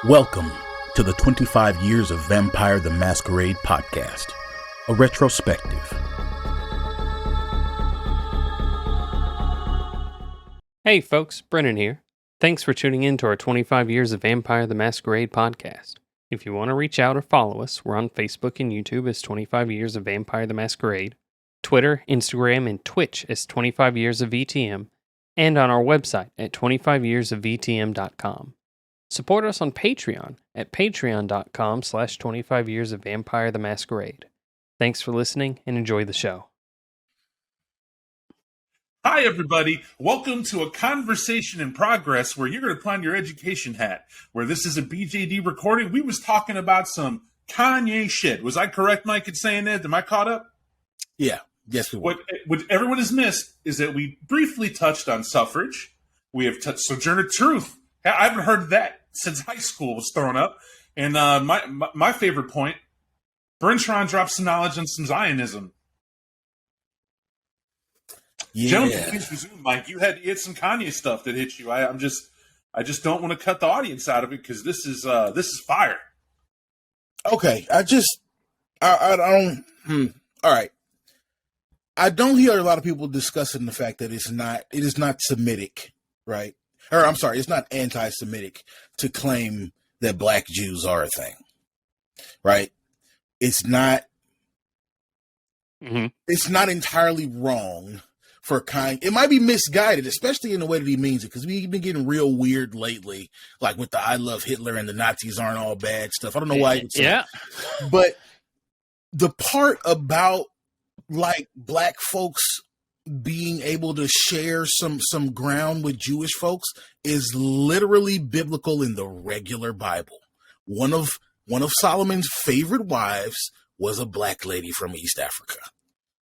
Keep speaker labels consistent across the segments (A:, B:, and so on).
A: Welcome to the 25 Years of Vampire the Masquerade podcast, a retrospective.
B: Hey folks, Brennan here. Thanks for tuning in to our 25 Years of Vampire the Masquerade podcast. If you want to reach out or follow us, we're on Facebook and YouTube as 25 Years of Vampire the Masquerade, Twitter, Instagram, and Twitch as 25 Years of VTM, and on our website at 25yearsofvtm.com. Support us on Patreon at patreon.com/25 Years of Vampire the Masquerade. Thanks for listening and enjoy the show.
C: Hi, everybody. Welcome to a conversation in progress where you're going to put on your education hat. Where this is a BJD recording, we was talking about some Kanye shit. Was I correct, Mike, in saying that? Am I caught up?
A: Yeah. Yes, we were.
C: What everyone has missed is that we briefly touched on suffrage. We have touched Sojourner Truth. I haven't heard that since high school was thrown up. And my favorite point, Brentron dropped some knowledge on some Zionism.
A: Yeah.
C: Gentlemen, please resume, Mike. You had some Kanye stuff that hit you. I just don't want to cut the audience out of it because this is fire.
A: Okay, I don't. All right. I don't hear a lot of people discussing the fact that it is not Semitic, right? Or I'm sorry, it's not anti-Semitic to claim that black Jews are a thing, right? It's not. It's not entirely wrong for Kanye. It might be misguided, especially in the way that he means it, because we've been getting real weird lately, like with the "I love Hitler" and the Nazis aren't all bad stuff. I don't know why.
B: Yeah,
A: but the part about like black folks being able to share some ground with Jewish folks is literally biblical in the regular Bible. One of Solomon's favorite wives was a black lady from East Africa.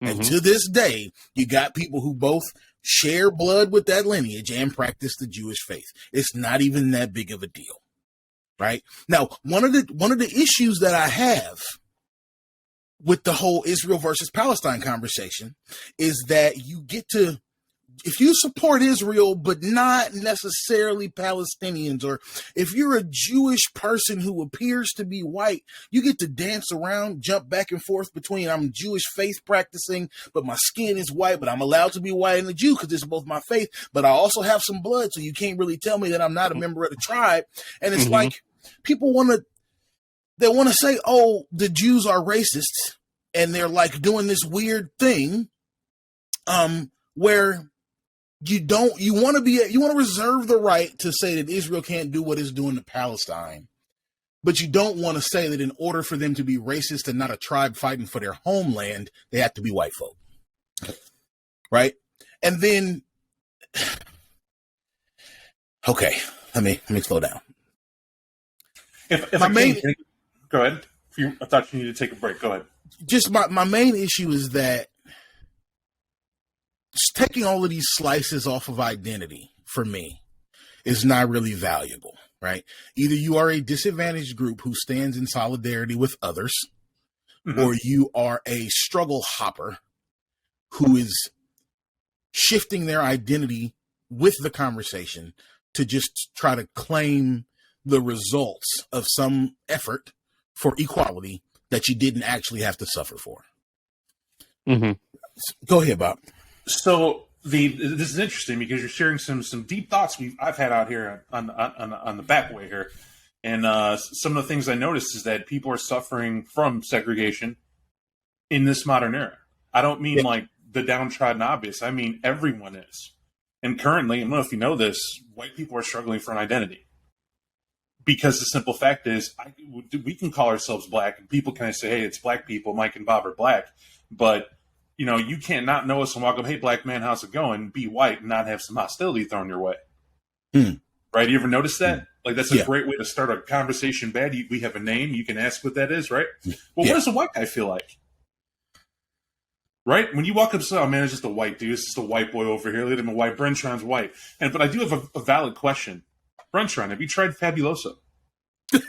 A: And to this day, you got people who both share blood with that lineage and practice the Jewish faith. It's not even that big of a deal, right? Now, one of the issues that I have with the whole Israel versus Palestine conversation is that you get to, if you support Israel, but not necessarily Palestinians, or if you're a Jewish person who appears to be white, you get to dance around, jump back and forth between I'm Jewish faith practicing, but my skin is white, but I'm allowed to be white and a Jew because it's both my faith, but I also have some blood, so you can't really tell me that I'm not a member of the tribe. And it's like people want to say, oh, the Jews are racist, and they're like doing this weird thing where you want to reserve the right to say that Israel can't do what it's doing to Palestine, but you don't want to say that in order for them to be racist and not a tribe fighting for their homeland, they have to be white folk. Right? And then, okay, let me slow down.
C: If go ahead. I thought you needed to take a break. Go ahead.
A: Just my main issue is that taking all of these slices off of identity for me is not really valuable, right? Either you are a disadvantaged group who stands in solidarity with others, or you are a struggle hopper who is shifting their identity with the conversation to just try to claim the results of some effort for equality that you didn't actually have to suffer for. Go ahead, Bob.
C: So this is interesting because you're sharing some deep thoughts I've had out here on the back way here, and some of the things I noticed is that people are suffering from segregation in this modern era. I don't mean like the downtrodden obvious. I mean everyone is, and currently, I don't know if you know this, white people are struggling for an identity. Because the simple fact is, we can call ourselves black, and people can say, hey, it's black people, Mike and Bob are black. But, you can't not know us and walk up, hey, black man, how's it going? Be white and not have some hostility thrown your way. Right? You ever notice that? Like, that's a great way to start a conversation bad. We have a name. You can ask what that is, right? Well, what does a white guy feel like? Right? When you walk up and say, oh, man, it's just a white dude. It's just a white boy over here. Look at him, a white. Brentron's white. But I do have a valid question. Brentron, have you tried Fabuloso?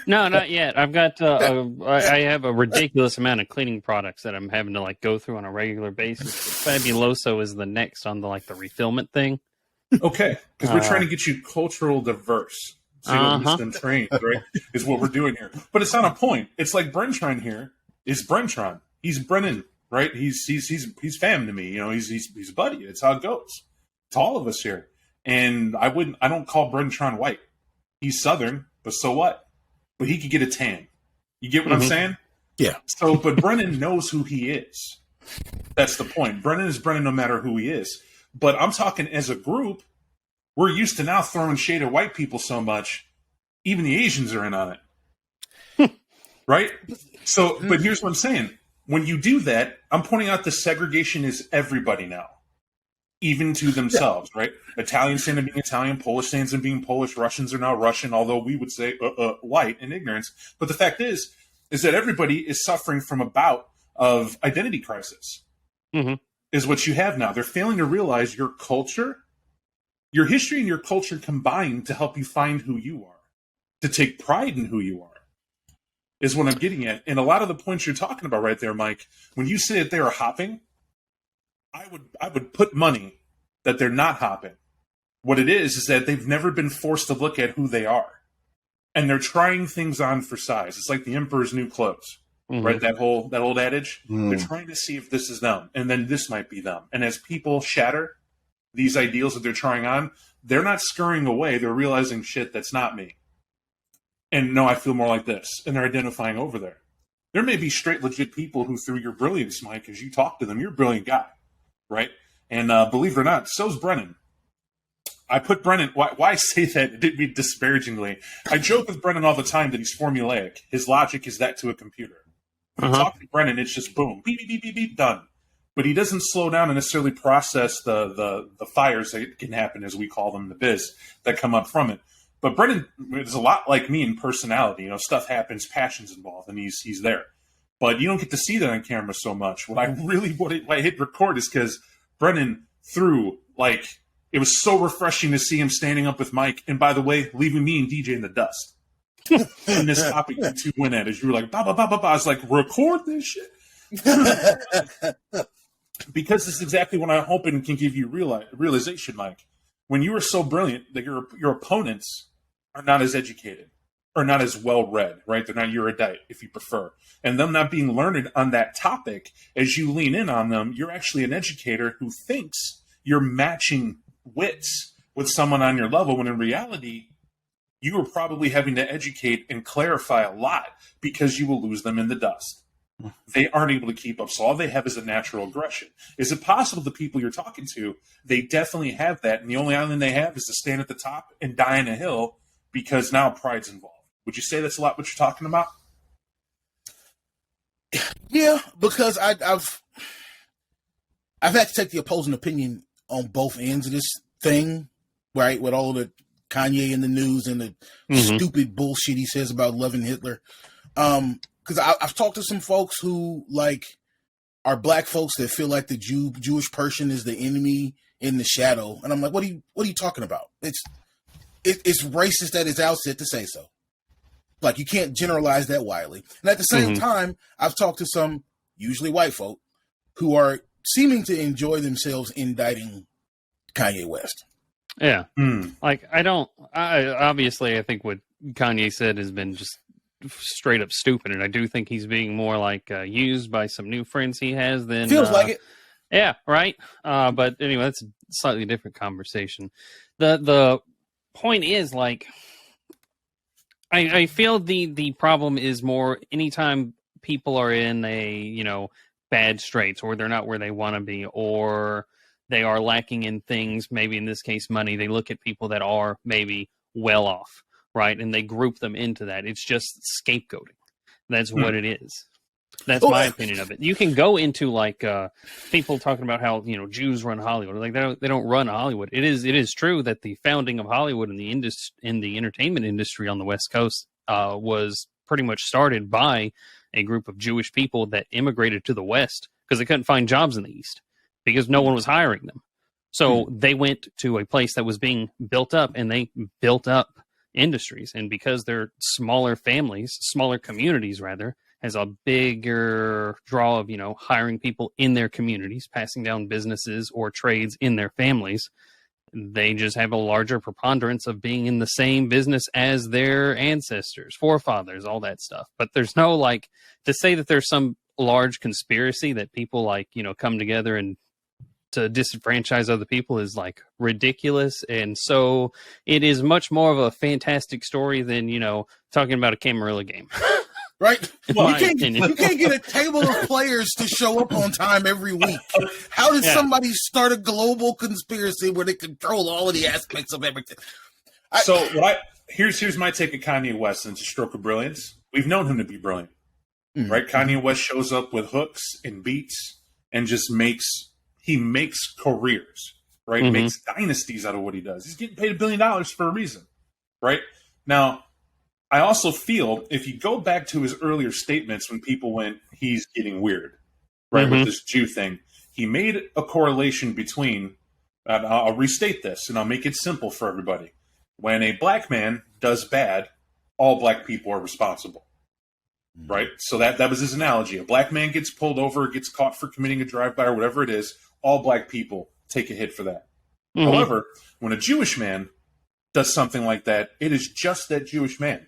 B: No, not yet. I've got I have a ridiculous amount of cleaning products that I'm having to go through on a regular basis. Fabuloso is the next on the refillment thing.
C: Okay, because we're trying to get you cultural diverse. So you don't miss them trains, right? Is what we're doing here. But it's not a point. It's like Brentron here is Brentron. He's Brennan, right? He's fam to me. You know, he's buddy. It's how it goes. It's all of us here. And I don't call Brentron white. He's Southern, but so what? But he could get a tan. You get what I'm saying?
A: Yeah.
C: So, but Brennan knows who he is. That's the point. Brennan is Brennan no matter who he is. But I'm talking as a group, we're used to now throwing shade at white people so much, even the Asians are in on it. Right? So, but here's what I'm saying. When you do that, I'm pointing out the segregation is everybody now, even to themselves, right? Italians stand in being Italian, Polish stands in being Polish, Russians are now Russian, although we would say white in ignorance. But the fact is that everybody is suffering from a bout of identity crisis, is what you have now. They're failing to realize your culture, your history and your culture combined to help you find who you are, to take pride in who you are, is what I'm getting at. And a lot of the points you're talking about right there, Mike, when you say that they are hopping, I would put money that they're not hopping. What it is that they've never been forced to look at who they are. And they're trying things on for size. It's like the emperor's new clothes, right? That old adage. They're trying to see if this is them, and then this might be them. And as people shatter these ideals that they're trying on, they're not scurrying away. They're realizing, shit, that's not me. And no, I feel more like this. And they're identifying over there. There may be straight, legit people who, through your brilliance, Mike, as you talk to them, you're a brilliant guy, right? And believe it or not, so's Brennan. I put Brennan, why I say that, it didn't mean disparagingly. I joke with Brennan all the time that he's formulaic. His logic is that to a computer. When you talk to Brennan, it's just boom, beep, beep, beep, beep, beep, done. But he doesn't slow down and necessarily process the fires that can happen, as we call them, the biz, that come up from it. But Brennan is a lot like me in personality. You know, stuff happens, passion's involved, and he's there. But you don't get to see that on camera so much. Why I hit record is because Brennan threw, like, it was so refreshing to see him standing up with Mike, and by the way, leaving me and DJ in the dust. And this topic you two went at is you were like, ba ba ba ba ba. I was like, record this shit. Because this is exactly what I'm hoping can give you realization, Mike. When you are so brilliant that your opponents are not as educated or not as well read, right? They're not erudite, if you prefer. And them not being learned on that topic, as you lean in on them, you're actually an educator who thinks you're matching wits with someone on your level, when in reality, you are probably having to educate and clarify a lot because you will lose them in the dust. They aren't able to keep up. So all they have is a natural aggression. Is it possible the people you're talking to, they definitely have that, and the only island they have is to stand at the top and die on a hill because now pride's involved? Would you say that's a lot what you're talking about?
A: Yeah, because I've had to take the opposing opinion on both ends of this thing, right? With all the Kanye in the news and the stupid bullshit he says about loving Hitler. Because I've talked to some folks who, like, are black folks that feel like the Jewish person is the enemy in the shadow, and I'm like, what are you talking about? It's racist at its outset to say so. Like, you can't generalize that widely. And at the same time, I've talked to some, usually white folk, who are seeming to enjoy themselves indicting Kanye West.
B: Yeah. Like, obviously, I think what Kanye said has been just straight up stupid, and I do think he's being more like used by some new friends he has than
A: feels like it.
B: Yeah, right. But anyway, that's a slightly different conversation. The point is, like, I feel the problem is more anytime people are in a bad straits, or they're not where they want to be, or they are lacking in things, maybe in this case money, they look at people that are maybe well off, right? And they group them into that. It's just scapegoating. That's what it is. That's my opinion of it. You can go into, like, people talking about how Jews run Hollywood. Like, they don't run Hollywood. It is true that the founding of Hollywood in the entertainment industry on the West Coast was pretty much started by a group of Jewish people that immigrated to the West because they couldn't find jobs in the East because no one was hiring them. So they went to a place that was being built up, and they built up industries. And because they're smaller families, smaller communities rather, has a bigger draw of, hiring people in their communities, passing down businesses or trades in their families. they just have a larger preponderance of being in the same business as their ancestors, forefathers, all that stuff. But there's no, like, to say that there's some large conspiracy that people, like, you know, come together and to disenfranchise other people is, like, ridiculous. And so it is much more of a fantastic story than, you know, talking about a Camarilla game.
A: Right? Well, you
B: opinion.
A: can't get a table of players to show up on time every week. How did somebody start a global conspiracy where they control all of the aspects of everything?
C: Here's my take of Kanye West, and it's a stroke of brilliance. We've known him to be brilliant, right? Kanye West shows up with hooks and beats and just makes careers, right? Makes dynasties out of what he does. He's getting paid $1 billion for a reason, right? Now, I also feel if you go back to his earlier statements when people went, he's getting weird, right, with this Jew thing, he made a correlation between, I'll restate this and I'll make it simple for everybody. When a black man does bad, all black people are responsible, right? So that was his analogy. A black man gets pulled over, gets caught for committing a drive-by or whatever it is, all black people take a hit for that. However, when a Jewish man does something like that, it is just that Jewish man.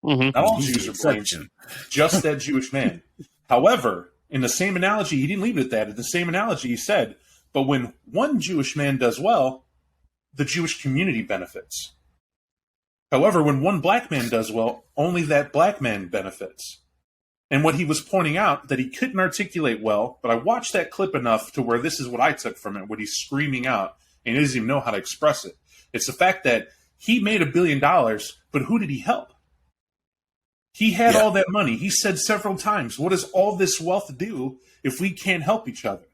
C: Not all Jews are blamed, just that Jewish man. However, in the same analogy, he didn't leave it at that. In the same analogy, he said, but when one Jewish man does well, the Jewish community benefits. However, when one black man does well, only that black man benefits. And what he was pointing out that he couldn't articulate well, but I watched that clip enough to where this is what I took from it, what he's screaming out, and he doesn't even know how to express it. It's the fact that he made $1 billion, but who did he help? He had all that money. He said several times, what does all this wealth do if we can't help each other?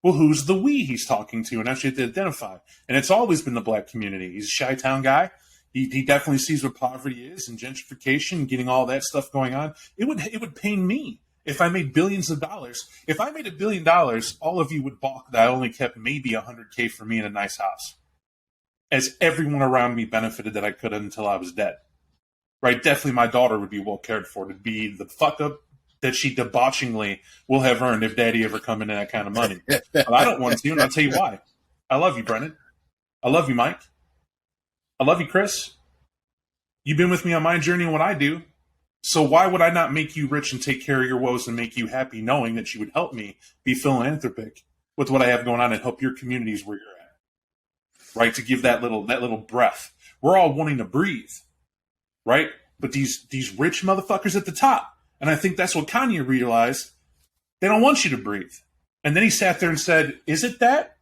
C: Well, who's the we he's talking to? And actually to identify. And it's always been the black community. He's a Chi-Town guy. He definitely sees what poverty is and gentrification, getting all that stuff going on. It would pain me if I made billions of dollars. If I made $1 billion, all of you would balk that I only kept maybe $100K for me in a nice house. As everyone around me benefited that I could until I was dead. Right, definitely my daughter would be well cared for, to be the fuck up that she debauchingly will have earned if daddy ever come into that kind of money. But I don't want to, and I'll tell you why. I love you, Brennan. I love you, Mike. I love you, Chris. You've been with me on my journey and what I do. So why would I not make you rich and take care of your woes and make you happy knowing that you would help me be philanthropic with what I have going on and help your communities where you're at? Right, to give that little breath. We're all wanting to breathe. Right? But these rich motherfuckers at the top, and I think that's what Kanye realized, they don't want you to breathe. And then he sat there and said, is it that?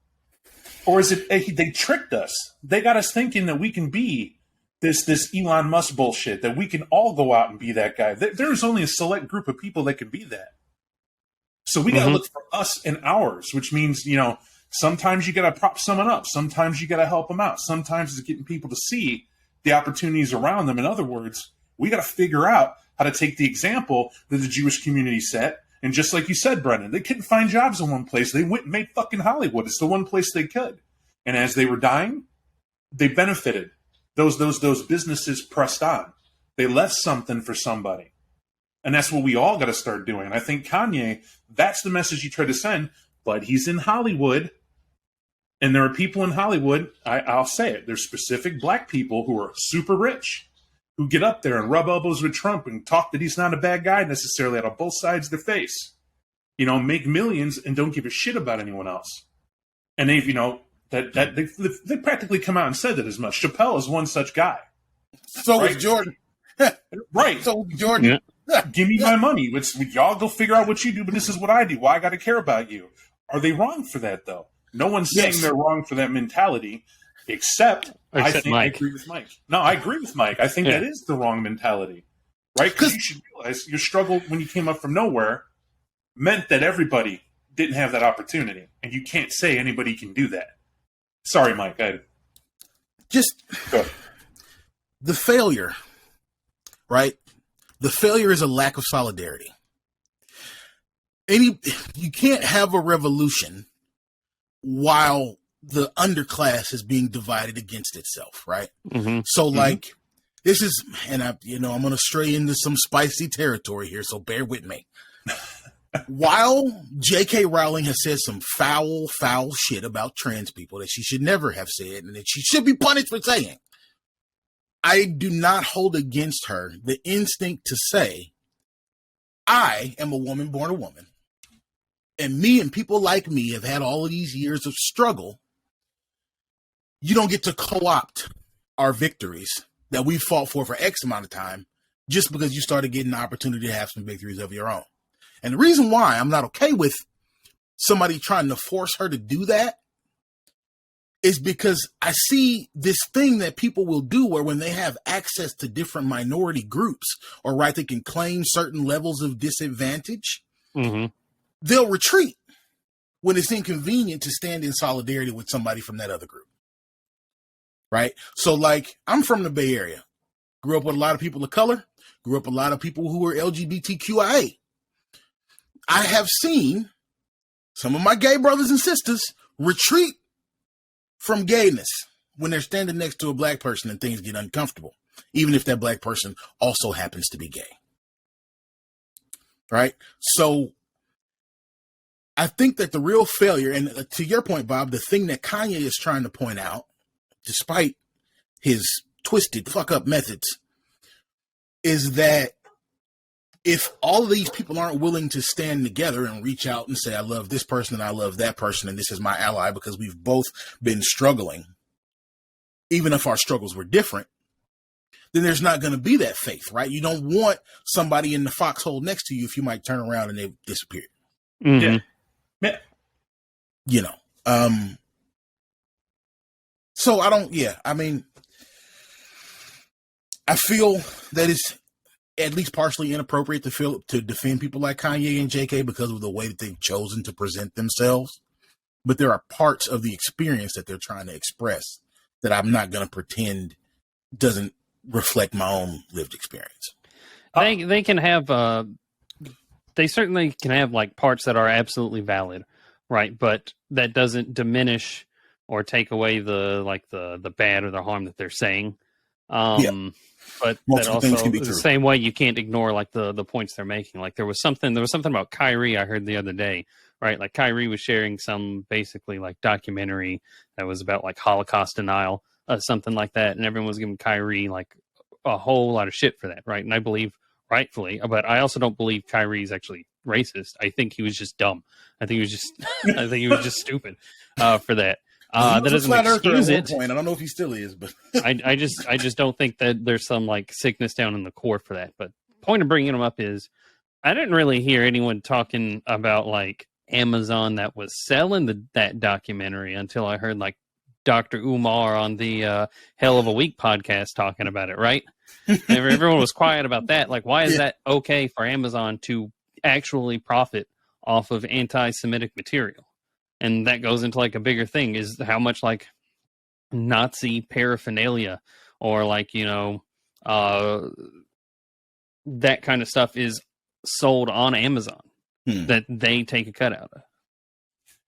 C: Or is it, they tricked us. They got us thinking that we can be this Elon Musk bullshit, that we can all go out and be that guy. There's only a select group of people that can be that. So we got to look for us and ours, which means, you know, sometimes you got to prop someone up. Sometimes you got to help them out. Sometimes it's getting people to see the opportunities around them. In other words, we got to figure out how to take the example that the Jewish community set. And just like you said, Brennan, they couldn't find jobs in one place. They went and made fucking Hollywood. It's the one place they could. And as they were dying, they benefited. Those businesses pressed on. They left something for somebody. And that's what we all got to start doing. And I think Kanye, that's the message he tried to send. But he's in Hollywood. And there are people in Hollywood, I'll say it, there's specific black people who are super rich, who get up there and rub elbows with Trump and talk that he's not a bad guy necessarily out of both sides of their face. You know, make millions and don't give a shit about anyone else. And they've, you know, they practically come out and said that as much. Chappelle is one such guy.
A: So is Jordan.
C: Right.
A: So is Jordan.
C: Yeah. Give me my money. Y'all go figure out what you do, but this is what I do. Why I got to care about you? Are they wrong for that, though? No one's saying they're wrong for that mentality, except I think Mike. I agree with Mike. No, I agree with Mike. I think that is the wrong mentality, right? Because you should realize your struggle when you came up from nowhere meant that everybody didn't have that opportunity, and you can't say anybody can do that. Sorry, Mike.
A: The failure, right? The failure is a lack of solidarity. You can't have a revolution while the underclass is being divided against itself, right? So, like, this is, and I'm going to stray into some spicy territory here, so bear with me. While J.K. Rowling has said some foul shit about trans people that she should never have said and that she should be punished for saying, I do not hold against her the instinct to say, I am a woman born a woman. And me and people like me have had all of these years of struggle. You don't get to co-opt our victories that we fought for X amount of time just because you started getting the opportunity to have some victories of your own. And the reason why I'm not okay with somebody trying to force her to do that is because I see this thing that people will do where when they have access to different minority groups or right, they can claim certain levels of disadvantage, they'll retreat when it's inconvenient to stand in solidarity with somebody from that other group. Right? So like, I'm from the Bay Area, grew up with a lot of people of color, grew up with a lot of people who were LGBTQIA. I have seen some of my gay brothers and sisters retreat from gayness when they're standing next to a black person and things get uncomfortable, even if that black person also happens to be gay. Right? So I think that the real failure, and to your point, Bob, the thing that Kanye is trying to point out, despite his twisted fuck up methods, is that if all of these people aren't willing to stand together and reach out and say, I love this person and I love that person and this is my ally because we've both been struggling, even if our struggles were different, then there's not going to be that faith, right? You don't want somebody in the foxhole next to you if you might turn around and they've disappeared.
C: Yeah.
A: You know, so I feel that it's at least partially inappropriate to defend people like Kanye and JK because of the way that they've chosen to present themselves. But there are parts of the experience that they're trying to express that I'm not going to pretend doesn't reflect my own lived experience.
B: They can have they certainly can have like parts that are absolutely valid, right? But that doesn't diminish or take away the bad or the harm that they're saying. But
A: multiple
B: that
A: things can
B: also
A: be
B: the
A: true.
B: same way you can't ignore like the points they're making. Like there was something about Kyrie I heard the other day, right? Like Kyrie was sharing some basically like documentary that was about like Holocaust denial, something like that, and everyone was giving Kyrie like a whole lot of shit for that, right? And I believe rightfully, but I also don't believe Kyrie's actually racist. I think he was just dumb. I think he was just stupid for that. That doesn't excuse it.
A: Point. I don't know if he still is, but
B: I just don't think that there's some like sickness down in the core for that. But point of bringing him up is I didn't really hear anyone talking about like Amazon that was selling that documentary until I heard like Dr. Umar on the Hell of a Week podcast talking about it, right? Everyone was quiet about that. Like, why is that okay for Amazon to actually profit off of anti-Semitic material? And that goes into like a bigger thing is how much like Nazi paraphernalia or like, you know, that kind of stuff is sold on Amazon that they take a cut out of.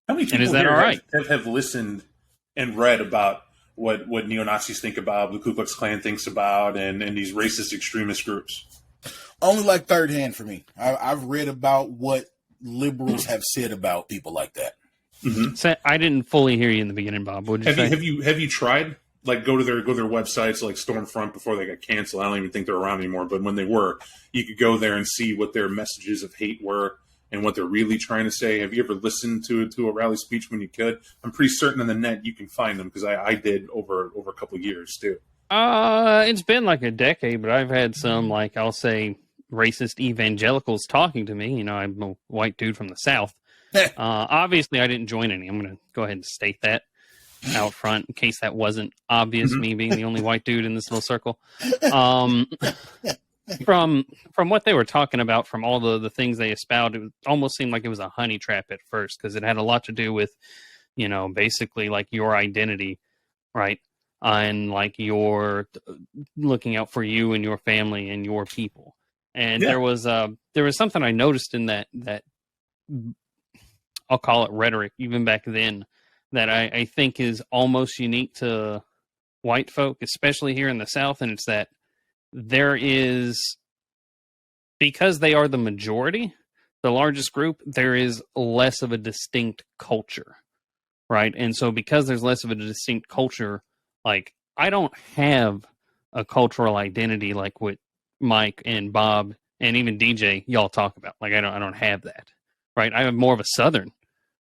C: How many people
B: is that all right?
C: have listened and read about what neo-Nazis think about, the Ku Klux Klan thinks about, and these racist extremist groups?
A: Only like third hand for me. I've read about what liberals have said about people like that.
B: Mm-hmm. So I didn't fully hear you in the beginning, Bob. What did you say?
C: Have you tried like go to their websites like Stormfront before they got canceled? I don't even think they're around anymore. But when they were, you could go there and see what their messages of hate were and what they're really trying to say. Have you ever listened to a rally speech when you could? I'm pretty certain on the net you can find them because I did over a couple of years too.
B: It's been like a decade, but I've had some like I'll say racist evangelicals talking to me. You know, I'm a white dude from the South. Obviously, I didn't join any. I'm going to go ahead and state that out front in case that wasn't obvious, me being the only white dude in this little circle. From what they were talking about, from all the things they espoused, it almost seemed like it was a honey trap at first because it had a lot to do with, you know, basically like your identity, right? And like your looking out for you and your family and your people. And there was something I noticed in that I'll call it rhetoric, even back then, that I think is almost unique to white folk, especially here in the South. And it's that there is, because they are the majority, the largest group, there is less of a distinct culture, right? And so because there's less of a distinct culture, like I don't have a cultural identity like what Mike and Bob and even DJ y'all talk about. Like I don't have that, right? I have more of a Southern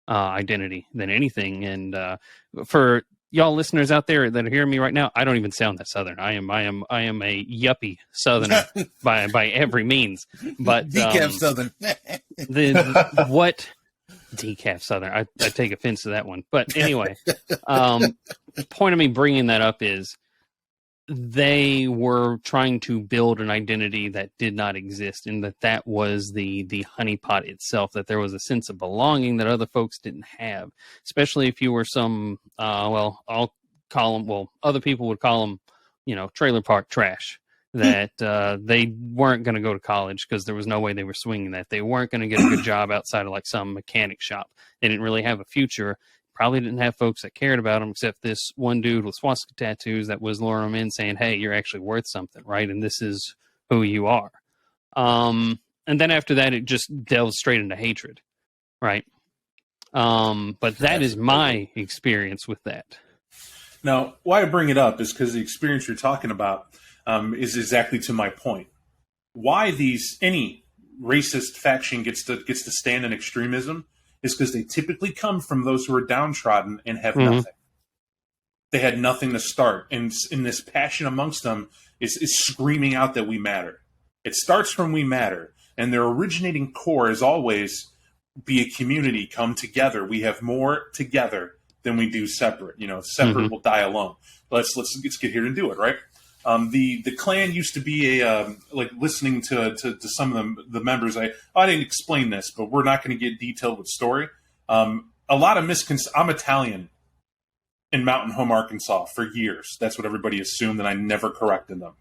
B: identity than anything. And for y'all listeners out there that are hearing me right now, I don't even sound that Southern. I am a yuppie Southerner by every means. But
A: decaf Southern.
B: What decaf Southern? I take offense to that one. But anyway, point of me bringing that up is they were trying to build an identity that did not exist, and that was the honeypot itself, that there was a sense of belonging that other folks didn't have, especially if you were some I'll call them, other people would call them, trailer park trash, that they weren't going to go to college because there was no way they were swinging that. They weren't going to get a good job outside of like some mechanic shop. They didn't really have a future. Probably didn't have folks that cared about them, except this one dude with swastika tattoos that was luring them in saying, hey, you're actually worth something, right? And this is who you are. And then after that, it just delves straight into hatred, right? But that is my experience with that.
C: Now, why I bring it up is because the experience you're talking about is exactly to my point. Why any racist faction gets to stand in extremism is because they typically come from those who are downtrodden and have nothing. They had nothing to start. And in this passion amongst them is screaming out that we matter. It starts from we matter. And their originating core is always be a community, come together. We have more together than we do separate. Separate will die alone. Let's get here and do it, right? The Klan used to be like listening to some of the members. I didn't explain this, but we're not going to get detailed with story. A lot of I'm Italian in Mountain Home, Arkansas for years. That's what everybody assumed, and I never corrected them.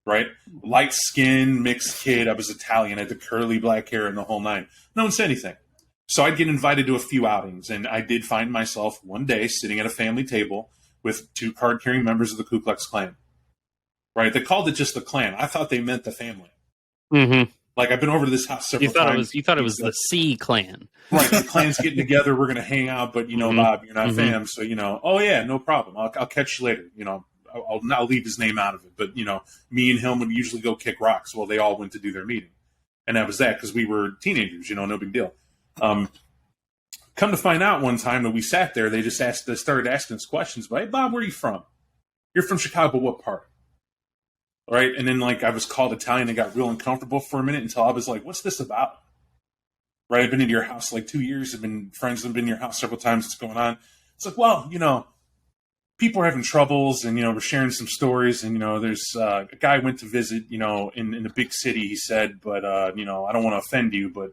C: Right? Light skin, mixed kid. I was Italian. I had the curly black hair and the whole nine. No one said anything. So I'd get invited to a few outings, and I did find myself one day sitting at a family table with 2 card-carrying members of the Ku Klux Klan. Right, they called it just the Klan. I thought they meant the family.
B: Mm-hmm.
C: Like I've been over to this house several times.
B: You thought it was the C Clan.
C: Right, the Klan's getting together. We're going to hang out, but Bob, you're not fam, so oh yeah, no problem. I'll catch you later. I'll leave his name out of it. But me and him would usually go kick rocks. Well, they all went to do their meeting, and that was that because we were teenagers. No big deal. Come to find out, one time that we sat there, they started asking us questions. But hey, Bob, where are you from? You're from Chicago. What part? Right, and then I was called Italian and got real uncomfortable for a minute until I was like, "What's this about?" Right, I've been into your house 2 years. I've been friends have been in your house several times. What's going on? It's like, well, people are having troubles, and we're sharing some stories, and there's a guy went to visit, in a big city. He said, but I don't want to offend you, but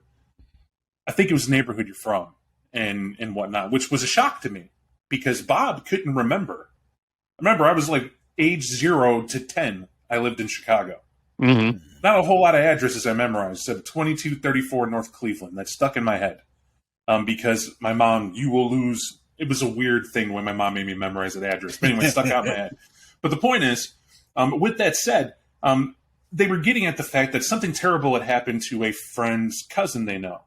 C: I think it was the neighborhood you're from, and whatnot, which was a shock to me because Bob couldn't remember. I remember I was age 0 to 10. I lived in Chicago.
B: Mm-hmm.
C: Not a whole lot of addresses I memorized. So 2234 North Cleveland. That stuck in my head. Because my mom, you will lose. It was a weird thing when my mom made me memorize that address. But anyway, it stuck out in my head. But the point is, with that said, they were getting at the fact that something terrible had happened to a friend's cousin they know.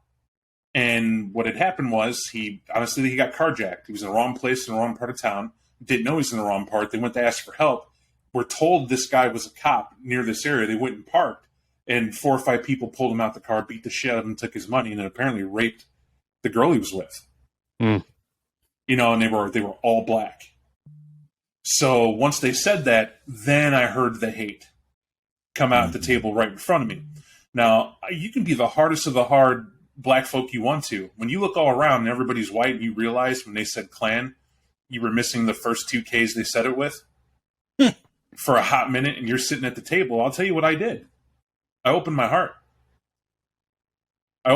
C: And what had happened was he got carjacked. He was in the wrong place in the wrong part of town. Didn't know he was in the wrong part. They went to ask for help. Were told this guy was a cop near this area. They went and parked, and 4 or 5 people pulled him out the car, beat the shit out of him, took his money, and then apparently raped the girl he was with.
B: Mm.
C: And they were all black. So once they said that, then I heard the hate come out at the table right in front of me. Now, you can be the hardest of the hard black folk you want to. When you look all around and everybody's white, you realize when they said Klan, you were missing the first 2 Ks they said it with. For a hot minute, and you're sitting at the table, I'll tell you what I did. I opened my heart. I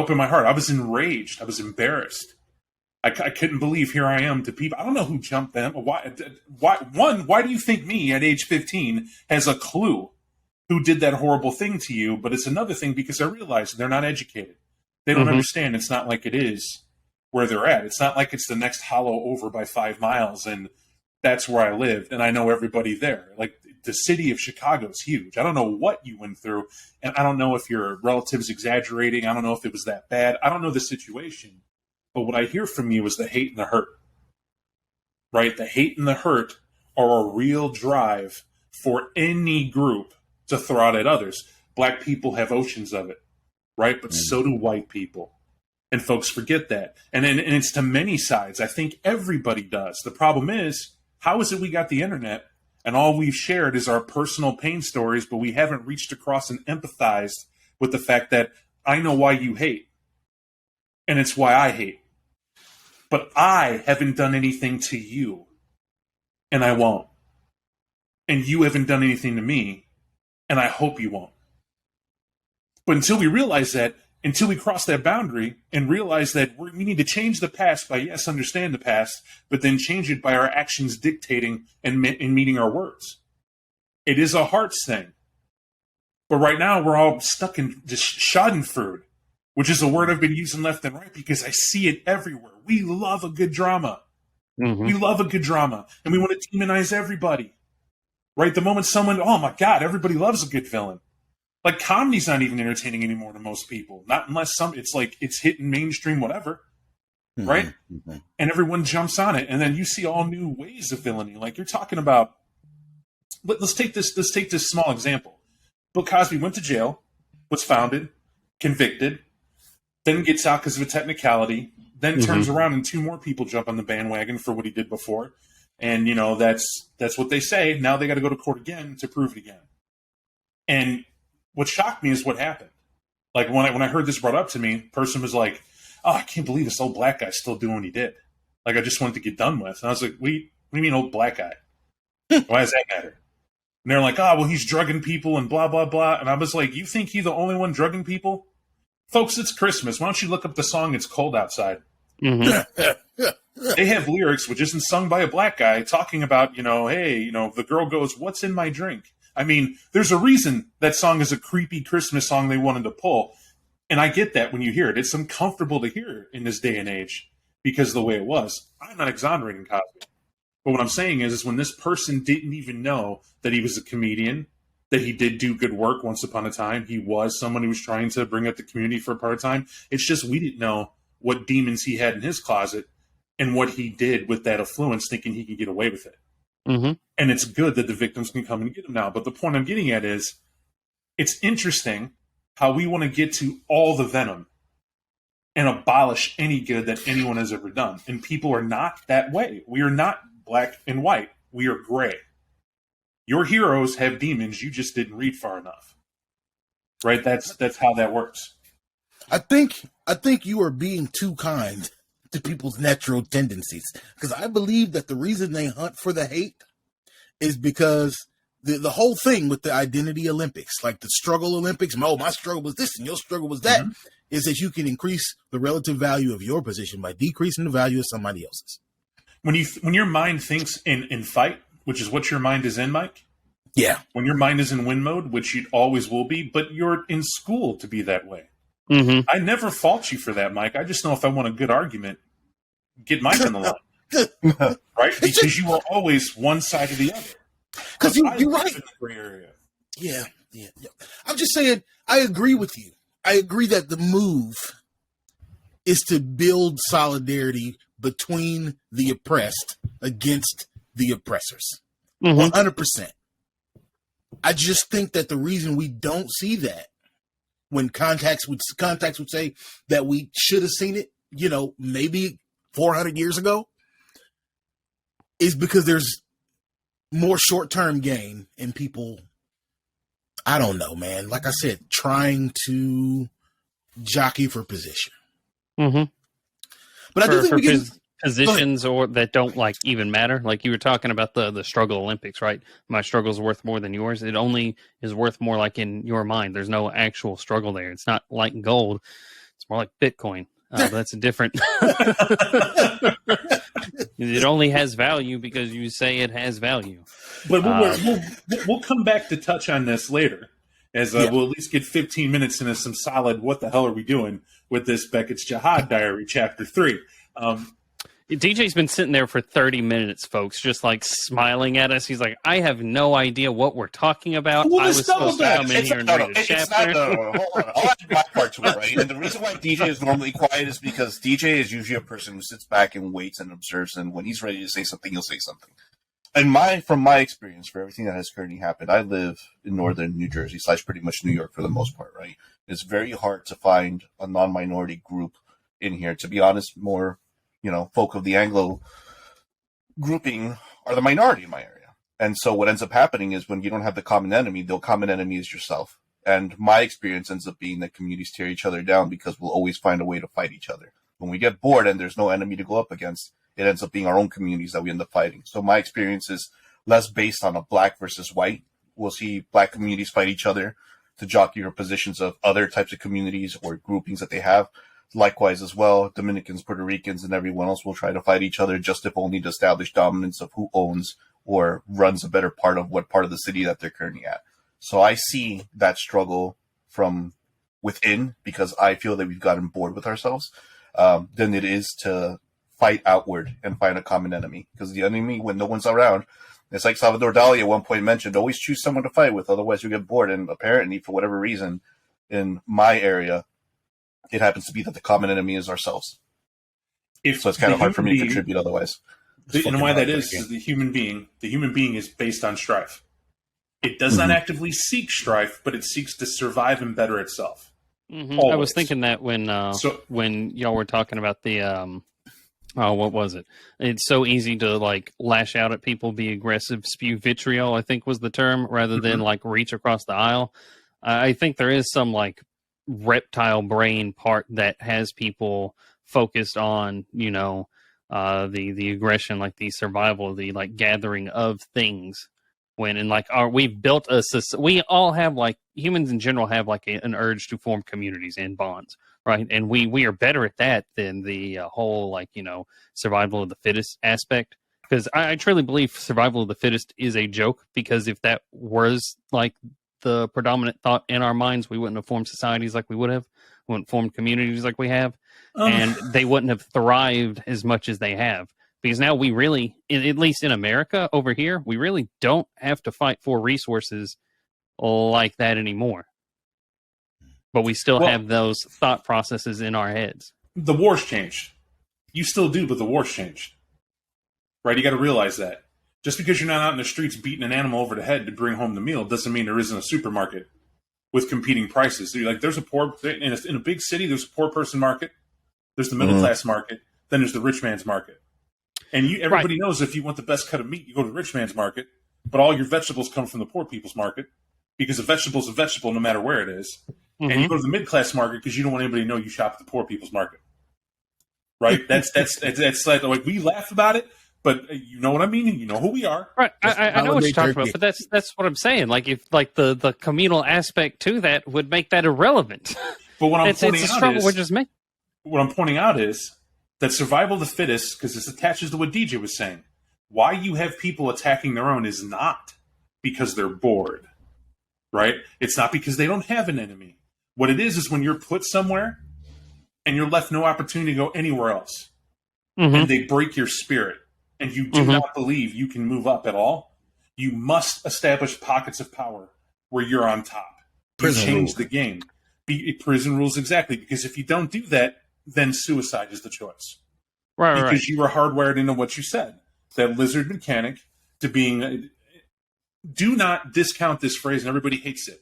C: was enraged. I was embarrassed. I couldn't believe here I am to people. I don't know who jumped them. Why do you think me at age 15 has a clue who did that horrible thing to you? But it's another thing because I realize they're not educated. They don't understand. It's not like it is where they're at. It's not like it's the next hollow over by 5 miles and that's where I lived and I know everybody there. the city of Chicago is huge. I don't know what you went through, and I don't know if your relative's exaggerating. I don't know if it was that bad. I don't know the situation. But what I hear from you is the hate and the hurt. Right? The hate and the hurt are a real drive for any group to throw out at others. Black people have oceans of it, right? But so do white people. And folks forget that. And it's to many sides. I think everybody does. The problem is, how is it we got the internet and all we've shared is our personal pain stories, but we haven't reached across and empathized with the fact that I know why you hate. And it's why I hate. But I haven't done anything to you. And I won't. And you haven't done anything to me. And I hope you won't. But until we realize that, until we cross that boundary and realize that we need to change the past by, yes, understand the past, but then change it by our actions dictating and meeting our words. It is a hearts thing. But right now, we're all stuck in just schadenfreude, which is a word I've been using left and right because I see it everywhere. We love a good drama. Mm-hmm. We love a good drama. And we want to demonize everybody. Right? The moment someone, oh my God, everybody loves a good villain. Like, comedy's not even entertaining anymore to most people. Not unless it's hitting mainstream whatever, right? Mm-hmm. And everyone jumps on it. And then you see all new ways of villainy. Like, you're talking about, let's take this small example. Bill Cosby went to jail, was founded, convicted, then gets out because of a technicality, then turns around and two more people jump on the bandwagon for what he did before. And, you know, that's what they say. Now they got to go to court again to prove it again. And what shocked me is what happened. Like, when I heard this brought up to me, person was like, oh, I can't believe this old black guy's still doing what he did. Like, I just wanted to get done with. And I was like, what do you mean old black guy? Why does that matter? And they're like, oh, well, he's drugging people and blah, blah, blah. And I was like, you think he's the only one drugging people? Folks, it's Christmas. Why don't you look up the song It's Cold Outside? Mm-hmm. They have lyrics which isn't sung by a black guy talking about, you know, hey, you know, the girl goes, what's in my drink? I mean, there's a reason that song is a creepy Christmas song they wanted to pull. And I get that when you hear it. It's uncomfortable to hear in this day and age because of the way it was. I'm not exonerating Cosby. But what I'm saying is when this person didn't even know that he was a comedian, that he did do good work once upon a time, he was someone who was trying to bring up the community for a part of time. It's just we didn't know what demons he had in his closet and what he did with that affluence thinking he could get away with it. Mm-hmm. And it's good that the victims can come and get him now. But the point I'm getting at is it's interesting how we want to get to all the venom and abolish any good that anyone has ever done. And people are not that way. We are not black and white. We are gray. Your heroes have demons. You just didn't read far enough. Right? That's how that works.
A: I think you are being too kind to people's natural tendencies. Because I believe that the reason they hunt for the hate is because the whole thing with the identity Olympics, like the struggle Olympics, oh, my struggle was this and your struggle was that, is that you can increase the relative value of your position by decreasing the value of somebody else's.
C: When your mind thinks in fight, which is what your mind is in, Mike.
A: Yeah.
C: When your mind is in win mode, which you always will be, but you're in school to be that way. Mm-hmm. I never fault you for that, Mike. I just know if I want a good argument, get Mike on the line. Right? Because you are always one side or the other.
A: Because you're right.
C: In the gray area.
A: Yeah. I'm just saying, I agree with you. I agree that the move is to build solidarity between the oppressed against the oppressors. 100%. I just think that the reason we don't see that when contacts would say that we should have seen it, you know, maybe 400 years ago, is because there's more short-term gain in people, I don't know, man, like I said, trying to jockey for position. Mm-hmm. But I do think
B: positions or that don't like even matter. Like you were talking about the struggle Olympics, right? My struggle is worth more than yours. It only is worth more like in your mind. There's no actual struggle there. It's not like gold. It's more like Bitcoin. But that's a different. It only has value because you say it has value.
C: But we'll come back to touch on this later, as we'll at least get 15 minutes into some solid. What the hell are we doing with this Beckett's Jyhad Diary, Chapter 3?
B: DJ's been sitting there for 30 minutes, folks, just like smiling at us. He's like, I have no idea what we're talking about. I was supposed to come in here and read a chapter.
D: Hold on. I'll add my part to it, right? And the reason why DJ is normally quiet is because DJ is usually a person who sits back and waits and observes, and when he's ready to say something, he'll say something. And from my experience, for everything that has currently happened, I live in northern New Jersey / pretty much New York for the most part, right? It's very hard to find a non-minority group in here. To be honest, more folk of the Anglo grouping are the minority in my area. And so what ends up happening is when you don't have the common enemy, the common enemy is yourself. And my experience ends up being that communities tear each other down because we'll always find a way to fight each other. When we get bored and there's no enemy to go up against, it ends up being our own communities that we end up fighting. So my experience is less based on a black versus white. We'll see black communities fight each other to jockey for positions of other types of communities or groupings that they have. Likewise as well, Dominicans, Puerto Ricans, and everyone else will try to fight each other just if only to establish dominance of who owns or runs a better part of what part of the city that they're currently at. So I see that struggle from within because I feel that we've gotten bored with ourselves than it is to fight outward and find a common enemy. Because the enemy, when no one's around, it's like Salvador Dali at one point mentioned, always choose someone to fight with, otherwise you get bored. And apparently, for whatever reason, in my area, it happens to be that the common enemy is ourselves. So it's kind of hard for me to contribute otherwise.
C: And why that is the human being is based on strife. It does not actively seek strife, but it seeks to survive and better itself.
B: I was thinking that when y'all were talking about the what was it? It's so easy to like lash out at people, be aggressive, spew vitriol, I think was the term, rather than like reach across the aisle. I think there is some like reptile brain part that has people focused on, the aggression, like the survival, the like gathering of things. We've built we all have like humans in general have like an urge to form communities and bonds, right? And we are better at that than the whole survival of the fittest aspect. Because I truly believe survival of the fittest is a joke. Because if that was like the predominant thought in our minds, we wouldn't have formed societies like we would have. We wouldn't form communities like we have, and they wouldn't have thrived as much as they have. Because now we really, at least in America over here, we really don't have to fight for resources like that anymore. But we still have those thought processes in our heads.
C: The war's changed. You still do, but the war's changed. Right? You got to realize that. Just because you're not out in the streets beating an animal over the head to bring home the meal doesn't mean there isn't a supermarket with competing prices. So there's a poor, in a big city, there's a poor person market, there's the middle class market, then there's the rich man's market. And everybody knows if you want the best cut of meat, you go to the rich man's market, but all your vegetables come from the poor people's market because a vegetable is a vegetable no matter where it is. And you go to the mid-class market because you don't want anybody to know you shop at the poor people's market. Right? That's like we laugh about it, but you know what I mean? You know who we are.
B: Right. I know what you're talking about, but that's what I'm saying. Like if like the communal aspect to that would make that irrelevant.
C: But what I'm pointing out is that survival of the fittest, because this attaches to what DJ was saying, why you have people attacking their own is not because they're bored, right? It's not because they don't have an enemy. What it is when you're put somewhere and you're left no opportunity to go anywhere else, and they break your spirit, and you do not believe you can move up at all, you must establish pockets of power where you're on top. You change the game. Prison rules, exactly, because if you don't do that, then suicide is the choice. Because you were hardwired into what you said. That lizard mechanic to being... do not discount this phrase, and everybody hates it.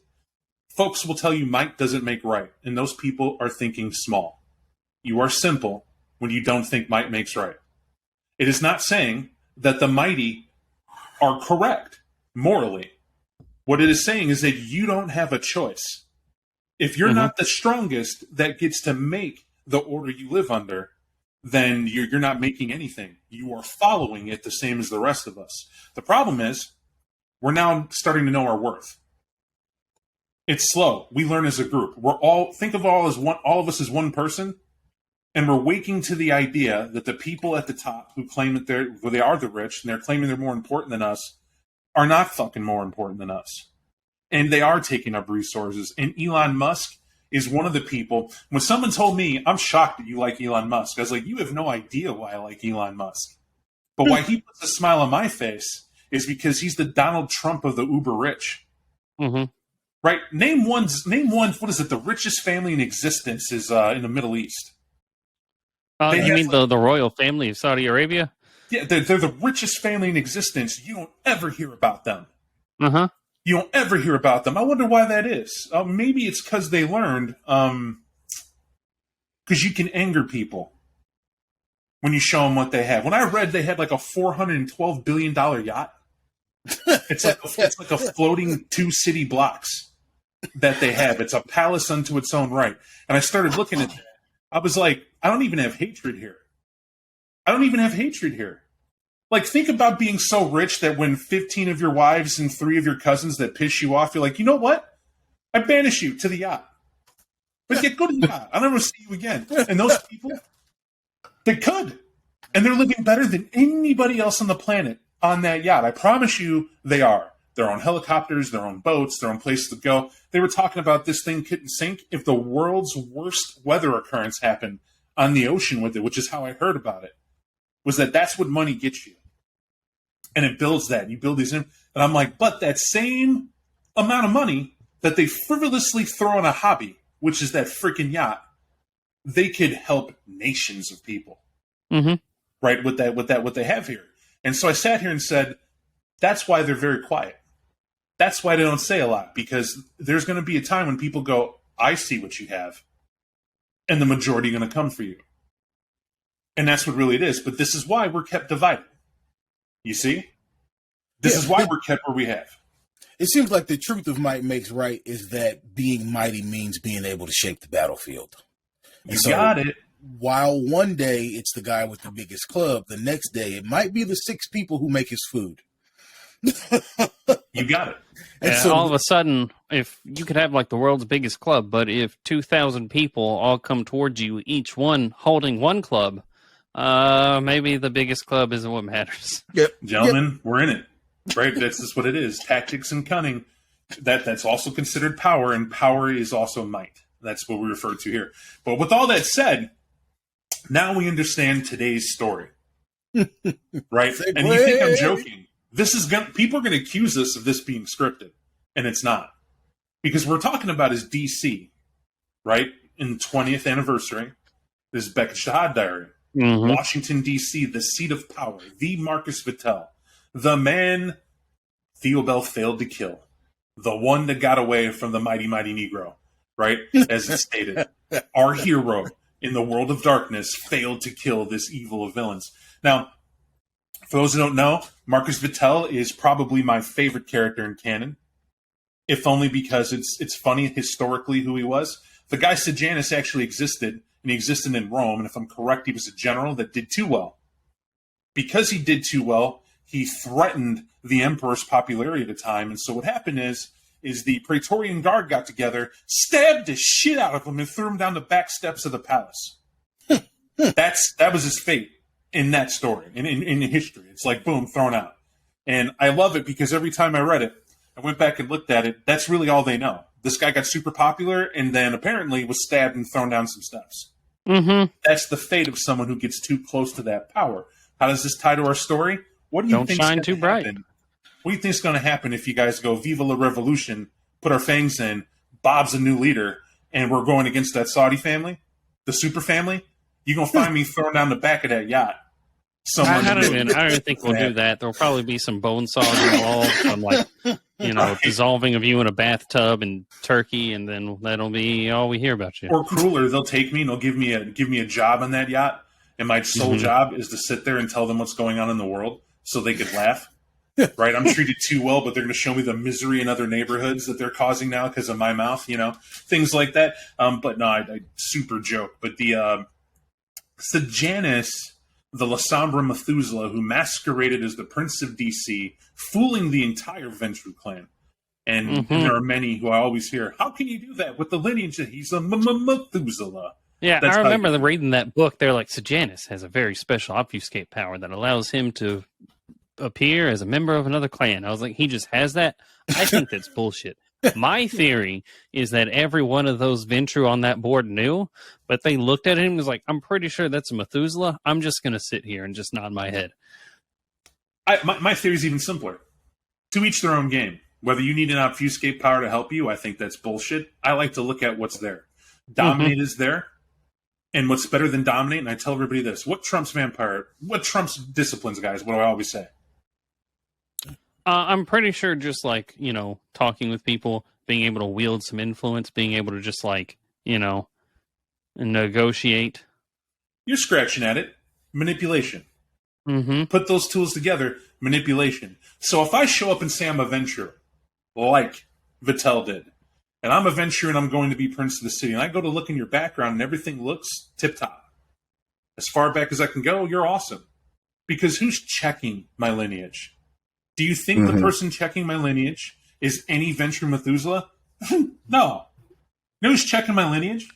C: Folks will tell you might doesn't make right, and those people are thinking small. You are simple when you don't think might makes right. It is not saying that the mighty are correct morally. What it is saying is that you don't have a choice. If you're not the strongest that gets to make the order you live under, then you're not making anything. You are following it the same as the rest of us. The problem is we're now starting to know our worth. It's slow. We learn as a group. Think of all of us as one person, and we're waking to the idea that the people at the top who claim that they are the rich and they're claiming they're more important than us are not fucking more important than us. And they are taking up resources. And Elon Musk is one of the people. When someone told me, I'm shocked that you like Elon Musk, I was like, you have no idea why I like Elon Musk. But why he puts a smile on my face is because he's the Donald Trump of the uber rich.
B: Mm-hmm.
C: Right? Name one, what is it? The richest family in existence is in the Middle East.
B: You mean the royal family of Saudi Arabia?
C: Yeah, they're the richest family in existence. You don't ever hear about them.
B: Uh-huh.
C: You don't ever hear about them. I wonder why that is. Maybe it's because they learned, because you can anger people when you show them what they have. When I read they had like a $412 billion yacht, it's like a floating 2 city blocks that they have. It's a palace unto its own right. And I started looking at that. I was like, I don't even have hatred here. Like, think about being so rich that when 15 of your wives and 3 of your cousins that piss you off, you're like, you know what? I banish you to the yacht. But get good at the yacht. I'll never see you again. And those people, they could. And they're living better than anybody else on the planet on that yacht. I promise you they are. Their own helicopters, their own boats, their own places to go. They were talking about this thing couldn't sink if the world's worst weather occurrence happened on the ocean with it, which is how I heard about it, was that's what money gets you. And it builds that. You build these in. And I'm like, but that same amount of money that they frivolously throw on a hobby, which is that freaking yacht, they could help nations of people.
B: Mm-hmm.
C: Right? With what they have here. And so I sat here and said, that's why they're very quiet. That's why they don't say a lot, because there's going to be a time when people go, I see what you have. And the majority are going to come for you. And that's what really it is. But this is why we're kept divided. You see? This is why we're kept where we have.
A: It seems like the truth of might makes right is that being mighty means being able to shape the battlefield.
C: You got it.
A: While one day it's the guy with the biggest club, the next day it might be the 6 people who make his food.
C: You got it.
B: And so all of a sudden, if you could have like the world's biggest club, but if 2,000 people all come towards you, each one holding one club, maybe the biggest club isn't what matters.
A: Yep.
C: Gentlemen, we're in it. Right? That's just what it is. Tactics and cunning. That's also considered power, and power is also might. That's what we refer to here. But with all that said, now we understand today's story. Right? And you think I'm joking. People are going to accuse us of this being scripted, and it's not. Because we're talking about is DC, right? In 20th anniversary, this Beckett Jyhad diary.
B: Mm-hmm.
C: Washington, D.C., the seat of power, the Marcus Vattel, the man Theo Bell failed to kill, the one that got away from the mighty, mighty Negro, right? As it stated, our hero in the world of darkness failed to kill this evil of villains. Now, for those who don't know, Marcus Vattel is probably my favorite character in canon, if only because it's funny historically who he was. The guy Sejanus actually existed, and he existed in Rome, and if I'm correct, he was a general that did too well. Because he did too well, he threatened the emperor's popularity at the time, and so what happened is the Praetorian Guard got together, stabbed the shit out of him, and threw him down the back steps of the palace. That was his fate in that story, in history. It's like, boom, thrown out. And I love it because every time I read it, I went back and looked at it, that's really all they know. This guy got super popular and then apparently was stabbed and thrown down some steps.
B: Mm-hmm.
C: That's the fate of someone who gets too close to that power. How does this tie to our story? What do you think?
B: Don't shine too bright.
C: What do you think is going to happen if you guys go Viva la Revolution, put our fangs in, Bob's a new leader, and we're going against that Saudi family, the super family? You're going to find me thrown down the back of that yacht.
B: I don't even think we'll do that. There'll probably be some bone saws involved, some dissolving of you in a bathtub and turkey, and then that'll be all we hear about you.
C: Or crueler, they'll take me and they'll give me a job on that yacht, and my sole job is to sit there and tell them what's going on in the world so they could laugh. Right? I'm treated too well, but they're going to show me the misery in other neighborhoods that they're causing now because of my mouth, things like that. But no, I super joke. But the Sejanus, the Lasombra Methuselah, who masqueraded as the Prince of DC, fooling the entire Ventru clan. And there are many who I always hear, how can you do that with the lineage that he's a Methuselah?
B: Yeah, I remember reading that book. They're like, Sejanus has a very special obfuscate power that allows him to appear as a member of another clan. I was like, he just has that? I think that's bullshit. My theory is that every one of those Ventru on that board knew, but they looked at him and was like, I'm pretty sure that's a Methuselah. I'm just going to sit here and just nod my head.
C: My theory is even simpler. To each their own game. Whether you need an obfuscate power to help you, I think that's bullshit. I like to look at what's there. Dominate is there. And what's better than dominate, and I tell everybody this, what trumps vampire? What trumps disciplines, guys? What do I always say?
B: I'm pretty sure just like, talking with people, being able to wield some influence, being able to just like, negotiate.
C: You're scratching at it. Manipulation.
B: Mm-hmm.
C: Put those tools together, manipulation. So if I show up and say I'm a Venture, like Vittel did, and I'm a Venture and I'm going to be Prince of the City, and I go to look in your background and everything looks tip-top. As far back as I can go, you're awesome. Because who's checking my lineage? Do you think the person checking my lineage is any Venture Methuselah? No. Who's checking my lineage?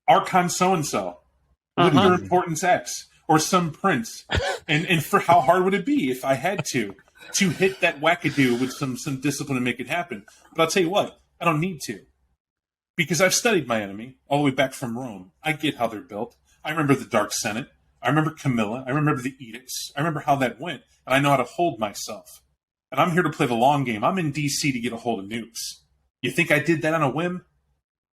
C: Archon so-and-so. With your importance X. Or some prince. And for how hard would it be if I had to hit that wackadoo with some discipline and make it happen? But I'll tell you what, I don't need to. Because I've studied my enemy all the way back from Rome. I get how they're built. I remember the Dark Senate. I remember Camilla. I remember the edicts. I remember how that went. And I know how to hold myself. And I'm here to play the long game. I'm in DC to get a hold of nukes. You think I did that on a whim?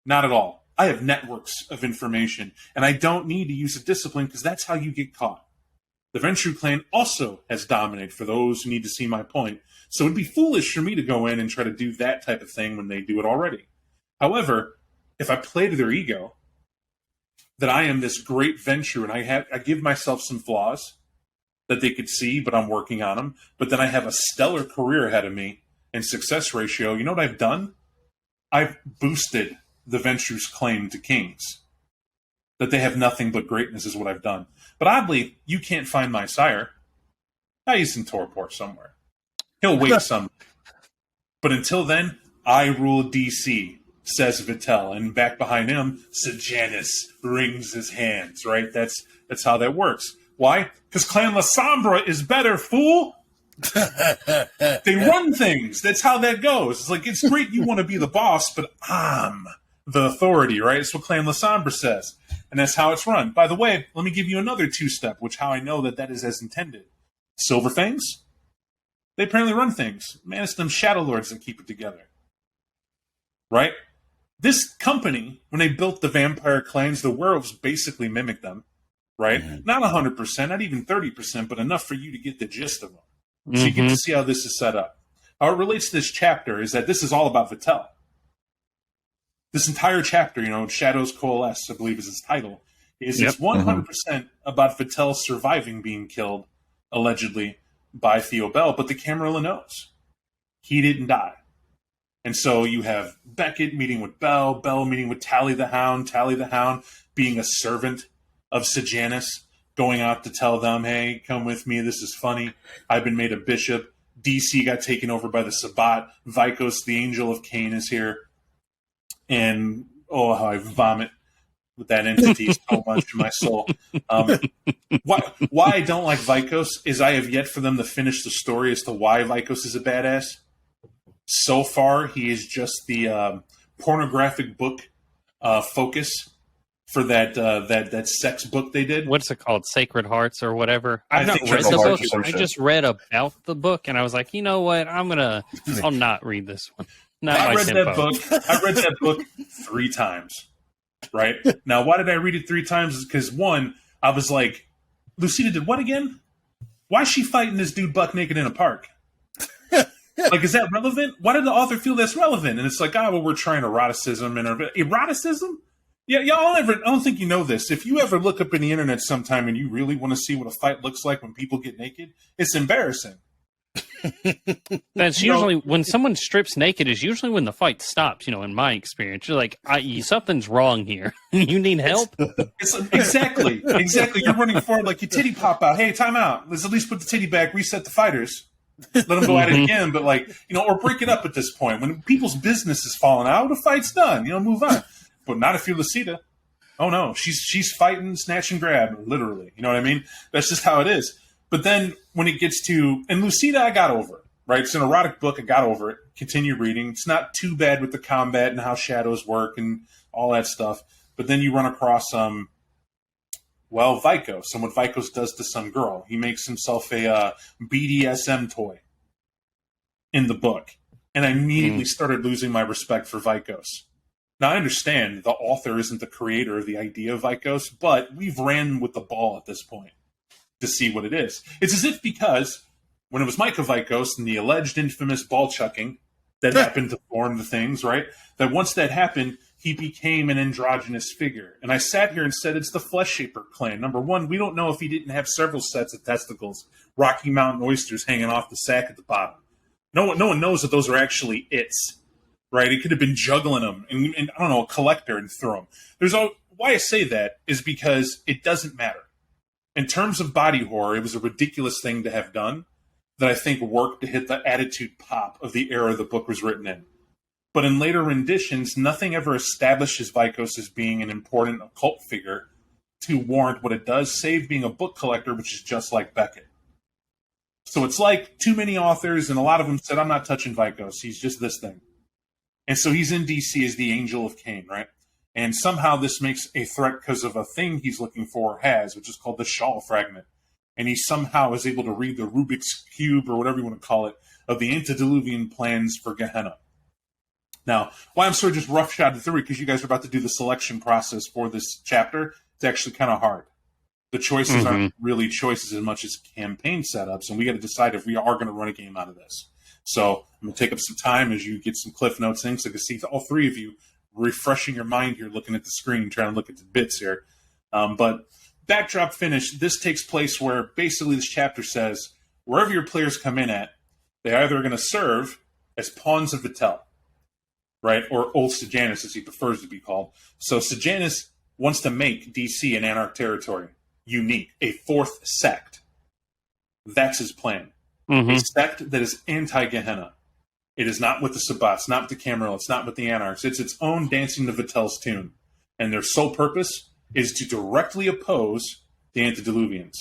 C: Not at all. I have networks of information, and I don't need to use a discipline because that's how you get caught. The Ventrue clan also has dominated for those who need to see my point, so it'd be foolish for me to go in and try to do that type of thing when they do it already. However, if I play to their ego, that I am this great Ventrue and I give myself some flaws that they could see, but I'm working on them, but then I have a stellar career ahead of me and success ratio, you know what I've done? I've boosted the Ventrue's claim to kings. That they have nothing but greatness is what I've done. But oddly, you can't find my sire. He's in Torpor somewhere. He'll wait some. But until then, I rule DC, says Vittel. And back behind him, Sejanus wrings his hands, right? That's how that works. Why? Because Clan La Sombra is better, fool! They run things. That's how that goes. It's like, it's great you want to be the boss, but I'm the authority, right? That's what Clan La Sombra says. And that's how it's run. By the way, let me give you another two-step, which how I know that is as intended. Silverfangs, they apparently run things. Man, it's them Shadow Lords that keep it together. Right? This company, when they built the vampire clans, the werewolves basically mimicked them. Right? Mm-hmm. Not 100%, not even 30%, but enough for you to get the gist of them. Mm-hmm. So you get to see how this is set up. How it relates to this chapter is that this is all about Vittel. This entire chapter, Shadows Coalesce, I believe is its title, is it's 100% about Vittel surviving being killed, allegedly, by Theo Bell, but the Camarilla knows. He didn't die. And so you have Beckett meeting with Bell, Bell meeting with Tally the Hound being a servant of Sejanus, going out to tell them, hey, come with me, this is funny. I've been made a bishop. DC got taken over by the Sabbat. Vikos, the angel of Cain, is here. And, how I vomit with that entity so much in my soul. Why I don't like Vikos is I have yet for them to finish the story as to why Vikos is a badass. So far, he is just the pornographic book focus for that sex book they did.
B: What's it called? Sacred Hearts or whatever? I've not read the book. I just read about the book, and I was like, you know what? I'll not read this one. I read that book 3 times. Right? Now, why did I read it 3 times? Because, one, I was like, Lucida did what again? Why is she fighting this dude buck naked in a park? Like, is that relevant? Why did the author feel that's relevant? And it's like, we're trying eroticism. Eroticism? Yeah, y'all I don't think you know this. If you ever look up in the internet sometime and you really want to see what a fight looks like when people get naked, it's embarrassing. That's usually when someone strips naked is usually when the fight stops, in my experience. You're like, something's wrong here. You need help?
C: Exactly. You're running forward like your titty pop out. Hey, time out. Let's at least put the titty back, reset the fighters. Let them go at it again, but or break it up at this point. When people's business is falling out, the fight's done. Move on. But not if you're Lucida. Oh no, she's fighting, snatch and grab, literally. You know what I mean? That's just how it is. But then when it gets to, and Lucida I got over. right? It's an erotic book. I got over it. Continue reading. It's not too bad with the combat and how shadows work and all that stuff. But then you run across, Vicos, and what Vicos does to some girl. He makes himself a BDSM toy in the book. And I immediately started losing my respect for Vicos. Now, I understand the author isn't the creator of the idea of Vicos, but we've ran with the ball at this point to see what it is. It's as if because when it was Micah Vicos and the alleged infamous ball chucking that happened to form the things, right? That once that happened, he became an androgynous figure. And I sat here and said, it's the Flesh Shaper clan. Number one, we don't know if he didn't have several sets of testicles, Rocky Mountain oysters hanging off the sack at the bottom. No one knows that those are actually its, right? He could have been juggling them and I don't know, a collector and throw them. Why I say that is because it doesn't matter. In terms of body horror, it was a ridiculous thing to have done that I think worked to hit the attitude pop of the era the book was written in. But in later renditions, nothing ever establishes Vicos as being an important occult figure to warrant what it does, save being a book collector, which is just like Beckett. So it's like too many authors, and a lot of them said, I'm not touching Vicos. He's just this thing. And so he's in DC as the Angel of Cain, right? And somehow this makes a threat because of a thing he's looking for which is called the Shawl Fragment. And he somehow is able to read the Rubik's Cube, or whatever you want to call it, of the antediluvian plans for Gehenna. Now, why I'm sort of just roughshod through it, because you guys are about to do the selection process for this chapter, it's actually kind of hard. The choices aren't really choices as much as campaign setups, and we got to decide if we are going to run a game out of this. So I'm going to take up some time as you get some cliff notes things. So I can see all three of you refreshing your mind here, looking at the screen, trying to look at the bits here. But backdrop finish, this takes place where basically this chapter says, wherever your players come in at, they either are going to serve as pawns of Vitel, right? Or Old Sejanus, as he prefers to be called. So Sejanus wants to make DC an Anarch territory, unique, a fourth sect. That's his plan. A sect that is anti-Gehenna. It is not with the Sabbats, not with the Camarilla, it's not with the Anarchs. It's its own dancing to Vitel's tune. And their sole purpose is to directly oppose the Antediluvians.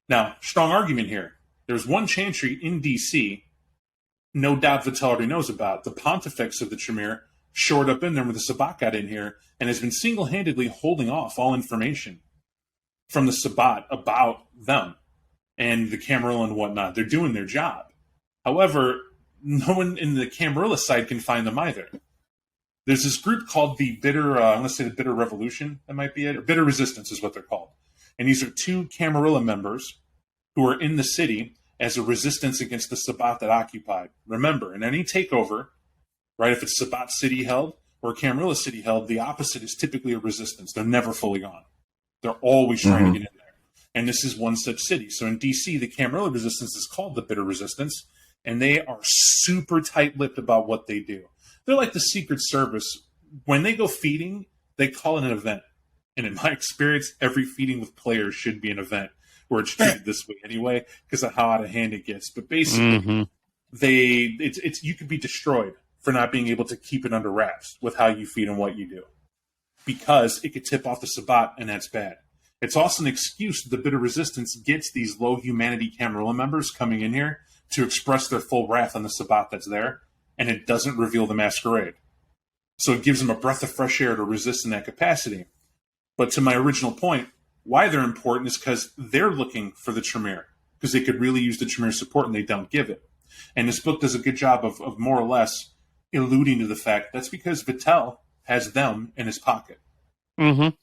C: Now, strong argument here. There's one chantry in DC, no doubt Vitel already knows about. The Pontifex of the Tremere shored up in there when the Sabbat got in here and has been single-handedly holding off all information from the Sabbat about them and the Camarilla and whatnot. They're doing their job. However, no one in the Camarilla side can find them either. There's this group called the Bitter, I'm going to say the Bitter Revolution, that might be it, or Bitter Resistance is what they're called. And these are two Camarilla members who are in the city as a resistance against the Sabbat that occupied. Remember, in any takeover, right, if it's Sabbat city held or Camarilla city held, the opposite is typically a resistance. They're never fully gone. They're always trying to get in there. And this is one such city. So in DC, the Camarilla resistance is called the Bitter Resistance, and they are super tight-lipped about what they do. They're like the Secret Service. When they go feeding, they call it an event. And in my experience, every feeding with players should be an event where it's treated this way anyway because of how out of hand it gets. But basically, you could be destroyed for not being able to keep it under wraps with how you feed and what you do, because it could tip off the Sabbat, and that's bad. It's also an excuse that the Bitter Resistance gets these low humanity Camarilla members coming in here to express their full wrath on the Sabbat that's there, and it doesn't reveal the masquerade. So it gives them a breath of fresh air to resist in that capacity. But to my original point, why they're important is because they're looking for the Tremere, because they could really use the Tremere support and they don't give it. And this book does a good job of more or less alluding to the fact that's because Vitel has them in his pocket. And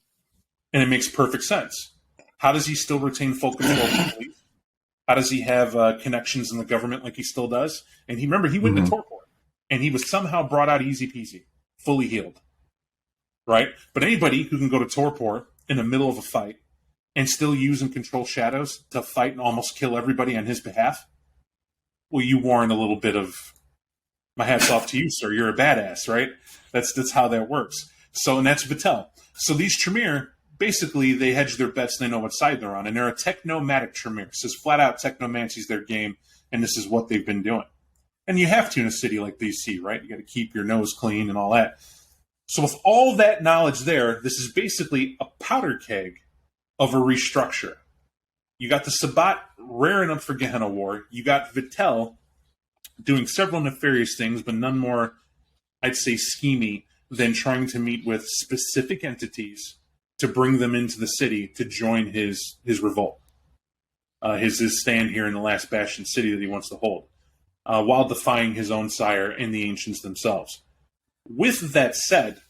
C: it makes perfect sense. How does he still retain full control of the police? How does he have connections in the government like he still does? And he went to Torpor, and he was somehow brought out easy peasy, fully healed. Right? But anybody who can go to Torpor in the middle of a fight and still use and control shadows to fight and almost kill everybody on his behalf, well, you warrant a little bit of, my hat's off to you, sir. You're a badass, right? That's how that works. So, and that's Vitel. So these Tremere, basically, they hedge their bets and they know what side they're on. And they're a technomatic Tremere. It says flat out technomancy's their game, and this is what they've been doing. And you have to in a city like DC, right? You got to keep your nose clean and all that. So with all that knowledge there, this is basically a powder keg of a restructure. You got the Sabbat raring up for Gehenna War. You got Vitel doing several nefarious things, but none more, I'd say, schemy than trying to meet with specific entities to bring them into the city to join his revolt, his stand here in the last bastion city that he wants to hold, while defying his own sire and the ancients themselves. With that said,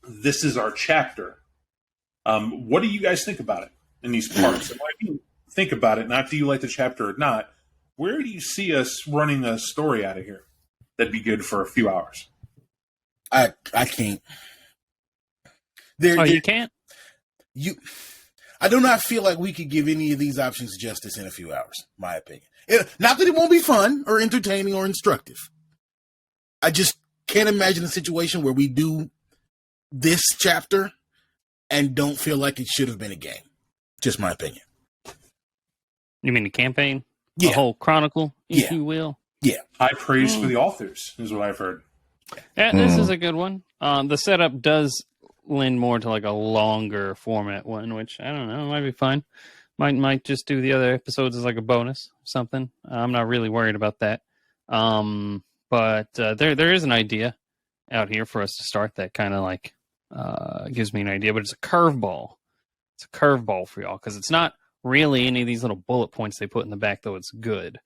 C: this is our chapter. What do you guys think about it in these parts? And when I mean think about it, not do you like the chapter or not, where do you see us running a story out of here that'd be good for a few hours?
A: I can't.
B: You can't?
A: I do not feel like we could give any of these options justice in a few hours, my opinion. Not that it won't be fun or entertaining or instructive. I just can't imagine a situation where we do this chapter and don't feel like it should have been a game. Just my opinion.
B: You mean the campaign?
A: Yeah.
B: The whole chronicle, if you will?
A: Yeah.
C: High praise for the authors is what I've heard.
B: Yeah, this is a good one. The setup does lend more to like a longer format one, which I don't know, might be fine. Might just do the other episodes as like a bonus or something. I'm not really worried about that. But there is an idea out here for us to start that kind of like gives me an idea, but it's a curveball. It's a curveball for y'all because it's not really any of these little bullet points they put in the back, though it's good.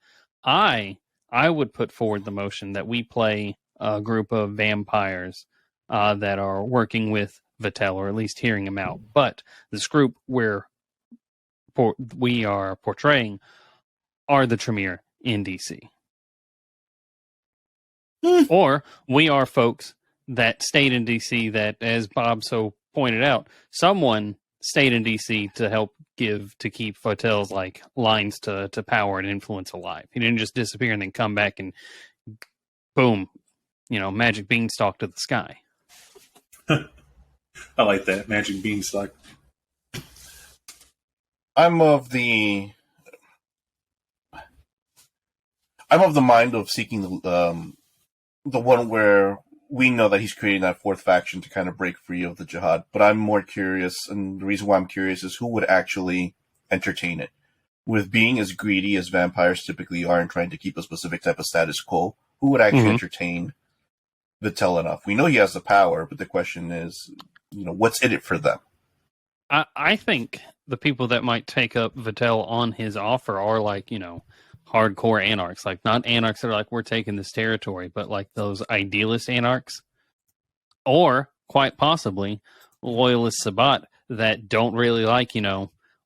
B: I would put forward the motion that we play a group of vampires that are working with Vattel, or at least hearing him out. But this group we are portraying are the Tremere in DC. Or we are folks that stayed in DC that, as Bob so pointed out, someone stayed in DC to help keep Vattel's like lines to power and influence alive. He didn't just disappear and then come back and boom, magic beanstalk to the sky.
C: I like that, magic beanstalk.
D: I'm of the mind of seeking the one where we know that he's creating that fourth faction to kind of break free of the Jyhad. But I'm more curious, and the reason why I'm curious is who would actually entertain it. With being as greedy as vampires typically are and trying to keep a specific type of status quo, who would actually entertain Vattel enough? We know he has the power, but the question is, what's in it for them?
B: I think the people that might take up Vattel on his offer are like, hardcore anarchs, like not anarchs that are like, we're taking this territory, but like those idealist anarchs, or quite possibly loyalist Sabbat that don't really like,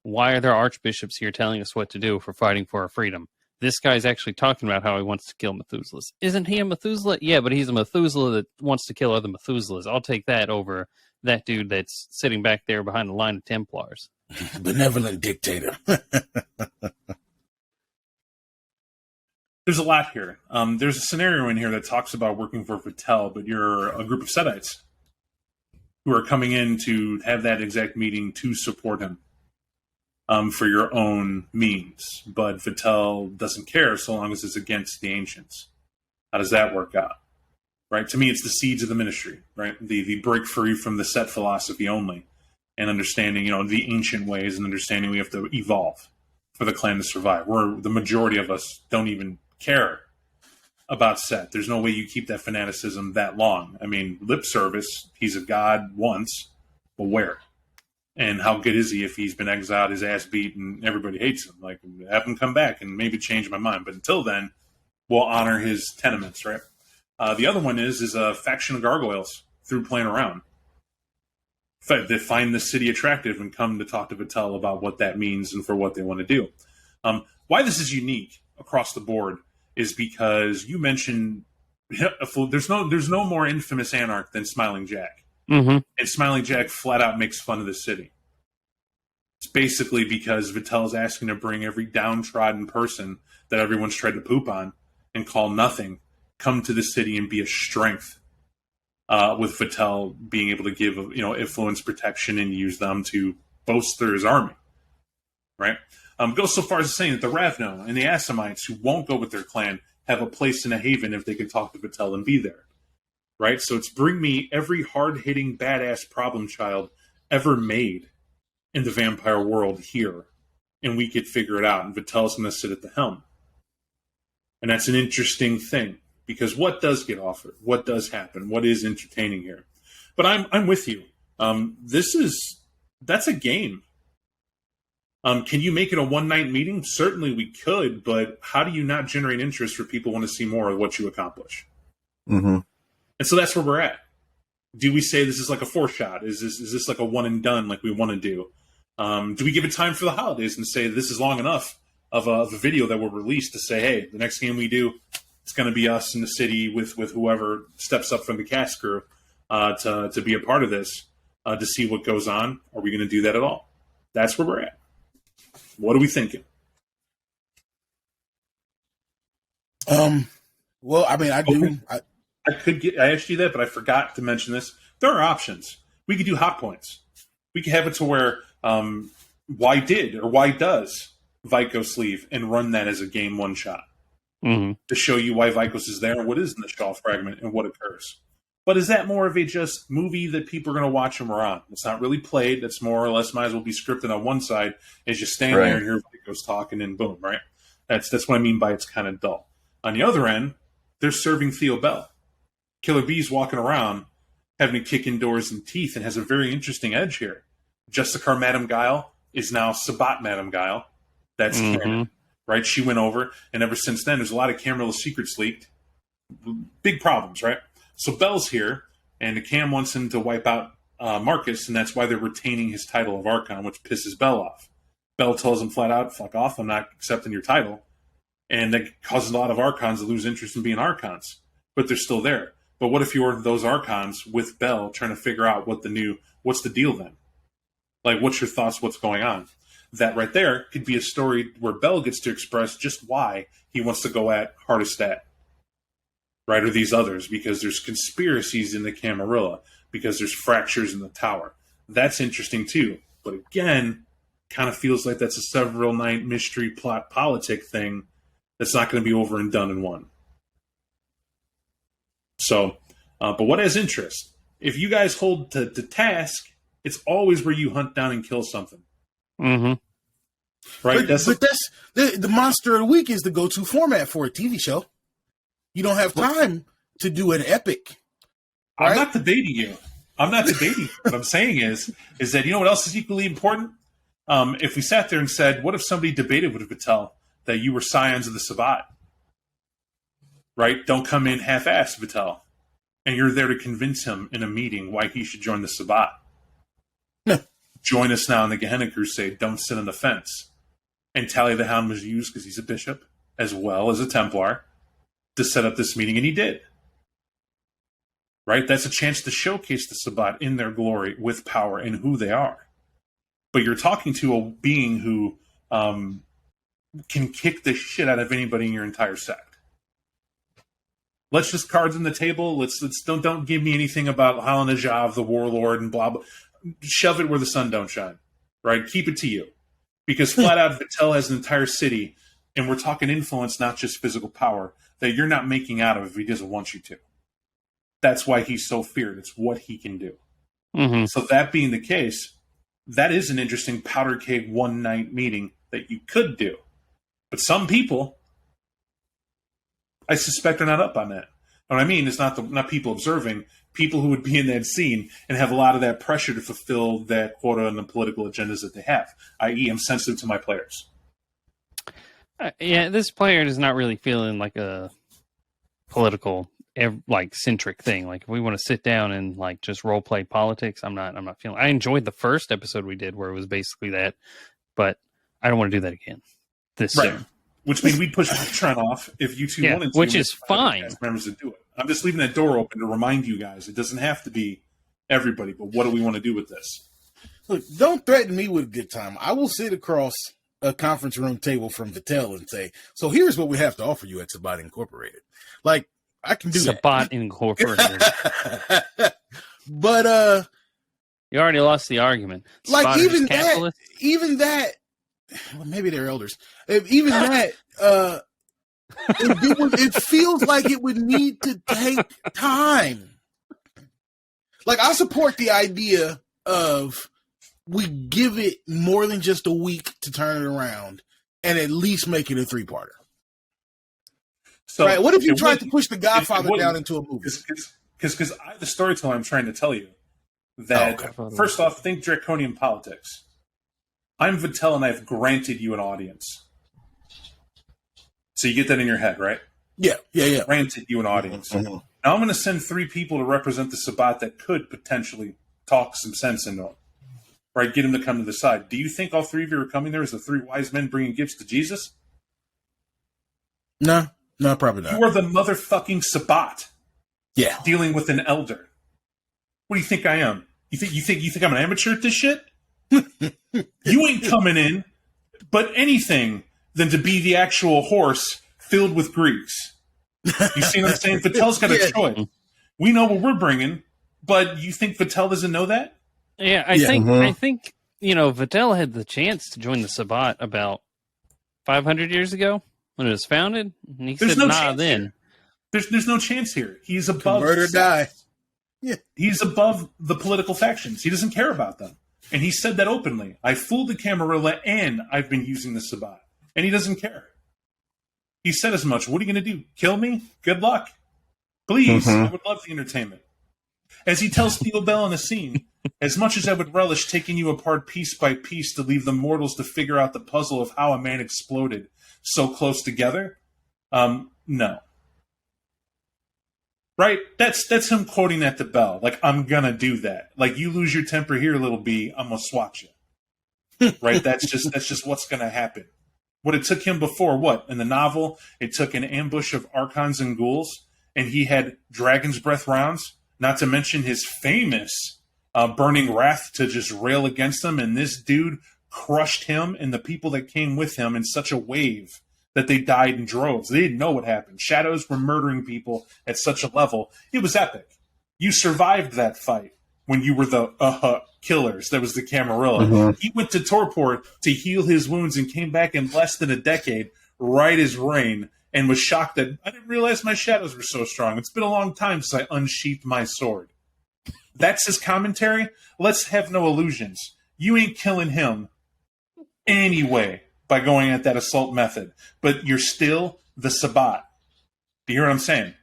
B: why are there archbishops here telling us what to do if we're fighting for our freedom? This guy's actually talking about how he wants to kill Methuselahs. Isn't he a Methuselah? Yeah, but he's a Methuselah that wants to kill other Methuselahs. I'll take that over that dude that's sitting back there behind the line of Templars.
A: Benevolent dictator.
C: There's a lot here. There's a scenario in here that talks about working for Vattel, but you're a group of Setites who are coming in to have that exact meeting to support him for your own means. But Vattel doesn't care so long as it's against the ancients. How does that work out? Right? To me, it's the seeds of the ministry, right? The break free from the set philosophy only, and understanding, the ancient ways, and understanding we have to evolve for the clan to survive. Where the majority of us don't even care about set. There's no way you keep that fanaticism that long. I mean, lip service, he's a god once, but where? And how good is he if he's been exiled, his ass beat, and everybody hates him? Like, have him come back and maybe change my mind. But until then, we'll honor his tenements, right? The other one is a faction of gargoyles through playing around. They find the city attractive and come to talk to Vattel about what that means and for what they want to do. Why this is unique across the board is because you mentioned there's no more infamous anarch than Smiling Jack.
B: Mm-hmm.
C: And Smiling Jack flat out makes fun of the city. It's basically because Vattel's asking to bring every downtrodden person that everyone's tried to poop on and call nothing, come to the city and be a strength. With Vattel being able to give influence, protection, and use them to bolster his army, right? Goes so far as saying that the Ravno and the Assamites who won't go with their clan have a place in a haven if they can talk to Vattel and be there, right? So it's bring me every hard-hitting, badass problem child ever made in the vampire world here, and we could figure it out, and Vattel's going to sit at the helm. And that's an interesting thing, because what does get offered? What does happen? What is entertaining here? But I'm with you. That's a game. Can you make it a one-night meeting? Certainly we could, but how do you not generate interest for people who want to see more of what you accomplish?
D: Mm-hmm.
C: And so that's where we're at. Do we say this is like a 4-shot? Is this like a one and done like we want to do? Do we give it time for the holidays and say this is long enough of a video that will release to say, hey, the next game we do, it's going to be us in the city with whoever steps up from the cast crew to be a part of this to see what goes on? Are we going to do that at all? That's where we're at. What are we thinking?
A: Well, I mean, I do.
C: I asked you that, but I forgot to mention this. There are options. We could do hot points. We could have it to where why did or why does Vikos leave and run that as a game one shot to show you why Vikos is there and what is in the Shaw fragment and what occurs. But is that more of a just movie that people are going to watch and we're on? It's not really played. That's more or less might as well be scripted on one side as you stand there and hear Vikos talking and boom, right? That's what I mean by it's kind of dull. On the other end, they're serving Theo Bell. Killer Bee's walking around having to kick in doors and teeth and has a very interesting edge here. Justicar Madame Guile is now Sabat Madame Guile. That's canon, right? She went over, and ever since then, there's a lot of Camarilla secrets leaked. Big problems, right? So Bell's here, and the Cam wants him to wipe out Marcus, and that's why they're retaining his title of Archon, which pisses Bell off. Bell tells him flat out, fuck off, I'm not accepting your title. And that causes a lot of Archons to lose interest in being Archons. But they're still there. But what if you're those Archons with Bell trying to figure out what's the deal then? Like, what's your thoughts, what's going on? That right there could be a story where Bell gets to express just why he wants to go at Hardestat, right, or these others, because there's conspiracies in the Camarilla, because there's fractures in the tower. That's interesting too. But again, kind of feels like that's a several night mystery plot politic thing that's not going to be over and done in one. So, but what has interest? If you guys hold to task, it's always where you hunt down and kill something.
A: Mm-hmm.
C: Right?
A: But that's the Monster of the Week is the go-to format for a TV show. You don't have time to do an epic. Right?
C: I'm not debating you. What I'm saying is that you know what else is equally important? If we sat there and said, what if somebody debated with Vitel that you were scions of the Sabat? Right? Don't come in half-assed, Vitel. And you're there to convince him in a meeting why he should join the Sabat. Join us now in the Gehenna Crusade. Don't sit on the fence. And Tally the Hound was used because he's a bishop, as well as a Templar, to set up this meeting, and he did. Right? That's a chance to showcase the Sabat in their glory, with power, and who they are. But you're talking to a being who can kick the shit out of anybody in your entire sect. Let's just cards on the table. Let's don't give me anything about Halanajav, the warlord, and blah blah. Shove it where the sun don't shine. Right? Keep it to you. Because flat out, Vitel has an entire city, and we're talking influence, not just physical power, that you're not making out of if he doesn't want you to. That's why he's so feared. It's what he can do. Mm-hmm. So that being the case, that is an interesting powder keg one-night meeting that you could do. But some people, I suspect, are not up on that. What I mean is not people observing, people who would be in that scene and have a lot of that pressure to fulfill that quota and the political agendas that they have, i.e. I'm sensitive to my players.
B: Yeah, this player is not really feeling like a political, centric thing. Like, if we want to sit down and just role play politics, I'm not feeling. I enjoyed the first episode we did where it was basically that, but I don't want to do that again. This soon.
C: Which means we'd push Trent off if you two wanted to.
B: Which is fine.
C: Members to do it. I'm just leaving that door open to remind you guys. It doesn't have to be everybody, but what do we want to do with this?
A: Look, don't threaten me with a good time. I will sit across a conference room table from Vitel and say, so here's what we have to offer you at Sabat Incorporated. I can do
B: Sabat Incorporated.
A: But
B: you already lost the argument.
A: Even that, well, maybe they're elders. Even that, it feels like it would need to take time. I support the idea of we give it more than just a week to turn it around and at least make it a 3-parter.
C: So
A: right. What if you tried to push The Godfather
C: it
A: down into a movie?
C: Because the storyteller, I'm trying to tell you that, first off, think draconian politics. I'm Vittel, and I've granted you an audience. So you get that in your head, right?
A: Yeah.
C: Granted you an audience. Mm-hmm. Now I'm going to send 3 people to represent the Sabbat that could potentially talk some sense into him. Right? Get him to come to the side. Do you think all 3 of you are coming there as the 3 wise men bringing gifts to Jesus?
A: No, probably not.
C: You are the motherfucking Sabbat.
A: Yeah.
C: Dealing with an elder. What do you think I am? You think I'm an amateur at this shit? You ain't coming in but anything than to be the actual horse filled with Greeks. You see what I'm saying? Vittel's got a choice. We know what we're bringing, but you think Vittel doesn't know that?
B: Yeah, I think Vittel had the chance to join the Sabbat about 500 years ago when it was founded, and he said, "Nah." Then
C: there's no chance here. He's above
A: convert or die. Yeah,
C: he's above the political factions. He doesn't care about them, and he said that openly. I fooled the Camarilla, and I've been using the Sabbat, and he doesn't care. He said as much. What are you going to do? Kill me? Good luck. Please, I would love the entertainment. As he tells Theo Bell in the scene, as much as I would relish taking you apart piece by piece to leave the mortals to figure out the puzzle of how a man exploded so close together, no. Right? That's him quoting at the Bell. Like, I'm gonna do that. Like, you lose your temper here, little B, I'm gonna swat you. Right? That's just what's gonna happen. What it took him before, what? In the novel, it took an ambush of archons and ghouls, and he had dragon's breath rounds, not to mention his famous burning wrath to just rail against them, and this dude crushed him and the people that came with him in such a wave that they died in droves. They didn't know what happened. Shadows were murdering people at such a level. It was epic. You survived that fight when you were the killers. That was the Camarilla. He went to Torpor to heal his wounds and came back in less than a decade, right as rain, and was shocked that I didn't realize my shadows were so strong. It's been a long time since I unsheathed my sword. That's his commentary. Let's have no illusions. You ain't killing him anyway by going at that assault method, but you're still the Sabbat. Do you hear what I'm saying?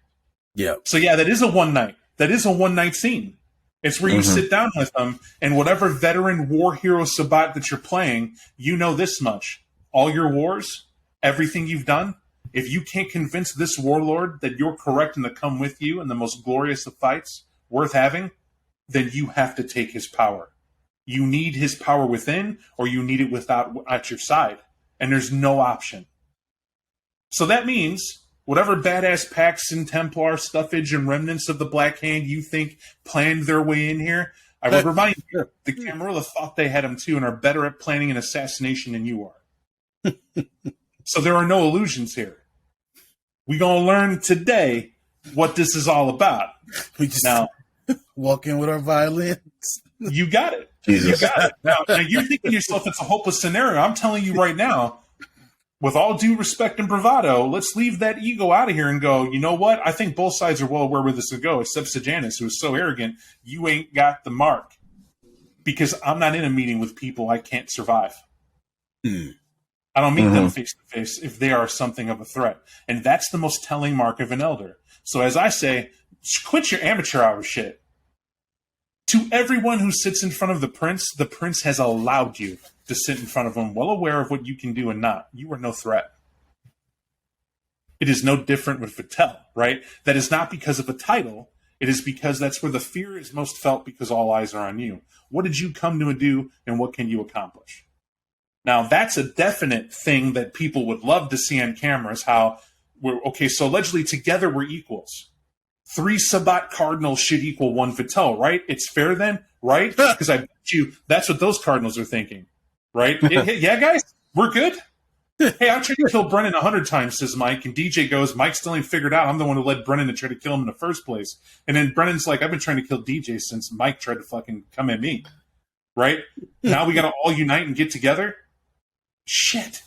A: Yeah.
C: So yeah, that is a one night. That is a one night scene. It's where you sit down with them, and whatever veteran war hero Sabbat that you're playing, you know this much. All your wars, everything you've done, if you can't convince this warlord that you're correct and to come with you in the most glorious of fights worth having, then you have to take his power. You need his power within, or you need it without at your side. And there's no option. So that means whatever badass Pax and Templar stuffage and remnants of the Black Hand you think planned their way in here, I would remind you, the Camarilla thought they had them too and are better at planning an assassination than you are. So there are no illusions here. We're going to learn today what this is all about.
A: We just now walk in with our violins.
C: You got it. Jesus. You got it. Now you're thinking to yourself it's a hopeless scenario. I'm telling you right now, with all due respect and bravado, let's leave that ego out of here and go, you know what? I think both sides are well aware where this will go, except Sejanus, who is so arrogant, you ain't got the mark. Because I'm not in a meeting with people I can't survive. I don't meet them face to face if they are something of a threat. And that's the most telling mark of an elder. So as I say, quit your amateur hour shit. To everyone who sits in front of the prince has allowed you to sit in front of him, well aware of what you can do and not. You are no threat. It is no different with Vittel, right? That is not because of a title. It is because that's where the fear is most felt because all eyes are on you. What did you come to do, and what can you accomplish? Now, that's a definite thing that people would love to see on camera is how so allegedly together we're equals. 3 Sabbat Cardinals should equal 1 Vittel, right? It's fair then, right? Because I bet you that's what those Cardinals are thinking, right? Yeah, guys, we're good. Hey, I tried to kill Brennan 100 times, says Mike, and DJ goes, Mike still ain't figured out I'm the one who led Brennan to try to kill him in the first place. And then Brennan's like, I've been trying to kill DJ since Mike tried to fucking come at me, right? Now we got to all unite and get together? Shit.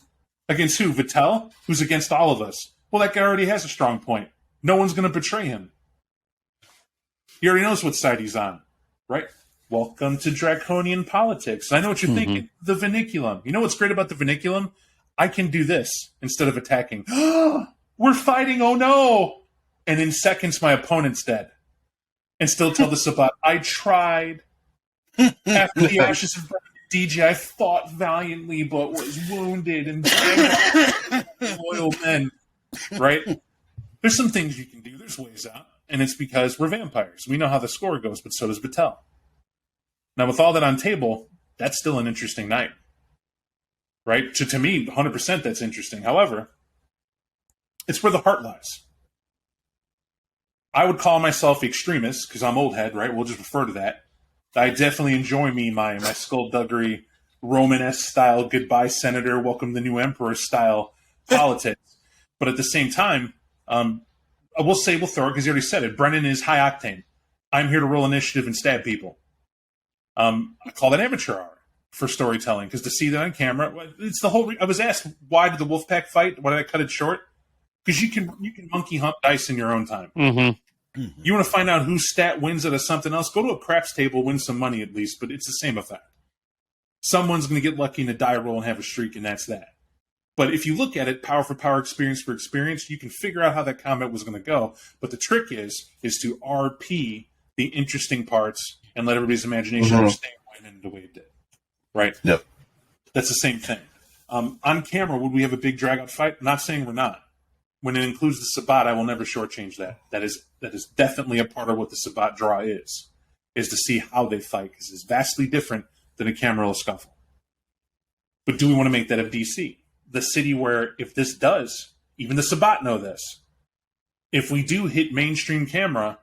C: Against who? Vittel? Who's against all of us? Well, that guy already has a strong point. No one's going to betray him. He already knows what side he's on, right? Welcome to draconian politics. I know what you're thinking. The Vinculum. You know what's great about the Vinculum? I can do this instead of attacking. we're fighting, oh no! And in seconds, my opponent's dead. And still tell the Sabat, I tried. After the ashes of DJ, I fought valiantly, but was wounded and loyal men. Right? There's some things you can do. There's ways out. And it's because we're vampires. We know how the score goes, but so does Battelle. Now, with all that on table, that's still an interesting night. Right? To me, 100% that's interesting. However, it's where the heart lies. I would call myself extremist, because I'm old head, right? We'll just refer to that. I definitely enjoy my skullduggery, Romanesque style, goodbye senator, welcome the new emperor style politics. But at the same time, I will say, we'll throw it, because you already said it. Brennan is high octane. I'm here to roll initiative and stab people. I call that amateur hour for storytelling, because to see that on camera, it's the whole. I was asked, why did the Wolfpack fight? Why did I cut it short? Because you can monkey hunt dice in your own time.
B: Mm-hmm.
C: You want to find out whose stat wins out of something else? Go to a craps table, win some money at least, but it's the same effect. Someone's going to get lucky in a die roll and have a streak, and that's that. But if you look at it, power for power, experience for experience, you can figure out how that combat was going to go. But the trick is to RP the interesting parts and let everybody's imagination understand why it ended the way it did. Right?
D: Yep.
C: That's the same thing. On camera, would we have a big drag-out fight? I'm not saying we're not. When it includes the Sabat, I will never shortchange that. That is definitely a part of what the Sabat draw is to see how they fight, because it's vastly different than a Camarilla scuffle. But do we want to make that of DC? The city where, if this does, even the Sabat know this, if we do hit mainstream camera,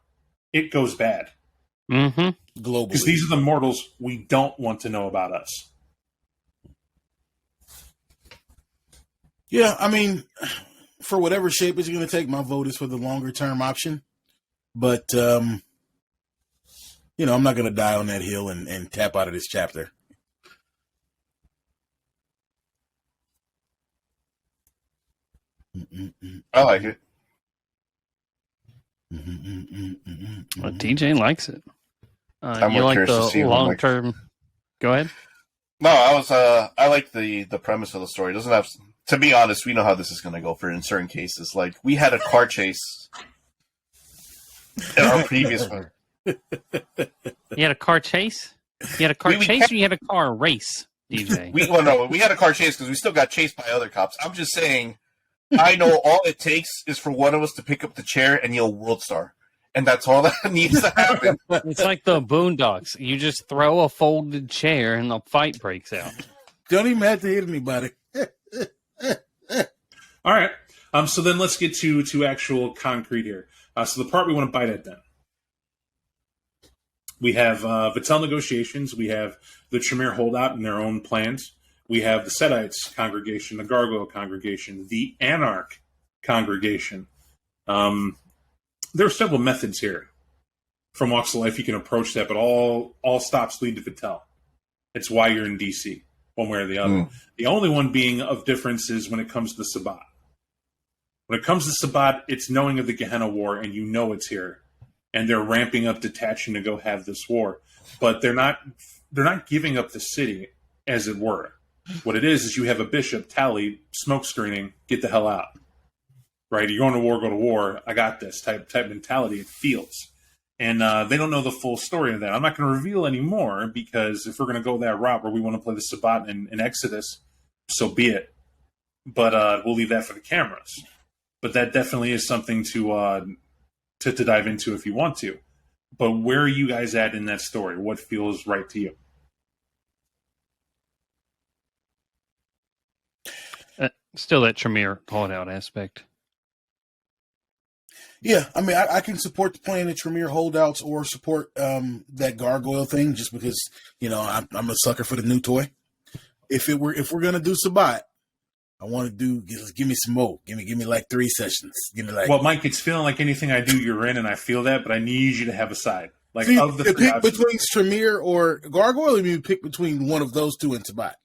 C: it goes bad.
B: Mm-hmm.
A: Globally.
C: Because these are the mortals we don't want to know about us.
A: Yeah, I mean, for whatever shape it's going to take, my vote is for the longer term option. But, I'm not going to die on that hill and tap out of this chapter.
D: I like it.
B: Well, TJ likes it.
D: I'm
B: You
D: more
B: like
D: curious to
B: the
D: see
B: long term? Go ahead.
D: No, I like the premise of the story. It doesn't have. To be honest, we know how this is going to go for in certain cases. Like, we had a car chase in our previous one.
B: You had a car chase? You had a car chase or you had a car race, DJ?
D: We had a car chase because we still got chased by other cops. I'm just saying, I know all it takes is for one of us to pick up the chair and yell World Star. And that's all that needs to happen.
B: It's like the Boondocks. You just throw a folded chair and the fight breaks out.
A: Don't even have to hit anybody.
C: All right. So then let's get to actual concrete here. So the part we want to bite at then. We have Battelle negotiations. We have the Tremere holdout and their own plans. We have the Setites congregation, the Gargoyle congregation, the Anarch congregation. There are several methods here from Walks of Life you can approach that, but all stops lead to Battelle. It's why you're in DC, one way or the other. The only one being of difference is when it comes to the Sabat. When it comes to Sabat, it's knowing of the Gehenna War, and you know it's here. And they're ramping up detaching to go have this war. But they're not giving up the city, as it were. What it is you have a bishop, Tally, smoke screening, get the hell out. Right? You're going to war, go to war, I got this type mentality. It feels. And they don't know the full story of that. I'm not going to reveal any more, because if we're going to go that route where we want to play the Sabat and Exodus, so be it. But we'll leave that for the cameras. But that definitely is something to dive into if you want to. But where are you guys at in that story? What feels right to you?
B: Still that Tremere holdout aspect.
A: Yeah, I mean, I can support the plan of Tremere holdouts or support that gargoyle thing, just because I'm a sucker for the new toy. If we're gonna do Sabat, I want to give me some more. Give me like 3 sessions. Give me like.
C: Well, Mike, it's feeling like anything I do, you're in, and I feel that, but I need you to have a side. Like,
A: so
C: of the
A: pick
C: three options,
A: between Tremere or gargoyle, or you pick between one of those two in Sabat.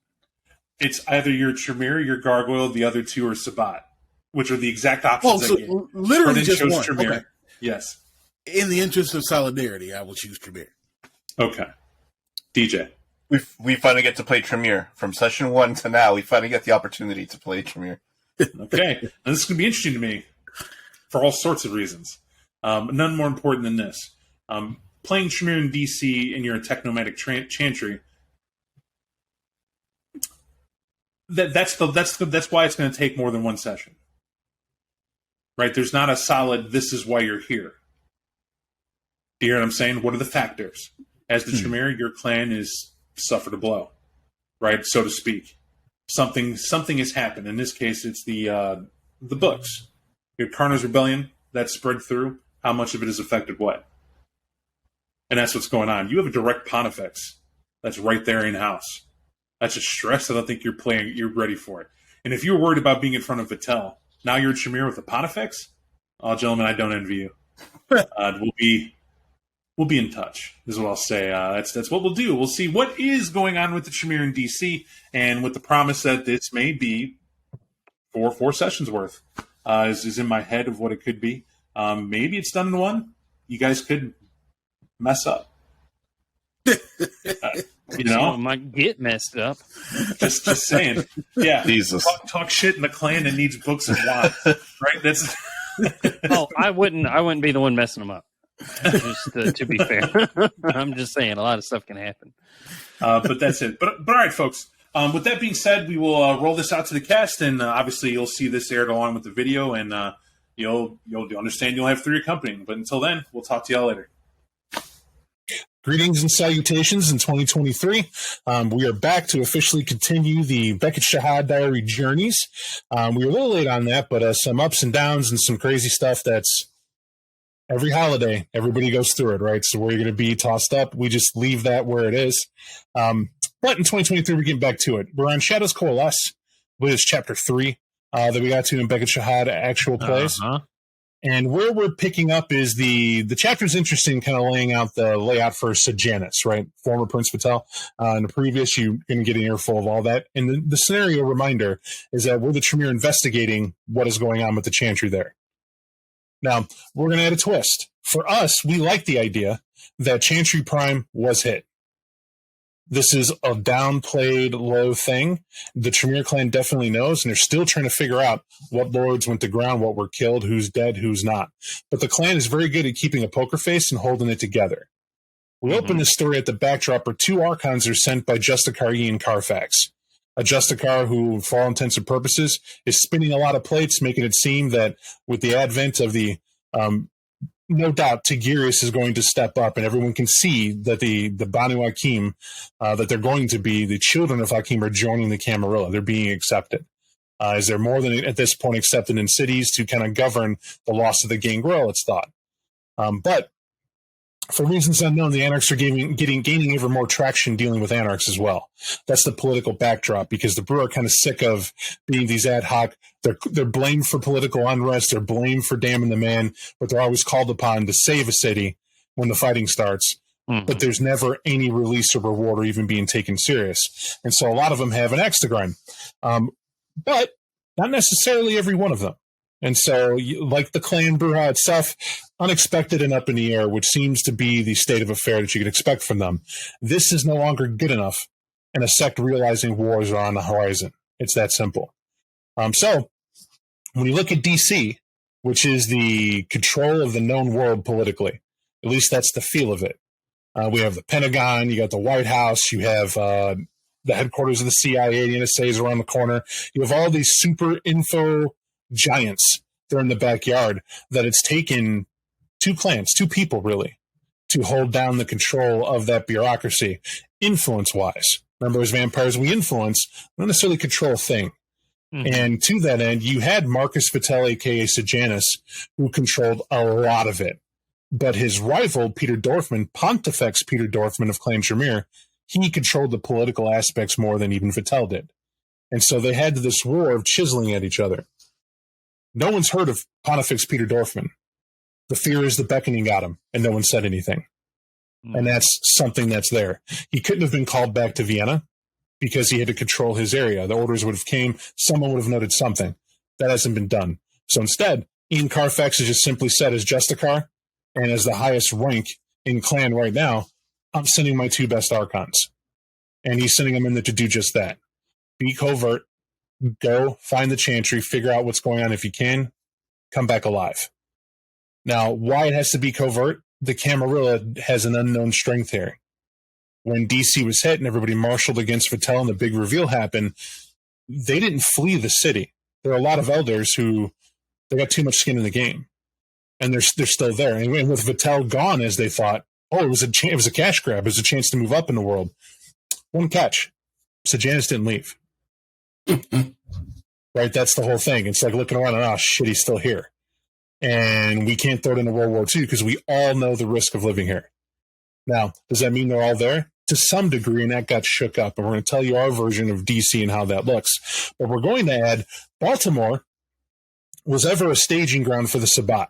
C: it's either your Tremere, your gargoyle, the other two are Sabat, which are the exact options.
A: Oh, so
C: I get.
A: literally
C: Brennan
A: just
C: chose
A: one.
C: Tremere.
A: Okay.
C: Yes.
A: In the interest of solidarity, I will choose Tremere.
C: Okay. DJ.
D: We finally get to play Tremere. From session 1 to now, we finally get the opportunity to play Tremere.
C: Okay. Now, this is going to be interesting to me, for all sorts of reasons. None more important than this. Playing Tremere in DC and you're a technomatic chantry. That's why it's going to take more than one session. Right? There's not a solid, this is why you're here. Do you hear what I'm saying? What are the factors? As the Tremere, your clan is suffered a blow. Right? So to speak. Something has happened. In this case, it's the books. Your Karna's Rebellion, that spread through. How much of it is affected what? And that's what's going on. You have a direct Pontifex that's right there in-house. That's a stress. I don't think you're ready for it. And if you're worried about being in front of Vitel, now you're a Tremere with a Pontifex? Oh, gentlemen, I don't envy you. We'll be in touch, is what I'll say. That's what we'll do. We'll see what is going on with the Tremere in DC, and with the promise that this may be four sessions worth is in my head of what it could be. Maybe it's done in one. You guys could mess up.
B: It might get messed up.
C: Just saying. Yeah.
D: Jesus.
C: Talk shit in the clan that needs books and wine. Right? That's.
B: Oh, I wouldn't be the one messing them up. Just to be fair, I'm just saying a lot of stuff can happen.
C: But that's it. But all right, folks. With that being said, we will roll this out to the cast, and obviously you'll see this aired along with the video, and you'll understand you'll have 3 accompanying. But until then, we'll talk to y'all later.
E: Greetings and salutations in 2023. We are back to officially continue the Beckett Jyhad Diary journeys. We were a little late on that, but some ups and downs and some crazy stuff that's every holiday, everybody goes through it, right? So where you're going to be tossed up, we just leave that where it is. But in 2023, we're getting back to it. We're on Shadows Coalesce, which is chapter 3 that we got to in Beckett Jyhad actual plays. And where we're picking up is the chapter's interesting, kind of laying out the layout for Sejanus, right? Former Prince Vitel. In the previous, you can get an earful of all that. And the scenario reminder is that we're the Tremere investigating what is going on with the Chantry there. Now, we're going to add a twist. For us, we like the idea that Chantry Prime was hit. This is a downplayed low thing. The Tremere clan definitely knows, and they're still trying to figure out what lords went to ground, what were killed, who's dead, who's not. But the clan is very good at keeping a poker face and holding it together. We open this story at the backdrop where 2 Archons are sent by Justicar Ian Carfax. A Justicar who, for all intents and purposes, is spinning a lot of plates, making it seem that with the advent of the no doubt Tigurius is going to step up, and everyone can see that the Banu Hakim, that they're going to be, the children of Hakim are joining the Camarilla. They're being accepted. Is there more than, at this point, accepted in cities to kind of govern the loss of the Gangrel, it's thought. But for reasons unknown, the Anarchs are gaining ever more traction dealing with Anarchs as well. That's the political backdrop, because the Brew are kind of sick of being these ad hoc. They're blamed for political unrest. They're blamed for damning the man, but they're always called upon to save a city when the fighting starts. But there's never any release or reward or even being taken serious. And so a lot of them have an axe to grind. But not necessarily every one of them. And so, like the clan Bruja itself, unexpected and up in the air, which seems to be the state of affair that you could expect from them. This is no longer good enough, and a sect realizing wars are on the horizon. It's that simple. So, when you look at DC, which is the control of the known world politically, at least that's the feel of it. We have the Pentagon, you got the White House, you have the headquarters of the CIA, the NSA is around the corner. You have all these super info giants there in the backyard that it's taken 2 clans, 2 people really, to hold down the control of that bureaucracy, influence-wise. Remember, as vampires, we influence, not necessarily control a thing. And to that end, you had Marcus Vitel, a.k.a. Sejanus, who controlled a lot of it. But his rival, Peter Dorfman, Pontifex Peter Dorfman of Clan Tremere, he controlled the political aspects more than even Vitel did. And so they had this war of chiseling at each other. No one's heard of Pontifex Peter Dorfman. The fear is the beckoning got him, and no one said anything. And that's something that's there. He couldn't have been called back to Vienna because he had to control his area. The orders would have came, someone would have noted something. That hasn't been done. So instead, Ian Carfax is just simply said as Justicar, and as the highest rank in clan right now, I'm sending my 2 best Archons. And he's sending them in there to do just that. Be covert, go find the Chantry, figure out what's going on if you can, come back alive. Now, why it has to be covert? The Camarilla has an unknown strength here. When DC was hit and everybody marshaled against Vattel and the big reveal happened, they didn't flee the city. There are a lot of elders who they got too much skin in the game, and they're still there. And with Vattel gone, as they thought, it was a cash grab. It was a chance to move up in the world. One catch: Sejanus didn't leave. Right, that's the whole thing. It's like looking around and shit, he's still here, and we can't throw it into World War II because we all know the risk of living here. Now, does that mean they're all there? To some degree, and that got shook up. And we're going to tell you our version of DC and how that looks. But we're going to add Baltimore was ever a staging ground for the Sabbat.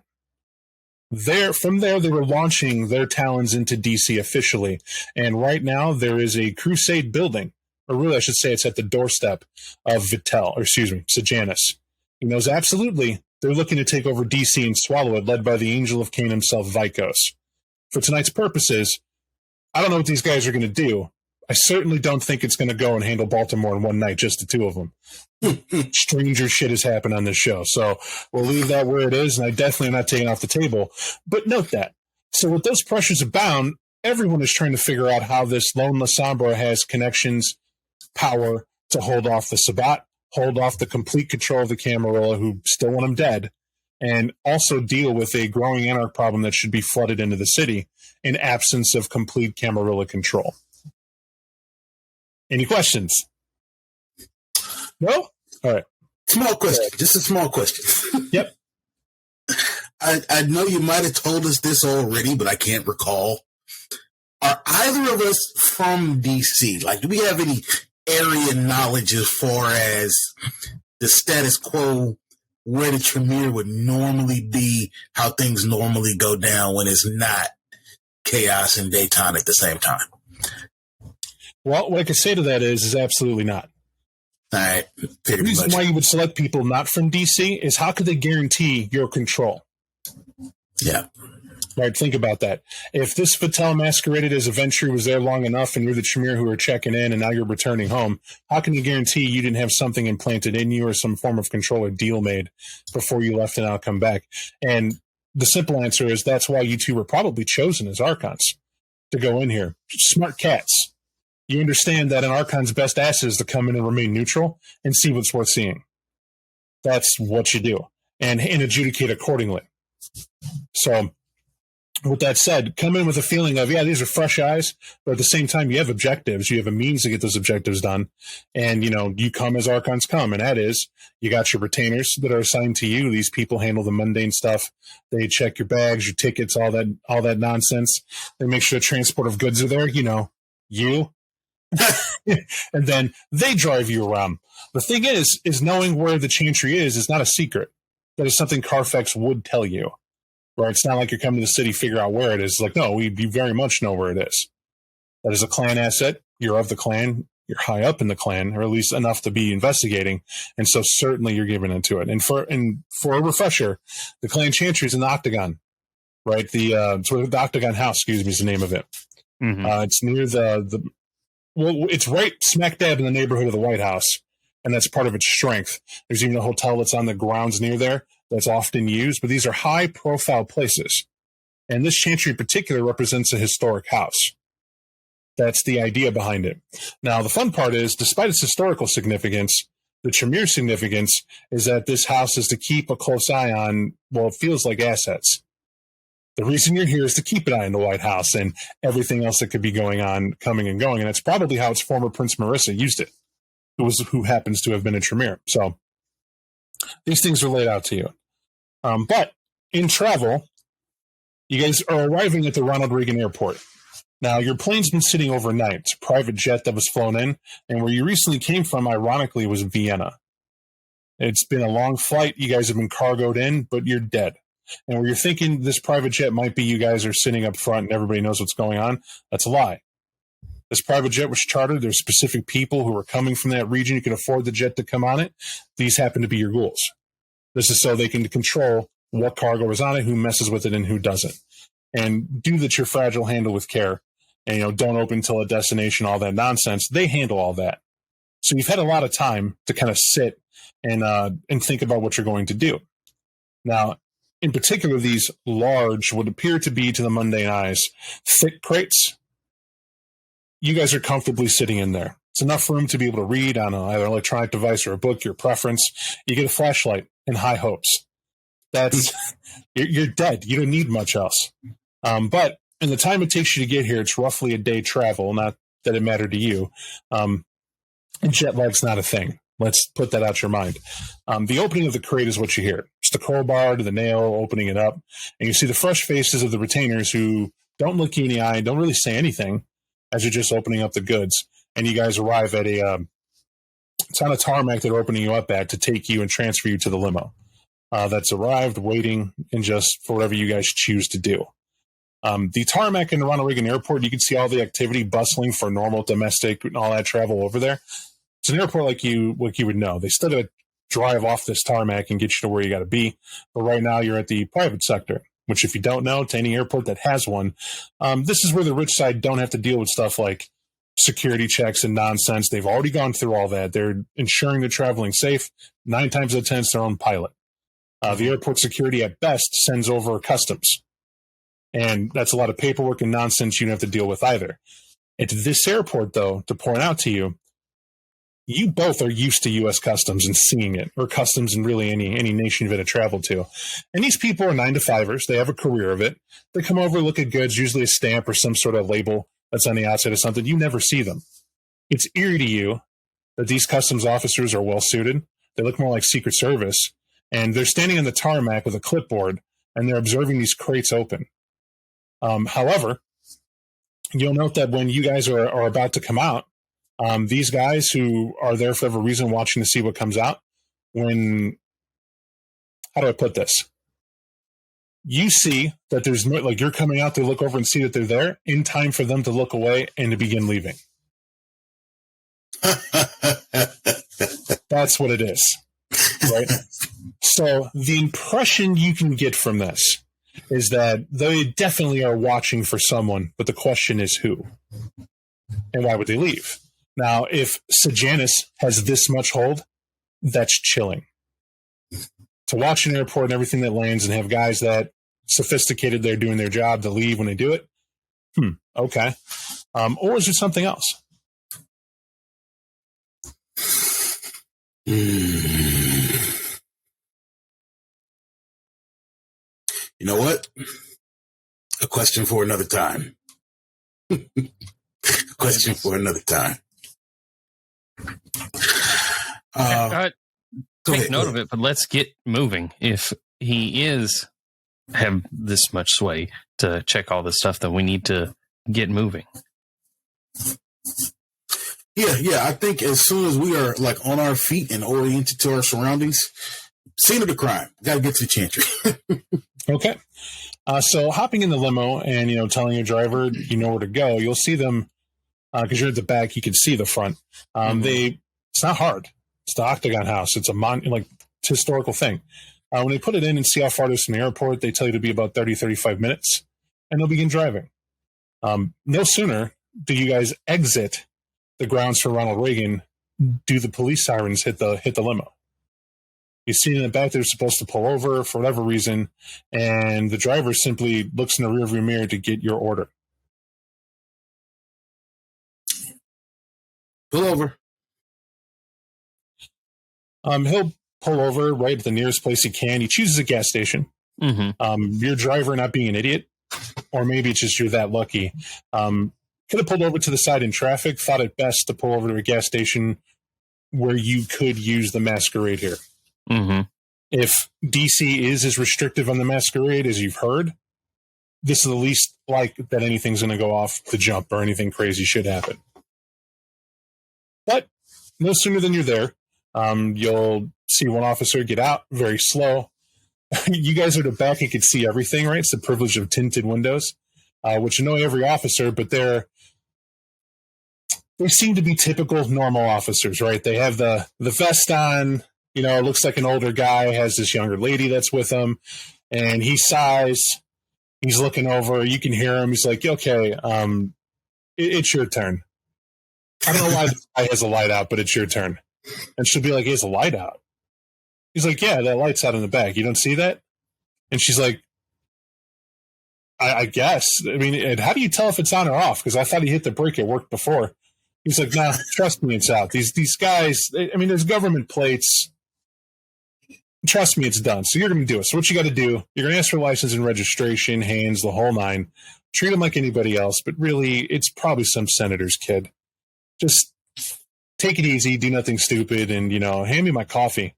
E: From there, they were launching their talons into DC officially. And right now, there is a crusade building. Or really, I should say it's at the doorstep of Sejanus. He knows absolutely they're looking to take over DC and swallow it, led by the angel of Cain himself, Vikos. For tonight's purposes, I don't know what these guys are going to do. I certainly don't think it's going to go and handle Baltimore in one night, just the two of them. Stranger shit has happened on this show, so we'll leave that where it is, and I definitely am not taking it off the table. But note that. So with those pressures abound, everyone is trying to figure out how this lone Lasombra has connections, power to hold off the Sabbat, hold off the complete control of the Camarilla, who still want him dead, and also deal with a growing anarch problem that should be flooded into the city in absence of complete Camarilla control. Any questions? No? All right.
A: Small question. Just a small question.
E: Yep.
A: I know you might have told us this already, but I can't recall. Are either of us from DC? Like, do we have any area knowledge as far as the status quo, where the Tremere would normally be, how things normally go down when it's not chaos and daytime at the same time?
E: Well, what I could say to that is absolutely not.
A: All right.
E: The reason why you would select people not from DC is how could they guarantee your control?
A: Yeah.
E: Right, think about that. If this Vattel masqueraded as a Venturi was there long enough and you're the Tremere who are checking in and now you're returning home, how can you guarantee you didn't have something implanted in you or some form of control or deal made before you left and now come back? And the simple answer is that's why you two were probably chosen as Archons to go in here. Smart cats. You understand that an Archon's best asset is to come in and remain neutral and see what's worth seeing. That's what you do. And adjudicate accordingly. So, with that said, come in with a feeling of, these are fresh eyes, but at the same time, you have objectives. You have a means to get those objectives done. And, you come as Archons come, and that is, you got your retainers that are assigned to you. These people handle the mundane stuff. They check your bags, your tickets, all that nonsense. They make sure the transport of goods are there, you. And then they drive you around. The thing is knowing where the Chantry is not a secret. That is something Carfax would tell you. Right? It's not like you're coming to the city, figure out where it is. It's like, no, we very much know where it is. That is a clan asset. You're of the clan. You're high up in the clan, or at least enough to be investigating. And so certainly you're giving into it. And for a refresher, the clan Chantry is in the Octagon, right? The Octagon House, is the name of it.
B: Mm-hmm.
E: It's near it's right smack dab in the neighborhood of the White House. And that's part of its strength. There's even a hotel that's on the grounds near there that's often used, but these are high-profile places. And this Chantry in particular represents a historic house. That's the idea behind it. Now, the fun part is, despite its historical significance, the Tremere significance is that this house is to keep a close eye on, it feels like assets. The reason you're here is to keep an eye on the White House and everything else that could be going on, coming and going. And that's probably how its former Prince Marissa used it, who happens to have been a Tremere. So these things are laid out to you. But in travel, you guys are arriving at the Ronald Reagan Airport. Now, your plane's been sitting overnight. It's a private jet that was flown in, and where you recently came from, ironically, was Vienna. It's been a long flight. You guys have been cargoed in, but you're dead. And where you're thinking this private jet might be you guys are sitting up front and everybody knows what's going on, that's a lie. This private jet was chartered. There's specific people who are coming from that region. You can afford the jet to come on it. These happen to be your ghouls. This is so they can control what cargo is on it, who messes with it, and who doesn't. And do that your fragile handle with care. And, don't open till a destination, all that nonsense. They handle all that. So you've had a lot of time to kind of sit and think about what you're going to do. Now, in particular, these large, would appear to be to the mundane eyes, thick crates. You guys are comfortably sitting in there. It's enough room to be able to read on either an electronic device or a book, your preference. You get a flashlight and high hopes. That's you're dead. You don't need much else. But in the time it takes you to get here, it's roughly a day travel. Not that it mattered to you. And jet lag's not a thing. Let's put that out your mind. The opening of the crate is what you hear. It's the crowbar to the nail, opening it up. And you see the fresh faces of the retainers who don't look you in the eye, don't really say anything as you're just opening up the goods. And you guys arrive at it's on a tarmac that they're opening you up at to take you and transfer you to the limo. That's arrived, waiting, and just for whatever you guys choose to do. The tarmac in the Ronald Reagan Airport, you can see all the activity bustling for normal domestic and all that travel over there. It's an airport like you would know. They still got to drive off this tarmac and get you to where you got to be. But right now you're at the private sector, which if you don't know, to any airport that has one, this is where the rich side don't have to deal with stuff like security checks and nonsense. They've already gone through all that. They're ensuring they're traveling safe. 9 times out of 10, it's their own pilot. The airport security at best sends over customs. And that's a lot of paperwork and nonsense you don't have to deal with either. At this airport, though, to point out to you, you both are used to U.S. customs and seeing it, or customs in really any nation you've had to travel to. And these people are 9-to-5ers. They have a career of it. They come over, look at goods, usually a stamp or some sort of label that's on the outside of something. You never see them. It's eerie to you that these customs officers are well-suited. They look more like Secret Service. And they're standing on the tarmac with a clipboard, and they're observing these crates open. However, you'll note that when you guys are about to come out, these guys who are there for whatever reason watching to see what comes out, how do I put this? You see that there's like you're coming out to look over and see that they're there in time for them to look away and to begin leaving. That's what it is, right? So the impression you can get from this is that they definitely are watching for someone, but the question is who and why would they leave? Now, if Sejanus has this much hold, that's chilling. To watch an airport and everything that lands and have guys that sophisticated, they're doing their job to leave when they do it, okay. Or is it something else?
A: You know what? A question for another time. A question for another time.
B: Take note of it, but let's get moving. If he is have this much sway to check all this stuff, then we need to get moving.
A: Yeah. I think as soon as we are like on our feet and oriented to our surroundings, scene of the crime, gotta get to the chantry.
E: Okay. So hopping in the limo and, telling your driver, you know where to go, you'll see them, because you're at the back, you can see the front. It's not hard. It's the Octagon House. It's a historical thing. When they put it in and see how far it is from the airport, they tell you to be about 30, 35 minutes, and they'll begin driving. No sooner do you guys exit the grounds for Ronald Reagan, do the police sirens hit the limo. You see in the back they're supposed to pull over for whatever reason, and the driver simply looks in the rearview mirror to get your order.
A: Pull over.
E: He'll pull over right at the nearest place he can. He chooses a gas station. Your driver not being an idiot, or maybe it's just you're that lucky. Could have pulled over to the side in traffic, thought it best to pull over to a gas station where you could use the Masquerade here. If DC is as restrictive on the Masquerade as you've heard, this is the least like that anything's going to go off the jump or anything crazy should happen. But no sooner than you're there, you'll see one officer get out very slow. You guys are at the back and can see everything, right? It's the privilege of tinted windows, which you know every officer, but they seem to be typical normal officers, right? They have the vest on. It looks like an older guy has this younger lady that's with him, and he sighs. He's looking over. You can hear him. He's like, okay, it's your turn. I don't know why this guy has a light out, but it's your turn. And she'll be like, he has a light out. He's like, yeah, that light's out in the back. You don't see that? And she's like, I guess. I mean, and how do you tell if it's on or off? Because I thought he hit the brake at work before. He's like, nah, trust me, it's out. These guys, I mean, there's government plates. Trust me, it's done. So you're going to do it. So what you got to do, you're going to ask for license and registration, hands, the whole nine. Treat them like anybody else, but really, it's probably some senator's kid. Just take it easy, do nothing stupid, and, hand me my coffee.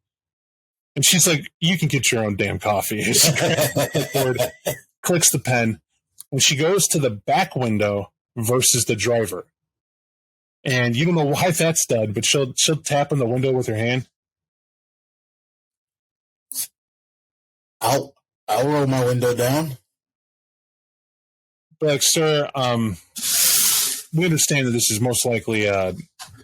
E: And she's like, you can get your own damn coffee. She grabs the clipboard, clicks the pen, and she goes to the back window versus the driver. And you don't know why that's done, but she'll tap on the window with her hand.
A: I'll roll my window down.
E: But, like, sir, we understand that this is most likely a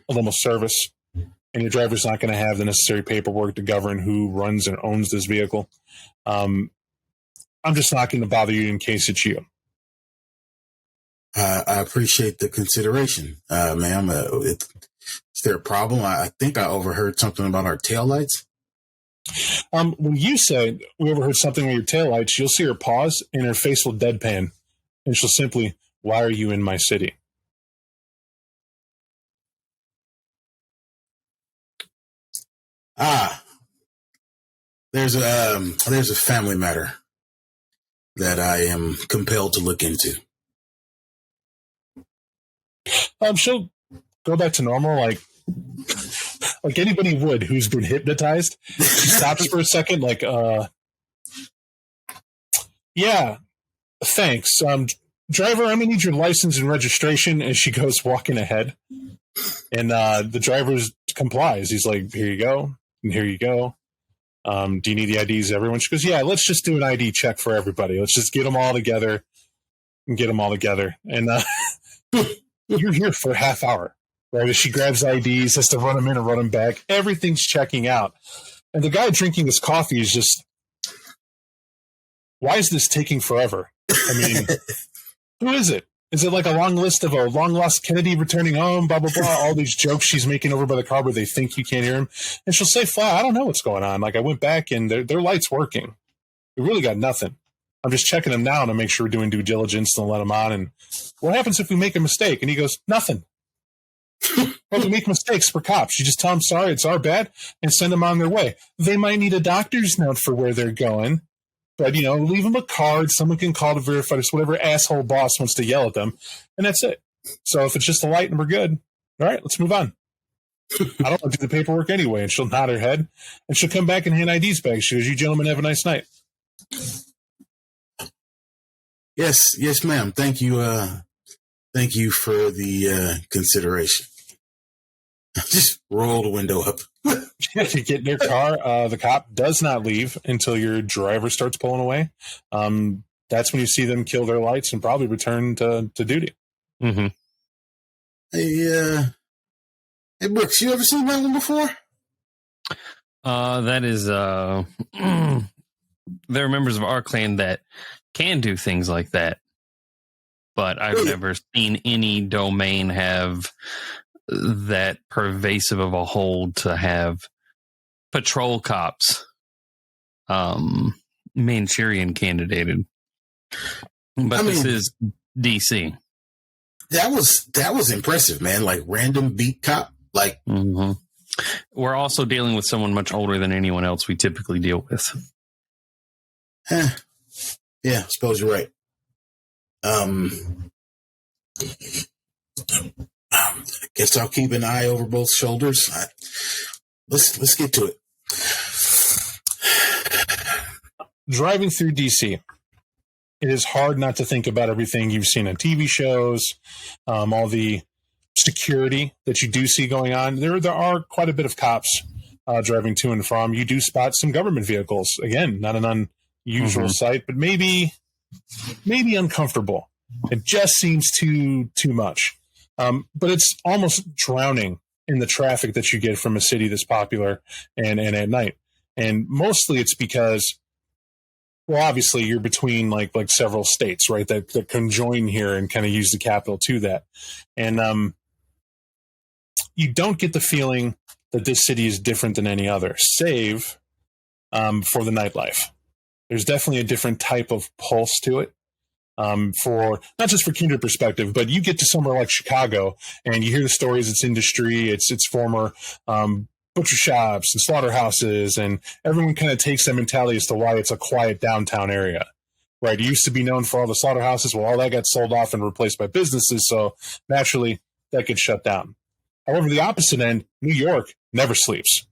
E: limo service, and your driver's not going to have the necessary paperwork to govern who runs and owns this vehicle. I'm just not going to bother you in case it's you.
A: I appreciate the consideration, ma'am. Is there a problem? I think I overheard something about our taillights.
E: When you say we overheard something with your taillights, you'll see her pause and her face will deadpan. And she'll simply, why are you in my city?
A: There's a family matter that I am compelled to look into.
E: She'll go back to normal, like anybody would who's been hypnotized. She stops for a second, like, yeah, thanks. Driver, I'm gonna need your license and registration. As she goes walking ahead, and the driver complies. He's like, here you go, and here you go. Do you need the IDs, everyone? She goes, yeah, let's just do an ID check for everybody. Let's just get them all together and get them all together. And you're here for a half hour, right? As she grabs IDs, has to run them in and run them back. Everything's checking out. And the guy drinking his coffee is just, why is this taking forever? I mean, who is it? Is it like a long list of a long-lost Kennedy returning home, blah, blah, blah, all these jokes she's making over by the car where they think you can't hear him? And she'll say flat, I don't know what's going on. Like, I went back and their light's working. We really got nothing. I'm just checking them now to make sure we're doing due diligence and let them on. And what happens if we make a mistake? And he goes, nothing. Well, we make mistakes. We're cops. You just tell them, sorry, it's our bad, and send them on their way. They might need a doctor's note for where they're going. But, leave them a card. Someone can call to verify this, whatever asshole boss wants to yell at them. And that's it. So if it's just a light and we're good, all right, let's move on. I don't want to do the paperwork anyway. And she'll nod her head. And she'll come back and hand IDs back. She goes, you gentlemen have a nice night.
A: Yes, ma'am. Thank you for the consideration. Just roll the window up.
E: If you get in your car, the cop does not leave until your driver starts pulling away. That's when you see them kill their lights and probably return to duty.
B: Mm-hmm.
A: Hey, Brooks, you ever seen that one before?
B: That is, there are members of our clan that can do things like that, but I've never seen any domain have that pervasive of a hold to have patrol cops Manchurian candidated. But this is DC.
A: That was impressive, man. Like random beat cop. Like
B: we're also dealing with someone much older than anyone else we typically deal with.
A: Yeah, I suppose you're right. I guess I'll keep an eye over both shoulders. Let's get to it.
E: Driving through DC, it is hard not to think about everything you've seen on TV shows, all the security that you do see going on. There are quite a bit of cops driving to and from. You do spot some government vehicles. Again, not an unusual sight, but maybe uncomfortable. It just seems too much. But it's almost drowning in the traffic that you get from a city that's popular and at night. And mostly it's because, well, obviously you're between like several states, right, that conjoin here and kind of use the capital to that. And you don't get the feeling that this city is different than any other, save for the nightlife. There's definitely a different type of pulse to it. For not just for kindred perspective, but you get to somewhere like Chicago and you hear the stories. It's industry, it's former butcher shops and slaughterhouses, and everyone kind of takes that mentality as to why it's a quiet downtown area. Right, it used to be known for all the slaughterhouses. Well, all that got sold off and replaced by businesses, so naturally that gets shut down. However, the opposite end, New York never sleeps.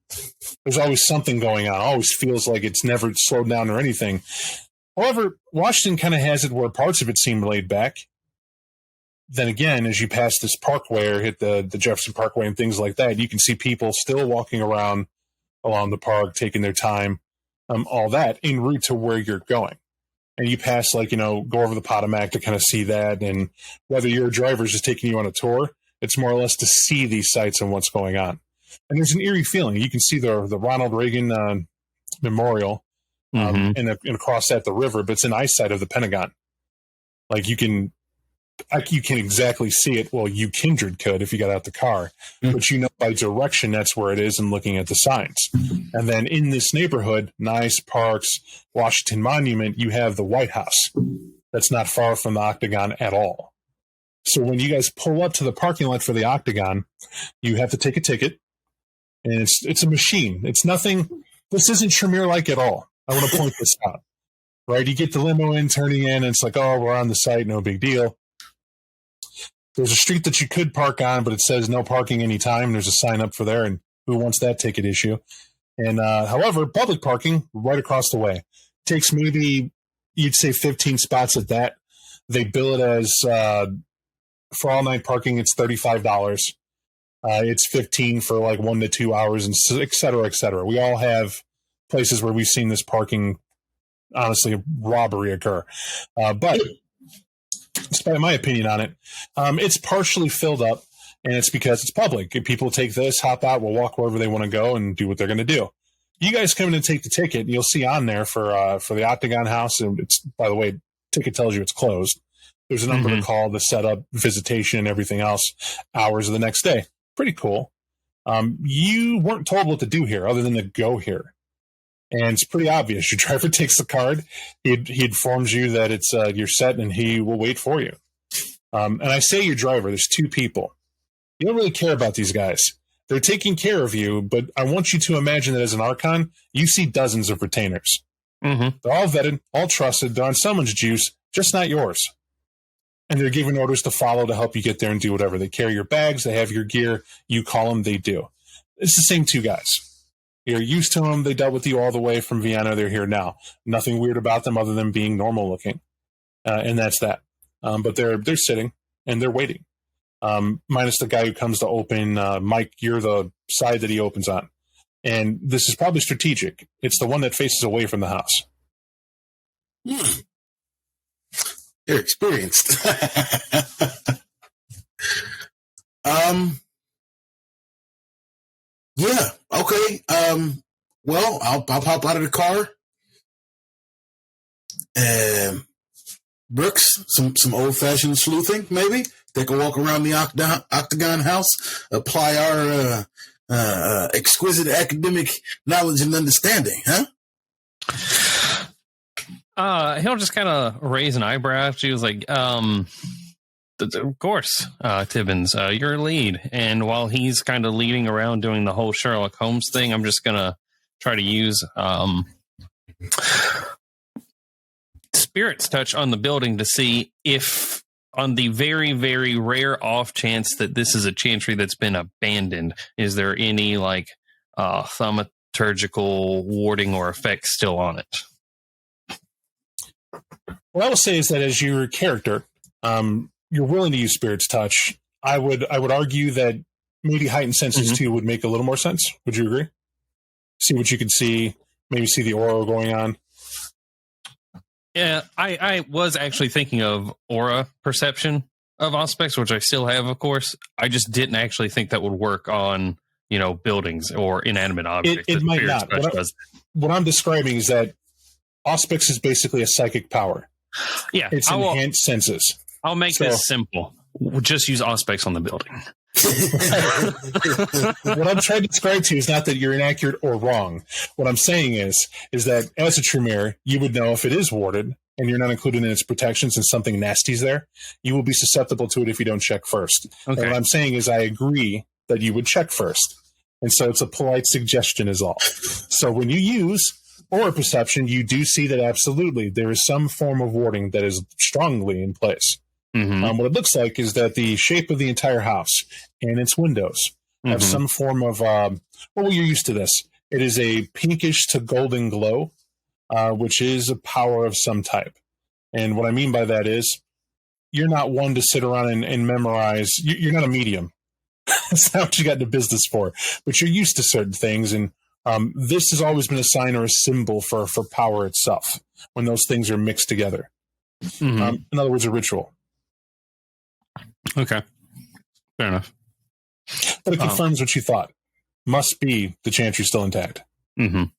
E: There's always something going on. Always feels like it's never slowed down or anything. However, Washington kind of has it where parts of it seem laid back. Then again, as you pass this parkway or hit the Jefferson Parkway and things like that, you can see people still walking around along the park, taking their time, all that en route to where you're going. And you pass, like, go over the Potomac to kind of see that. And whether your driver's just taking you on a tour, it's more or less to see these sites and what's going on. And there's an eerie feeling. You can see the Ronald Reagan Memorial and across that the river, but it's in eyesight of the Pentagon. Like you can exactly see it. Well, you kindred could if you got out the car, but by direction that's where it is and looking at the signs. And then in this neighborhood, nice parks, Washington Monument, you have the White House. That's not far from the Octagon at all. So when you guys pull up to the parking lot for the Octagon, you have to take a ticket, and it's a machine. It's nothing. This isn't Tremere-like at all. I want to point this out. Right? You get the limo in, turning in, and it's like, oh, we're on the site, no big deal. There's a street that you could park on, but it says no parking anytime. There's a sign up for there, and who wants that ticket issue? And however, public parking right across the way takes maybe, you'd say 15 spots at that. They bill it as, for all night parking, it's $35. It's $15 for like 1 to 2 hours, and et cetera, et cetera. We all have places where we've seen this parking, honestly, robbery occur. But despite my opinion on it, it's partially filled up, and it's because it's public. If people take this, hop out, will walk wherever they want to go and do what they're going to do. You guys come in and take the ticket, and you'll see on there for the Octagon House, and it's, by the way, ticket tells you it's closed. There's a number to call, the setup, visitation, and everything else, hours of the next day. Pretty cool. You weren't told what to do here other than to go here. And it's pretty obvious. Your driver takes the card. He informs you that it's you're set, and he will wait for you. And I say your driver. There's two people. You don't really care about these guys. They're taking care of you, but I want you to imagine that as an Archon, you see dozens of retainers. They're all vetted, all trusted. They're on someone's juice, just not yours. And they're giving orders to follow to help you get there and do whatever. They carry your bags. They have your gear. You call them. They do. It's the same two guys. You're used to them. They dealt with you all the way from Vienna. They're here now. Nothing weird about them other than being normal looking. And that's that. But they're sitting and they're waiting. Minus the guy who comes to open. Mike, you're the side that he opens on. And this is probably strategic. It's the one that faces away from the house.
A: You're experienced. Yeah. Okay. Well, I'll pop out of the car. Brooks, some old fashioned sleuthing, maybe. Take a walk around the Octagon House. Apply our exquisite academic knowledge and understanding, huh?
B: He'll just kind of raise an eyebrow. She was like, of course, Tibbins, you're a lead. And while he's kind of leading around doing the whole Sherlock Holmes thing, I'm just going to try to use Spirit's Touch on the building to see if, on the very, very rare off chance that this is a chantry that's been abandoned, is there any like thaumaturgical warding or effects still on it?
E: What I will say is that as your character, you're willing to use Spirit's Touch. I would argue that maybe heightened senses too would make a little more sense. Would you agree? See what you can see, maybe see the aura going on.
B: Yeah, I was actually thinking of aura perception of aspects, which I still have, of course. I just didn't actually think that would work on, buildings or inanimate objects.
E: It might not. What I'm describing is that Auspex is basically a psychic power.
B: Yeah,
E: it's enhanced senses.
B: I'll make this simple. We'll just use Auspex on the building.
E: What I'm trying to describe to you is not that you're inaccurate or wrong. What I'm saying is that as a true mirror, you would know if it is warded and you're not included in its protections and something nasty's there, you will be susceptible to it if you don't check first.
B: Okay.
E: And what I'm saying is I agree that you would check first. And so it's a polite suggestion is all. So when you use aura perception, you do see that absolutely there is some form of warding that is strongly in place.
B: Mm-hmm.
E: What it looks like is that the shape of the entire house and its windows have some form of, well, you're used to this. It is a pinkish to golden glow, which is a power of some type. And what I mean by that is you're not one to sit around and memorize. You're not a medium. That's not what you got into business for. But you're used to certain things. And this has always been a sign or a symbol for power itself when those things are mixed together. In other words, a ritual.
B: Okay. Fair enough.
E: But it confirms what you thought. Must be the chantry still intact.
B: Tibbins,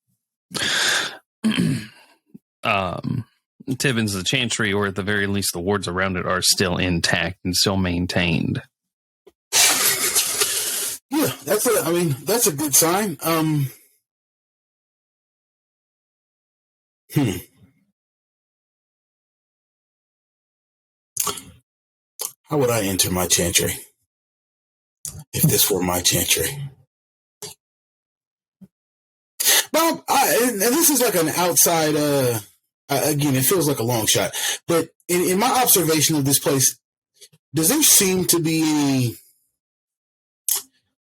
B: the chantry, or at the very least the wards around it, are still intact and still maintained.
A: Yeah, that's a good sign. How would I enter my chantry if this were my chantry? Well, and this is like an outside, again, it feels like a long shot. But in my observation of this place, does there seem to be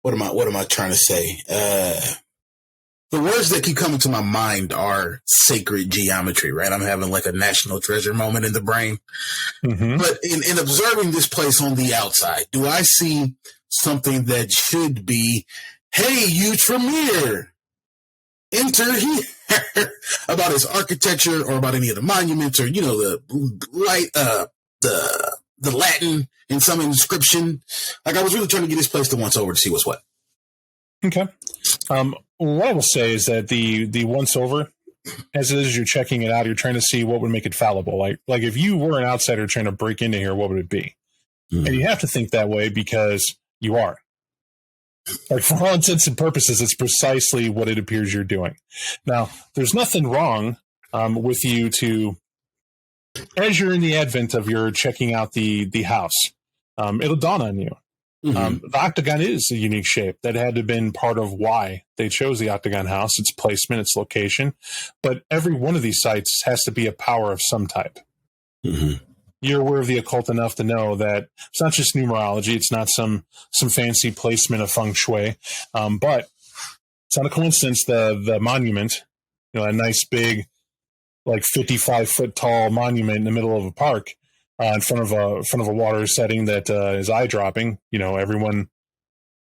A: what am I trying to say? The words that keep coming to my mind are sacred geometry, right? I'm having like a national treasure moment in the brain. But in observing this place on the outside, do I see something that should be, hey, you Tremere, enter here, about its architecture or about any of the monuments or, the light, the Latin in some inscription? Like, I was really trying to get this place to once over to see what's what.
E: Okay. What I will say is that the once over, as it is, you're checking it out, you're trying to see what would make it fallible. Like if you were an outsider trying to break into here, what would it be? And you have to think that way because you are. Like, for all intents and purposes, it's precisely what it appears you're doing. Now, there's nothing wrong with you to, as you're in the advent of your checking out the house, it'll dawn on you. The octagon is a unique shape that had to have been part of why they chose the octagon house, its placement, its location. But every one of these sites has to be a power of some type. You're aware of the occult enough to know that it's not just numerology. It's not some fancy placement of feng shui. But it's not a coincidence the monument, a nice big, like 55-foot tall monument in the middle of a park, in front of a water setting that is eye dropping. Everyone.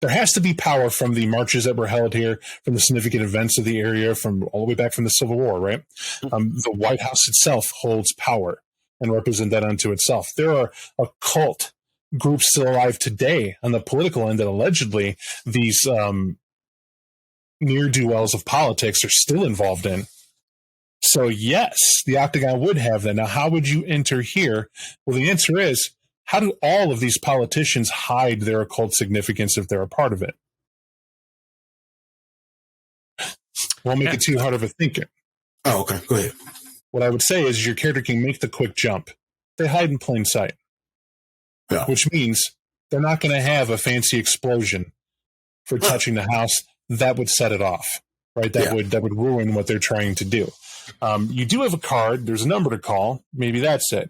E: There has to be power from the marches that were held here, from the significant events of the area, from all the way back from the Civil War. Right. The White House itself holds power and represent that unto itself. There are occult groups still alive today on the political end that allegedly these ne'er-do-wells of politics are still involved in. So yes, the octagon would have that. Now, how would you enter here? Well, the answer is, how do all of these politicians hide their occult significance if they're a part of it? Won't make it too hard of a thinking.
A: Oh, okay. Go ahead.
E: What I would say is your character can make the quick jump. They hide in plain sight.
A: Yeah.
E: Which means they're not going to have a fancy explosion for touching the house. That would set it off, right? That would ruin what they're trying to do. You do have a card. There's a number to call. Maybe that's it.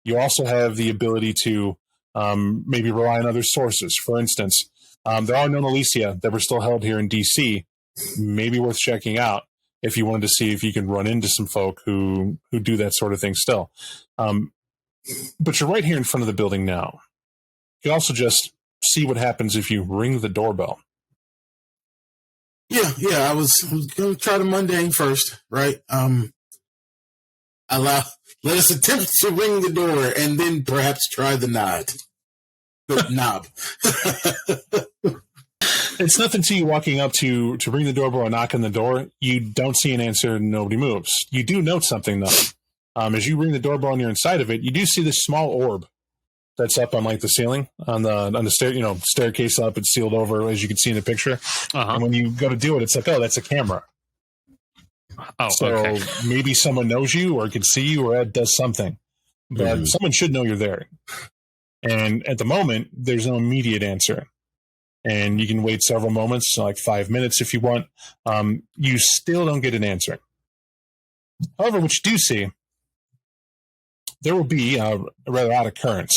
E: You also have the ability to maybe rely on other sources. For instance, there are known Alicia that were still held here in D.C. Maybe worth checking out if you wanted to see if you can run into some folk who do that sort of thing still. But you're right here in front of the building now. You can also just see what happens if you ring the doorbell.
A: Yeah, I was going to try the mundane first, right? Let us attempt to ring the door and then perhaps try the knob.
E: It's nothing to you walking up to ring the doorbell or knock on the door. You don't see an answer and nobody moves. You do note something, though. As you ring the doorbell and you're inside of it, you do see this small orb that's up on like the ceiling on the stair, staircase up. It's sealed over, as you can see in the picture. And when you go to do it, it's like, oh, that's a camera.
B: Oh,
E: so
B: okay.
E: maybe someone knows you or can see you or does something, but someone should know you're there. And at the moment, there's no immediate answer. And you can wait several moments, like 5 minutes if you want. You still don't get an answer. However, what you do see, there will be a rather odd occurrence.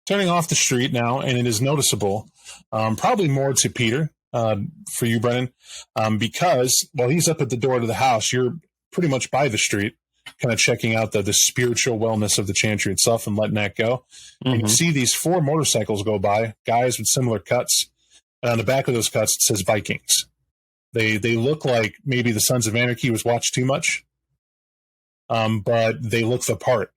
E: Turning off the street now, and it is noticeable, probably more to Peter, for you, Brennan, because while he's up at the door to the house, you're pretty much by the street, kind of checking out the spiritual wellness of the chantry itself and letting that go. And you see these 4 motorcycles go by, guys with similar cuts. And on the back of those cuts, it says Vikings. They look like maybe the Sons of Anarchy was watched too much, but they look the part,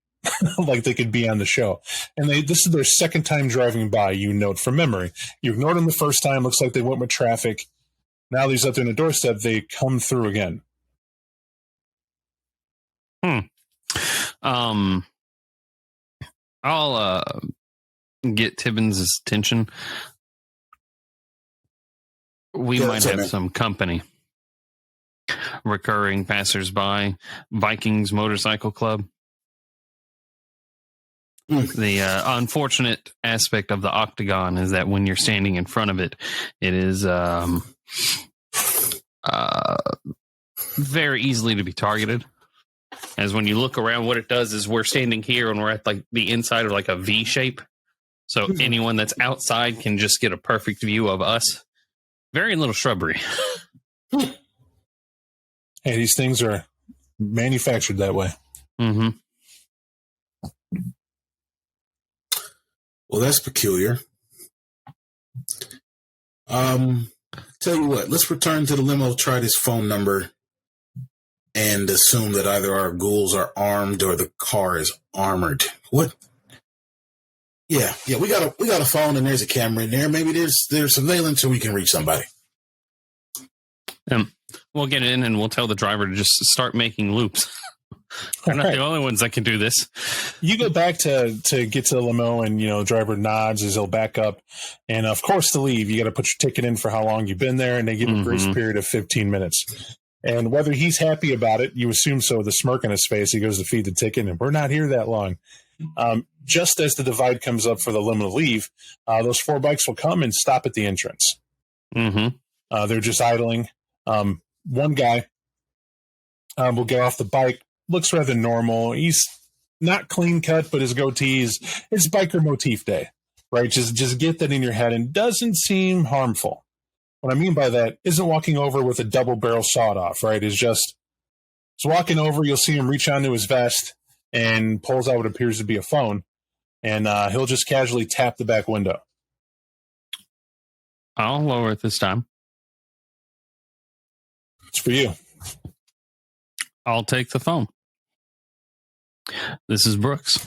E: like they could be on the show. And this is their second time driving by, you note from memory. You ignored them the first time, looks like they went with traffic. Now that he's up there on the doorstep, they come through again.
B: I'll get Tibbins' attention. We might have some company. Recurring passersby, Vikings Motorcycle Club. The unfortunate aspect of the octagon is that when you're standing in front of it, it is very easily to be targeted. As when you look around, what it does is we're standing here and we're at like the inside of like a V shape. So anyone that's outside can just get a perfect view of us. Very little shrubbery.
E: Hey, these things are manufactured that way.
A: Well, that's peculiar. Tell you what, let's return to the limo, try this phone number, and assume that either our ghouls are armed or the car is armored. What? Yeah, we got a phone and there's a camera in there. Maybe there's surveillance so we can reach somebody.
B: We'll get in and we'll tell the driver to just start making loops. We're not the only ones that can do this.
E: You go back to get to the limo, and the driver nods as he'll back up. And of course, to leave, you got to put your ticket in for how long you've been there, and they give a grace period of 15 minutes. And whether he's happy about it, you assume so, with a smirk on his face, he goes to feed the ticket, and we're not here that long. Just as the divide comes up for the limo to leave, those 4 bikes will come and stop at the entrance. They're just idling. One guy will get off the bike, looks rather normal. He's not clean cut, but his goatee it's biker motif day, right? Just get that in your head, and doesn't seem harmful. What I mean by that isn't walking over with a double barrel sawed off, right? It's walking over. You'll see him reach onto his vest and pulls out what appears to be a phone, and he'll just casually tap the back window.
B: I'll lower it this time.
E: It's for you.
B: I'll take the phone. This is Brooks.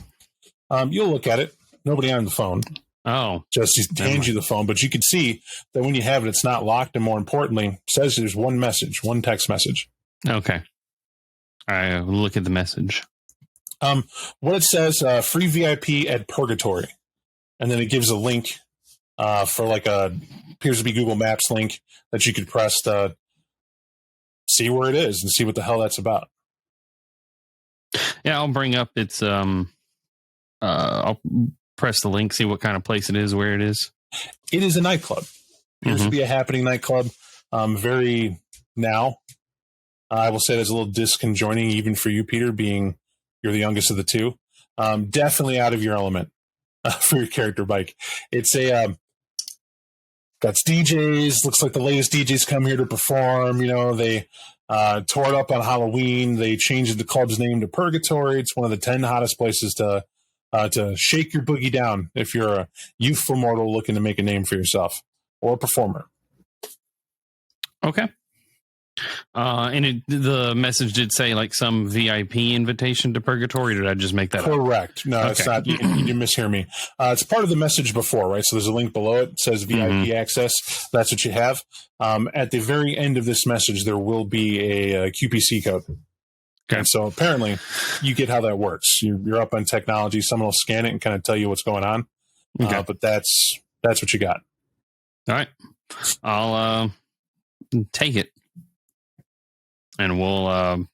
E: You'll look at it. Nobody on the phone.
B: Oh.
E: Just he hands you the phone, but you can see that when you have it, it's not locked, and more importantly, says there's one text message.
B: Okay. All right, we'll look at the message.
E: What it says, free VIP at Purgatory. And then it gives a link for appears to be Google Maps link that you could press to see where it is and see what the hell that's about.
B: Yeah, I'll bring up its, I'll press the link, see what kind of place it is, where it is.
E: It is a nightclub. Appears to be a happening nightclub. Very now. I will say that's a little disconjoining, even for you, Peter, being you're the youngest of the two. Definitely out of your element for your character bike. It's got DJs. Looks like the latest DJs come here to perform. They tore it up on Halloween. They changed the club's name to Purgatory. It's one of the 10 hottest places to shake your boogie down if you're a youthful mortal looking to make a name for yourself or a performer.
B: Okay. And the message did say some VIP invitation to Purgatory. Did I just make that up?
E: Correct. No,
B: Okay.
E: It's not. You mishear me. It's part of the message before, right? So there's a link below it. It says VIP access. That's what you have. At the very end of this message, there will be a QPC code.
B: Okay.
E: And so apparently you get how that works. You're up on technology. Someone will scan it and kind of tell you what's going on.
B: Okay.
E: But that's what you got.
B: All right. I'll take it. And we'll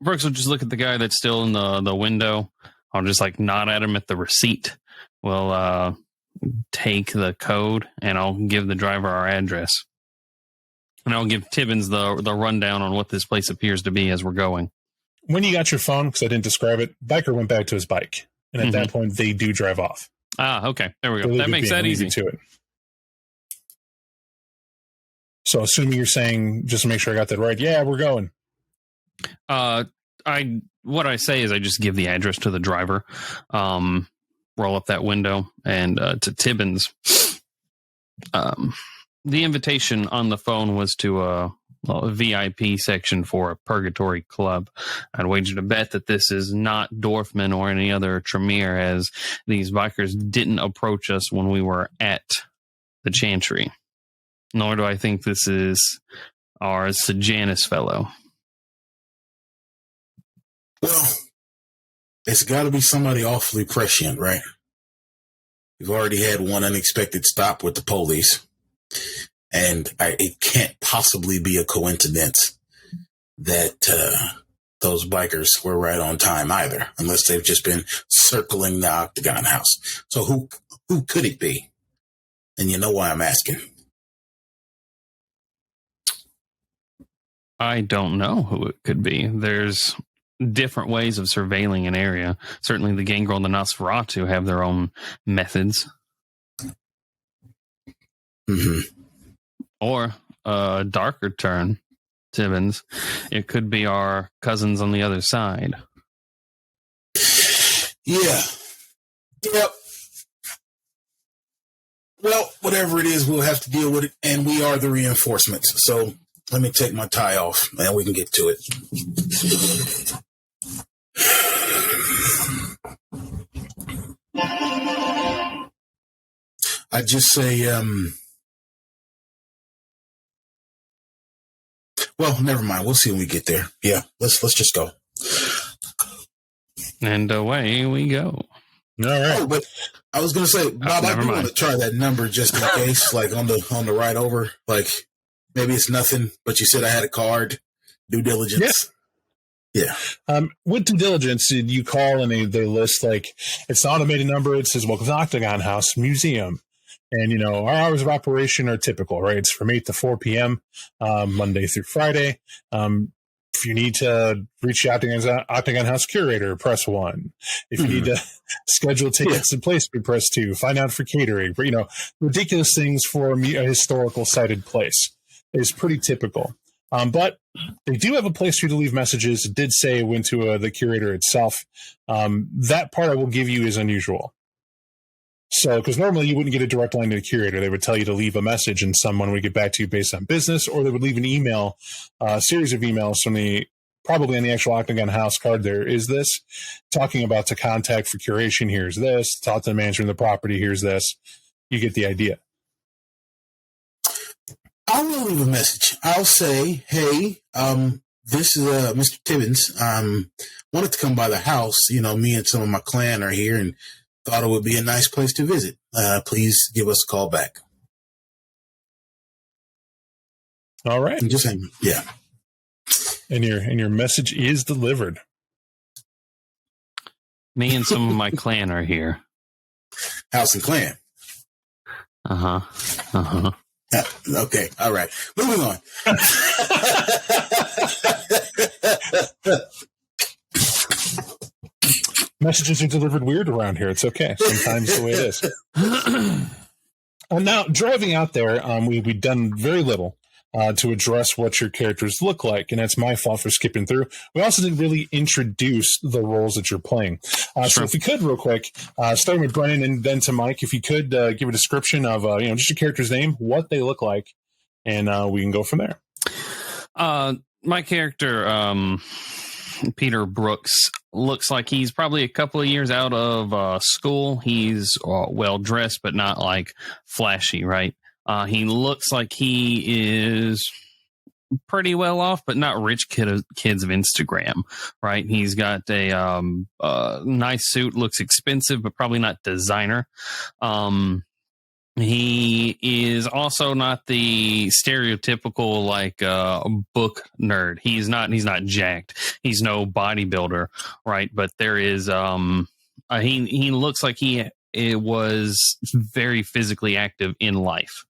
B: Brooks will just look at the guy that's still in the window. I'll just like nod at him at the receipt. We'll take the code and I'll give the driver our address. And I'll give Tibbins the rundown on what this place appears to be as we're going.
E: When you got your phone, because I didn't describe it, Biker went back to his bike. And at that point, they do drive off.
B: Ah, okay. There we go. That makes that easy.
E: To it. So assuming you're saying, just to make sure I got that right, yeah, we're going.
B: What I say is I just give the address to the driver, roll up that window, and to Tibbins. The invitation on the phone was to a VIP section for a Purgatory Club. I'd wager to bet that this is not Dorfman or any other Tremere, as these bikers didn't approach us when we were at the Chantry. Nor do I think this is our Sejanus fellow.
A: Well, it's got to be somebody awfully prescient, right? We've already had one unexpected stop with the police, and it can't possibly be a coincidence that those bikers were right on time either, unless they've just been circling the Octagon House. So who could it be? And you know why I'm asking.
B: I don't know who it could be. There's different ways of surveilling an area. Certainly the Gangrel and the Nosferatu have their own methods.
A: Mm-hmm.
B: Or a darker turn, Tibbins. It could be our cousins on the other side.
A: Yeah. Yep. Well, whatever it is, we'll have to deal with it, and we are the reinforcements. So let me take my tie off, and we can get to it. I just say, well, never mind. We'll see when we get there. Yeah, let's just go.
B: And away we go.
E: All right.
A: Oh, but I was going to say, Bob, I do want to try that number just in case, like on the ride over, like maybe it's nothing, but you said I had a card, due diligence. Yeah.
E: With due diligence, you call and they list, like, it's an automated number. It says, welcome to Octagon House Museum. And, our hours of operation are typical, right? It's from 8 to 4 p.m., Monday through Friday. If you need to reach the Octagon House curator, press 1. If you need to schedule tickets and place, press 2. Find out for catering. Ridiculous things for a historical sited place is pretty typical. But they do have a place for you to leave messages. It did say it went to the curator itself. That part I will give you is unusual. So, because normally you wouldn't get a direct line to the curator. They would tell you to leave a message and someone would get back to you based on business, or they would leave an email, a series of emails from probably on the actual Octagon House card. There is this talking about to contact for curation. Here's this. Talk to the manager of the property. Here's this. You get the idea.
A: I will leave a message. I'll say, hey, this is Mr. Tibbins. Wanted to come by the house. Me and some of my clan are here and thought it would be a nice place to visit. Please give us a call back.
E: All right.
A: And just hang. Yeah.
E: And your message is delivered.
B: Me and some of my clan are here.
A: House and clan. Okay. All right. Moving on.
E: Messages are delivered weird around here. It's okay. Sometimes the way it is. Now, driving out there, we've done very little to address what your characters look like, and that's my fault for skipping through. We also didn't really introduce the roles that you're playing. So if we could, real quick, starting with Brennan and then to Mike, if you could give a description of just your character's name, what they look like, and we can go from there.
B: My character, Peter Brooks, looks like he's probably a couple of years out of school. He's well dressed, but not like flashy, right? He looks like he is pretty well off, but not rich kids of Instagram, right? He's got a nice suit, looks expensive, but probably not designer. He is also not the stereotypical book nerd. He's not jacked. He's no bodybuilder, right? But there is he looks like he was very physically active in life.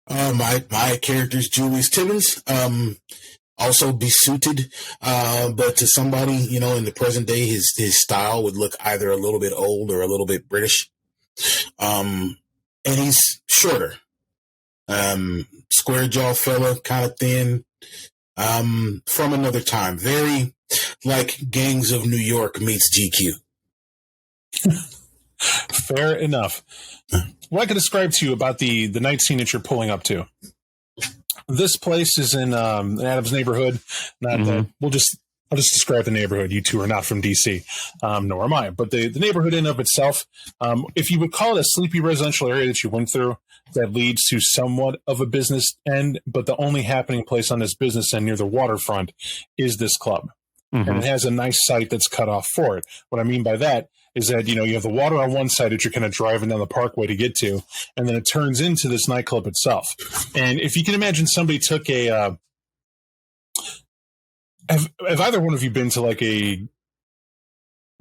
A: My character's Julius Timmons, also besuited, but to somebody, in the present day, his style would look either a little bit old or a little bit British. And he's shorter, square jaw fella, kind of thin, from another time, very like Gangs of New York meets GQ.
E: Fair enough. What I can describe to you about the night scene that you're pulling up to. This place is in Adam's neighborhood. I'll just describe the neighborhood. You two are not from DC, nor am I. But the neighborhood in of itself, if you would call it a sleepy residential area that you went through, that leads to somewhat of a business end, but the only happening place on this business end near the waterfront is this club. Mm-hmm. And it has a nice site that's cut off for it. What I mean by that is that, you have the water on one side that you're kind of driving down the parkway to get to, and then it turns into this nightclub itself. And if you can imagine somebody took a... Have either one of you been to like a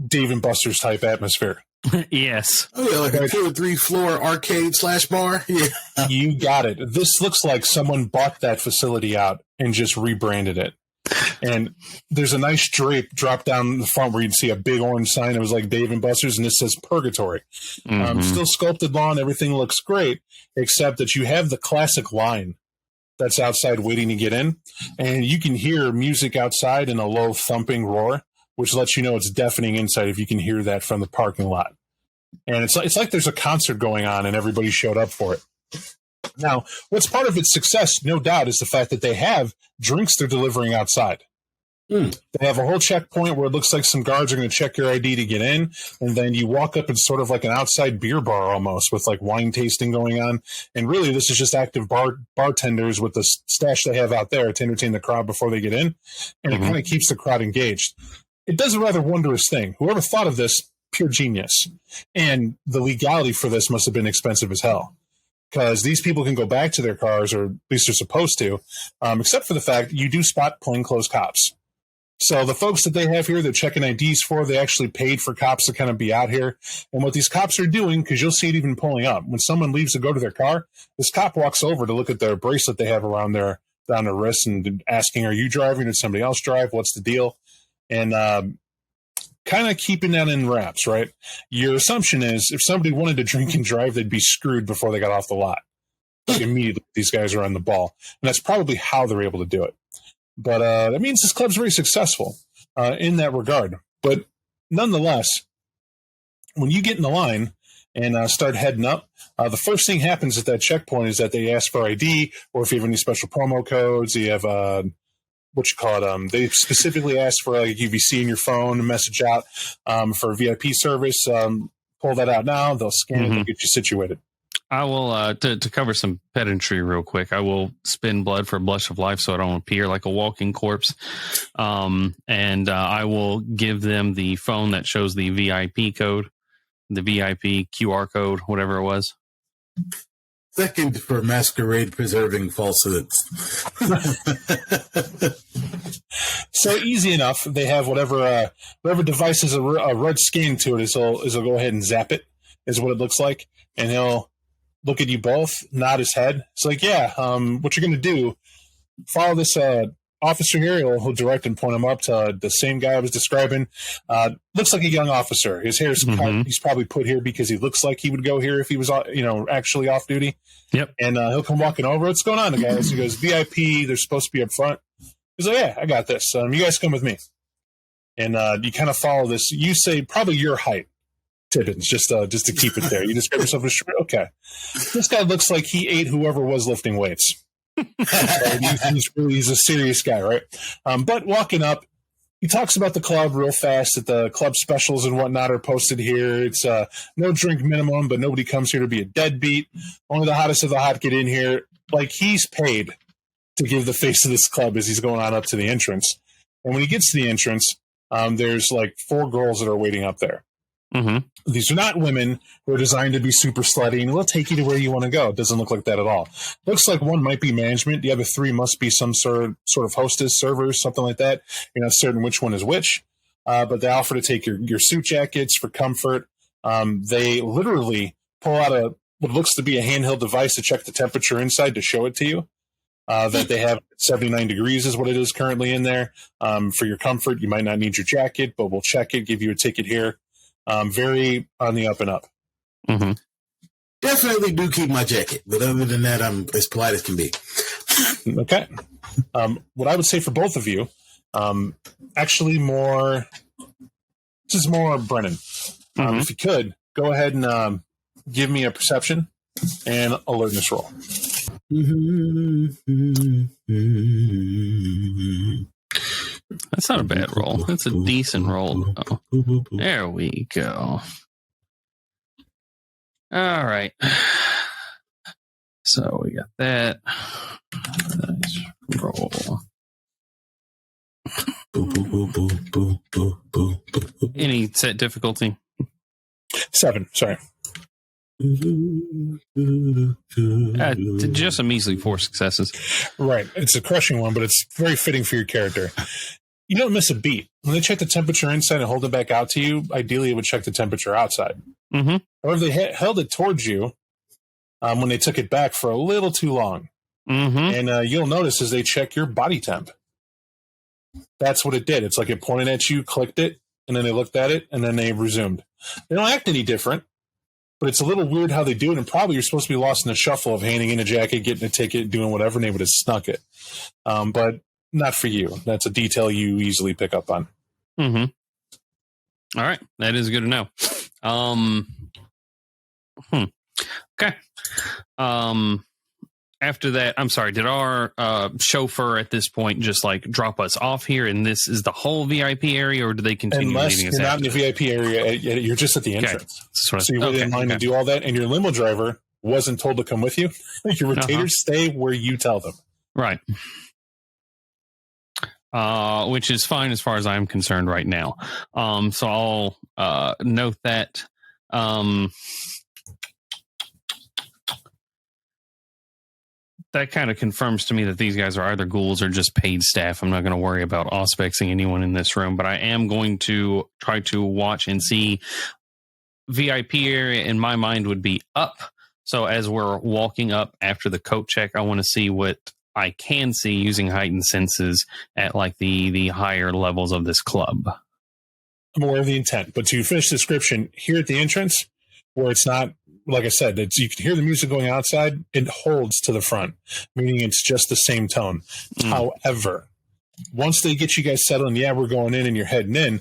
E: Dave & Buster's type atmosphere?
B: Yes.
A: Oh, yeah, like a 2 or 3 floor arcade / bar? Yeah.
E: You got it. This looks like someone bought that facility out and just rebranded it. And there's a nice drape drop down the front where you'd see a big orange sign. It was like Dave & Buster's, and it says Purgatory. Mm-hmm. Still sculpted lawn. Everything looks great, except that you have the classic line that's outside waiting to get in. And you can hear music outside and a low thumping roar, which lets you know it's deafening inside if you can hear that from the parking lot. And it's like there's a concert going on and everybody showed up for it. Now, what's part of its success, no doubt, is the fact that they have drinks they're delivering outside. They have a whole checkpoint where it looks like some guards are going to check your ID to get in, and then you walk up in sort of like an outside beer bar almost with like wine tasting going on. And really, this is just active bartenders with the stash they have out there to entertain the crowd before they get in, and it kind of keeps the crowd engaged. It does a rather wondrous thing. Whoever thought of this, pure genius. And the legality for this must have been expensive as hell, because these people can go back to their cars, or at least they're supposed to, except for the fact you do spot plainclothes cops. So the folks that they have here, they're checking IDs for, they actually paid for cops to kind of be out here. And what these cops are doing, because you'll see it even pulling up, when someone leaves to go to their car, this cop walks over to look at their bracelet they have around down their wrist and asking, are you driving? Did somebody else drive? What's the deal? And kind of keeping that in wraps, right? Your assumption is if somebody wanted to drink and drive, they'd be screwed before they got off the lot. Like immediately, these guys are on the ball. And that's probably how they're able to do it. But that means this club's very successful in that regard. But nonetheless, when you get in the line and start heading up, the first thing happens at that checkpoint is that they ask for ID, or if you have any special promo codes, you have they specifically ask for like a UVC in your phone, a message out for VIP service. Pull that out now. They'll scan it and get you situated.
B: I will, to cover some pedantry real quick, I will spin blood for a blush of life so I don't appear like a walking corpse. And I will give them the phone that shows the VIP code, the VIP QR code, whatever it was.
A: Second for masquerade preserving falsehoods.
E: So easy enough. They have whatever device has a red skin to it is he'll go ahead and zap it, is what it looks like. And he'll look at you both, nod his head. It's like, yeah, what you're going to do, follow this officer here. He'll direct and point him up to the same guy I was describing. Looks like a young officer. His hair's he's probably put here because he looks like he would go here if he was, actually off duty.
B: Yep.
E: And he'll come walking over. What's going on, guys? He goes, VIP, they're supposed to be up front. He's like, yeah, I got this. You guys come with me. And you kind of follow this. You say probably your height, Tibbins, just to keep it there. You describe yourself as short. Okay. This guy looks like he ate whoever was lifting weights. He's a serious guy, right? But walking up, he talks about the club real fast, that the club specials and whatnot are posted here. It's no drink minimum, but nobody comes here to be a deadbeat. Only the hottest of the hot get in here. like he's paid to give the face of this club as he's going on up to the entrance. And when he gets to the entrance, there's like 4 girls that are waiting up there.
B: Mm-hmm.
E: These are not women who are designed to be super slutty and will take you to where you want to go. It doesn't look like that at all. Looks like one might be management. The other 3 must be some sort of hostess, servers, something like that. You're not certain which one is which. But they offer to take your suit jackets for comfort. They literally pull out what looks to be a handheld device to check the temperature inside to show it to you. That they have 79 degrees is what it is currently in there. For your comfort, you might not need your jacket, but we'll check it, give you a ticket here. Very on the up and up.
B: Mm-hmm.
A: Definitely do keep my jacket, but other than that, I'm as polite as can be.
E: Okay. What I would say for both of you, actually this is more Brennan. If you could, go ahead and give me a perception and alertness roll.
B: That's not a bad roll. That's a decent roll. Oh, there we go. All right. So we got that. Nice roll. Any set difficulty?
E: 7, sorry.
B: Just a measly 4 successes.
E: Right. It's a crushing one, but it's very fitting for your character. You don't miss a beat. When they check the temperature inside and hold it back out to you, ideally it would check the temperature outside.
B: Mm-hmm.
E: However, they held it towards you when they took it back for a little too long.
B: Mm-hmm.
E: And you'll notice as they check your body temp. That's what it did. It's like it pointed at you, clicked it, and then they looked at it, and then they resumed. They don't act any different, but it's a little weird how they do it, and probably you're supposed to be lost in the shuffle of handing in a jacket, getting a ticket, doing whatever, and they would have snuck it. But not for you. That's a detail you easily pick up on.
B: Mm-hmm. All right. That is good to know. Okay. After that, I'm sorry, did our chauffeur at this point just like drop us off here and this is the whole VIP area, or do they continue
E: Unless
B: leading us
E: you're not
B: after
E: in the VIP area, you're just at the entrance.
B: Okay.
E: So you wait in line to do all that, and your limo driver wasn't told to come with you. Your rotators stay where you tell them.
B: Right. Which is fine as far as I'm concerned right now. So I'll note that. That kind of confirms to me that these guys are either ghouls or just paid staff. I'm not going to worry about auspexing anyone in this room, but I am going to try to watch and see. VIP area in my mind would be up. So as we're walking up after the coat check, I want to see what I can see using heightened senses at like the higher levels of this club.
E: I'm aware of the intent, but to finish the description, here at the entrance, where it's not, like I said, you can hear the music going outside, it holds to the front, meaning it's just the same tone. However, once they get you guys settled, and yeah, we're going in and you're heading in,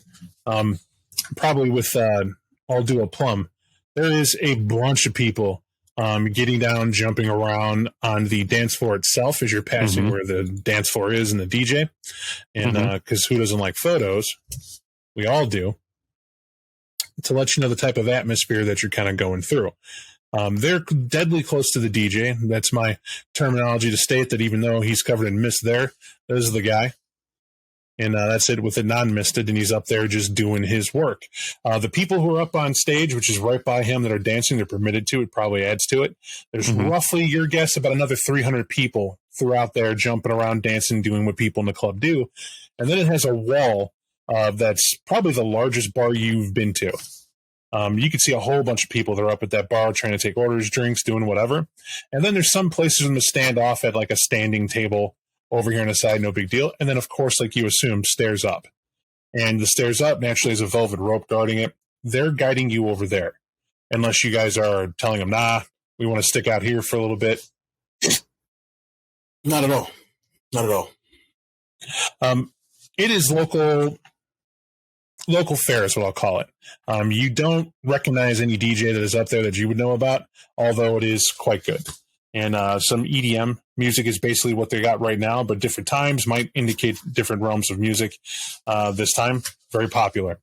E: probably with I'll do a plum, there is a bunch of people getting down, jumping around on the dance floor itself as you're passing where the dance floor is and the DJ. And because who doesn't like photos? We all do. To let you know the type of atmosphere that you're kind of going through. They're deadly close to the DJ. That's my terminology to state that even though he's covered in mist there, this is the guy. And that's it with it non-misted, and he's up there just doing his work. The people who are up on stage, which is right by him, that are dancing, they're permitted to. It probably adds to it. There's roughly, your guess, about another 300 people throughout there jumping around, dancing, doing what people in the club do. And then it has a wall that's probably the largest bar you've been to. You can see a whole bunch of people that are up at that bar trying to take orders, drinks, doing whatever. And then there's some places in the stand off at like a standing table over here on the side, no big deal. And then, of course, like you assume, stairs up. And the stairs up naturally is a velvet rope guarding it. They're guiding you over there. Unless you guys are telling them, nah, we want to stick out here for a little bit.
A: Not at all. Not at all.
E: It is local fare is what I'll call it. You don't recognize any DJ that is up there that you would know about, although it is quite good. And some EDM music is basically what they got right now, but different times might indicate different realms of music. This time, very popular.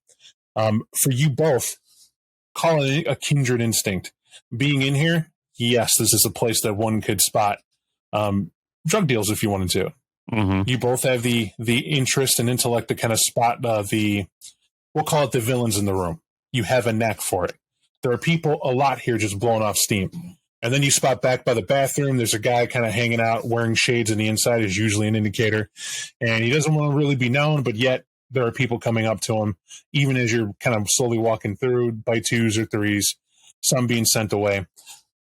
E: For you both, call it a kindred instinct. Being in here, yes, this is a place that one could spot drug deals if you wanted to.
B: Mm-hmm.
E: You both have the interest and intellect to kind of spot we'll call it the villains in the room. You have a knack for it. There are people a lot here just blowing off steam. And then you spot back by the bathroom, there's a guy kind of hanging out wearing shades on the inside is usually an indicator. And he doesn't want to really be known, but yet there are people coming up to him, even as you're kind of slowly walking through by twos or threes, some being sent away. A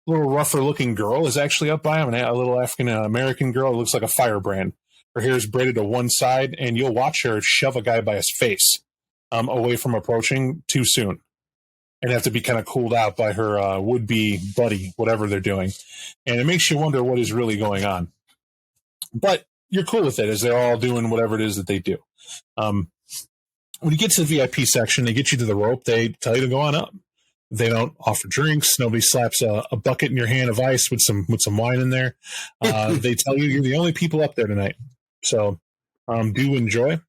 E: little rougher looking girl is actually up by him, a little African American girl. It looks like a firebrand. Her hair is braided to one side, and you'll watch her shove a guy by his face away from approaching too soon. And have to be kind of cooled out by her would-be buddy, whatever they're doing. And it makes you wonder what is really going on. But you're cool with it, as they're all doing whatever it is that they do. When you get to the VIP section, they get you to the rope. They tell you to go on up. They don't offer drinks. Nobody slaps a bucket in your hand of ice with some wine in there. They tell you you're the only people up there tonight. So do enjoy.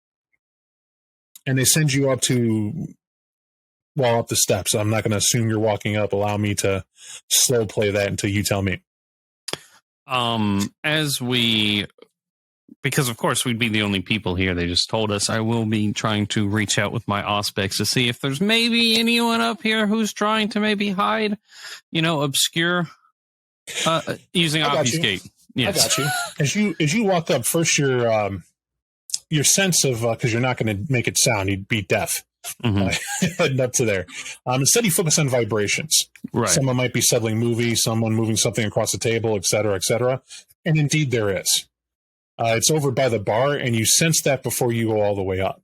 E: And they send you up up the steps. I'm not going to assume you're walking up. Allow me to slow play that until you tell me.
B: Because of course we'd be the only people here. They just told us. I will be trying to reach out with my auspex to see if there's maybe anyone up here who's trying to maybe hide, obscure, using obfuscate. Yes.
E: I got you. As you walk up, first your sense of, because you're not going to make it sound, you'd be deaf.
B: Mm-hmm.
E: Heading up to there. Instead, you focus on vibrations.
B: Right.
E: Someone might be settling movies, someone moving something across the table, et cetera, et cetera. And indeed, there is. It's over by the bar, and you sense that before you go all the way up.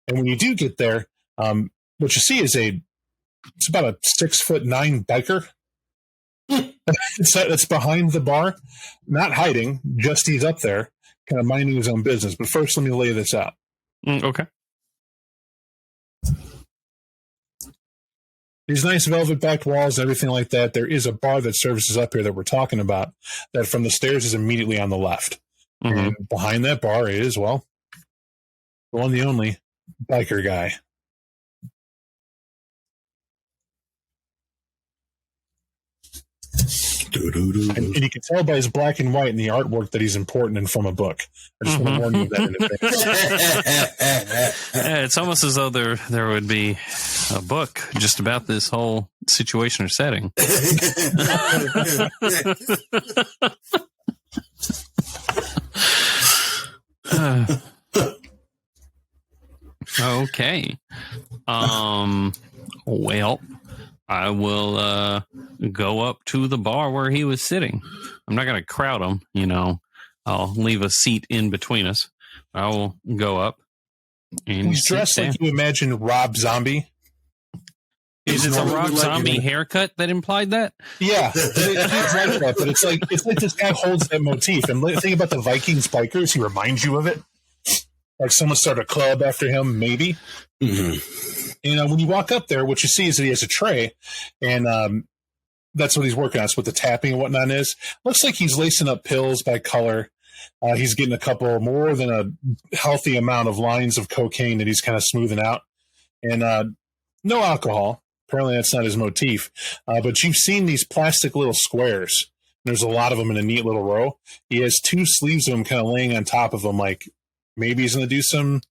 E: And when you do get there, what you see is it's about a 6'9" biker. It's behind the bar, not hiding, just he's up there, kind of minding his own business. But first, let me lay this out.
B: Okay.
E: These nice velvet-backed walls and everything like that. There is a bar that services up here that we're talking about that from the stairs is immediately on the left. Mm-hmm. And behind that bar is, the one, the only, biker guy. And you can tell by his black and white and the artwork that he's important and from a book. I just want to warn you of that in advance.
B: It's almost as though there would be a book just about this whole situation or setting. Okay. Well, I will go up to the bar where he was sitting. I'm not going to crowd him, I'll leave a seat in between us. I will go up. And
E: he's dressed like you imagine Rob Zombie.
B: Is it the Rob Zombie haircut that implied that?
E: Yeah, it's like that, but it's like this guy holds that motif. And think about the Vikings bikers. He reminds you of it. Like someone started a club after him, maybe. Mm-hmm. When you walk up there, what you see is that he has a tray, and that's what he's working on. It's what the tapping and whatnot is. Looks like he's lacing up pills by color. He's getting a couple more than a healthy amount of lines of cocaine that he's kind of smoothing out. And no alcohol. Apparently that's not his motif. But you've seen these plastic little squares. There's a lot of them in a neat little row. He has two sleeves of them kind of laying on top of them, like maybe he's going to do some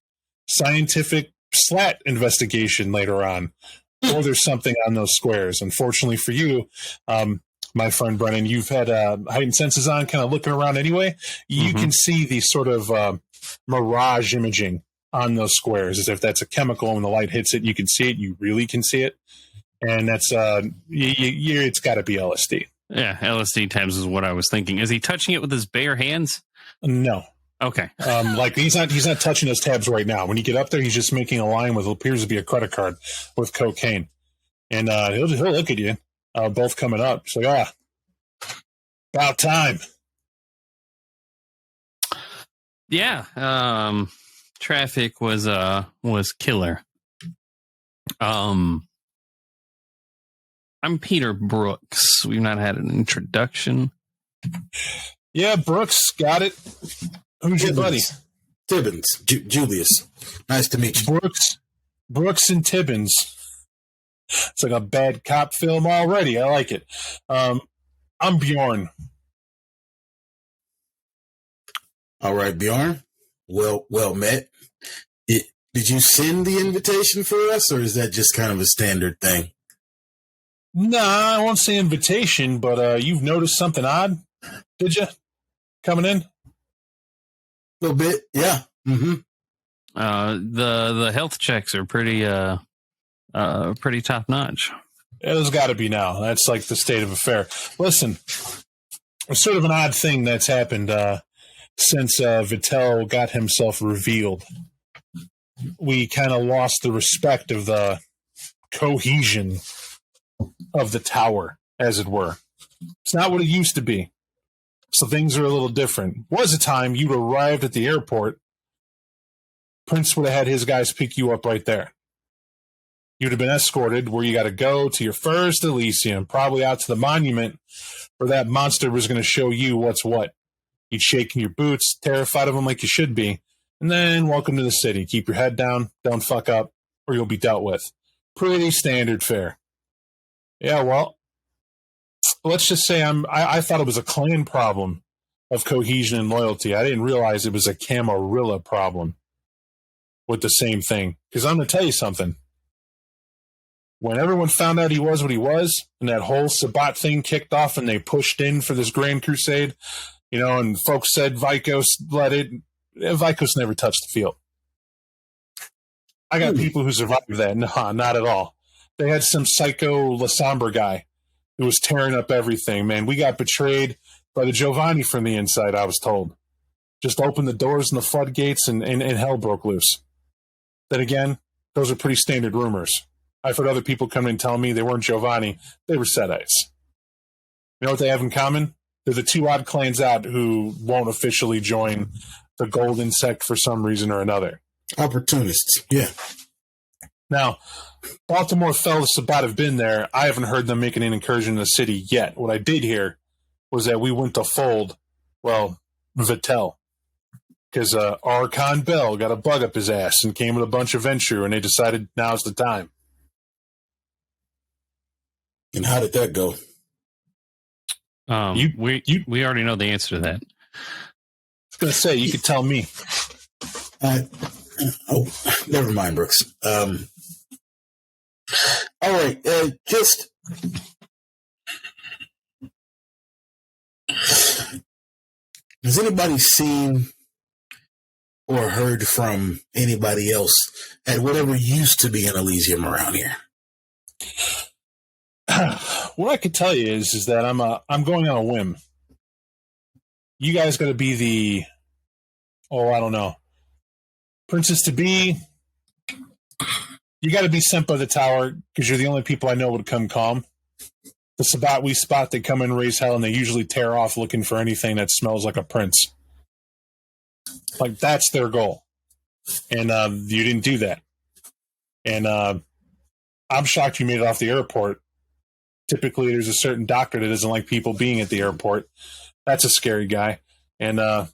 E: scientific slat investigation later on. Or there's something on those squares. Unfortunately for you, my friend Brennan, you've had heightened senses on, kind of looking around anyway. You can see the sort of mirage imaging on those squares, as if that's a chemical and the light hits it, you can see it. You really can see it. And that's it's got to be LSD.
B: Yeah, LSD tabs is what I was thinking. Is he touching it with his bare hands?
E: No.
B: Okay.
E: Like he's not touching his tabs right now. When you get up there, he's just making a line with what appears to be a credit card with cocaine, and he'll look at you, both coming up. So about time.
B: Yeah. Traffic was killer. I'm Peter Brooks. We've not had an introduction.
E: Yeah, Brooks, got it. Who's your buddy?
A: Tibbins. Julius. Nice to meet you.
E: Brooks and Tibbins. It's like a bad cop film already. I like it. I'm Bjorn.
A: All right, Bjorn. Well met. Did you send the invitation for us, or is that just kind of a standard thing?
E: Nah, I won't say invitation, but you've noticed something odd, did you? Coming in?
A: A little bit, yeah. Mm-hmm.
B: The health checks are pretty top notch.
E: It has got to be now. That's like the state of affair. Listen, it's sort of an odd thing that's happened since Vittel got himself revealed. We kind of lost the respect of the cohesion of the tower, as it were. It's not what it used to be. So things are a little different. Was a time you'd arrived at the airport, Prince would have had his guys pick you up right there. You'd have been escorted where you got to go to your first Elysium, probably out to the monument where that monster was going to show you what's what. You'd shake in your boots, terrified of him like you should be, and then welcome to the city. Keep your head down, don't fuck up, or you'll be dealt with. Pretty standard fare. Yeah, well, let's just say I thought it was a clan problem of cohesion and loyalty. I didn't realize it was a Camarilla problem with the same thing. Because I'm going to tell you something. When everyone found out he was what he was, and that whole Sabbat thing kicked off and they pushed in for this Grand Crusade, and folks said Vikos led it, Vikos never touched the field. I got people who survived that. Nah, not at all. They had some psycho La Sombra guy who was tearing up everything, man. We got betrayed by the Giovanni from the inside, I was told. Just opened the doors and the floodgates and hell broke loose. Then again, those are pretty standard rumors. I've heard other people come in and tell me they weren't Giovanni, they were Sedites. You know what they have in common? They're the two odd clans out who won't officially join the Golden Sect for some reason or another.
A: Opportunists, yeah.
E: Now, Baltimore fell to Sabbat have been there. I haven't heard them making an incursion in the city yet. What I did hear was that we went to fold, Vittel. Because Archon Bell got a bug up his ass and came with a bunch of Venture, and they decided now's the time.
A: And how did that go?
B: We already know the answer to that.
E: I was going to say, you could tell me.
A: Never mind, Brooks. All right, just has anybody seen or heard from anybody else at whatever used to be an Elysium around here?
E: What I could tell you is that I'm going on a whim. You guys got to be the, I don't know, princess to be. You got to be sent by the tower because you're the only people I know would come calm. The Sabbat we spot, they come in, raise hell, and they usually tear off looking for anything that smells like a prince. Like, that's their goal. And you didn't do that. And I'm shocked you made it off the airport. Typically, there's a certain doctor that doesn't like people being at the airport. That's a scary guy. And, I'm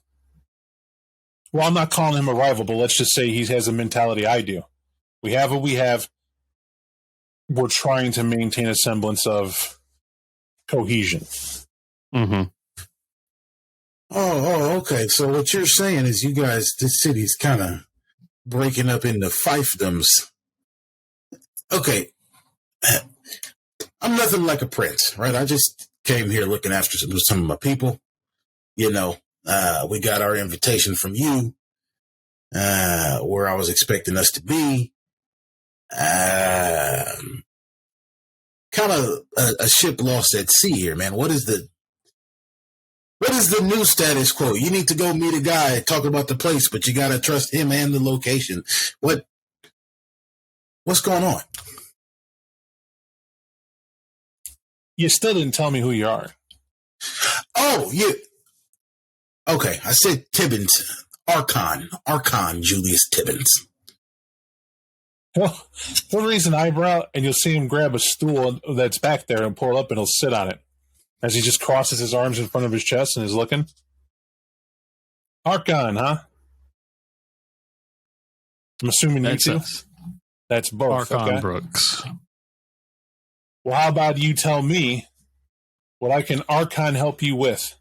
E: not calling him a rival, but let's just say he has a mentality I do. We have what we have. We're trying to maintain a semblance of cohesion.
B: Mm-hmm.
A: Oh, okay. So what you're saying is you guys, this city's kind of breaking up into fiefdoms. Okay. I'm nothing like a prince, right? I just came here looking after some of my people. We got our invitation from you, where I was expecting us to be. Kind of a ship lost at sea here, man. What is the new status quo? You need to go meet a guy, talk about the place, but you got to trust him and the location. What's going on?
E: You still didn't tell me who you are.
A: Oh, yeah. Okay, I said Tibbins. Archon Julius Tibbins.
E: Well, for a reason eyebrow, and you'll see him grab a stool that's back there and pull it up, and he'll sit on it as he just crosses his arms in front of his chest and is looking. Archon, huh? I'm assuming
B: That's
E: you two.
B: us.
E: That's both.
B: Archon
E: okay.
B: Brooks.
E: Well, how about you tell me what I can Archon help you with?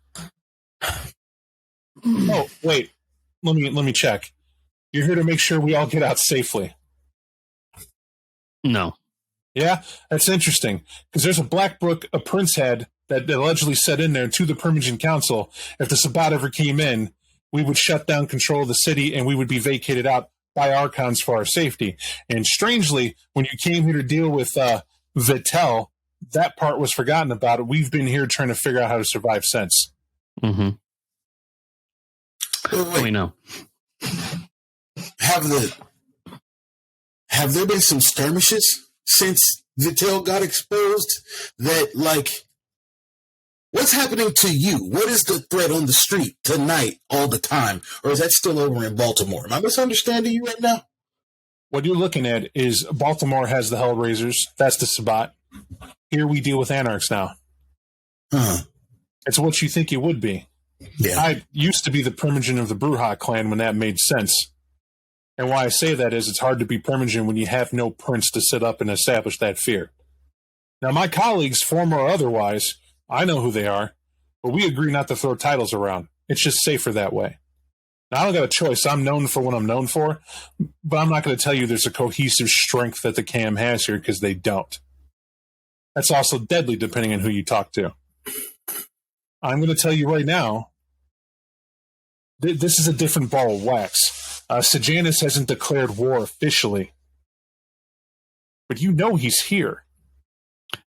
E: Oh, wait. let me check. You're here to make sure we all get out safely.
B: No.
E: Yeah, that's interesting because there's a black book a prince had that allegedly said in there to the Permingen Council, if the Sabbat ever came in, we would shut down control of the city and we would be vacated out by Archons for our safety. And strangely, when you came here to deal with Vittel, that part was forgotten about. We've been here trying to figure out how to survive since.
B: Mm-hmm.
A: Wait.
B: We know.
A: Have there been some skirmishes since Vittel got exposed? That, like, what's happening to you? What is the threat on the street tonight all the time? Or is that still over in Baltimore? Am I misunderstanding you right now?
E: What you're looking at is Baltimore has the Hellraisers. That's the Sabbat. Here we deal with Anarchs now.
A: Huh.
E: It's what you think it would be.
A: Yeah.
E: I used to be the Permingen of the Bruja clan when that made sense. And why I say that is it's hard to be Permingen when you have no prince to sit up and establish that fear. Now, my colleagues, former or otherwise, I know who they are, but we agree not to throw titles around. It's just safer that way. Now, I don't got a choice. I'm known for what I'm known for, but I'm not going to tell you there's a cohesive strength that the CAM has here because they don't. That's also deadly depending on who you talk to. I'm going to tell you right now, this is a different ball of wax. Sejanus hasn't declared war officially, but you know he's here.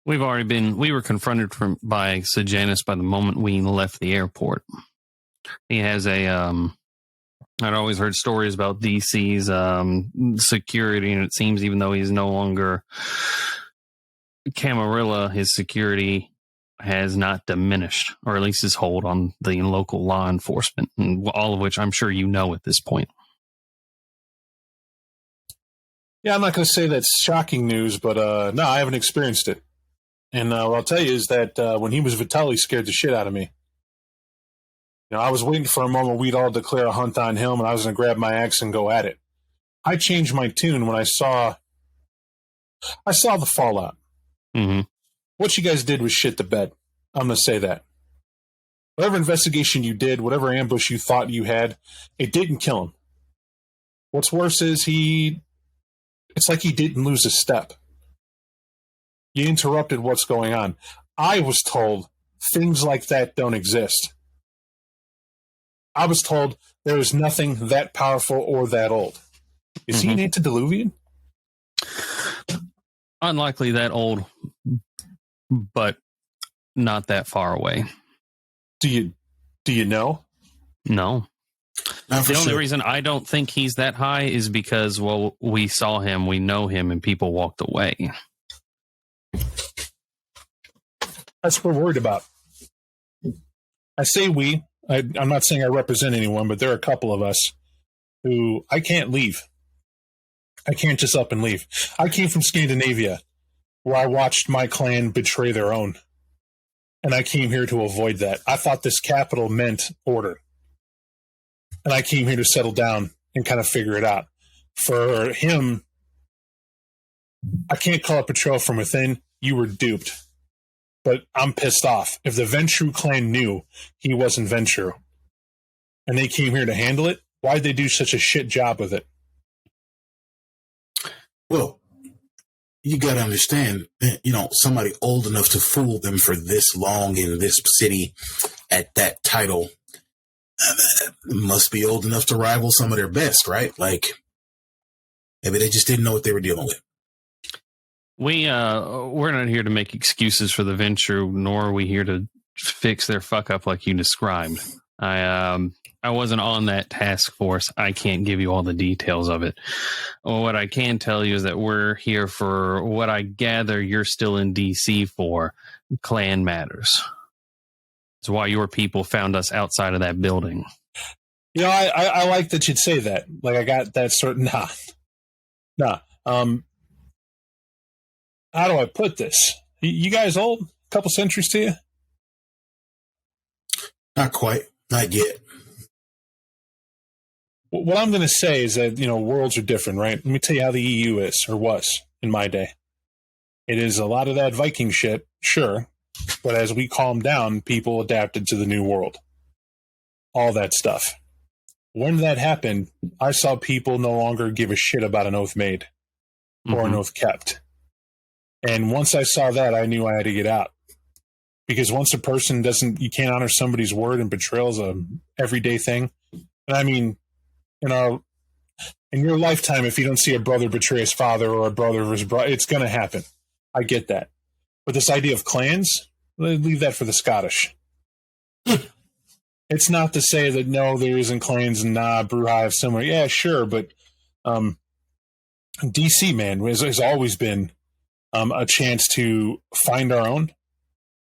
B: We were confronted by Sejanus by the moment we left the airport. He has I'd always heard stories about DC's security, and it seems even though he's no longer Camarilla, his security has not diminished, or at least his hold on the local law enforcement, and all of which I'm sure you know at this point.
E: Yeah, I'm not going to say that's shocking news, but no, I haven't experienced it. And what I'll tell you is that when he was Vitali, scared the shit out of me. You know, I was waiting for a moment we'd all declare a hunt on him, and I was going to grab my axe and go at it. I changed my tune when I saw the fallout.
B: Mm-hmm.
E: What you guys did was shit the bed. I'm going to say that. Whatever investigation you did, whatever ambush you thought you had, it didn't kill him. What's worse is it's like he didn't lose a step. You interrupted what's going on. I was told things like that don't exist. I was told there is nothing that powerful or that old. Is he an antediluvian?
B: Unlikely that old, but not that far away.
E: Do you know?
B: No. The only reason I don't think he's that high is because, well, we saw him, we know him, and people walked away.
E: That's what we're worried about. I say we. I'm not saying I represent anyone, but there are a couple of us who I can't leave. I can't just up and leave. I came from Scandinavia, where I watched my clan betray their own. And I came here to avoid that. I thought this capital meant order. And I came here to settle down and kind of figure it out. For him, I can't call it betrayal from within. You were duped. But I'm pissed off. If the Ventru clan knew he wasn't Ventru, and they came here to handle it, why'd they do such a shit job with it?
A: Well, you got to understand, somebody old enough to fool them for this long in this city at that title must be old enough to rival some of their best, right? Like, maybe they just didn't know what they were dealing with.
B: We're not here to make excuses for the Ventru, nor are we here to fix their fuck up like you described. I wasn't on that task force. I can't give you all the details of it. What I can tell you is that we're here for what I gather you're still in DC for, clan matters. It's why your people found us outside of that building.
E: You know, I like that you'd say that. Like, I got that certain... Nah. How do I put this? You guys old? A couple centuries to you?
A: Not quite. Not yet.
E: What I'm going to say is that, worlds are different, right? Let me tell you how the EU is, or was, in my day. It is a lot of that Viking shit, sure, but as we calmed down, people adapted to the new world. All that stuff. when that happened, I saw people no longer give a shit about an oath made or an oath kept. And once I saw that, I knew I had to get out. Because once a person you can't honor somebody's word, and betrayal is a everyday thing. And I mean, in your lifetime, if you don't see a brother betray his father or a brother his brother, it's going to happen. I get that. But this idea of clans, leave that for the Scottish. It's not to say that, no, there isn't clans and Brujah have similar. Yeah, sure. But DC, man, has always been a chance to find our own.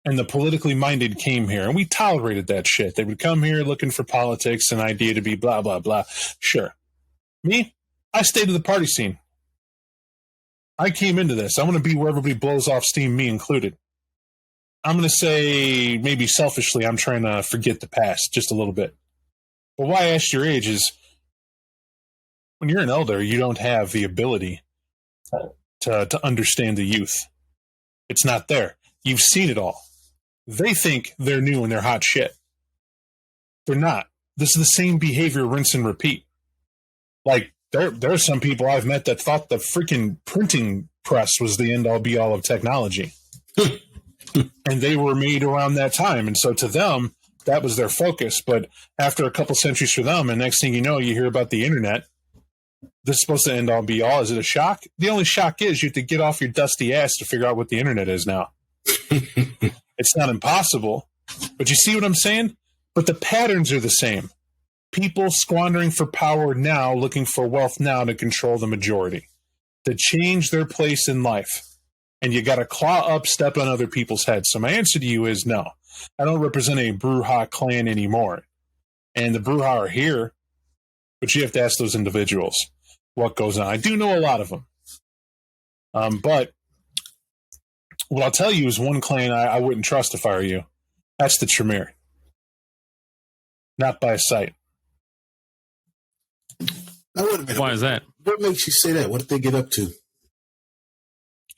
E: And the politically minded came here, and we tolerated that shit. They would come here looking for politics, an idea to be blah, blah, blah. Sure. Me, I stayed to the party scene. I came into this. I want to be where everybody blows off steam, me included. I'm going to say, maybe selfishly, I'm trying to forget the past just a little bit. But why I asked your age is, when you're an elder, you don't have the ability to understand the youth. It's not there. You've seen it all. They think they're new and they're hot shit. They're not. This is the same behavior, rinse and repeat. Like, there are some people I've met that thought the freaking printing press was the end-all be-all of technology. And they were made around that time. And so to them, that was their focus. But after a couple centuries for them, and next thing you know, you hear about the internet. This is supposed to end-all be-all. Is it a shock? The only shock is you have to get off your dusty ass to figure out what the internet is now. It's not impossible. But you see what I'm saying? But the patterns are the same. People squandering for power now, looking for wealth now to control the majority, to change their place in life. And you got to claw up, step on other people's heads. So my answer to you is no. I don't represent a Brujah clan anymore. And the Brujah are here, but you have to ask those individuals what goes on. I do know a lot of them. But what I'll tell you is one clan I wouldn't trust if I were you. That's the Tremere. Not by sight.
A: Now, wait a minute.
B: Why is that?
A: What makes you say that? What did they get up to?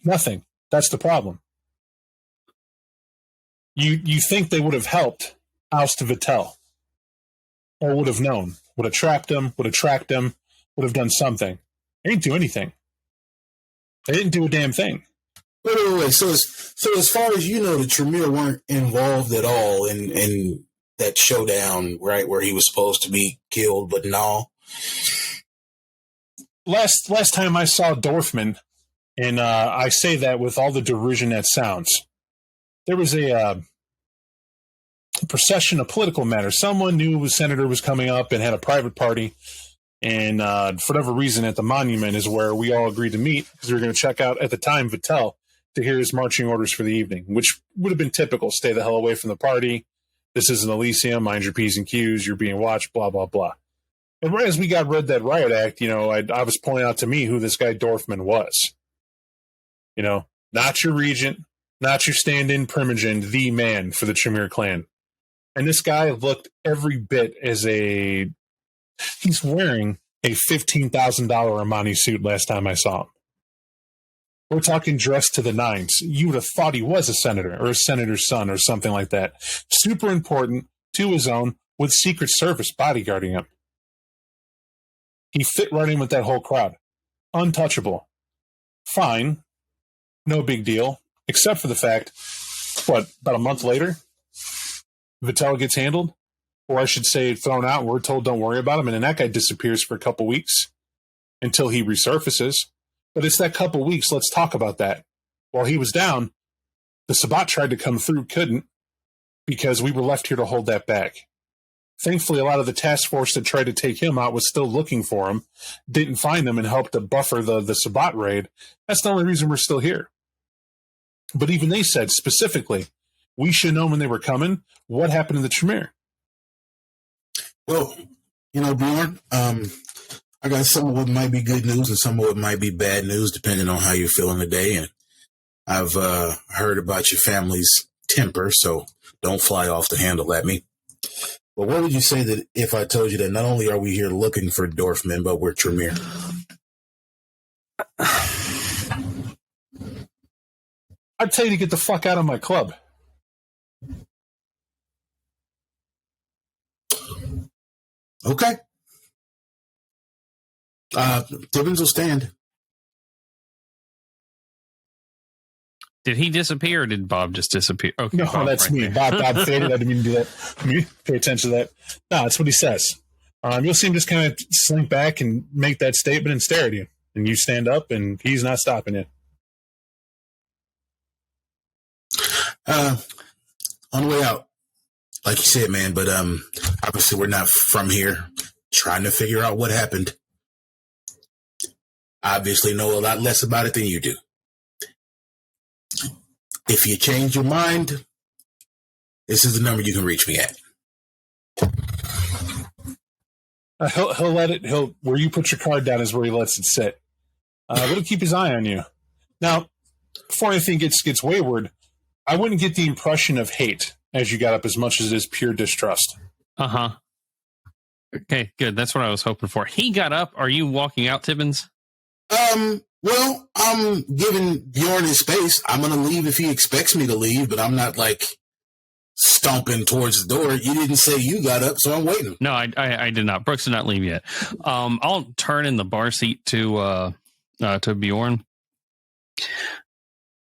E: Nothing. That's the problem. You think they would have helped oust Vittel, or would have known, would have trapped him, would have tracked him, would have done something. They didn't do anything. They didn't do a damn thing.
A: Wait. So as far as you know, the Tremere weren't involved at all in that showdown, right, where he was supposed to be killed, but no.
E: Last time I saw Dorfman, and I say that with all the derision that sounds, there was a procession of political matters. Someone knew a senator was coming up and had a private party, and for whatever reason at the monument is where we all agreed to meet, because we were going to check out, at the time, Vittel, to hear his marching orders for the evening, which would have been typical. Stay the hell away from the party. This isn't Elysium. Mind your P's and Q's. You're being watched, blah, blah, blah. And right as we read that riot act, I was pointing out to me who this guy Dorfman was. Not your regent, not your stand-in primogen, the man for the Tremere clan. And this guy looked every bit as he's wearing a $15,000 Armani suit last time I saw him. We're talking dressed to the nines. You would have thought he was a senator or a senator's son or something like that. Super important, to his own, with Secret Service bodyguarding him. He fit right in with that whole crowd. Untouchable. Fine. No big deal. Except for the fact, about a month later, Vittel gets handled, or I should say thrown out, and we're told don't worry about him, and then that guy disappears for a couple weeks until he resurfaces. But it's that couple weeks, let's talk about that. While he was down, the Sabbat tried to come through, couldn't, because we were left here to hold that back. Thankfully, a lot of the task force that tried to take him out was still looking for him, didn't find him, and helped to buffer the Sabbat raid. That's the only reason we're still here. But even they said specifically, we should know when they were coming. What happened to the Tremere?
A: Well, Bjorn, I got some of what might be good news and some of what might be bad news, depending on how you're feeling today. And I've heard about your family's temper, so don't fly off the handle at me. But what would you say that if I told you that not only are we here looking for Dorfman, but we're Tremere?
E: I'd tell you to get the fuck out of my club.
A: Okay.
F: Tibbins will stand.
B: Did he disappear or did Bob just disappear? Okay,
E: No,
B: Bob
E: that's
B: right
E: me.
B: there.
E: Bob faded. I didn't mean to do that. Pay attention to that. No, that's what he says. You'll see him just kind of slink back and make that statement and stare at you. And you stand up, and he's not stopping you.
F: On the way out, like you said, man, but obviously we're not from here. Trying to figure out what happened. Obviously know a lot less about it than you do. If you change your mind, this is the number you can reach me at.
E: He'll let it. Where you put your card down is where he lets it sit. But he'll keep his eye on you. Now, before anything gets wayward, I wouldn't get the impression of hate as you got up as much as it is pure distrust.
B: Uh-huh. Okay, good. That's what I was hoping for. He got up. Are you walking out, Tibbins?
F: Well, I'm giving Bjorn his space. I'm going to leave if he expects me to leave, but I'm not like stomping towards the door. You didn't say you got up, so I'm waiting.
B: No, I did not. Brooks did not leave yet. I'll turn in the bar seat to Bjorn.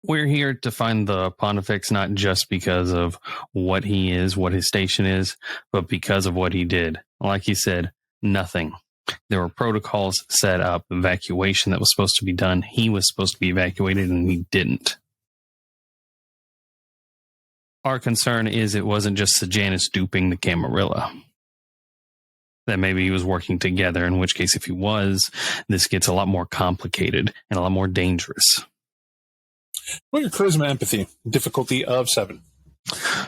B: We're here to find the Pontifex not just because of what he is, what his station is, but because of what he did. Like he said, nothing. There were protocols set up, evacuation that was supposed to be done. He was supposed to be evacuated, and he didn't. Our concern is it wasn't just Sejanus duping the Camarilla. That maybe he was working together, in which case, if he was, this gets a lot more complicated and a lot more dangerous.
E: What your charisma empathy? Difficulty of 7.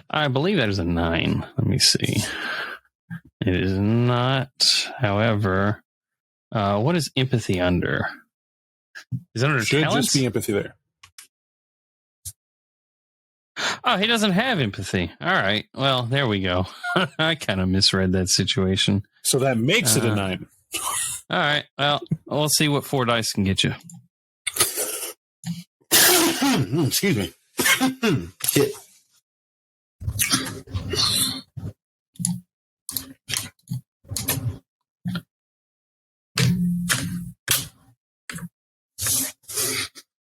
B: I believe that is a 9. Let me see. It is not, however, what is empathy under? Is it under
E: Should
B: talents?
E: just be empathy there.
B: Oh, he doesn't have empathy. All right. Well, there we go. I kind of misread that situation.
E: So that makes it a 9.
B: All right. Well, we'll see what 4 dice can get you.
F: Excuse me. Shit.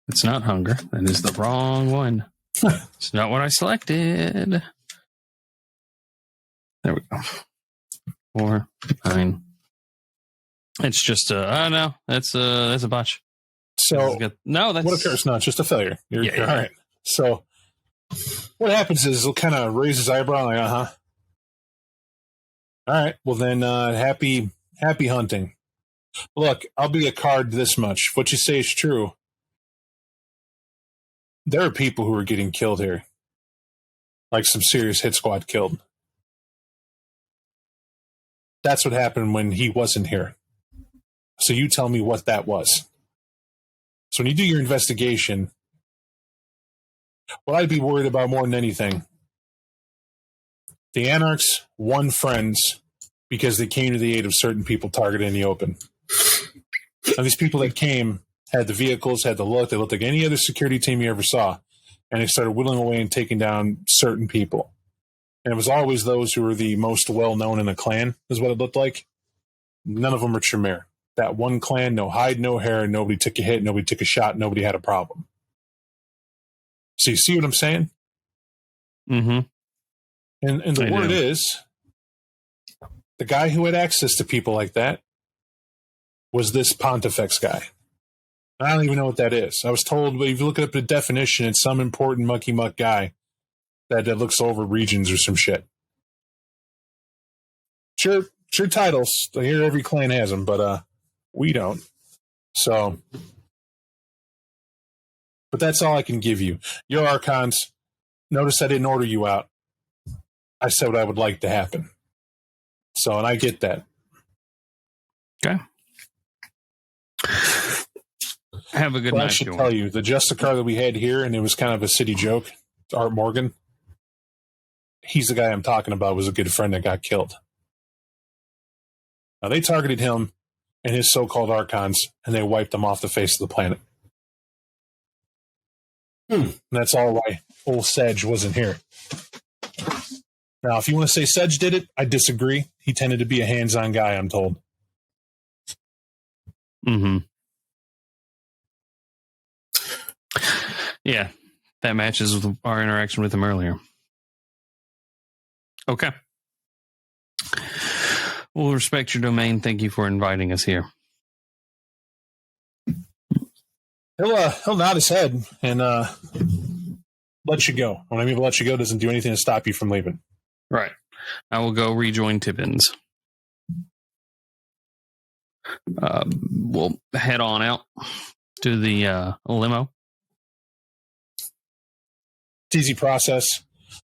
B: It's not hunger. That is the wrong one. It's not what I selected. There we go. 4, 9. It's just no. That's a botch.
E: So
B: no, that's
E: what occurs? No, it's just a failure. You're
B: Yeah.
E: all right. So what happens is he'll kind of raise his eyebrow, like, All right. Well then, happy hunting. Look, I'll be a card this much. What you say is true. There are people who are getting killed here. Like some serious hit squad killed. That's what happened when he wasn't here. So you tell me what that was. So when you do your investigation, what I'd be worried about more than anything, the Anarchs won friends because they came to the aid of certain people targeted in the open. Now, these people that came had the vehicles, had the look. They looked like any other security team you ever saw. And they started whittling away and taking down certain people. And it was always those who were the most well-known in the clan, is what it looked like. None of them were Tremere. That one clan, no hide, no hair, nobody took a hit, nobody took a shot, nobody had a problem. So you see what I'm saying?
B: Mm-hmm.
E: And the word is, the guy who had access to people like that was this Pontifex guy. I don't even know what that is. I was told, but if you look up the definition, it's some important mucky muck guy that looks over regions or some shit. Sure titles. I hear every clan has them, but we don't. So, but that's all I can give you. Your Archons, notice I didn't order you out. I said what I would like to happen. So, and I get that.
B: Okay. Have a good
E: Well,
B: night.
E: I should tell you, the Justicar that we had here, and it was kind of a city joke, Art Morgan, he's the guy I'm talking about, was a good friend that got killed. Now, they targeted him and his so-called Archons, and they wiped them off the face of the planet. And that's all why old Sedge wasn't here. Now, if you want to say Sedge did it, I disagree. He tended to be a hands-on guy, I'm told.
B: Mm-hmm. Yeah, that matches with our interaction with him earlier. Okay. We'll respect your domain. Thank you for inviting us here.
E: He'll nod his head and let you go. When I mean let you go, doesn't do anything to stop you from leaving.
B: Right. I will go rejoin Tibbins. We'll head on out to the limo.
E: It's easy process.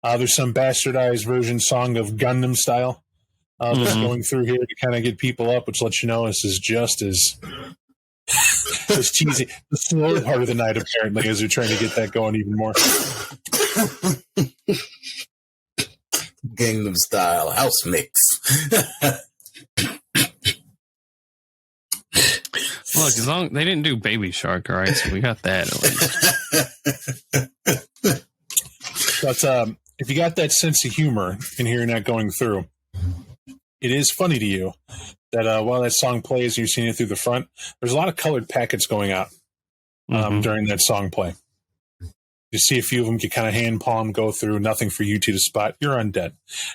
E: There's some bastardized version song of Gundam style that's going through here to kind of get people up, which lets you know this is just as cheesy. The slower part of the night, apparently, as they're trying to get that going even more.
F: Gangnam Style house mix.
B: Look, as long they didn't do Baby Shark, all right, so we got that at least.
E: But if you got that sense of humor in hearing that going through, it is funny to you that while that song plays and you're seeing it through the front, there's a lot of colored packets going out during that song play. You see a few of them get kind of hand palm go through, nothing for you two to spot. You're undead.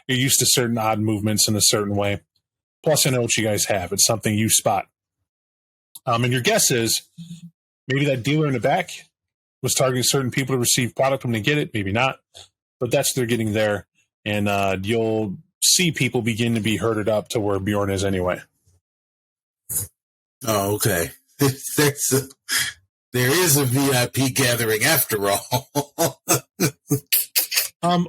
E: You're used to certain odd movements in a certain way. Plus, I know what you guys have. It's something you spot. And your guess is maybe that dealer in the back was targeting certain people to receive product when they get it. Maybe not. But that's what they're getting there. And you'll see people begin to be herded up to where Bjorn is anyway.
F: Oh, okay. There is a VIP gathering after all.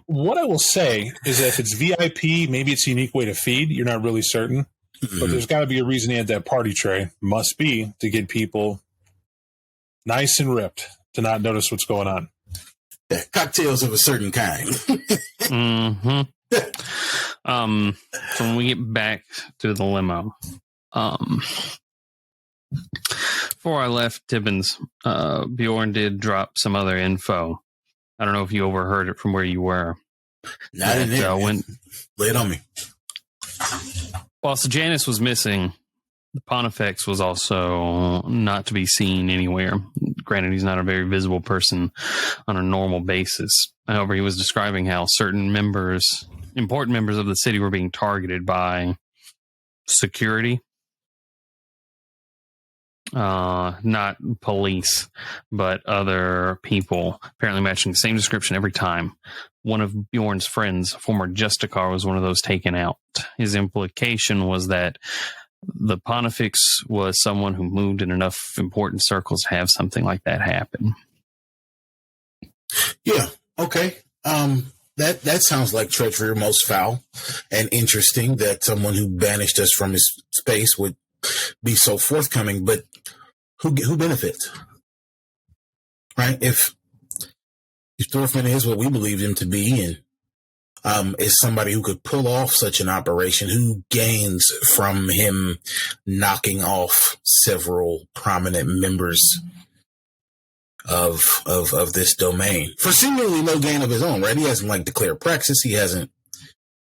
E: What I will say is that if it's VIP, maybe it's a unique way to feed. You're not really certain. Mm-hmm. But there's got to be a reason he had that party tray. Must be to get people nice and ripped to not notice what's going on.
F: Yeah, cocktails of a certain kind.
B: Mm-hmm. So when we get back to the limo, before I left Tibbins, Bjorn did drop some other info. I don't know if you overheard it from where you were.
F: Not in there. Lay it on me.
B: While Sejanus was missing, the Pontifex was also not to be seen anywhere. Granted, he's not a very visible person on a normal basis. However, he was describing how certain important members of the city were being targeted by security. Not police, but other people, apparently matching the same description every time. One of Bjorn's friends, former Justicar, was one of those taken out. His implication was that the Pontifex was someone who moved in enough important circles to have something like that happen.
F: Yeah, okay. That sounds like treachery most foul and interesting that someone who banished us from his space would be so forthcoming, but who benefits? Right? If Thorfinn is what we believe him to be and is somebody who could pull off such an operation, who gains from him knocking off several prominent members of this domain for seemingly no gain of his own, right? He hasn't declared praxis. He hasn't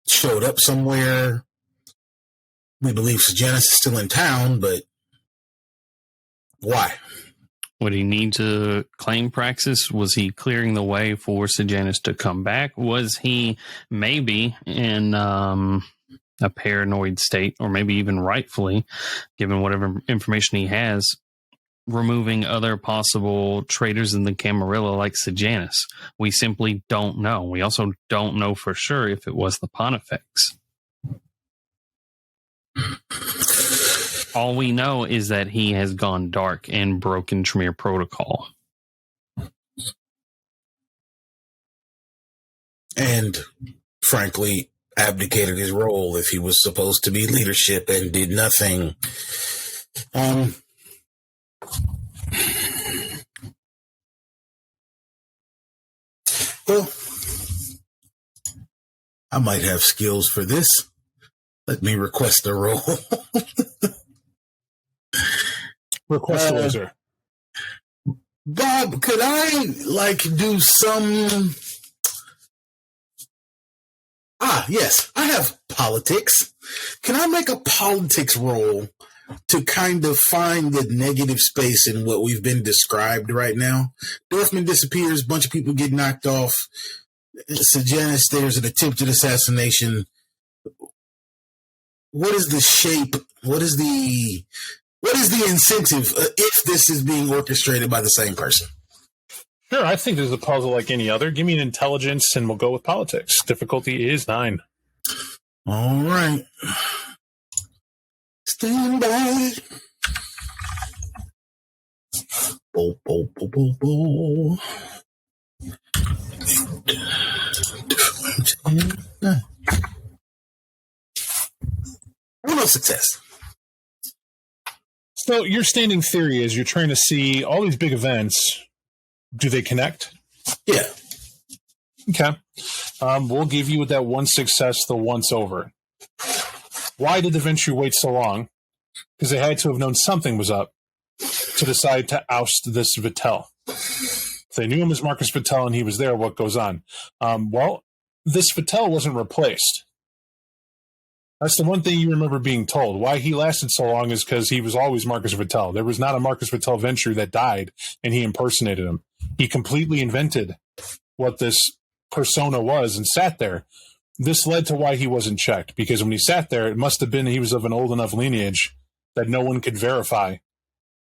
F: showed up somewhere. We believe Sejanus is still in town, but why?
B: Would he need to claim praxis? Was he clearing the way for Sejanus to come back? Was he maybe in a paranoid state, or maybe even rightfully, given whatever information he has, removing other possible traitors in the Camarilla like Sejanus? We simply don't know. We also don't know for sure if it was the Pontifex. All we know is that he has gone dark and broken Tremere Protocol.
F: And, frankly, abdicated his role if he was supposed to be leadership and did nothing. Well, I might have skills for this. Let me request a role.
E: Request a loser.
F: Bob, could I do some? Yes, I have politics. Can I make a politics role to kind of find the negative space in what we've been described right now. Dorfman disappears, bunch of people get knocked off. Sejanus, there's an attempted assassination. What is the shape? What is the incentive if this is being orchestrated by the same person?
E: Sure, I think there's a puzzle like any other. Give me an intelligence and we'll go with politics. Difficulty is 9.
F: All right. Stand by. Bo, bo, bo, bo, bo. No success.
E: So your standing theory is you're trying to see all these big events. Do they connect?
F: Yeah.
E: Okay. We'll give you that one success the once over. Why did the Ventru wait so long? Because they had to have known something was up to decide to oust this Vittel. If they knew him as Marcus Vittel and he was there, what goes on? Well, this Vittel wasn't replaced. That's the one thing you remember being told. Why he lasted so long is because he was always Marcus Vittel. There was not a Marcus Vittel Ventru that died and he impersonated him. He completely invented what this persona was and sat there. This led to why he wasn't checked, because when he sat there, it must have been he was of an old enough lineage that no one could verify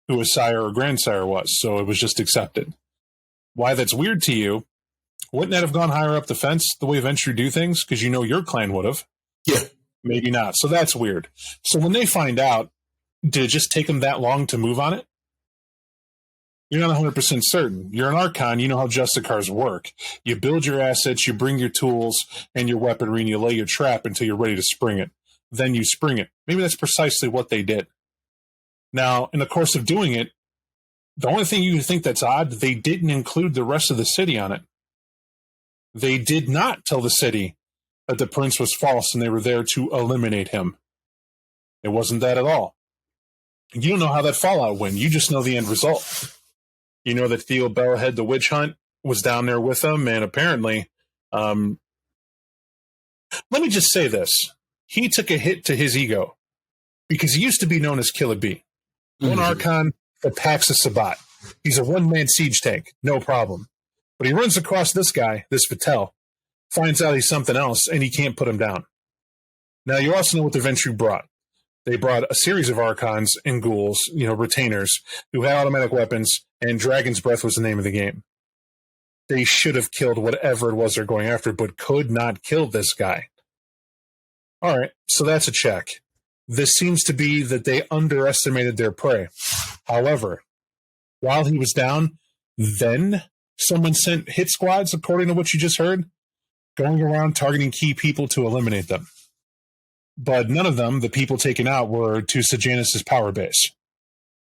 E: who his sire or grandsire was, so it was just accepted. Why that's weird to you, wouldn't that have gone higher up the fence the way Ventru do things? Because you know your clan would have.
F: Yeah.
E: Maybe not. So that's weird. So when they find out, did it just take them that long to move on it? You're not 100% certain. You're an Archon. You know how Justicars work. You build your assets, you bring your tools and your weaponry, and you lay your trap until you're ready to spring it. Then you spring it. Maybe that's precisely what they did. Now, in the course of doing it, the only thing you think that's odd, they didn't include the rest of the city on it. They did not tell the city that the prince was false and they were there to eliminate him. It wasn't that at all. You don't know how that fallout went. You just know the end result. You know that Theo Bellhead, the witch hunt, was down there with them, and apparently, let me just say this. He took a hit to his ego, because he used to be known as Killer B. One Archon for Paxa Sabat. He's a one-man siege tank, no problem. But he runs across this guy, this Vittel, finds out he's something else, and he can't put him down. Now, you also know what the Ventru brought. They brought a series of Archons and ghouls, retainers, who had automatic weapons, and Dragon's Breath was the name of the game. They should have killed whatever it was they're going after, but could not kill this guy. All right, so that's a check. This seems to be that they underestimated their prey. However, while he was down, then someone sent hit squads, according to what you just heard, going around targeting key people to eliminate them. But none of them, the people taken out, were to Sejanus' power base.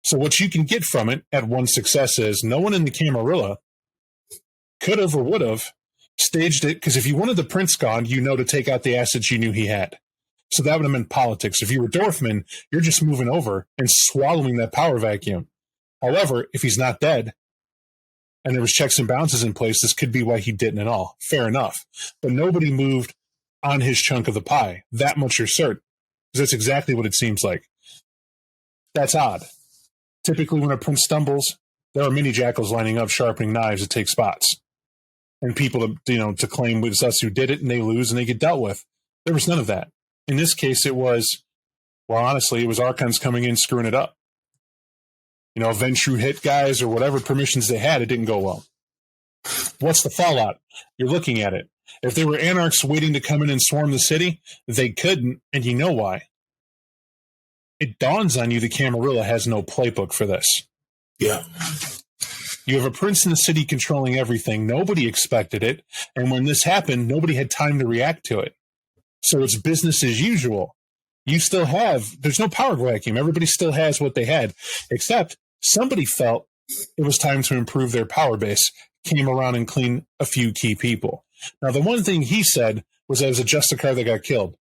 E: So what you can get from it at one success is no one in the Camarilla could have or would have staged it, because if you wanted the prince gone, to take out the assets you knew he had. So that would have meant politics. If you were Dorfman, you're just moving over and swallowing that power vacuum. However, if he's not dead, and there was checks and balances in place, this could be why he didn't at all. Fair enough. But nobody moved on his chunk of the pie. That much you're certain. Because that's exactly what it seems like. That's odd. Typically, when a prince stumbles, there are mini jackals lining up, sharpening knives to take spots. And people, to claim it's us who did it, and they lose, and they get dealt with. There was none of that. In this case, it was, honestly, it was Archons coming in, screwing it up. Ventru hit guys or whatever permissions they had, it didn't go well. What's the fallout? You're looking at it. If they were anarchs waiting to come in and swarm the city, they couldn't, and you know why. It dawns on you the Camarilla has no playbook for this.
F: Yeah.
E: You have a prince in the city controlling everything. Nobody expected it, and when this happened, nobody had time to react to it. So it's business as usual. You still there's no power vacuum. Everybody still has what they had, except somebody felt it was time to improve their power base, came around and cleaned a few key people. Now, the one thing he said was that it was a Justicar that got killed.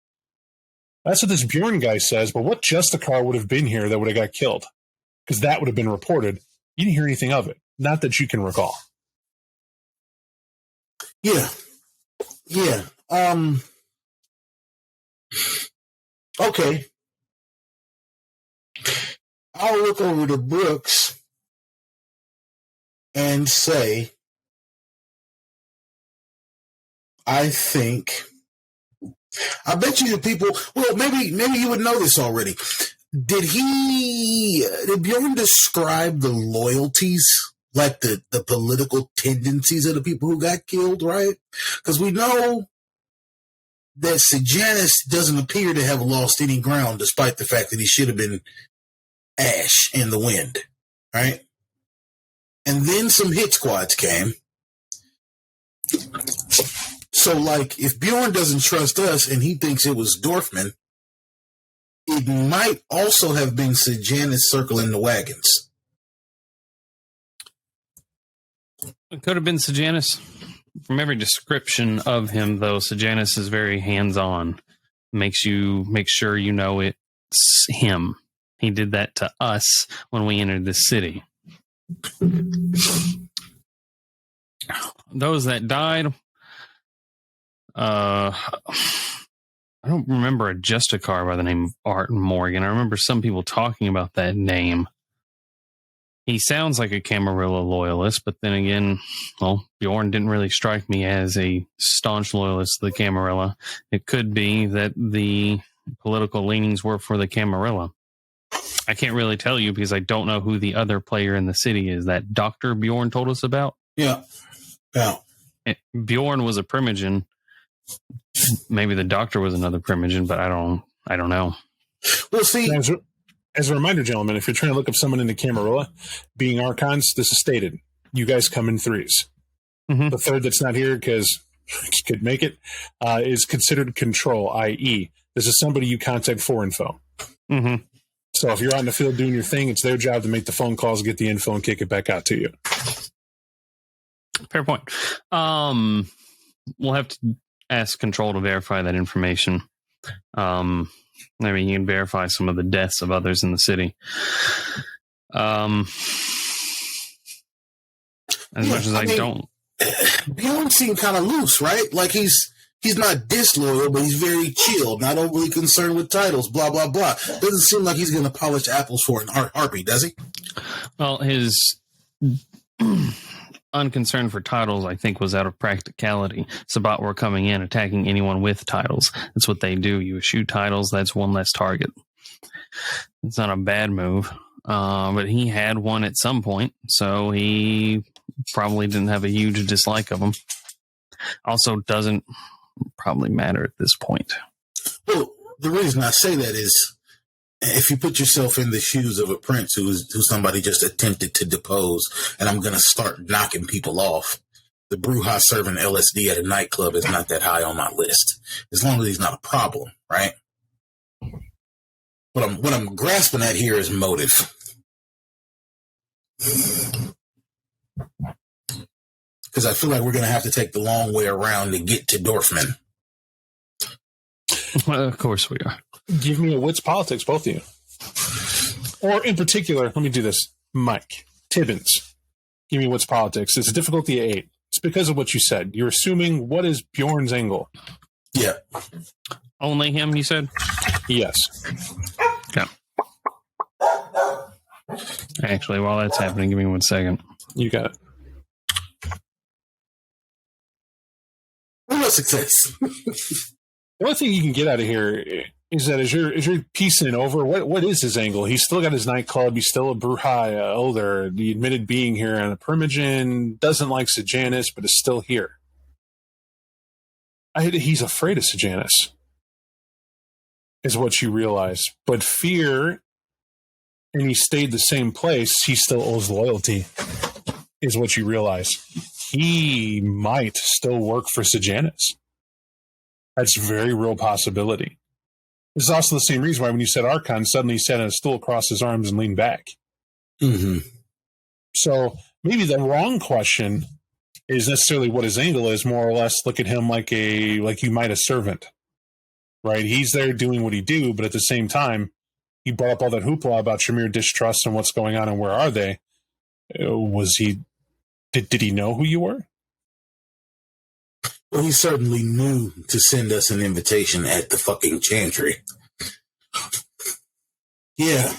E: That's what this Bjorn guy says, but what Justicar would have been here that would have got killed? Because that would have been reported. You didn't hear anything of it. Not that you can recall.
F: Yeah. Okay. I'll look over to Brooks and say, I bet you the people, well, maybe you would know this already. Did Bjorn describe the loyalties, like the political tendencies of the people who got killed, right? Because we know that Sejanus doesn't appear to have lost any ground, despite the fact that he should have been ash in the wind, right? And then some hit squads came. So, like, if Bjorn doesn't trust us and he thinks it was Dorfman, it might also have been Sejanus circling the wagons.
B: It could have been Sejanus. From every description of him, though, Sejanus is very hands-on. Make sure you know it's him. He did that to us when we entered this city. Those that died, I don't remember a Justicar by the name of Art Morgan. I remember some people talking about that name. He sounds like a Camarilla loyalist, but then again, well, Bjorn didn't really strike me as a staunch loyalist to the Camarilla. It could be that the political leanings were for the Camarilla. I can't really tell you because I don't know who the other player in the city is. That Dr. Bjorn told us about?
F: Yeah.
B: Bjorn was a Primogen. Maybe the Doctor was another Primogen, but I don't know.
F: Well, see,
E: as a reminder, gentlemen, if you're trying to look up someone in the Camarilla, being Archons, this is stated. You guys come in threes.
B: Mm-hmm.
E: The third that's not here because you could make it is considered control, i.e., this is somebody you contact for info.
B: Mm-hmm.
E: So if you're out in the field doing your thing, it's their job to make the phone calls, get the info, and kick it back out to you.
B: Fair point. We'll have to ask Control to verify that information. Maybe you can verify some of the deaths of others in the city. Much as I don't.
F: Bjorn seemed kind of loose, right? Like he's not disloyal, but he's very chill, not overly concerned with titles, blah, blah, blah. Doesn't seem like he's going to polish apples for an harpy, does he?
B: Well, his unconcern for titles, I think, was out of practicality. Sabat were coming in, attacking anyone with titles. That's what they do. You eschew titles, that's one less target. It's not a bad move. But he had one at some point, so he probably didn't have a huge dislike of him. Also doesn't probably matter at this point.
F: Well, the reason I say that is if you put yourself in the shoes of a prince who somebody just attempted to depose, and I'm going to start knocking people off, the Bruja serving LSD at a nightclub is not that high on my list, as long as he's not a problem, right? What I'm grasping at here is motive. Because I feel like we're going to have to take the long way around to get to Dorfman.
B: Well, of course we are.
E: Give me a wits politics, both of you. Or in particular, let me do this. Mike, Tibbins, give me wits politics. It's a difficulty of 8. It's because of what you said. You're assuming what is Bjorn's angle?
F: Yeah.
B: Only him, you said?
E: Yes.
B: Yeah. Actually, while that's happening, give me 1 second.
E: You got it.
F: Well, success.
E: The only thing you can get out of here is that as you're piecing it over, what is his angle? He's still got his nightclub. He's still a Bruja elder. The admitted being here on a Primogen, doesn't like Sejanus, but is still here. He's afraid of Sejanus, is what you realize. But fear, and he stayed the same place, he still owes loyalty, is what you realize. He might still work for Sejanus. That's a very real possibility. This is also the same reason why when you said Archon, suddenly he sat on a stool, crossed his arms, and leaned back.
F: Mm-hmm.
E: So maybe the wrong question is necessarily what his angle is, more or less look at him like you might a servant. Right? He's there doing what he do, but at the same time, he brought up all that hoopla about Shamir distrust and what's going on and where are they. Did he know who you were?
F: Well, he certainly knew to send us an invitation at the fucking chantry. Yeah.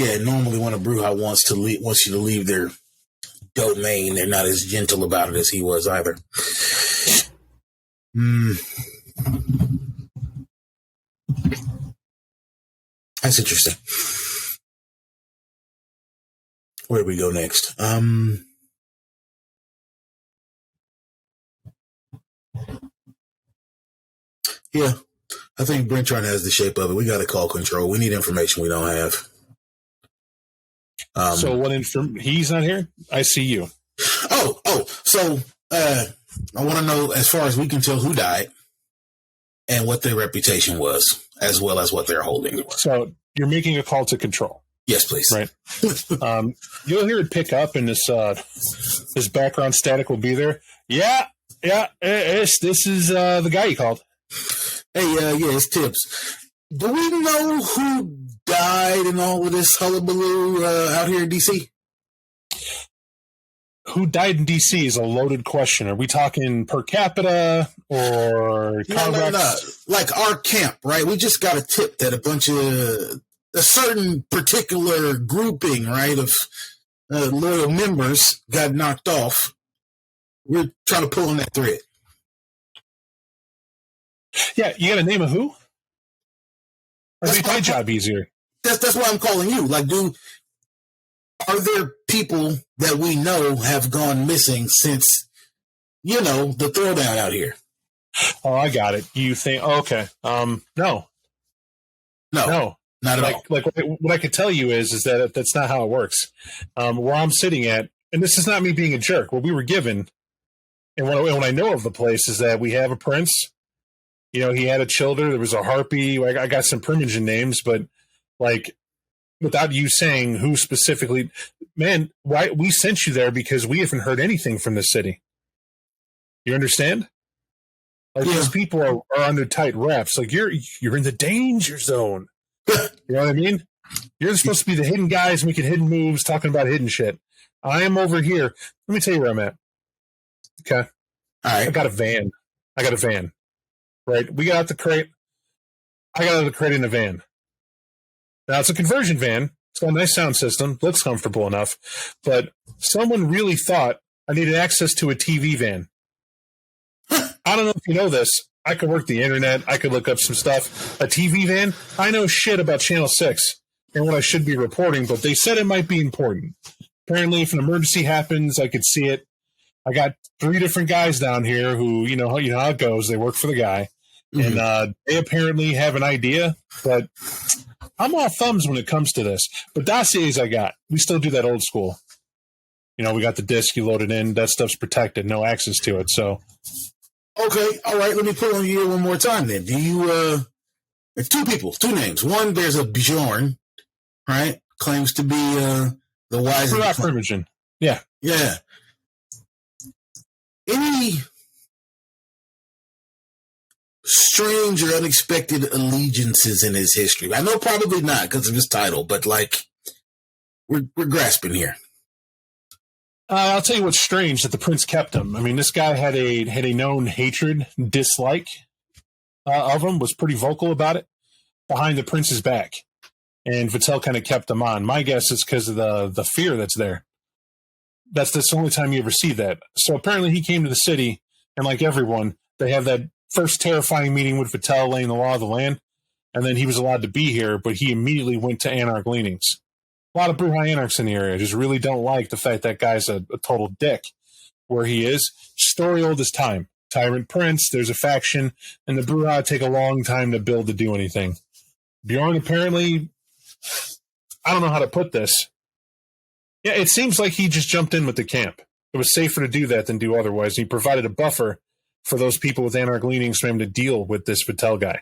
F: Yeah, normally when a Brujah wants you to leave their domain, they're not as gentle about it as he was either. That's interesting. Where do we go next? Yeah, I think Brentron has the shape of it. We got to call control. We need information we don't have.
E: So what he's not here? I see you.
F: So I want to know, as far as we can tell, who died and what their reputation was, as well as what they're holding.
E: So you're making a call to control.
F: Yes, please.
E: Right. You'll hear it pick up, and this background static will be there. Yeah. This is the guy you called.
F: Hey, it's Tibbs. Do we know who died in all of this hullabaloo out here in D.C.?
E: Who died in D.C. is a loaded question. Are we talking per capita or
F: No. Like our camp, right? We just got a tip that a certain particular grouping, right, of loyal members got knocked off. We're trying to pull on that thread.
E: Yeah, you got a name of who? Or make my job easier.
F: That's why I'm calling you. Like, are there people that we know have gone missing since, the throwdown out here?
E: Oh, I got it. You think, okay. No, not at all. Like what I could tell you is that that's not how it works. Where I'm sitting at, and this is not me being a jerk, what we were given, and what I know of the place is that we have a prince. He had a childer. There was a harpy. I got some Primogen names, but without you saying who specifically, man, why we sent you there because we haven't heard anything from the city. You understand? These people are under tight wraps. Like you're in the danger zone. You know what I mean? You're supposed to be the hidden guys making hidden moves, talking about hidden shit. I am over here. Let me tell you where I'm at. Okay.
F: All right.
E: I got a van. Right. We got out the crate. I got out of the crate in a van. Now it's a conversion van. It's got a nice sound system. Looks comfortable enough. But someone really thought I needed access to a TV van. I don't know if you know this. I could work the internet. I could look up some stuff. A TV van? I know shit about Channel 6 and what I should be reporting, but they said it might be important. Apparently, if an emergency happens, I could see it. I got 3 different guys down here who, you know how it goes. They work for the guy. Mm-hmm. And they apparently have an idea, but I'm all thumbs when it comes to this. But dossiers I got, we still do that old school. We got the disc, you load it in, that stuff's protected, no access to it. So,
F: okay, all right, let me put on you one more time then. Do you, it's 2 people, 2 names. One, there's a Bjorn, right? Claims to be the wise.
E: Primogen. Yeah.
F: Yeah. Any strange or unexpected allegiances in his history? I know probably not because of his title, but we're grasping here.
E: I'll tell you what's strange that the prince kept him. I mean, this guy had a known hatred, dislike of him, was pretty vocal about it behind the prince's back. And Vittel kind of kept him on. My guess is because of the fear that's there. That's the only time you ever see that. So apparently he came to the city, and like everyone, they have that first terrifying meeting with Vittel laying the law of the land, and then he was allowed to be here, but he immediately went to Anarch leanings. A lot of Brujah Anarchs in the area just really don't like the fact that guy's a total dick where he is. Story old as time. Tyrant Prince, there's a faction, and the Brujah take a long time to build to do anything. Bjorn apparently, I don't know how to put this. Yeah, it seems like he just jumped in with the camp. It was safer to do that than do otherwise. He provided a buffer for those people with Anarch leanings for him to deal with this Vittel guy.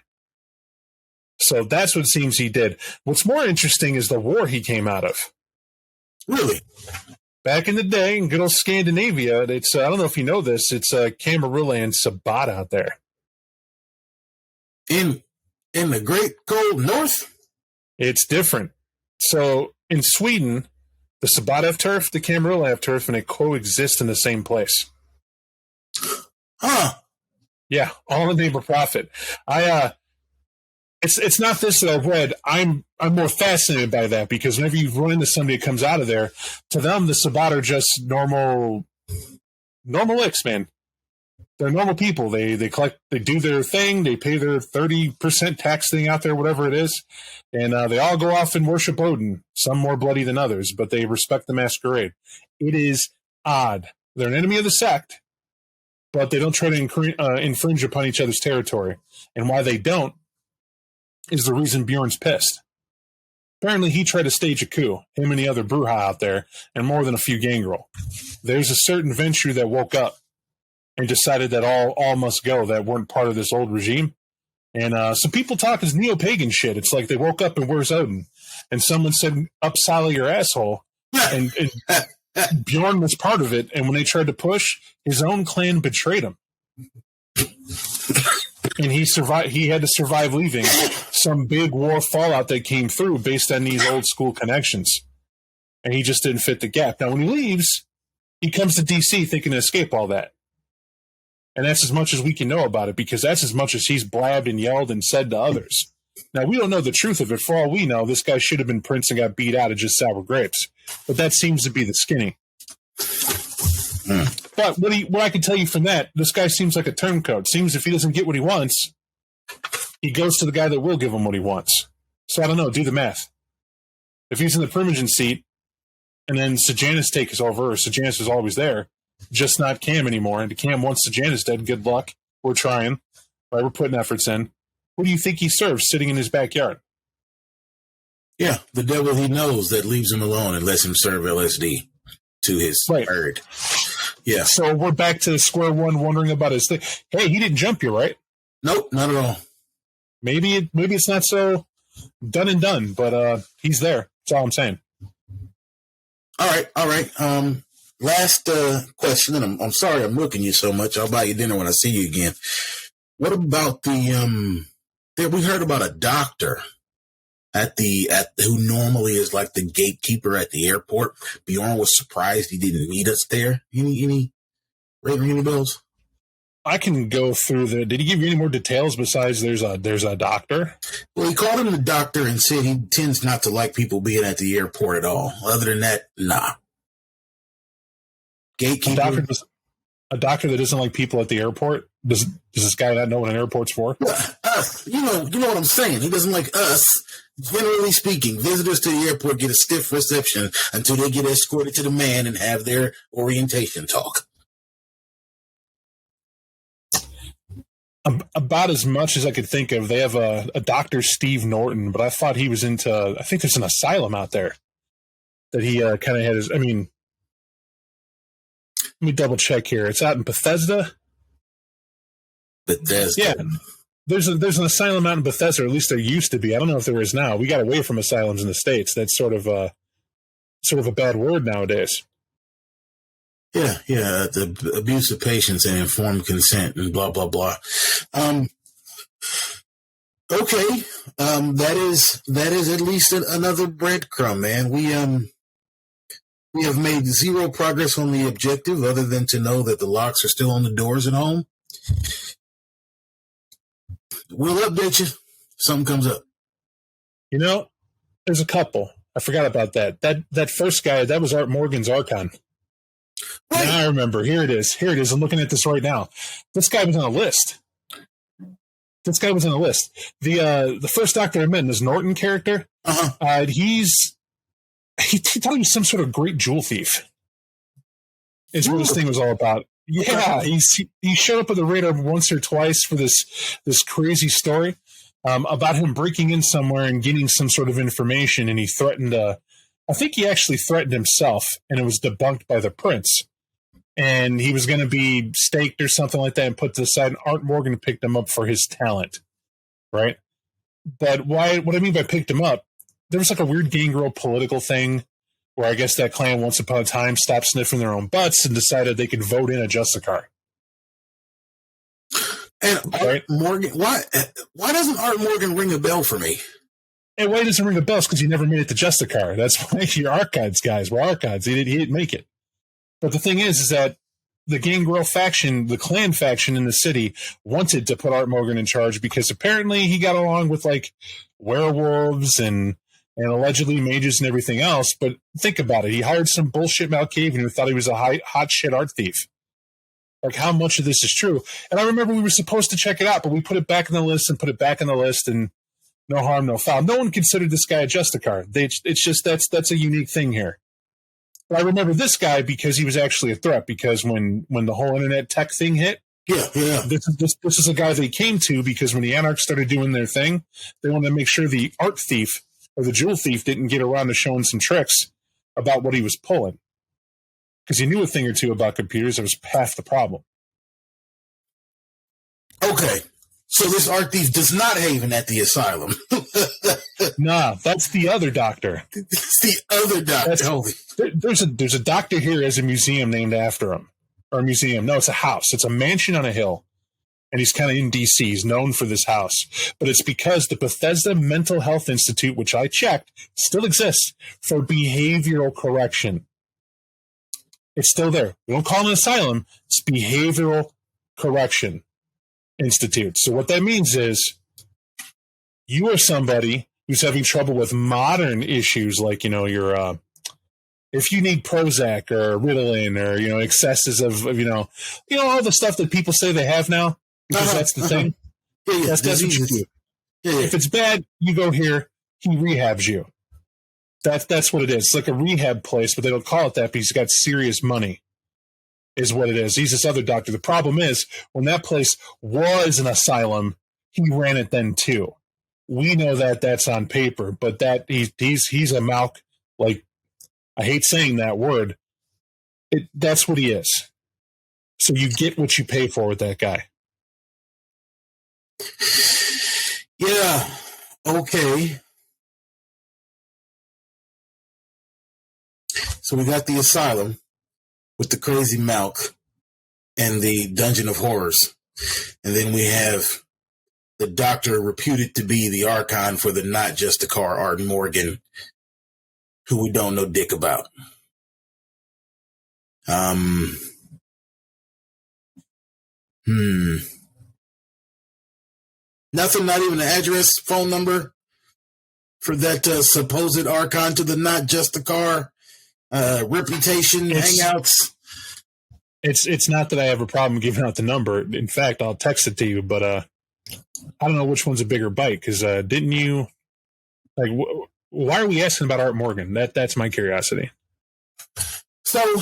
E: So that's what it seems he did. What's more interesting is the war he came out of.
F: Really?
E: Back in the day, in good old Scandinavia, it's I don't know if you know this, it's Camarilla and Sabbat out there.
F: In the great cold north?
E: It's different. So in Sweden, the Sabbat have turf, the Camarilla have turf, and they coexist in the same place.
F: Huh.
E: Yeah, all in the name of profit. It's not this that I've read. I'm more fascinated by that because whenever you run into somebody that comes out of there, to them the Sabbat are just normal licks, man. They're normal people. They collect, they do their thing, they pay their 30% tax thing out there, whatever it is, and they all go off and worship Odin. Some more bloody than others, but they respect the masquerade. It is odd. They're an enemy of the sect, but they don't try to infringe upon each other's territory. And why they don't is the reason Bjorn's pissed. Apparently, he tried to stage a coup, him and the other Bruja out there, and more than a few gangrel. There's a certain Ventrue that woke up and decided that all must go that weren't part of this old regime. And some people talk as neo-pagan shit. It's like they woke up and where's Odin? And someone said, Uppsala your asshole. And Bjorn was part of it. And when they tried to push, his own clan betrayed him. And he survived. He had to survive leaving some big war fallout that came through based on these old school connections. And he just didn't fit the gap. Now, when he leaves, he comes to DC thinking to escape all that. And that's as much as we can know about it because that's as much as he's blabbed and yelled and said to others. Now, we don't know the truth of it. For all we know, this guy should have been Prince and got beat out of just sour grapes. But that seems to be the skinny. But what I can tell you from that, this guy seems like a turncoat. Seems if he doesn't get what he wants, he goes to the guy that will give him what he wants. So I don't know. Do the math. If he's in the Primogen seat, and then Sejanus takes over, or Sejanus is always there, just not Cam anymore. And Cam, once Sejanus dead, good luck. We're trying. Right? We're putting efforts in. Who do you think he serves sitting in his backyard?
F: Yeah, the devil he knows that leaves him alone and lets him serve LSD to his herd. Yeah.
E: So we're back to square one, wondering about his thing. Hey, he didn't jump you, right?
F: Nope, not at all.
E: Maybe it's not so done and done, but he's there. That's all I'm saying.
F: All right. Last question, and I'm sorry I'm looking you so much. I'll buy you dinner when I see you again. What about we heard about a doctor who normally is like the gatekeeper at the airport. Bjorn was surprised he didn't meet us there. Any ring any bells?
E: I can go through did he give you any more details besides there's a doctor?
F: Well, he called him the doctor and said he tends not to like people being at the airport at all. Other than that, nah. Gatekeeper.
E: A doctor that doesn't like people at the airport? Does this guy not know what an airport's for?
F: Us. You know what I'm saying. He doesn't like us. Generally speaking, visitors to the airport get a stiff reception until they get escorted to the man and have their orientation talk.
E: About as much as I could think of. They have a Dr. Steve Norton, but I thought he was I think there's an asylum out there that he kind of had his, let me double check here. It's out in Bethesda.
F: Bethesda.
E: Yeah. There's an asylum out in Bethesda, or at least there used to be. I don't know if there is now. We got away from asylums in the States. That's sort of a bad word nowadays.
F: Yeah, the abuse of patience and informed consent and blah blah blah. Okay, that is at least another breadcrumb, man. We have made zero progress on the objective, other than to know that the locks are still on the doors at home. We'll update you if something comes up.
E: There's a couple. I forgot about that. That first guy, that was Art Morgan's Archon. Right. Now I remember. Here it is. I'm looking at this right now. This guy was on a list. The first doctor I met, this Norton character, he thought he was some sort of great jewel thief. Is what this thing was all about. Yeah, he showed up at the radar once or twice for this crazy story about him breaking in somewhere and getting some sort of information, and he threatened. I think he actually threatened himself, and it was debunked by the prince. And he was going to be staked or something like that and put to the side. And Art Morgan picked him up for his talent, right? But what I mean by picked him up, there was like a weird gangrel political thing where I guess that clan once upon a time stopped sniffing their own butts and decided they could vote in a Justicar.
F: And Art Morgan, why doesn't Art Morgan ring a bell for me?
E: And why doesn't ring a bell? Because he never made it to Justicar. That's why your Archives guys were Archives. He didn't make it. But the thing is that the Gangrel faction, the clan faction in the city, wanted to put Art Morgan in charge because apparently he got along with like werewolves and allegedly mages and everything else. But think about it. He hired some bullshit Malkavian who thought he was a hot shit art thief. Like, how much of this is true? And I remember we were supposed to check it out, but we put it back in the list and put it back in the list, and no harm, no foul. No one considered this guy a Justicar. It's just that's a unique thing here. But I remember this guy because he was actually a threat, because when the whole internet tech thing hit, this is a guy they came to because when the Anarchs started doing their thing, they wanted to make sure the art thief or the jewel thief didn't get around to showing some tricks about what he was pulling. Because he knew a thing or two about computers. That was half the problem.
F: Okay. So this art thief does not haven at the asylum.
E: Nah, that's the other doctor.
F: It's the other doctor.
E: There's a doctor here as a museum named after him. Or a museum. No, it's a house. It's a mansion on a hill. And he's kind of in D.C. He's known for this house. But it's because the Bethesda Mental Health Institute, which I checked, still exists for behavioral correction. It's still there. We don't call it an asylum. It's Behavioral Correction Institute. So what that means is you are somebody who's having trouble with modern issues like, your if you need Prozac or Ritalin or, excesses of all the stuff that people say they have now. Because that's the thing.
F: Yeah,
E: that's what you do. Yeah. If it's bad, you go here. He rehabs you. That's what it is. It's like a rehab place, but they don't call it that because he's got serious money, is what it is. He's this other doctor. The problem is, when that place was an asylum, he ran it then too. We know that that's on paper, but that he's a Malk. Like, I hate saying that word. That's what he is. So you get what you pay for with that guy.
F: Yeah. Okay. So we got the asylum with the crazy Malk and the Dungeon of Horrors. And then we have the doctor reputed to be the Archon for the Not Just a Car, Art Morgan, who we don't know dick about. Nothing, not even an address, phone number for that supposed Archon to the Not Just a Car reputation, hangouts.
E: It's not that I have a problem giving out the number. In fact, I'll text it to you, but I don't know which one's a bigger bite, because didn't you, like, why are we asking about Art Morgan? That's my curiosity.
F: So I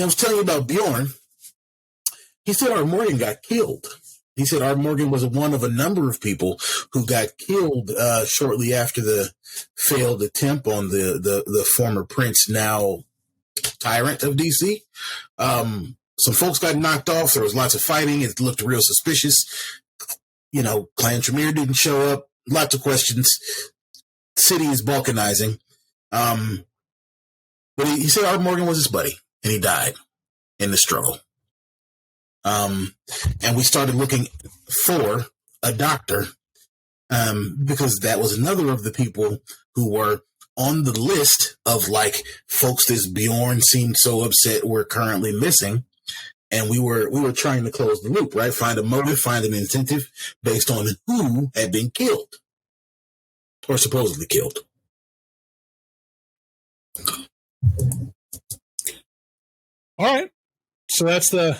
F: was telling you about Bjorn. He said Art Morgan got killed. He said Art Morgan was one of a number of people who got killed shortly after the failed attempt on the former prince, now tyrant of DC. Some folks got knocked off. There was lots of fighting. It looked real suspicious. Clan Tremere didn't show up. Lots of questions. City is balkanizing. But he said Art Morgan was his buddy, and he died in the struggle. And we started looking for a doctor, because that was another of the people who were on the list of, like, folks this Bjorn seemed so upset we're currently missing. And we were trying to close the loop, right? Find a motive, find an incentive based on who had been killed or supposedly killed.
E: All right. So that's the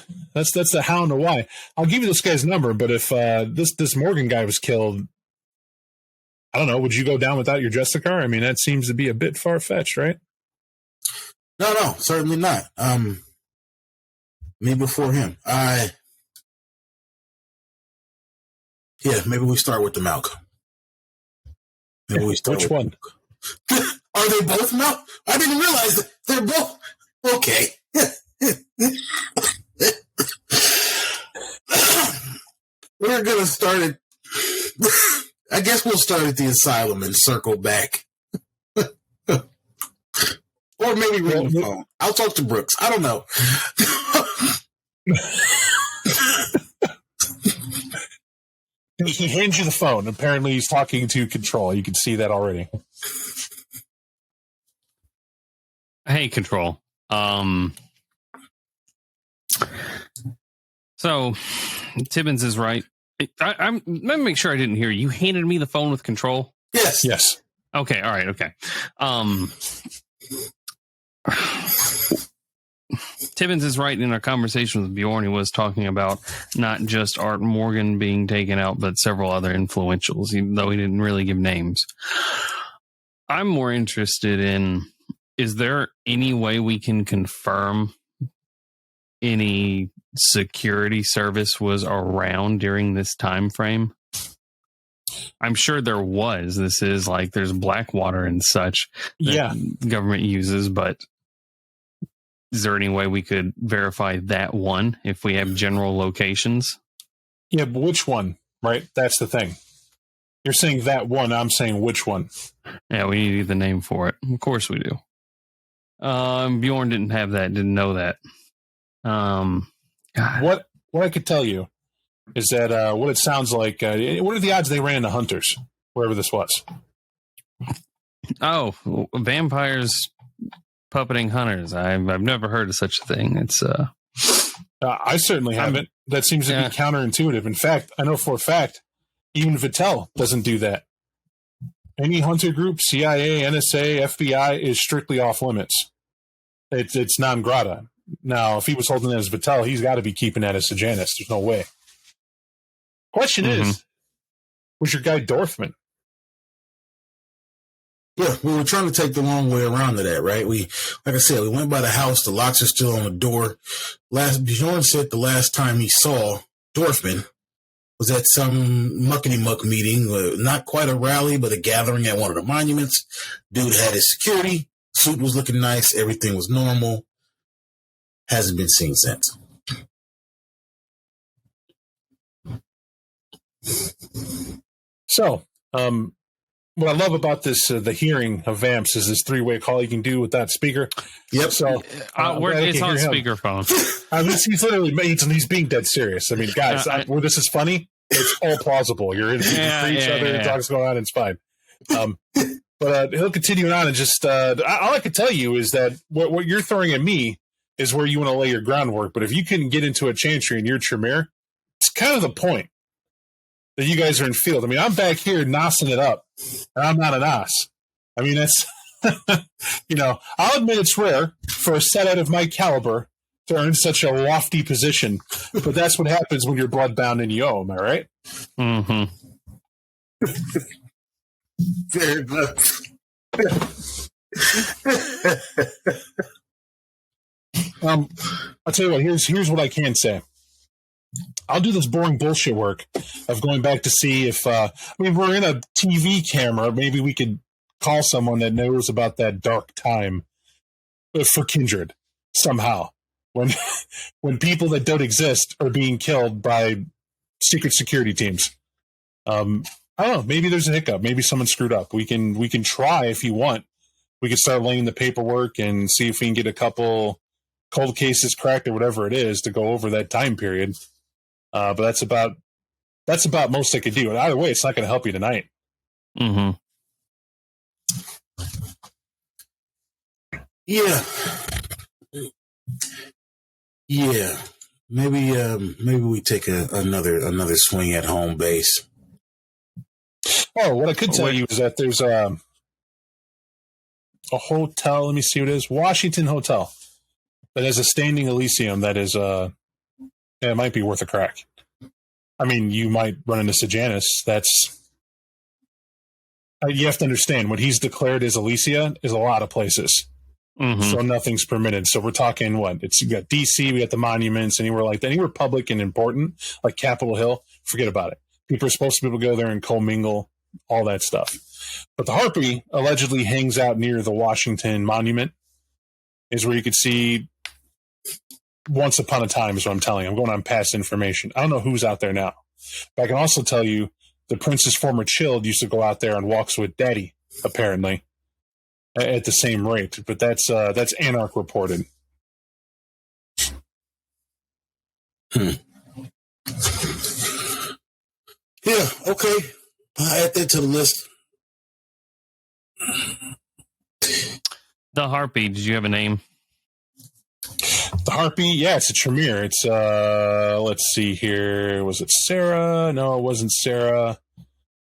E: how and the why. I'll give you this guy's number, but if this Morgan guy was killed, I don't know, would you go down without your Justicar? I mean, that seems to be a bit far-fetched, right?
F: No, certainly not. Me before him. Maybe we start with the Malk. Maybe we start
E: Which one?
F: Are they both Malk? I didn't realize that they're both. Okay. We're going to start it. I guess we'll start at the asylum and circle back. Or maybe ring the phone. I'll talk to Brooks. I don't know.
E: He hands you the phone. Apparently he's talking to Control. You can see that already.
B: Hey, Control. So, Tibbins is right. Let me make sure I didn't hear you. You handed me the phone with control?
F: Yes.
E: Yes.
B: Okay, all right, okay. Tibbins is right. In our conversation with Bjorn, he was talking about not just Art Morgan being taken out, but several other influentials, even though he didn't really give names. I'm more interested in, is there any way we can confirm any security service was around during this time frame? I'm sure there was. This is like there's Blackwater and such that the government uses, but is there any way we could verify that one if we have general locations?
E: Yeah, but which one? Right? That's the thing. You're saying that one. I'm saying which one.
B: Yeah, we need the name for it. Of course we do. Bjorn didn't have that. Didn't know that. God.
E: What I could tell you is that what it sounds like. What are the odds they ran into hunters wherever this was?
B: Oh, vampires puppeting hunters. I've never heard of such a thing. It's
E: I certainly haven't. That seems to be counterintuitive. In fact, I know for a fact even Vattel doesn't do that. Any hunter group, CIA, NSA, FBI, is strictly off limits. It's non grata. Now, if he was holding it as Vattel, he's got to be keeping that as Sejanus. There's no way. Question is, was your guy Dorfman?
F: Yeah, we were trying to take the long way around to that, right? Like I said, we went by the house. The locks are still on the door. Bjorn said the last time he saw Dorfman was at some muckety-muck meeting, not quite a rally, but a gathering at one of the monuments. Dude had his security. Suit was looking nice. Everything was normal. Hasn't been seen since.
E: So, what I love about this, the hearing of Vamps, is this three-way call you can do with that speaker.
F: Yep.
E: So
B: it's on speakerphone.
E: I mean, he's literally he's being dead serious. I mean, guys, where this is funny, it's all plausible. You're in for each other, talks going on, it's fine. But he'll continue on and just all I can tell you is that what you're throwing at me is where you want to lay your groundwork. But if you can get into a chantry and you're Tremere, it's kind of the point that you guys are in field. I mean, I'm back here nossing it up, and I'm not an nos. I mean, that's, I'll admit it's rare for a set out of my caliber to earn such a lofty position, but that's what happens when you're bloodbound and you owe, am I right?
B: Mm-hmm.
F: Very good.
E: I'll tell you what, here's what I can say. I'll do this boring bullshit work of going back to see if, we're in a TV camera. Maybe we could call someone that knows about that dark time for Kindred somehow. When people that don't exist are being killed by secret security teams. I don't know. Maybe there's a hiccup. Maybe someone screwed up. We can try if you want. We can start laying the paperwork and see if we can get a couple cold cases cracked or whatever it is to go over that time period. But that's about most I could do. And either way, it's not going to help you tonight.
B: Mm-hmm.
F: Yeah. Maybe we take another swing at home base.
E: Oh, what I could tell you is that there's a hotel. Let me see what it is. Washington Hotel that has a standing Elysium that is it might be worth a crack. I mean, you might run into Sejanus. That's you have to understand what he's declared as Elysia is a lot of places.
B: Mm-hmm.
E: So nothing's permitted. So we're talking what? You got DC, we got the monuments, anywhere like that, anywhere public and important, like Capitol Hill, forget about it. People are supposed to be able to go there and commingle, all that stuff. But the Harpy allegedly hangs out near the Washington Monument, is where you could see once upon a time is what I'm telling you. I'm going on past information. I don't know who's out there now. But I can also tell you the prince's former child used to go out there on walks with Daddy, apparently, at the same rate. But that's Anarch reported.
F: Yeah, okay. I'll add that to the list.
B: The Harpy, did you have a name?
E: The Harpy, yeah, it's a Tremere. It's, let's see here. Was it Sarah? No, it wasn't Sarah.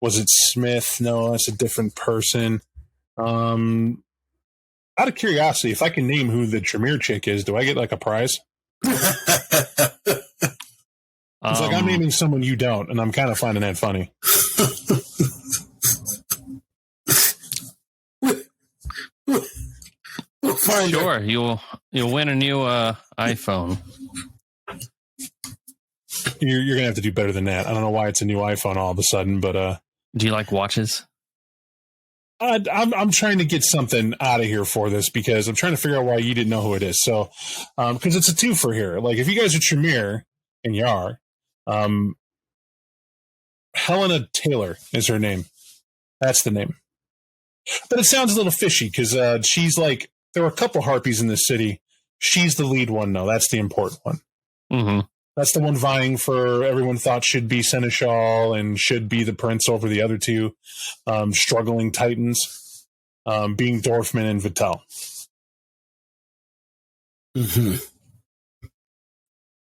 E: Was it Smith? No, that's a different person. Out of curiosity, if I can name who the Tremere chick is, do I get like a prize? It's like I'm naming someone you don't, and I'm kind of finding that funny.
G: Sure, you'll win a new iPhone.
E: You're gonna have to do better than that. I don't know why it's a new iPhone all of a sudden, but
G: Do you like watches?
E: I'm trying to get something out of here for this because I'm trying to figure out why you didn't know who it is. So, because it's a twofer here. Like, if you guys are Tremere, and you are, Helena Taylor is her name. That's the name. But it sounds a little fishy because she's like, there were a couple harpies in this city. She's the lead one, though. That's the important one.
G: Mm-hmm.
E: That's the one vying for everyone thought should be Seneschal and should be the prince over the other two struggling titans, being Dorfman and Vittel.
F: Mm-hmm.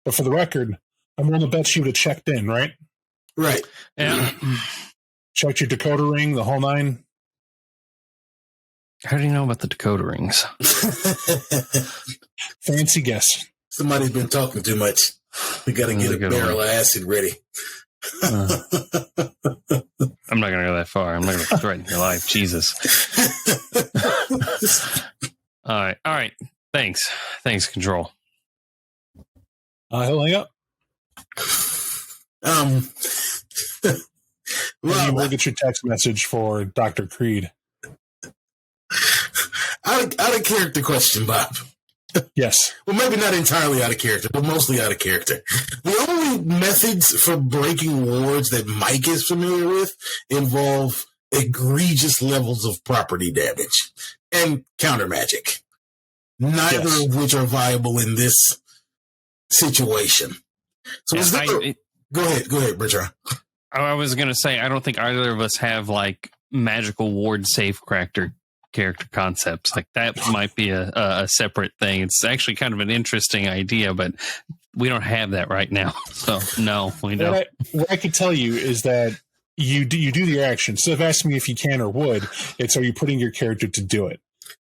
E: But for the record, I'm willing to bet she would have checked in, right?
F: Right.
G: Yeah.
E: Checked your decoder ring, the whole nine.
G: How do you know about the decoder rings?
E: Fancy guess.
F: Somebody's been talking too much. We got to get a barrel of acid ready.
G: I'm not going to go that far. I'm not going to threaten your life. Jesus. All right. Thanks, Control.
E: He'll hang up.
F: Well,
E: you will get your text message for Dr. Creed.
F: out of character question, Bob.
E: Yes.
F: Well, maybe not entirely out of character, but mostly out of character. The only methods for breaking wards that Mike is familiar with involve egregious levels of property damage and counter magic. Neither of which are viable in this situation. So go ahead, Bertrand.
G: I was going to say, I don't think either of us have like magical ward safe character concepts. Like that might be a separate thing. It's actually kind of an interesting idea, but we don't have that right now. So no, we don't.
E: What I could tell you is that you do your action. So if asking me if you can or would, it's are you putting your character to do it?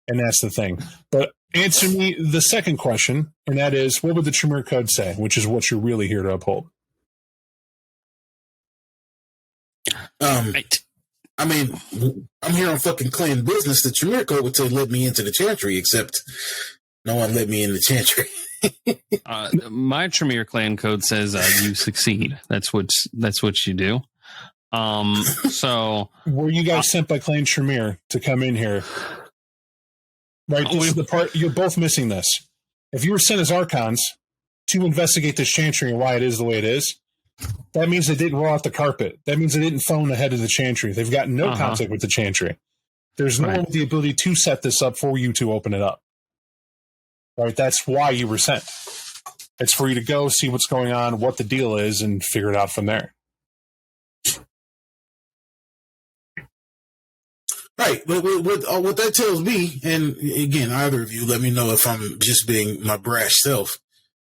E: And that's the thing. But answer me the second question, and that is, what would the Tremere Code say? Which is what you're really here to uphold.
G: Right.
F: I mean, I'm here on fucking clan business. The Tremere Code would say, let me into the chantry, except no one let me in the chantry.
G: My Tremere clan code says you succeed. That's what you do. So
E: were you guys sent by Clan Tremere to come in here? Right, this is the part you're both missing. This, if you were sent as Archons to investigate this chantry and why it is the way it is, that means they didn't roll out the carpet. That means they didn't phone the head of the chantry. They've got no contact with the chantry. There's no one with the ability to set this up for you to open it up. Right, that's why you were sent. It's for you to go see what's going on, what the deal is, and figure it out from there.
F: Right. But what that tells me, and again, either of you, let me know if I'm just being my brash self.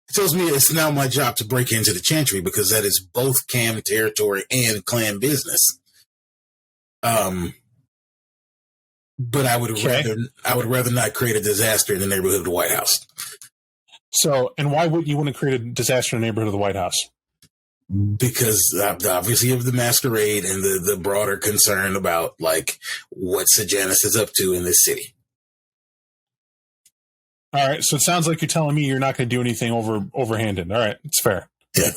F: It tells me it's now my job to break into the chantry because that is both Cam territory and clan business. But I would rather not create a disaster in the neighborhood of the White House.
E: So, and why wouldn't you want to create a disaster in the neighborhood of the White House?
F: Because obviously of the masquerade and the broader concern about like what Sejanus is up to in this city.
E: All right, so it sounds like you're telling me you're not going to do anything overhanded. All right, it's fair.
F: Yeah.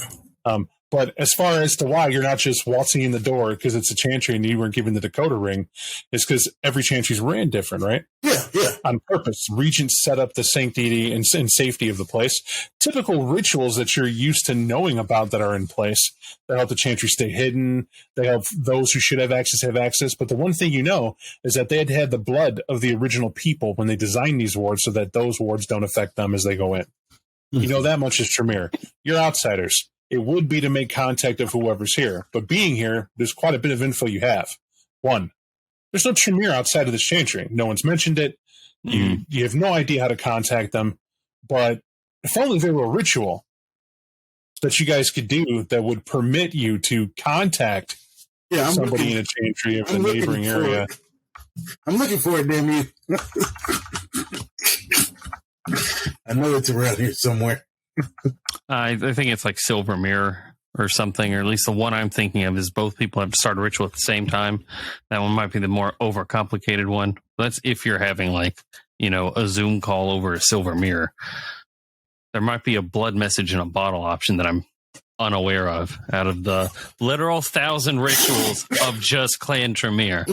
E: But as far as to why you're not just waltzing in the door because it's a chantry and you weren't given the decoder ring, it's because every chantry's ran different, right?
F: Yeah.
E: On purpose. Regents set up the sanctity and safety of the place. Typical rituals that you're used to knowing about that are in place that help the chantry stay hidden. They help those who should have access. But the one thing you know is that they had had the blood of the original people when they designed these wards so that those wards don't affect them as they go in. Mm-hmm. You know that much is Tremere. You're outsiders. It would be to make contact of whoever's here. But being here, there's quite a bit of info you have. One, there's no Tremere outside of this chantry. No one's mentioned it. You have no idea how to contact them. But if only there were a ritual that you guys could do that would permit you to contact somebody in a chantry of the neighboring area.
F: I'm looking for it, damn you. I know it's around here somewhere.
G: I think it's like Silver Mirror or something, or at least the one I'm thinking of is both people have to start a ritual at the same time. That one might be the more overcomplicated one. That's if you're having like, a Zoom call over a Silver Mirror. There might be a blood message in a bottle option that I'm unaware of out of the literal 1,000 rituals of just Clan Tremere.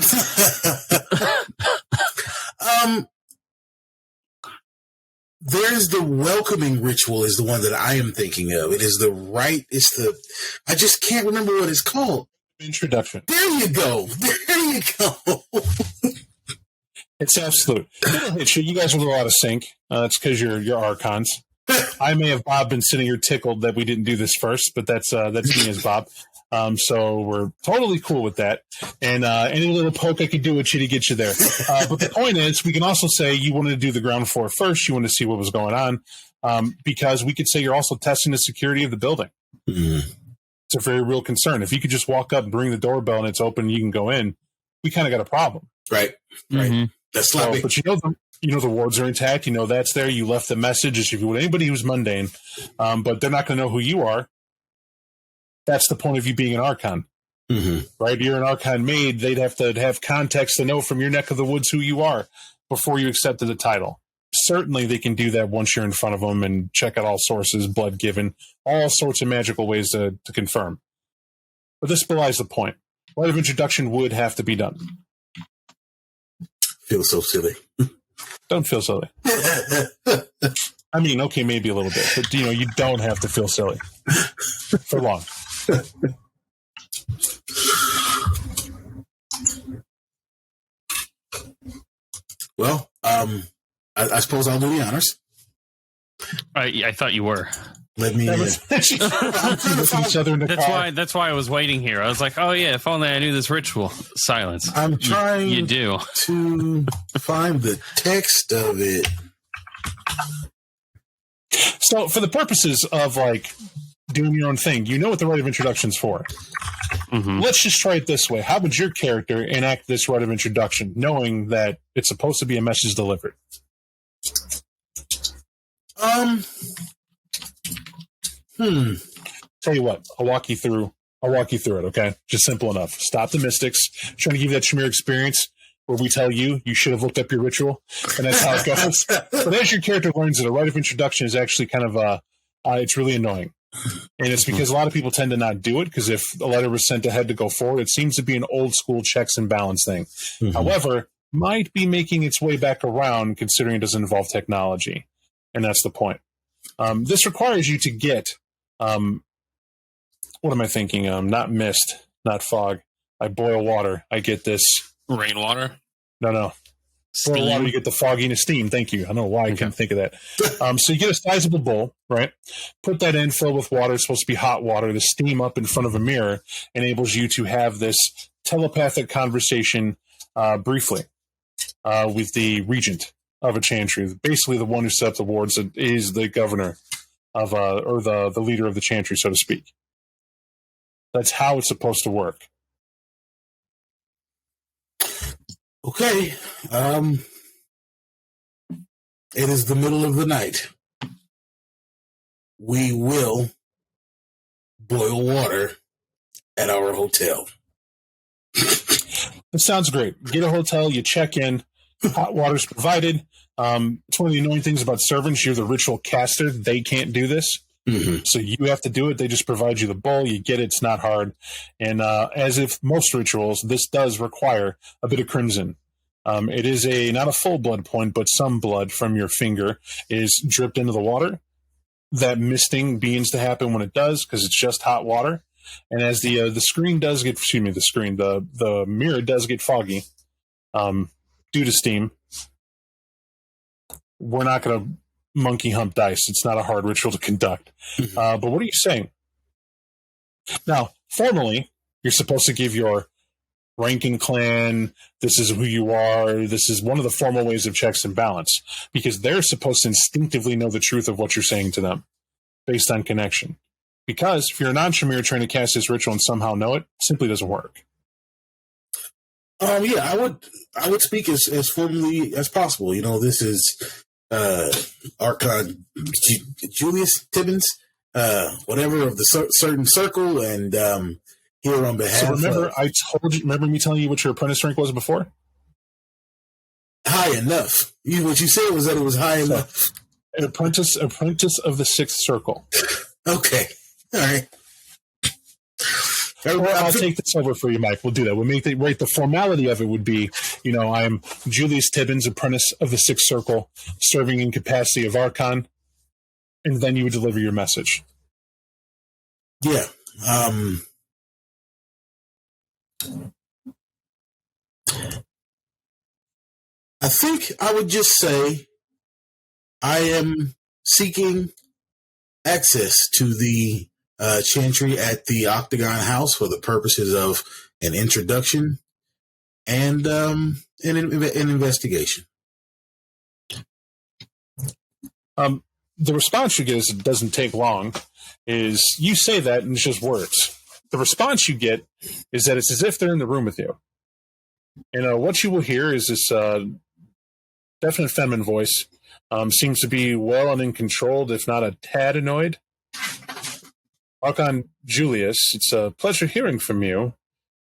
F: There's the welcoming ritual is the one that I am thinking of. It is I just can't remember what it's called.
E: Introduction.
F: There you go.
E: It's absolute. You guys are a little out of sync. It's because you're archons. I may have, Bob, been sitting here tickled that we didn't do this first, but that's me as Bob. So we're totally cool with that. And any little poke I could do with you to get you there. But the point is, we can also say you wanted to do the ground floor first. You wanted to see what was going on, because we could say you're also testing the security of the building. Mm-hmm. It's a very real concern. If you could just walk up and ring the doorbell and it's open and you can go in, we kind of got a problem.
F: Right.
E: Mm-hmm.
F: That's sloppy.
E: But the wards are intact. That's there. You left the message as if you would anybody who's mundane, but they're not going to know who you are. That's the point of you being an Archon, right? You're an Archon maid. They'd have to have context to know from your neck of the woods who you are before you accepted the title. Certainly they can do that once you're in front of them and check out all sources, blood given, all sorts of magical ways to confirm. But this belies the point. Rite of introduction would have to be done.
F: Feel so silly.
E: Don't feel silly. I mean, okay, maybe a little bit, but you don't have to feel silly for long.
F: Well, I suppose I'll do the honors.
G: I thought you were.
F: Let me.
E: That's
G: why I was waiting here. I was like, oh yeah, if only I knew this ritual. Silence.
F: I'm trying.
G: You do
F: to find the text of it.
E: So, for the purposes of doing your own thing, you know what the rite of introduction is for. Mm-hmm. Let's just try it this way. How would your character enact this rite of introduction, knowing that it's supposed to be a message delivered? Tell you what, I'll walk you through it, okay? Just simple enough. Stop the mystics. Trying to give you that Tremere experience where we tell you should have looked up your ritual, and that's how it goes. But as your character learns that a rite of introduction is actually kind of it's really annoying. And it's because a lot of people tend to not do it, because if a letter was sent ahead to go forward, it seems to be an old school checks and balance thing. Mm-hmm. However, might be making its way back around considering it doesn't involve technology. And that's the point. This requires you to get, what am I thinking? Not mist, not fog. I boil water. I get this.
G: Rainwater?
E: No. Boil water, you get the fogginess steam. Thank you. I don't know why I couldn't think of that. So you get a sizable bowl, right? Put that in, fill with water. It's supposed to be hot water. The steam up in front of a mirror enables you to have this telepathic conversation briefly with the regent of a chantry. Basically, the one who set up the wards is the governor of, or the leader of the chantry, so to speak. That's how it's supposed to work.
F: Okay. It is the middle of the night. We will boil water at our hotel.
E: That sounds great. Get a hotel, you check in, hot water's provided. It's one of the annoying things about servants. You're the ritual caster. They can't do this. Mm-hmm. So you have to do it. They just provide you the bowl. You get it. It's not hard. And as if most rituals, this does require a bit of crimson. It is not a full blood point, but some blood from your finger is dripped into the water. That misting begins to happen when it does, because it's just hot water. And as the mirror does get foggy due to steam, we're not going to monkey hump dice. It's not a hard ritual to conduct. But what are you saying? Now, formally, you're supposed to give your rank in clan, this is who you are, this is one of the formal ways of checks and balance, because they're supposed to instinctively know the truth of what you're saying to them based on connection. Because if you're a non-Shamir trying to cast this ritual and somehow know it, simply doesn't work.
F: Yeah, I would speak as formally as possible. You know, this is Archon Julius Tibbins, whatever of the certain circle, and here on behalf.
E: So remember, I told you. Remember me telling you what your apprentice rank was before?
F: High enough. What you said was that it was high enough.
E: An apprentice of the sixth circle.
F: Okay, all right.
E: Or I'll take this over for you, Mike. We'll do that. We'll make the formality of it would be, you know, I'm Julius Tibbins, apprentice of the Sixth Circle, serving in capacity of Archon, and then you would deliver your message.
F: Yeah. I think I would just say I am seeking access to the chantry at the Octagon House for the purposes of an introduction and an investigation.
E: The response you get is it doesn't take long. Is you say that and it's just words. The response you get is that it's as if they're in the room with you. And what you will hear is this definite feminine voice. Seems to be well and in control, if not a tad annoyed. Archon Julius, it's a pleasure hearing from you.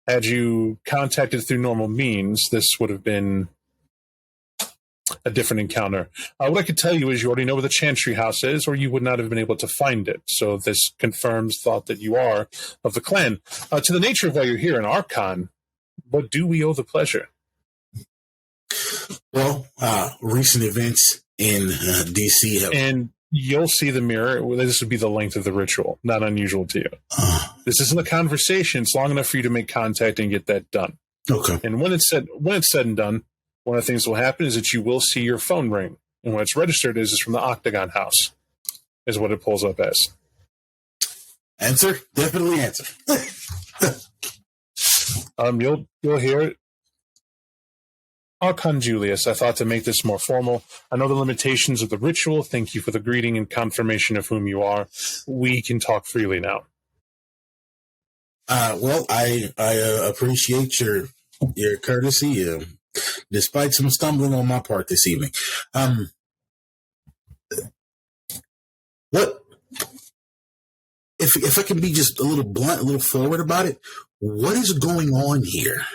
E: Had you contacted through normal means, this would have been a different encounter. What I could tell you is you already know where the Chantry House is, or you would not have been able to find it. So this confirms thought that you are of the clan. To the nature of why you're here in Archon, what do we owe the pleasure?
F: Well, recent events in D.C. have...
E: And you'll see the mirror. This would be the length of the ritual. Not unusual to you. This isn't a conversation. It's long enough for you to make contact and get that done.
F: Okay.
E: And when it's said and done, one of the things that will happen is that you will see your phone ring. And when it's registered is from the Octagon House, is what it pulls up as.
F: Answer? Definitely answer.
E: You'll hear it. Archon Julius, I thought to make this more formal. I know the limitations of the ritual. Thank you for the greeting and confirmation of whom you are. We can talk freely now.
F: Well, I appreciate your courtesy, despite some stumbling on my part this evening. What if I can be just a little blunt, a little forward about it? What is going on here?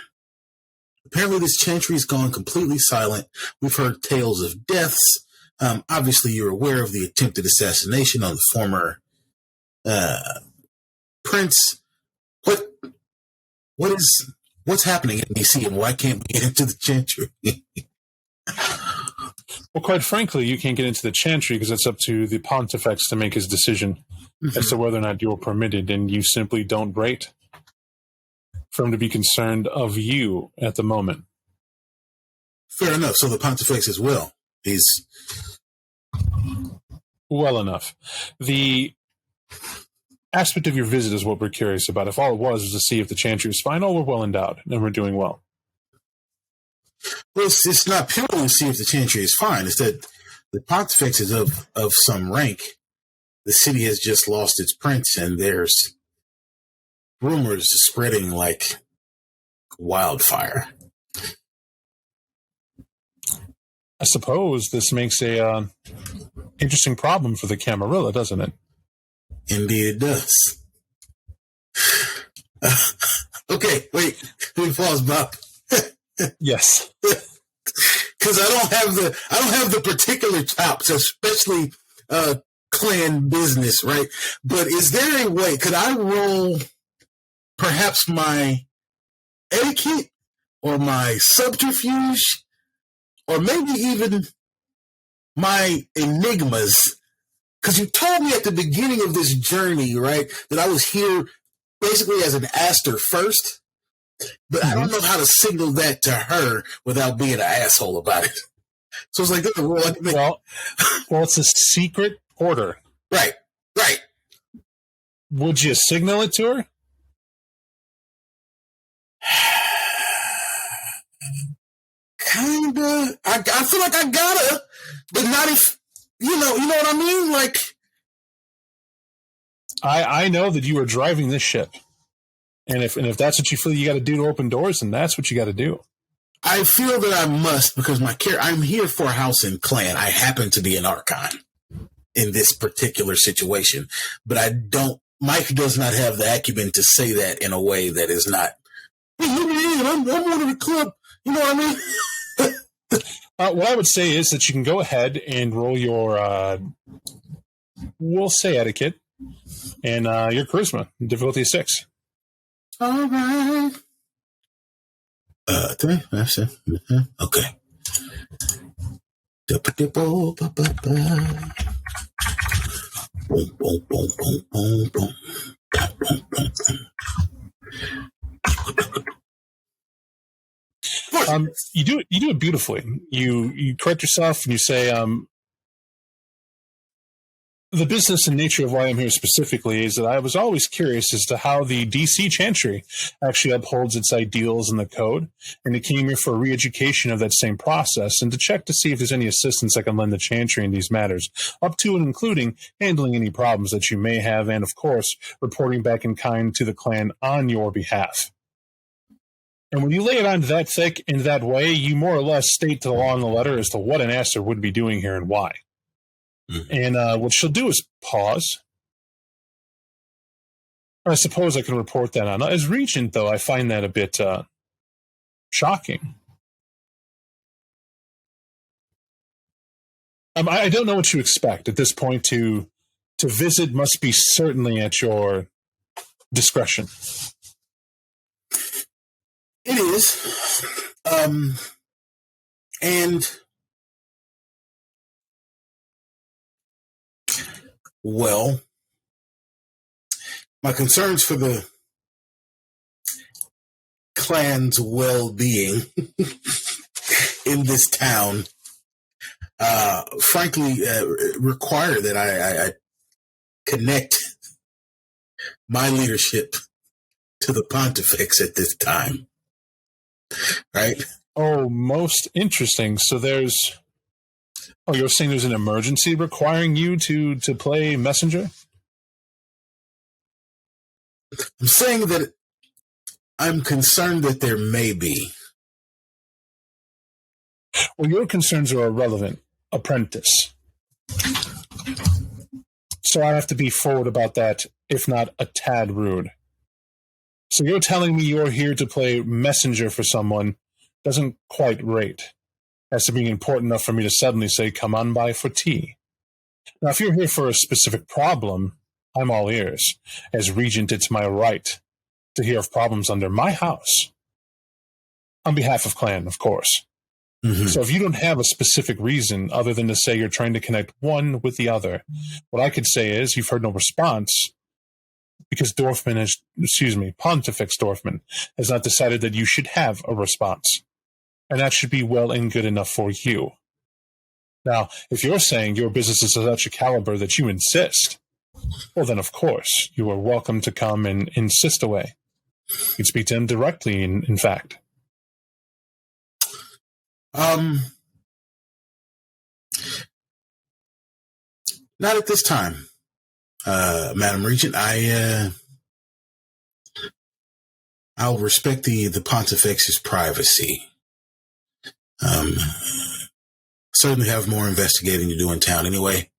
F: Apparently, this chantry has gone completely silent. We've heard tales of deaths. Obviously, you're aware of the attempted assassination on the former prince. What's happening in DC, and why can't we get into the chantry?
E: Well, quite frankly, you can't get into the chantry because it's up to the pontifex to make his decision as to whether or not you're permitted, and you simply don't rate for him to be concerned of you at the moment.
F: Fair enough. So the pontifex as well. He's
E: well enough. The aspect of your visit is what we're curious about. If all it was to see if the chantry is fine, we're well endowed and we're doing well.
F: Well, it's not purely to see if the chantry is fine. It's that the pontifex is of some rank. The city has just lost its prince, and there's rumors spreading like wildfire.
E: I suppose this makes a interesting problem for the Camarilla, doesn't it?
F: Indeed it does. Okay, wait. Let me pause, Bob.
E: Yes.
F: Because I don't have the particular chops, especially clan business, right? But is there a way? Could I roll perhaps my etiquette or my subterfuge, or maybe even my enigmas? Because you told me at the beginning of this journey, right, that I was here basically as an aster first, but I don't know how to signal that to her without being an asshole about it. So it's like,
E: well, it's a secret order.
F: Right.
E: Would you signal it to her?
F: Kinda. I feel like I gotta, but not if you know what I mean. Like,
E: I know that you are driving this ship, and if that's what you feel you got to do to open doors, then that's what you got to do.
F: I feel that I must because I'm here for house and clan. I happen to be an Archon in this particular situation, but I don't. Mike does not have the acumen to say that in a way that is not. Hey, I'm one of the club. You know what I mean?
E: What I would say is that you can go ahead and roll your, we'll say etiquette, and your charisma, difficulty 6.
F: All right. 3, 5, 7. Okay.
E: You do it beautifully. You correct yourself and you say, the business and nature of why I'm here specifically is that I was always curious as to how the DC Chantry actually upholds its ideals in the code, and it came here for a re-education of that same process and to check to see if there's any assistance I can lend the Chantry in these matters, up to and including handling any problems that you may have and, of course, reporting back in kind to the clan on your behalf. And when you lay it on that thick in that way, you more or less state along the letter as to what an Aster would be doing here and why. And what she'll do is pause. I suppose I can report that on. As Regent, though, I find that a bit shocking. I don't know what you expect at this point. To visit must be certainly at your discretion.
F: It is. And well, my concerns for the clan's well-being in this town, frankly, require that I connect my leadership to the Pontifex at this time. Right?
E: Oh, most interesting. So you're saying there's an emergency requiring you to play messenger?
F: I'm saying that I'm concerned that there may be.
E: Well, your concerns are irrelevant, apprentice. So I have to be forward about that, if not a tad rude. So you're telling me you're here to play messenger for someone doesn't quite rate as to being important enough for me to suddenly say, come on by for tea. Now, if you're here for a specific problem, I'm all ears. As Regent, it's my right to hear of problems under my house. On behalf of Clan, of course. Mm-hmm. So if you don't have a specific reason other than to say you're trying to connect one with the other, what I could say is you've heard no response because Pontifex Dorfman has not decided that you should have a response. And that should be well and good enough for you. Now, if you're saying your business is of such a caliber that you insist, well, then, of course, you are welcome to come and insist away. You can speak to him directly, in fact.
F: Not at this time, Madam Regent. I'll respect the Pontifex's privacy. Certainly have more investigating to do in town anyway.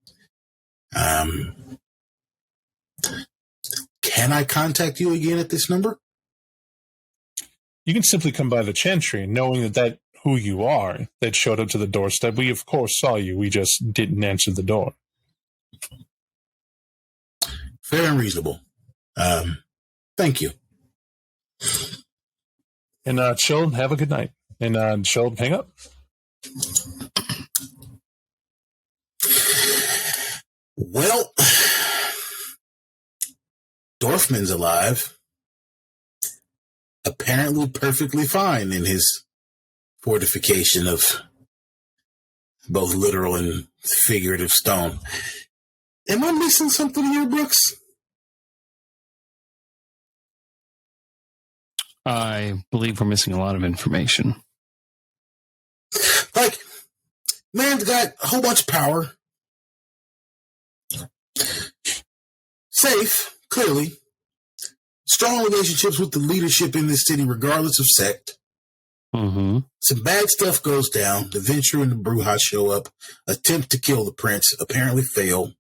F: Can I contact you again at this number?
E: You can simply come by the Chantry, knowing that who you are, that showed up to the doorstep. We, of course, saw you. We just didn't answer the door.
F: Fair and reasonable. Thank you.
E: And chill, have a good night. And chill, hang up.
F: Well, Dorfman's alive. Apparently perfectly fine in his fortification of both literal and figurative stone. Am I missing something here, Brooks?
G: I believe we're missing a lot of information.
F: Man's got a whole bunch of power. Safe, clearly. Strong relationships with the leadership in this city, regardless of sect.
G: Mm-hmm.
F: Some bad stuff goes down. The Venture and the Bruja show up. Attempt to kill the prince. Apparently fail.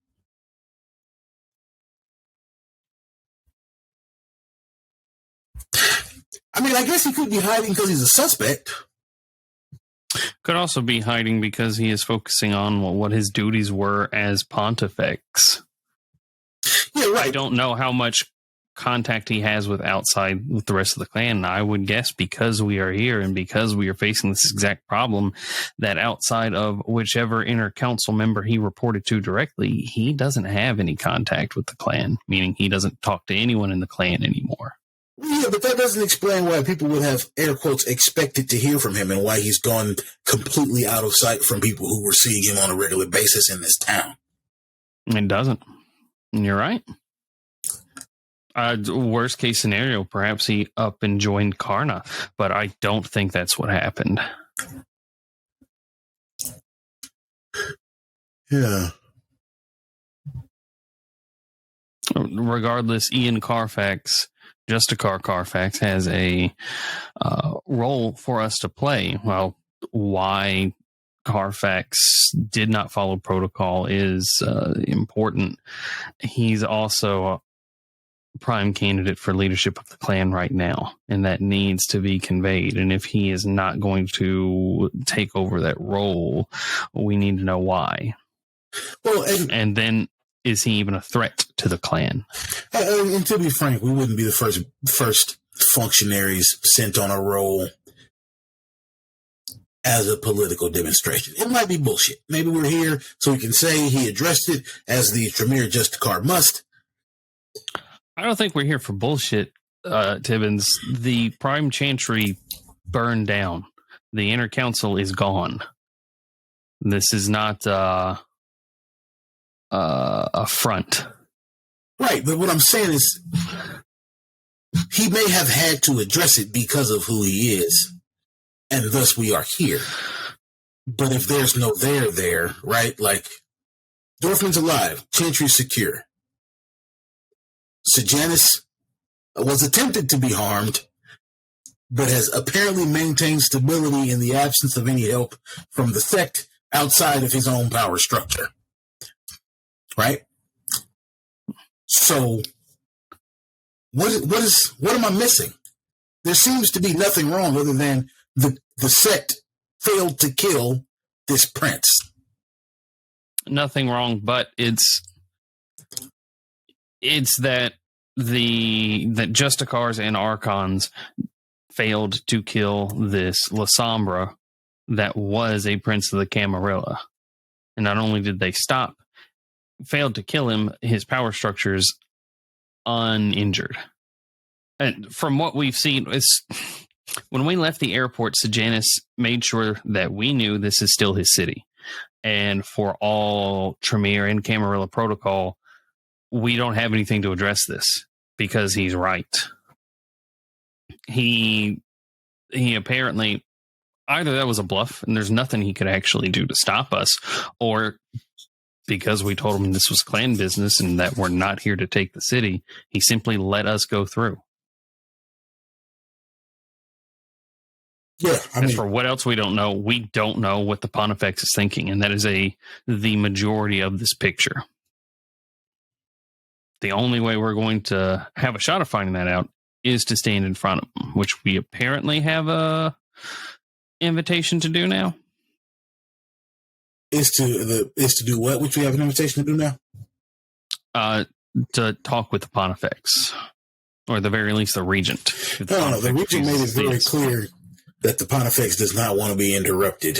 F: I mean, I guess he could be hiding because he's a suspect.
G: Could also be hiding because he is focusing on what his duties were as Pontifex.
F: Yeah, right.
G: I don't know how much contact he has with the rest of the clan. I would guess because we are here and because we are facing this exact problem, that outside of whichever inner council member he reported to directly, he doesn't have any contact with the clan, meaning he doesn't talk to anyone in the clan anymore.
F: Yeah, but that doesn't explain why people would have, air quotes, expected to hear from him and why he's gone completely out of sight from people who were seeing him on a regular basis in this town.
G: It doesn't. And you're right. Worst case scenario, perhaps he up and joined Karna, but I don't think that's what happened.
F: Yeah.
G: Regardless, Ian Carfax, Justicar Carfax, has a role for us to play. Well, why Carfax did not follow protocol is important. He's also a prime candidate for leadership of the clan right now, and that needs to be conveyed. And if he is not going to take over that role, we need to know why.
F: Well,
G: and then, is he even a threat to the clan?
F: And to be frank, we wouldn't be the first functionaries sent on a roll as a political demonstration. It might be bullshit. Maybe we're here so we can say he addressed it as the Tremere Justicar must.
G: I don't think we're here for bullshit, Tibbins. The Prime Chantry burned down. The Inner Council is gone. This is not a front.
F: Right, but what I'm saying is he may have had to address it because of who he is, and thus we are here. But if there's no there, right, like, Dorfman's alive, Chantry's secure. Sejanus was attempted to be harmed, but has apparently maintained stability in the absence of any help from the sect outside of his own power structure. Right? So, what am I missing? There seems to be nothing wrong other than the sect failed to kill this prince.
G: Nothing wrong, but it's that that Justicars and Archons failed to kill this La Sombra that was a prince of the Camarilla. And not only did they failed to kill him, his power structure's uninjured. And from what we've seen, when we left the airport, Sejanus made sure that we knew this is still his city. And for all Tremere and Camarilla protocol, we don't have anything to address this because he's right. He apparently, either that was a bluff and there's nothing he could actually do to stop us, or because we told him this was clan business and that we're not here to take the city, he simply let us go through.
F: Yeah,
G: As for what else we don't know, we don't know what the Pontifex is thinking, and that is the majority of this picture. The only way we're going to have a shot of finding that out is to stand in front of them, which we apparently have a invitation to do now.
F: Is to do what? Which we have an invitation to do now?
G: To talk with the Pontifex, or at the very least the Regent.
F: No, the Regent made it very clear that the Pontifex does not want to be interrupted,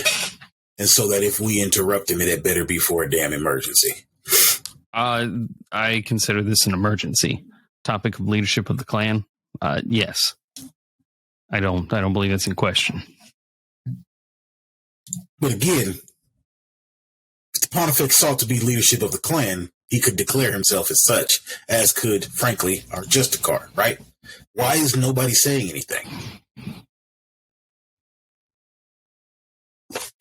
F: and so that if we interrupt him, it had better be for a damn emergency.
G: I consider this an emergency. Topic of leadership of the clan. Yes, I don't believe that's in question.
F: But again, if the Pontifex sought to be leadership of the clan, he could declare himself as such, as could, frankly, our Justicar, right? Why is nobody saying anything?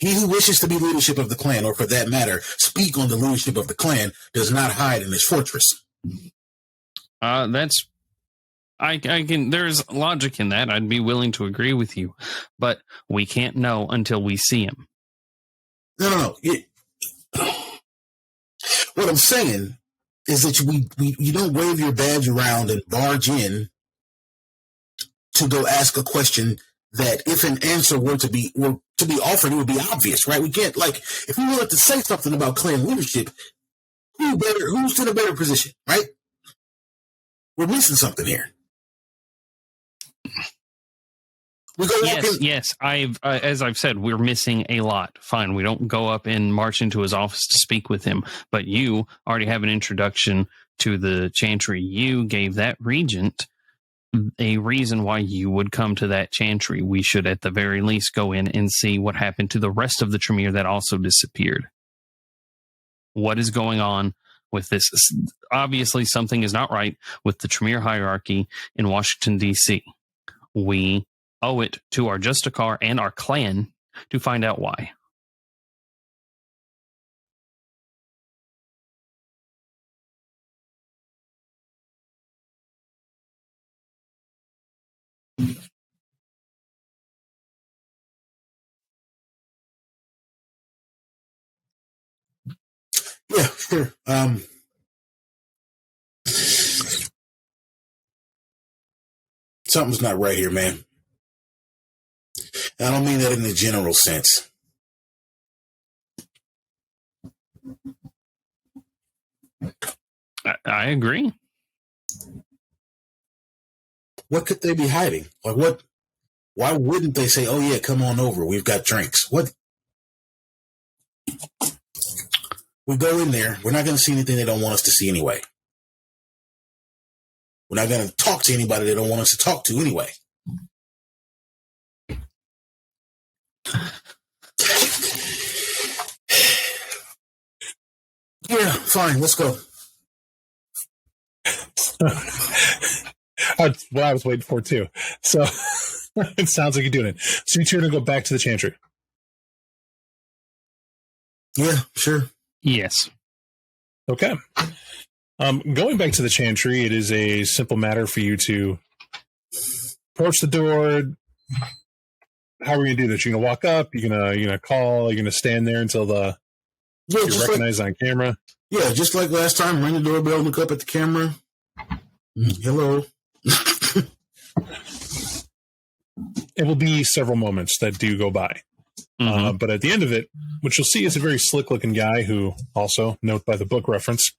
F: He who wishes to be leadership of the clan, or for that matter, speak on the leadership of the clan, does not hide in his fortress.
G: I can. There's logic in that. I'd be willing to agree with you, but we can't know until we see him.
F: No. What I'm saying is that you don't wave your badge around and barge in to go ask a question that, if an answer were to be offered, it would be obvious, right? We can't, like, if we wanted to say something about clan leadership, who's in a better position, right? We're missing something here.
G: Yes. As I've said, we're missing a lot. Fine, we don't go up and march into his office to speak with him, but you already have an introduction to the chantry. You gave that regent a reason why you would come to that chantry. We should at the very least go in and see what happened to the rest of the Tremere that also disappeared. What is going on with this? Obviously, something is not right with the Tremere hierarchy in Washington, D.C. We owe it to our Justicar and our clan to find out why.
F: Yeah, sure. Something's not right here, man. I don't mean that in the general sense.
G: I agree.
F: What could they be hiding? Like, what? Why wouldn't they say, "Oh yeah, come on over. We've got drinks"? What? We go in there. We're not going to see anything they don't want us to see anyway. We're not going to talk to anybody they don't want us to talk to anyway. Yeah, fine. Let's go.
E: That's what I was waiting for too. So it sounds like you're doing it. So you're going to go back to the chantry.
F: Yeah, sure.
G: Yes.
E: Okay. Going back to the chantry, it is a simple matter for you to approach the door. How are you going to do this? You're going to walk up. You're going to call. You're going to stand there until you're recognized on camera.
F: Yeah, just like last time. Ring the doorbell. Look up at the camera. Hello.
E: It will be several moments that do go by. Mm-hmm. But at the end of it, what you'll see is a very slick-looking guy who, also, note by the book reference,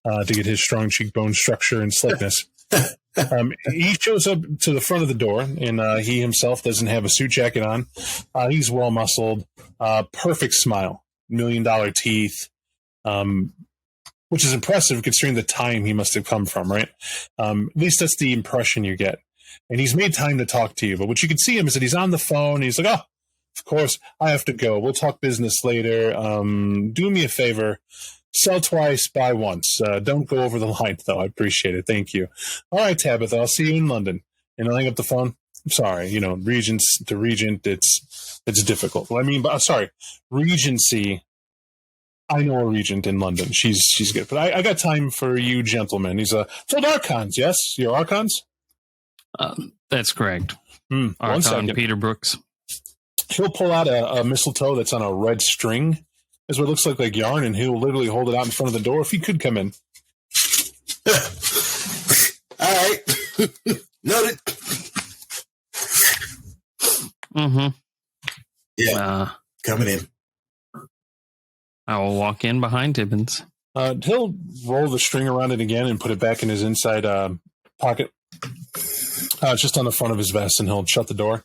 E: to get his strong cheekbone structure and slickness. He shows up to the front of the door, and he himself doesn't have a suit jacket on. He's well-muscled, perfect smile, $1 million teeth, which is impressive considering the time he must have come from, right? At least that's the impression you get. And he's made time to talk to you, but what you can see him is that he's on the phone. He's like, "Oh, of course, I have to go. We'll talk business later. Do me a favor. Sell twice, buy once. Don't go over the line, though. I appreciate it. Thank you. All right, Tabitha, I'll see you in London." And I'll hang up the phone. I'm sorry, regents to regent, it's difficult. Well, I mean, sorry, regency. I know a regent in London. She's good. But I got time for you gentlemen. He's filled Archons, yes? You're Archons?
G: That's correct.
E: 1
G: Archon
E: second.
G: Peter Brooks.
E: He'll pull out a mistletoe that's on a red string. Is what looks like yarn, and he'll literally hold it out in front of the door. If he could come in.
F: All right. Noted.
G: Mm-hmm.
F: Yeah. Coming in.
G: I will walk in behind Tibbins.
E: He'll roll the string around it again and put it back in his inside pocket. It's just on the front of his vest, and he'll shut the door.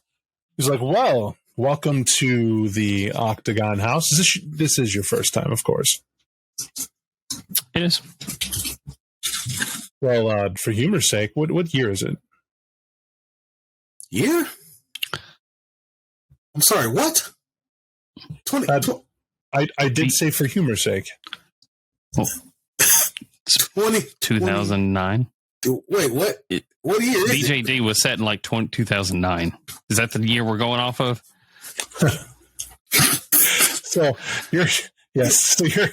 E: He's like, "Well, welcome to the Octagon House. This is your first time, of course."
G: It is.
E: Well, for humor's sake, what year is it?
F: Year? I'm sorry, what? 20.
E: I did say for humor's sake.
G: Oh. 2009.
F: Wait, what? What year is it?
G: BJD was set in like 2009. Is that the year we're going off of?
E: So you're yes. So you're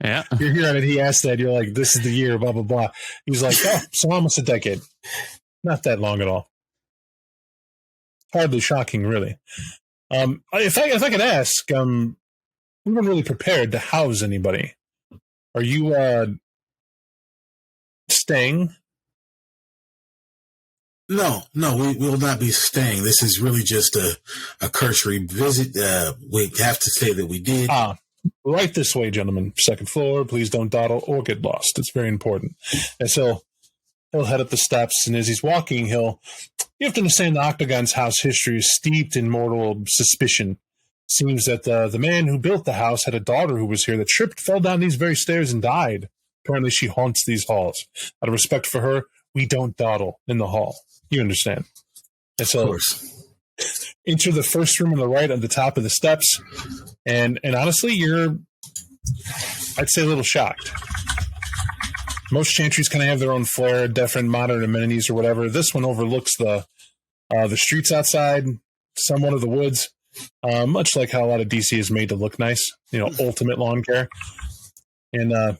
G: Yeah.
E: you're hearing it. He asked that. You're like, this is the year. Blah blah blah. He's like, oh, so almost a decade. Not that long at all. Hardly shocking, really. If I could ask, we weren't really prepared to house anybody. Are you staying?
F: No, we will not be staying. This is really just a cursory visit. We have to say that we did.
E: Right this way, gentlemen. Second floor. Please don't dawdle or get lost. It's very important. And so he'll head up the steps, and as he's walking, you have to understand the Octagon's house history is steeped in mortal suspicion. Seems that the man who built the house had a daughter who was here that tripped, fell down these very stairs, and died. Apparently she haunts these halls. Out of respect for her, we don't dawdle in the hall. You understand? And so,
F: Of course.
E: enter the first room on the right at the top of the steps, and honestly, I'd say a little shocked. Most chantries kind of have their own flair, different modern amenities or whatever. This one overlooks the streets outside, somewhat of the woods, much like how a lot of DC is made to look nice, ultimate lawn care. And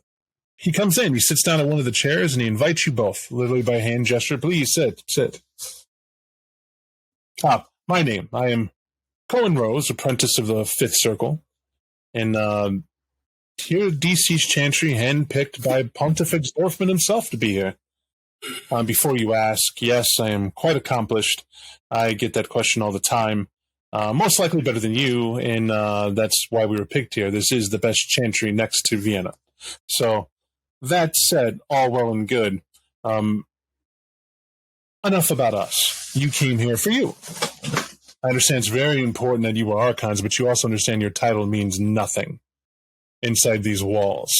E: he comes in, he sits down at one of the chairs, and he invites you both, literally by hand gesture. Please sit. My name, I am Cohen Rose, apprentice of the Fifth Circle, and here at DC's Chantry, handpicked by Pontifex Dorfman himself to be here. Before you ask, yes, I am quite accomplished. I get that question all the time. Most likely better than you, and that's why we were picked here. This is the best Chantry next to Vienna. So, that said, all well and good. Enough about us. You came here for you. I understand it's very important that you are Archons, but you also understand your title means nothing inside these walls.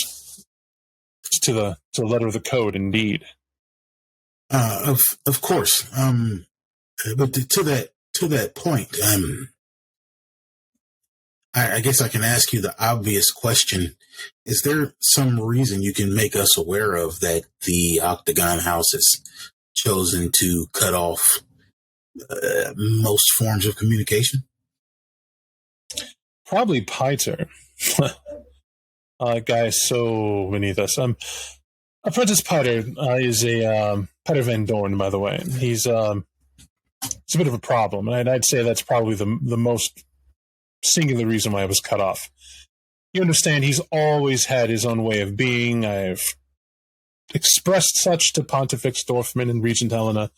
E: It's to the letter of the code, indeed.
F: Of course. But to that point, I guess I can ask you the obvious question. Is there some reason you can make us aware of that the Octagon House has chosen to cut off most forms of communication?
E: Probably Piter. Guy is so beneath us. Apprentice Piter is a Piter Van Dorn, by the way. He's a bit of a problem, and I'd say that's probably the most singular reason why I was cut off. You understand, he's always had his own way of being. I've expressed such to Pontifex Dorfman and Regent Helena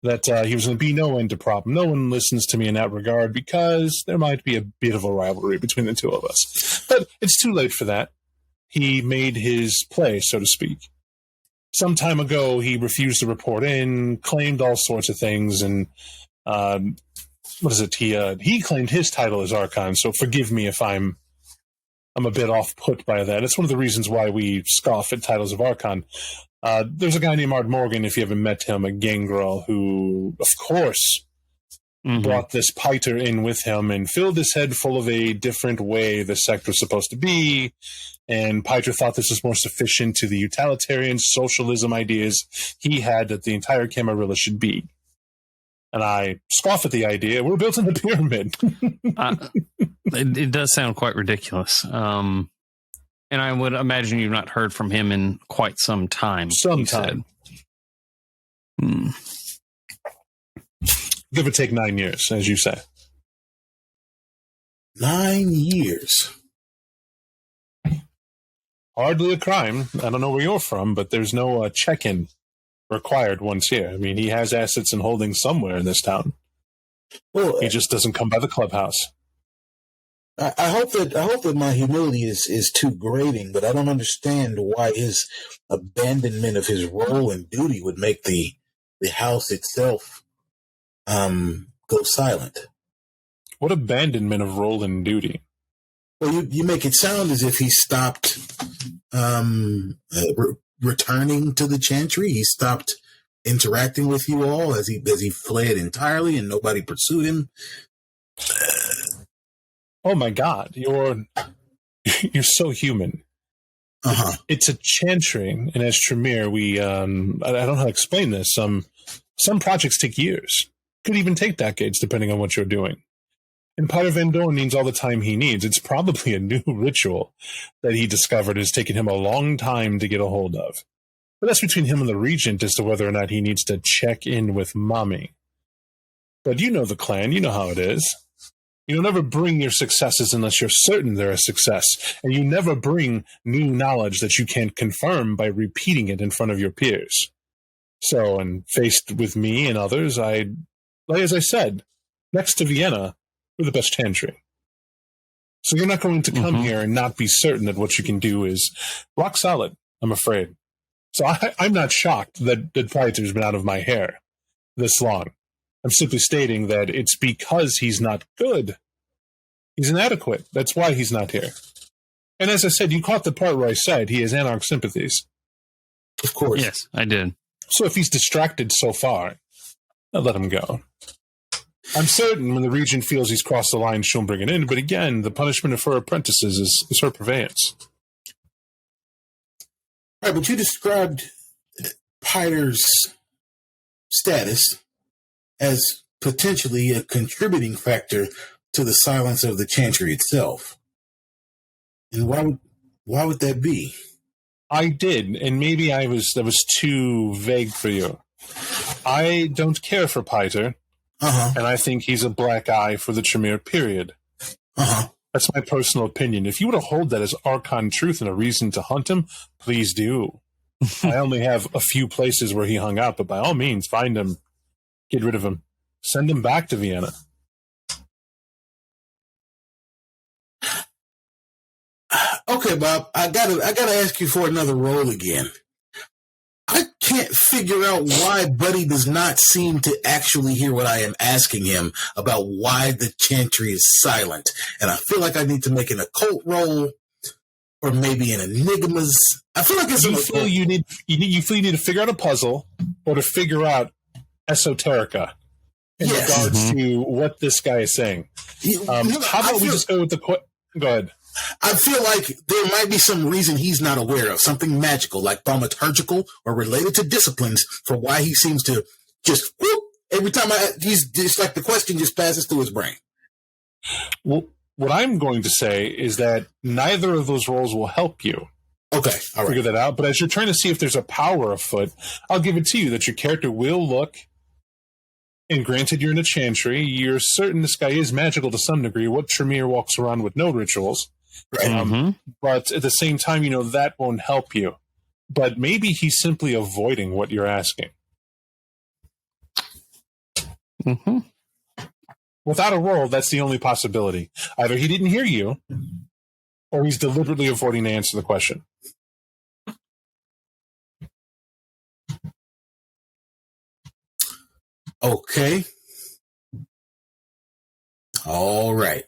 E: that he was going to be no end to problem. No one listens to me in that regard because there might be a bit of a rivalry between the two of us. But it's too late for that. He made his play, so to speak. Some time ago, he refused to report in, claimed all sorts of things, and he claimed his title as Archon, so forgive me if I'm a bit off-put by that. It's one of the reasons why we scoff at titles of Archon. There's a guy named Art Morgan, if you haven't met him, a gangrel, who, of course, brought this Piter in with him and filled his head full of a different way the sect was supposed to be. And Piter thought this was more sufficient to the utilitarian socialism ideas he had that the entire Camarilla should be. And I scoff at the idea. We're built in the pyramid.
G: It does sound quite ridiculous. And I would imagine you've not heard from him in quite some time.
E: Give or take 9 years, as you say.
F: 9 years.
E: Hardly a crime. I don't know where you're from, but there's no check-in required once here. I mean, he has assets and holdings somewhere in this town. Well, he just doesn't come by the clubhouse.
F: I hope that my humility is too grating, but I don't understand why his abandonment of his role and duty would make the house itself go silent.
E: What abandonment of role and duty?
F: Well, you make it sound as if he stopped returning to the Chantry. He stopped interacting with you all as he fled entirely and nobody pursued him.
E: Oh my God, you're so human. It's a Chantry, and as Tremere, we I don't know how to explain this. Some projects take years, could even take decades, depending on what you're doing. And part of Van Dorn needs all the time he needs. It's probably a new ritual that he discovered has taken him a long time to get a hold of. But that's between him and the Regent as to whether or not he needs to check in with Mommy. But you know the clan. You know how it is. You don't ever bring your successes unless you're certain they're a success. And you never bring new knowledge that you can't confirm by repeating it in front of your peers. So, and faced with me and others, as I said, next to Vienna, we're the best chantry. So you're not going to come here and not be certain that what you can do is rock solid, I'm afraid. So I'm not shocked that Praetor's been out of my hair this long. I'm simply stating that it's because he's not good. He's inadequate. That's why he's not here. And as I said, you caught the part where I said he has anarch sympathies.
F: Of course.
G: Yes, I did.
E: So if he's distracted so far, I'll let him go. I'm certain when the Regent feels he's crossed the line, she'll bring it in. But again, the punishment of her apprentices is her purveyance.
F: All right, but you described Piter's status as potentially a contributing factor to the silence of the chantry itself. And why would that be?
E: I did, and maybe that was too vague for you. I don't care for Piter, and I think he's a black eye for the Tremere period. That's my personal opinion. If you were to hold that as Archon truth and a reason to hunt him, please do. I only have a few places where he hung out, but by all means, find him, get rid of him, send him back to Vienna.
F: Okay, Bob, I gotta ask you for another role again. I can't figure out why Buddy does not seem to actually hear what I am asking him about why the chantry is silent. And I feel like I need to make an occult roll or maybe an enigmas. I feel like
E: you feel you need to figure out a puzzle or to figure out esoterica in regards to what this guy is saying. How about we just go with the go ahead.
F: I feel like there might be some reason he's not aware of, something magical, like thaumaturgical or related to disciplines, for why he seems to just whoop, every time he's just like the question just passes through his brain.
E: Well, what I'm going to say is that neither of those roles will help you.
F: Okay, all right.
E: Figure that out. But as you're trying to see if there's a power afoot, I'll give it to you that your character will look. And granted, you're in a chantry, you're certain this guy is magical to some degree. What Tremere walks around with no rituals? Right. But at the same time, that won't help you. But maybe he's simply avoiding what you're asking. Without a roll, that's the only possibility. Either he didn't hear you, or he's deliberately avoiding to answer the question.
F: Okay. All right.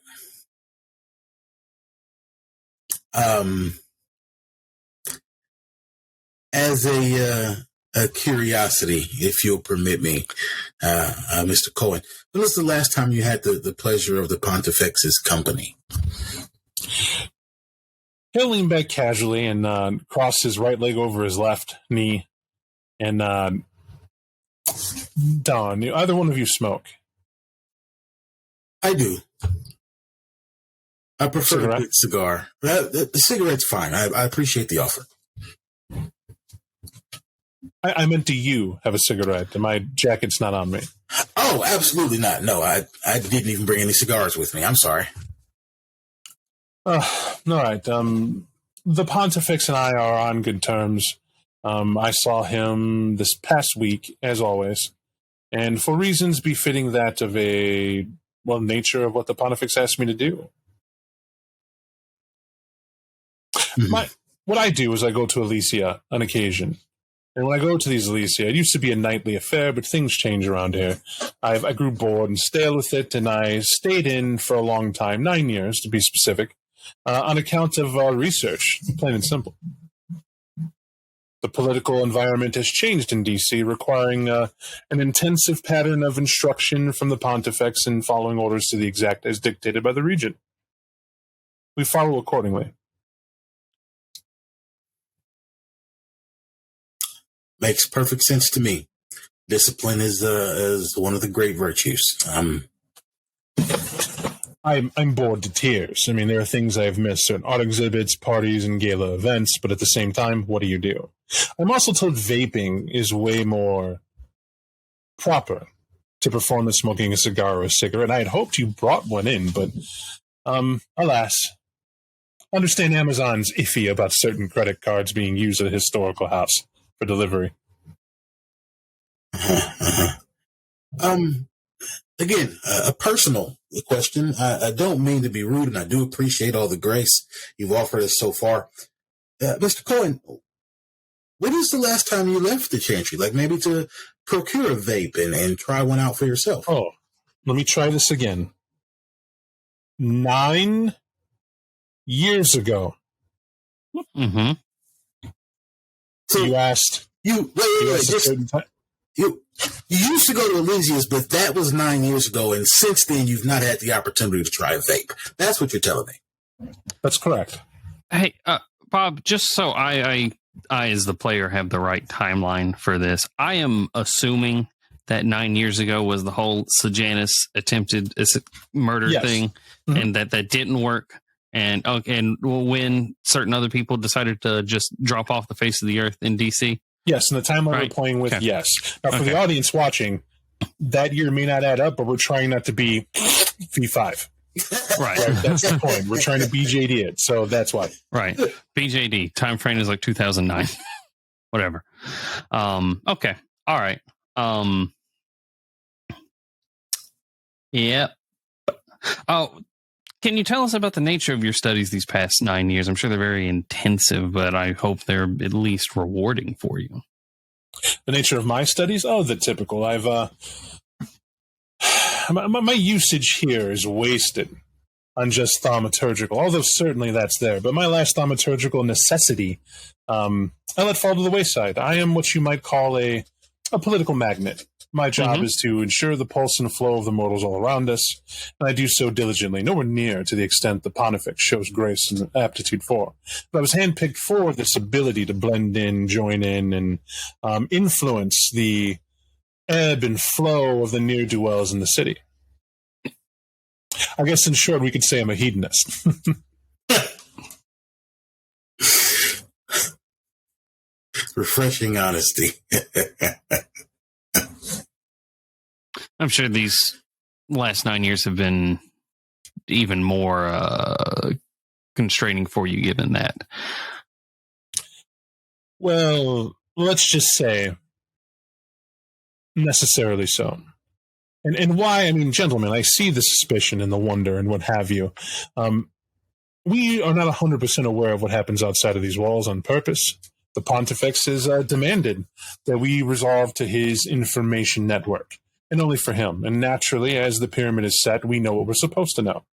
F: As a curiosity, if you'll permit me, Mr. Cohen, when was the last time you had the pleasure of the Pontifex's company?
E: He'll lean back casually and cross his right leg over his left knee. And Don, either one of you smoke?
F: I do. I prefer a big cigar. The cigarette's fine. I appreciate the offer.
E: I meant, do you have a cigarette? My jacket's not on me.
F: Oh, absolutely not. No, I didn't even bring any cigars with me. I'm sorry.
E: All right. The Pontifex and I are on good terms. I saw him this past week, as always, and for reasons befitting that of nature of what the Pontifex asked me to do. What I do is I go to Elysia on occasion. And when I go to these Elysia, it used to be a nightly affair, but things change around here. I grew bored and stale with it, and I stayed in for a long time, 9 years to be specific, on account of research, plain and simple. The political environment has changed in D.C., requiring an intensive pattern of instruction from the Pontifex and following orders to the exact as dictated by the Regent. We follow accordingly.
F: Makes perfect sense to me. Discipline is one of the great virtues.
E: I I'm bored to tears. I mean, there are things I've missed, certain art exhibits, parties, and gala events, but at the same time, what do? I'm also told vaping is way more proper to perform than smoking a cigar or a cigarette. I had hoped you brought one in, but alas. Understand Amazon's iffy about certain credit cards being used at a historical house for delivery.
F: Again, a personal question. I don't mean to be rude, and I do appreciate all the grace you've offered us so far. Mr. Cohen, when is the last time you left the Chantry? Like maybe to procure a vape and try one out for yourself?
E: Oh, let me try this again. 9 years ago.
G: Mm-hmm.
F: So
E: You asked.
F: wait, you used to go to Elysia's, but that was 9 years ago, and since then you've not had the opportunity to try a vape. That's what you're telling me.
E: That's correct.
G: Hey, Bob, just so I as the player have the right timeline for this, I am assuming that 9 years ago was the whole Sejanus attempted murder thing, and that didn't work. And when certain other people decided to just drop off the face of the earth in DC.
E: Yes, and the timeline we're playing with, yes. Now, for the audience watching, that year may not add up, but we're trying not to be V5.
G: Right.
E: That's the point. We're trying to BJD it, so that's why.
G: Right. BJD. Time frame is like 2009. Whatever. Okay. All right. Yep. Oh, can you tell us about the nature of your studies these past 9 years? I'm sure they're very intensive, but I hope they're at least rewarding for you.
E: The nature of my studies? Oh, the typical. I've my usage here is wasted on just thaumaturgical, although certainly that's there. But my last thaumaturgical necessity, I let fall to the wayside. I am what you might call a political magnet. My job is to ensure the pulse and flow of the mortals all around us, and I do so diligently, nowhere near to the extent the Pontifex shows grace and aptitude for. But I was handpicked for this ability to blend in, join in, and influence the ebb and flow of the ne'er-do-wells in the city. I guess in short, we could say I'm a hedonist.
F: Refreshing honesty.
G: I'm sure these last 9 years have been even more constraining for you, given that.
E: Well, let's just say necessarily so. And why? I mean, gentlemen, I see the suspicion and the wonder and what have you. We are not 100% aware of what happens outside of these walls on purpose. The Pontifex has demanded that we resolve to his information network, and only for him. And naturally, as the pyramid is set, we know what we're supposed to know.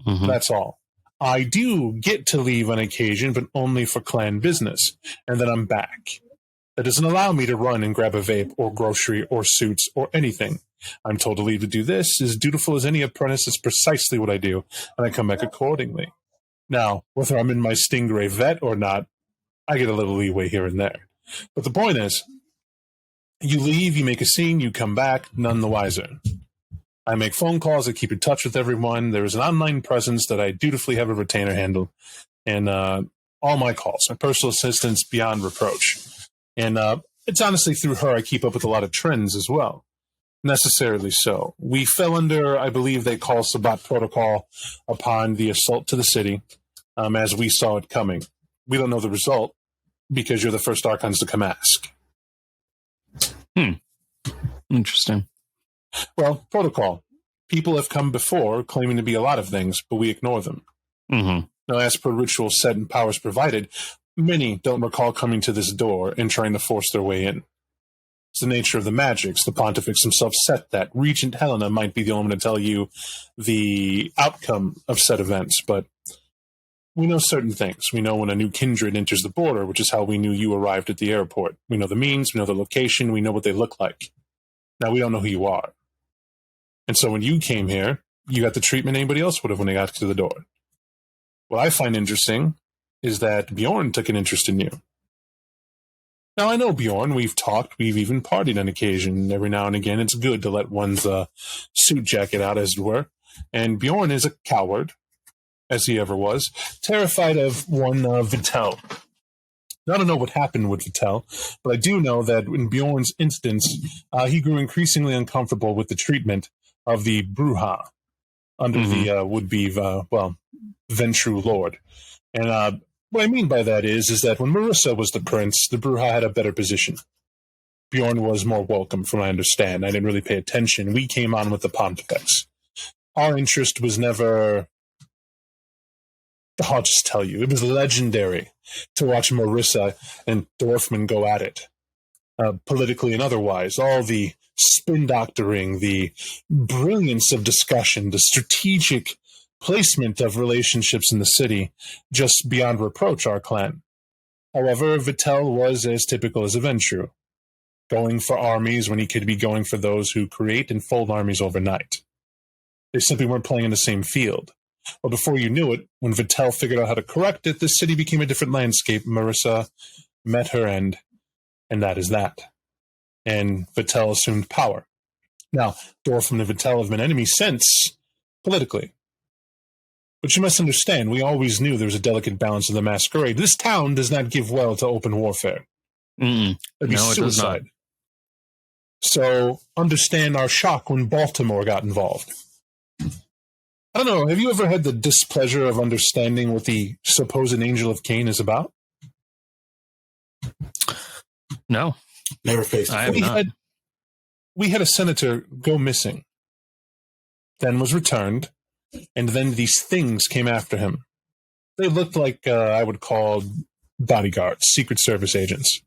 E: Mm-hmm. That's all. I do get to leave on occasion, but only for clan business, and then I'm back. That doesn't allow me to run and grab a vape or grocery or suits or anything. I'm told to leave to do this. As dutiful as any apprentice, is precisely what I do, and I come back accordingly. Now, whether I'm in my Stingray vet or not, I get a little leeway here and there. But the point is, you leave, you make a scene, you come back, none the wiser. I make phone calls, I keep in touch with everyone. There is an online presence that I dutifully have a retainer handle. And all my calls, my personal assistance beyond reproach. And it's honestly through her I keep up with a lot of trends as well. Necessarily so. We fell under, I believe they call Sabbat protocol upon the assault to the city, as we saw it coming. We don't know the result because you're the first Archons to come ask.
G: Interesting.
E: Well, protocol. People have come before claiming to be a lot of things, but we ignore them.
G: Mm-hmm.
E: Now, as per ritual set and powers provided, many don't recall coming to this door and trying to force their way in. It's the nature of the magics. The Pontifex himself set that. Regent Helena might be the only one to tell you the outcome of said events, but we know certain things. We know when a new kindred enters the border, which is how we knew you arrived at the airport. We know the means, we know the location, we know what they look like. Now, we don't know who you are. And so when you came here, you got the treatment anybody else would have when they got to the door. What I find interesting is that Bjorn took an interest in you. Now, I know Bjorn. We've talked. We've even partied on occasion. Every now and again, it's good to let one's suit jacket out, as it were. And Bjorn is a coward, as he ever was, terrified of one Vittel. I don't know what happened with Vittel, but I do know that in Bjorn's instance, he grew increasingly uncomfortable with the treatment of the Bruja under the would-be, Ventru Lord. And what I mean by that is that when Marissa was the prince, the Bruja had a better position. Bjorn was more welcome, from what I understand. I didn't really pay attention. We came on with the Pontifex. Our interest was never... I'll just tell you, it was legendary to watch Marissa and Dorfman go at it, politically and otherwise. All the spin doctoring, the brilliance of discussion, the strategic placement of relationships in the city, just beyond reproach, our clan. However, Vittel was as typical as a Ventru, going for armies when he could be going for those who create and fold armies overnight. They simply weren't playing in the same field. Well, before you knew it, when Vittel figured out how to correct it, the city became a different landscape. Marissa met her end, and that is that. And Vittel assumed power. Now, Dorfman and Vittel have been enemies since, politically. But you must understand, we always knew there was a delicate balance of the masquerade. This town does not give well to open warfare. It'd be suicide. So understand our shock when Baltimore got involved. I don't know, have you ever had the displeasure of understanding what the supposed Angel of Cain is about?
G: No.
F: Never faced it.
E: We had a senator go missing, then was returned, and then these things came after him. They looked like, I would call bodyguards, Secret Service agents.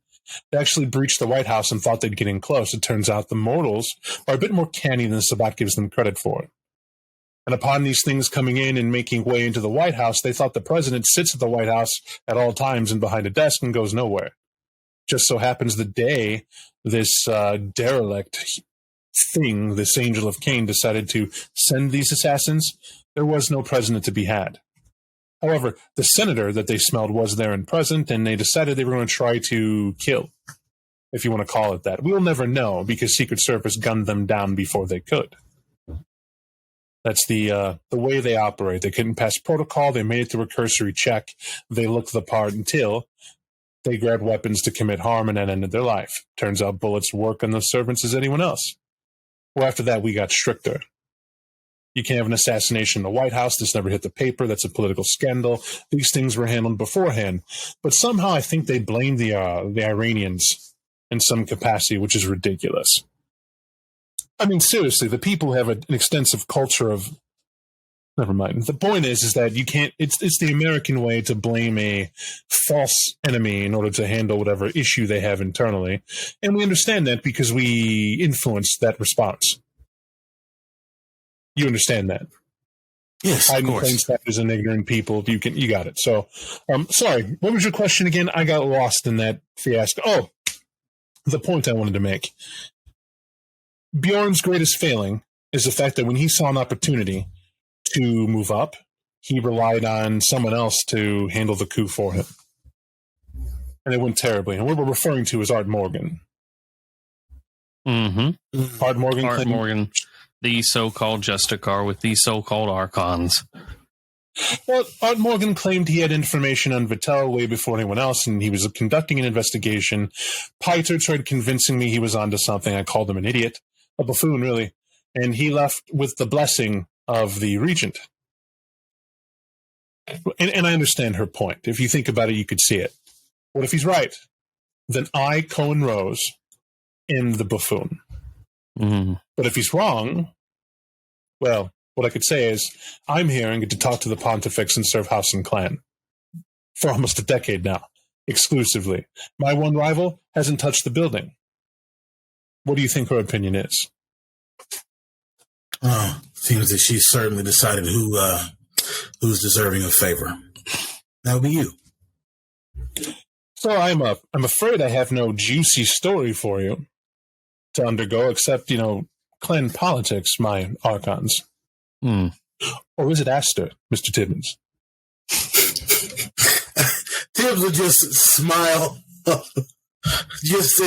E: They actually breached the White House and thought they'd get in close. It turns out the mortals are a bit more canny than Sabat gives them credit for. And upon these things coming in and making way into the White House, they thought the president sits at the White House at all times and behind a desk and goes nowhere. Just so happens the day this derelict thing, this Angel of Cain, decided to send these assassins, there was no president to be had. However, the senator that they smelled was there and present, and they decided they were going to try to kill, if you want to call it that. We'll never know, because Secret Service gunned them down before they could. That's the way they operate. They couldn't pass protocol. They made it through a cursory check. They looked the part until they grabbed weapons to commit harm, and that ended their life. Turns out bullets work on the servants as anyone else. Well, after that, we got stricter. You can't have an assassination in the White House. This never hit the paper. That's a political scandal. These things were handled beforehand. But somehow I think they blamed the Iranians in some capacity, which is ridiculous. I mean, seriously, the people have an extensive culture of... Never mind. The point is that you can't... It's the American way to blame a false enemy in order to handle whatever issue they have internally. And we understand that because we influence that response. You understand that?
F: Yes,
E: hiding plain sight as an ignorant people. You got it. So, sorry. What was your question again? I got lost in that fiasco. Oh, the point I wanted to make. Bjorn's greatest failing is the fact that when he saw an opportunity to move up, he relied on someone else to handle the coup for him. And it went terribly. And what we're referring to is Art Morgan.
G: Mm-hmm.
E: Art Morgan,
G: the so-called Justicar with the so-called Archons.
E: Well, Art Morgan claimed he had information on Vittel way before anyone else, and he was conducting an investigation. Piter tried convincing me he was onto something. I called him an idiot. A buffoon, really. And he left with the blessing of the regent. And I understand her point. If you think about it, you could see it. What if he's right? Then I, Cohen Rose, am the buffoon.
G: Mm-hmm.
E: But if he's wrong, well, what I could say is I'm here and get to talk to the Pontifex and serve house and clan. For almost a decade now, exclusively. My one rival hasn't touched the building. What do you think her opinion is?
F: Seems that she's certainly decided who's deserving of favor. That would be you.
E: So I'm afraid I have no juicy story for you to undergo, except, clan politics, my archons. Or is it Aster, Mr. Tibbins?
F: Tibbs will just smile, just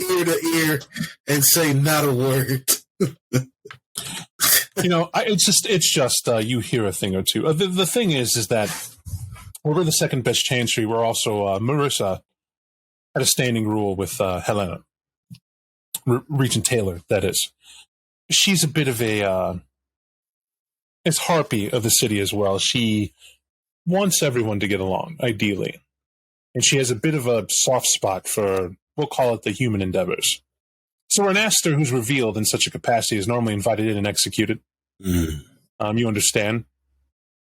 F: ear to ear, and say not a word.
E: It's just you hear a thing or two. The thing is that we're the second best chancery. We're also Marissa had a standing rule with Helena, Regent Taylor. That is, she's a bit of a it's harpy of the city as well. She wants everyone to get along, ideally, and she has a bit of a soft spot for, we'll call it, the human endeavors. So an Aster who's revealed in such a capacity is normally invited in and executed. You understand?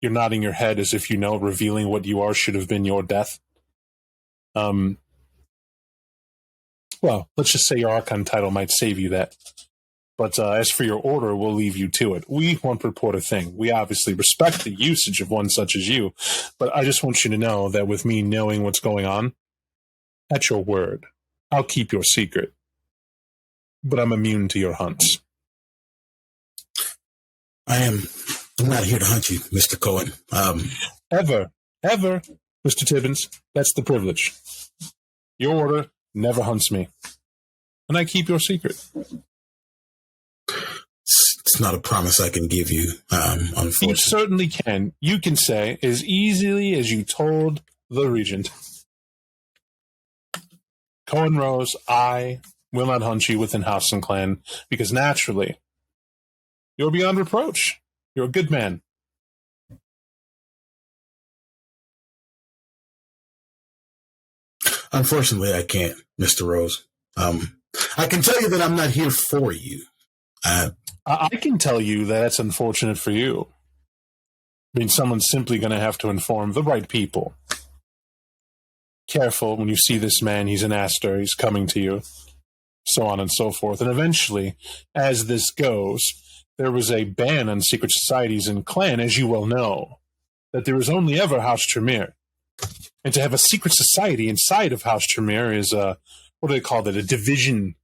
E: You're nodding your head as if you know revealing what you are should have been your death. Well, let's just say your Archon title might save you that. But as for your order, we'll leave you to it. We won't report a thing. We obviously respect the usage of one such as you, but I just want you to know that with me knowing what's going on, at your word, I'll keep your secret. But I'm immune to your hunts.
F: I'm not here to hunt you, Mr. Cohen.
E: Ever, Mr. Tibbins. That's the privilege. Your order never hunts me. And I keep your secret.
F: It's not a promise I can give you, unfortunately.
E: You certainly can. You can say as easily as you told the Regent. Cohen Rose, I will not hunt you within house and clan, because naturally, you're beyond reproach. You're a good man.
F: Unfortunately, I can't, Mr. Rose. I can tell you that I'm not here for you.
E: I can tell you that it's unfortunate for you. I mean, someone's simply going to have to inform the right people. Careful when you see this man, he's an Aster, he's coming to you, so on and so forth. And eventually, as this goes, there was a ban on secret societies in clan, as you well know, that there was only ever House Tremere. And to have a secret society inside of House Tremere is, what do they call it, a division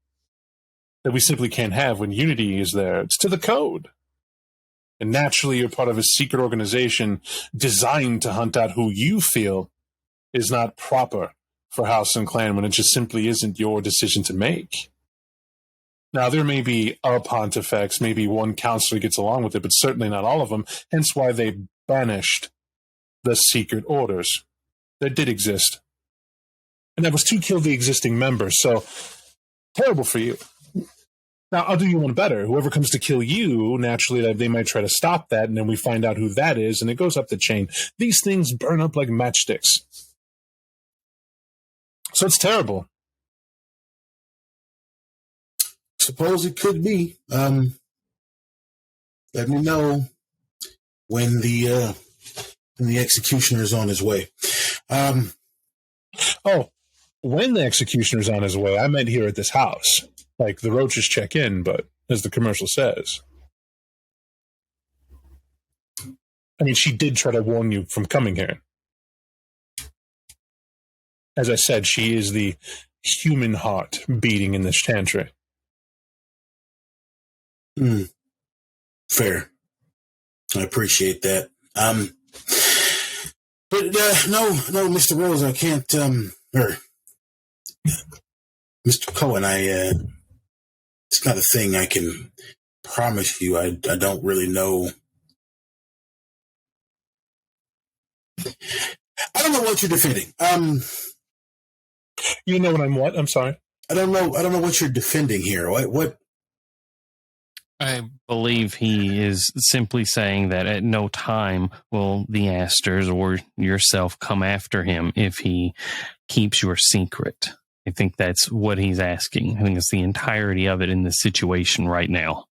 E: that we simply can't have when unity is there. It's to the code. And naturally, you're part of a secret organization designed to hunt out who you feel is not proper for House and Clan when it just simply isn't your decision to make. Now, there may be a pontifex, maybe one counselor gets along with it, but certainly not all of them, hence why they banished the secret orders that did exist. And that was to kill the existing members, so terrible for you. Now, I'll do you one better. Whoever comes to kill you, naturally, they might try to stop that, and then we find out who that is, and it goes up the chain. These things burn up like matchsticks. So it's terrible.
F: Suppose it could be. Let me know when the executioner's on his way.
E: When the executioner's on his way, I meant here at this house. Like the roaches check in, but as the commercial says. I mean, she did try to warn you from coming here. As I said, she is the human heart beating in this chantry.
F: Fair. I appreciate that. But no, Mr. Rose, I can't. Mr. Cohen, it's not a thing I can promise you. I don't really know. I don't know what you're defending.
E: You know what I'm what? I'm sorry.
F: I don't know what you're defending here. What?
G: I believe he is simply saying that at no time will the Asters or yourself come after him if he keeps your secret. I think that's what he's asking. I think it's the entirety of it in this situation right now.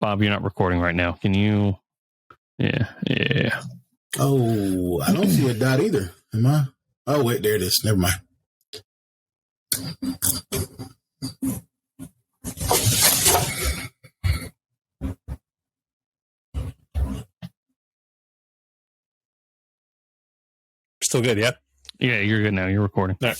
G: Bob, you're not recording right now. Can you? Yeah.
F: Oh, I don't see a dot either. Am I? Oh, wait, there it is. Never mind.
E: Still good, yeah?
G: Yeah, you're good now. You're recording.
E: All right.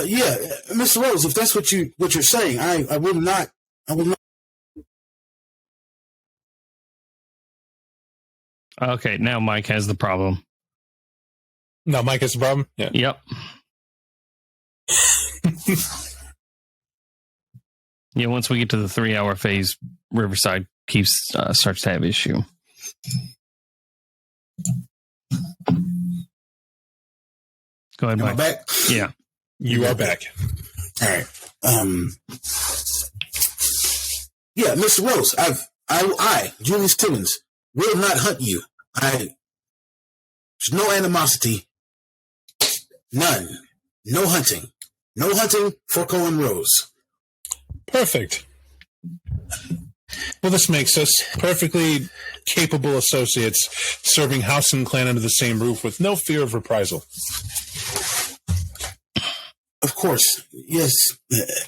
F: Yeah, Mr. Rose, if that's what you're saying, I will not.
G: Okay, now Mike has the problem.
E: No, Mike has the problem? Yeah.
G: Yep. Yeah, once we get to the 3-hour phase, Riverside starts to have issue. Go ahead,
F: Am I
G: Mike.
F: back?
G: Yeah.
E: You are back.
F: All right. Yeah, Mr. Rose, I, Julius Timmons, will not hunt you. There's no animosity. None. No hunting. No hunting for Cohen Rose.
E: Perfect. Well, this makes us perfectly capable associates serving house and clan under the same roof with no fear of reprisal.
F: Of course, yes. Is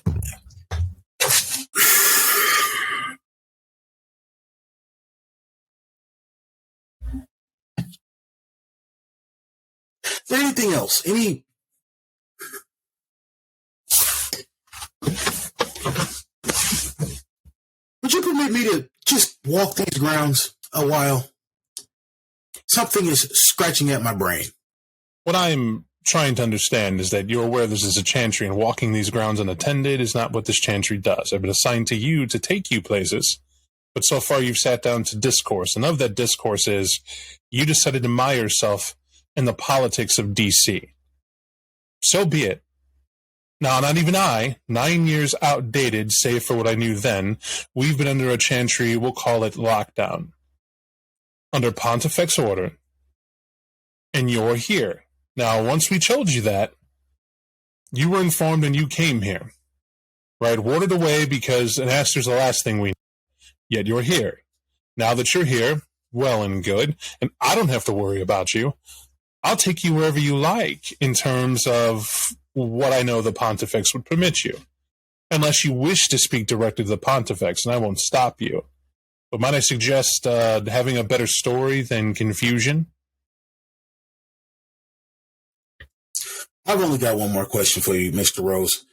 F: there anything else? Would you permit me to just walk these grounds a while? Something is scratching at my brain.
E: What I'm trying to understand is that you're aware this is a chantry, and walking these grounds unattended is not what this chantry does. I've been assigned to you to take you places, but so far you've sat down to discourse, and of that discourse is you decided to mire yourself in the politics of D.C. So be it. Now, not even I, 9 years outdated, save for what I knew then, we've been under a chantry, we'll call it lockdown, under Pontifex order, and you're here. Now, once we told you that, you were informed and you came here, right? Warded away because an Aster's the last thing we need. Yet you're here. Now that you're here, well and good, and I don't have to worry about you. I'll take you wherever you like in terms of what I know the Pontifex would permit you. Unless you wish to speak directly to the Pontifex, and I won't stop you. But might I suggest having a better story than confusion?
F: I've only got one more question for you, Mr. Rose.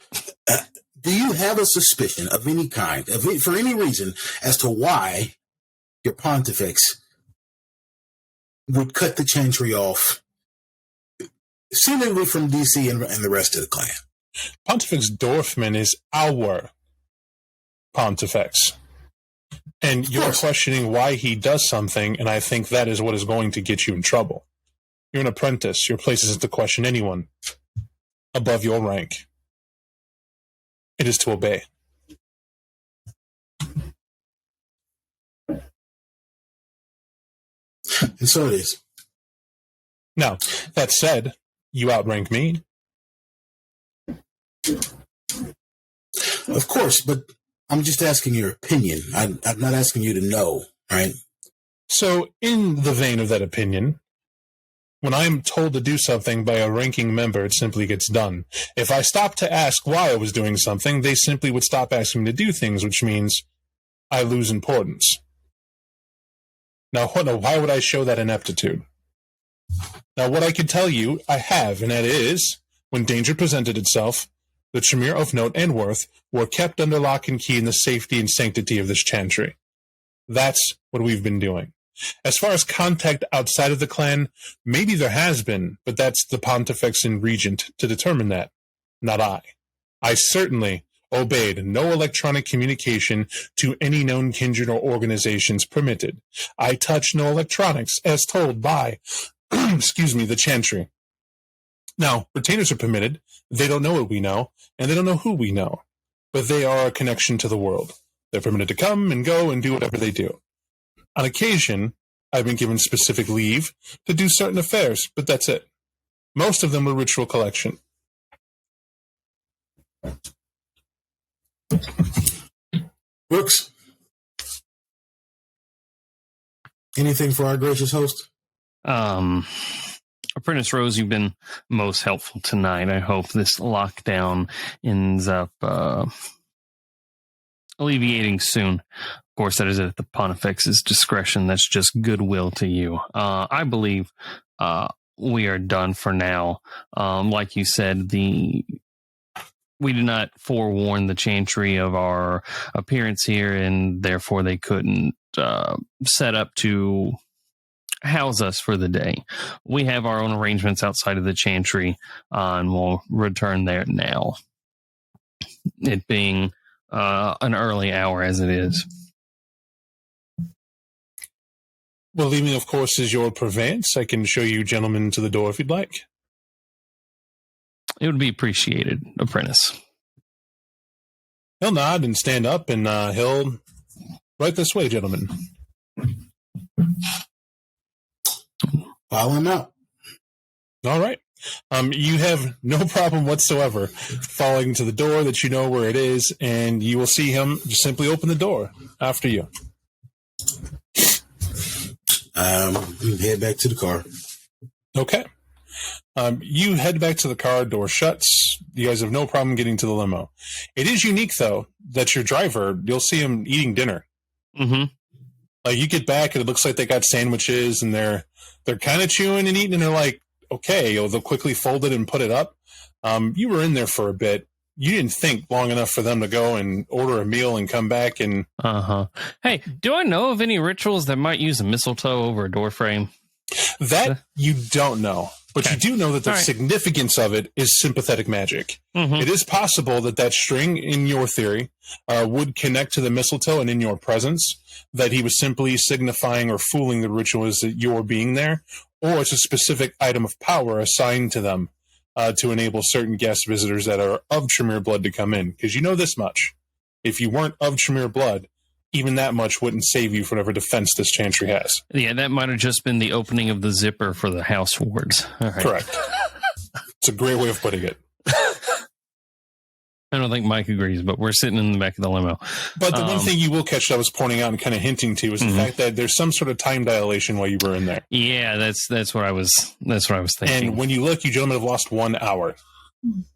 F: Do you have a suspicion of any kind, for any reason, as to why your Pontifex would cut the chantry off, seemingly from D.C. and the rest of the clan?
E: Pontifex Dorfman is our Pontifex. And you're questioning why he does something, and I think that is what is going to get you in trouble. You're an apprentice. Your place isn't to question anyone above your rank. It is to obey.
F: And so it is.
E: Now, that said, you outrank me.
F: Of course, but I'm just asking your opinion. I'm not asking you to know, right?
E: So, in the vein of that opinion, when I'm told to do something by a ranking member, it simply gets done. If I stopped to ask why I was doing something, they simply would stop asking me to do things, which means I lose importance. Now, why would I show that ineptitude? Now, what I can tell you, I have, and that is, when danger presented itself, the Tremere of Note and Worth were kept under lock and key in the safety and sanctity of this chantry. That's what we've been doing. As far as contact outside of the clan, maybe there has been, but that's the Pontifex and Regent to determine that, not I. I certainly obeyed no electronic communication to any known kindred or organizations permitted. I touched no electronics, as told by, the chantry. Now, retainers are permitted. They don't know what we know, and they don't know who we know, but they are a connection to the world. They're permitted to come and go and do whatever they do. On occasion, I've been given specific leave to do certain affairs, but that's it. Most of them were ritual collection.
F: Brooks, anything for our gracious host?
G: Apprentice Rose, you've been most helpful tonight. I hope this lockdown ends up alleviating soon. Of course, that is at the Pontifex's discretion. That's just goodwill to you. I believe we are done for now. Like you said, we did not forewarn the Chantry of our appearance here, and therefore they couldn't set up to house us for the day. We have our own arrangements outside of the chantry, and we'll return there now. It being an early hour as it is.
E: Well, leaving, of course, is your purveyance. I can show you gentlemen to the door if you'd like.
G: It would be appreciated, apprentice.
E: He'll nod and stand up, and he'll... Right this way, gentlemen.
F: Follow him out.
E: All right. You have no problem whatsoever following to the door that you know where it is, and you will see him just simply open the door after you.
F: Head back to the car.
E: Okay. You head back to the car, door shuts. You guys have no problem getting to the limo. It is unique, though, that your driver, you'll see him eating dinner.
G: Mm-hmm.
E: You get back, and it looks like they got sandwiches, and they're kind of chewing and eating, and they're like, okay, they'll quickly fold it and put it up. You were in there for a bit. You didn't think long enough for them to go and order a meal and come back and...
G: Uh-huh. Hey, do I know of any rituals that might use a mistletoe over a door frame?
E: That you don't know. But
G: Okay.
E: you do know that the
G: All right.
E: significance of it is sympathetic magic.
G: Mm-hmm.
E: It is possible that string, in your theory, would connect to the mistletoe and in your presence, that he was simply signifying or fooling the rituals that you're being there, or it's a specific item of power assigned to them to enable certain guest visitors that are of Tremere blood to come in. Because you know this much. If you weren't of Tremere blood, even that much wouldn't save you from whatever defense this chantry has.
G: Yeah, that might have just been the opening of the zipper for the house wards. All right.
E: Correct. It's a great way of putting it.
G: I don't think Mike agrees, but we're sitting in the back of the limo.
E: But the one thing you will catch that I was pointing out and kind of hinting to is the fact that there's some sort of time dilation while you were in there.
G: Yeah, that's what I was thinking.
E: And when you look, you gentlemen have lost 1 hour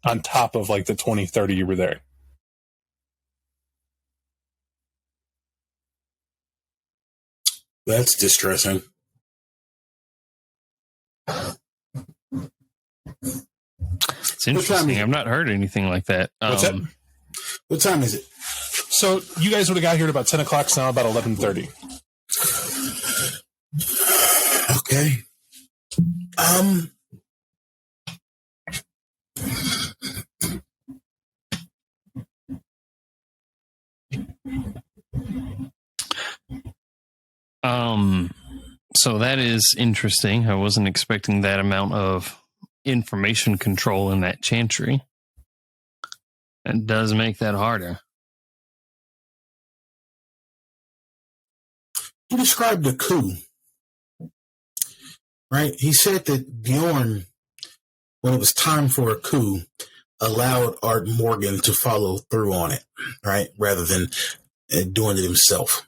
E: on top of like the 20, 30 you were there.
F: That's distressing.
G: It's interesting. I've not heard anything like that.
E: What's that?
F: What time is it?
E: So you guys would have got here at about 10 o'clock. It's now about 11:30.
F: Okay.
G: So that is interesting. I wasn't expecting that amount of information control in that chantry. It does make that harder.
F: He described a coup, right? He said that Bjorn, when it was time for a coup, allowed Art Morgan to follow through on it, right? Rather than doing it himself.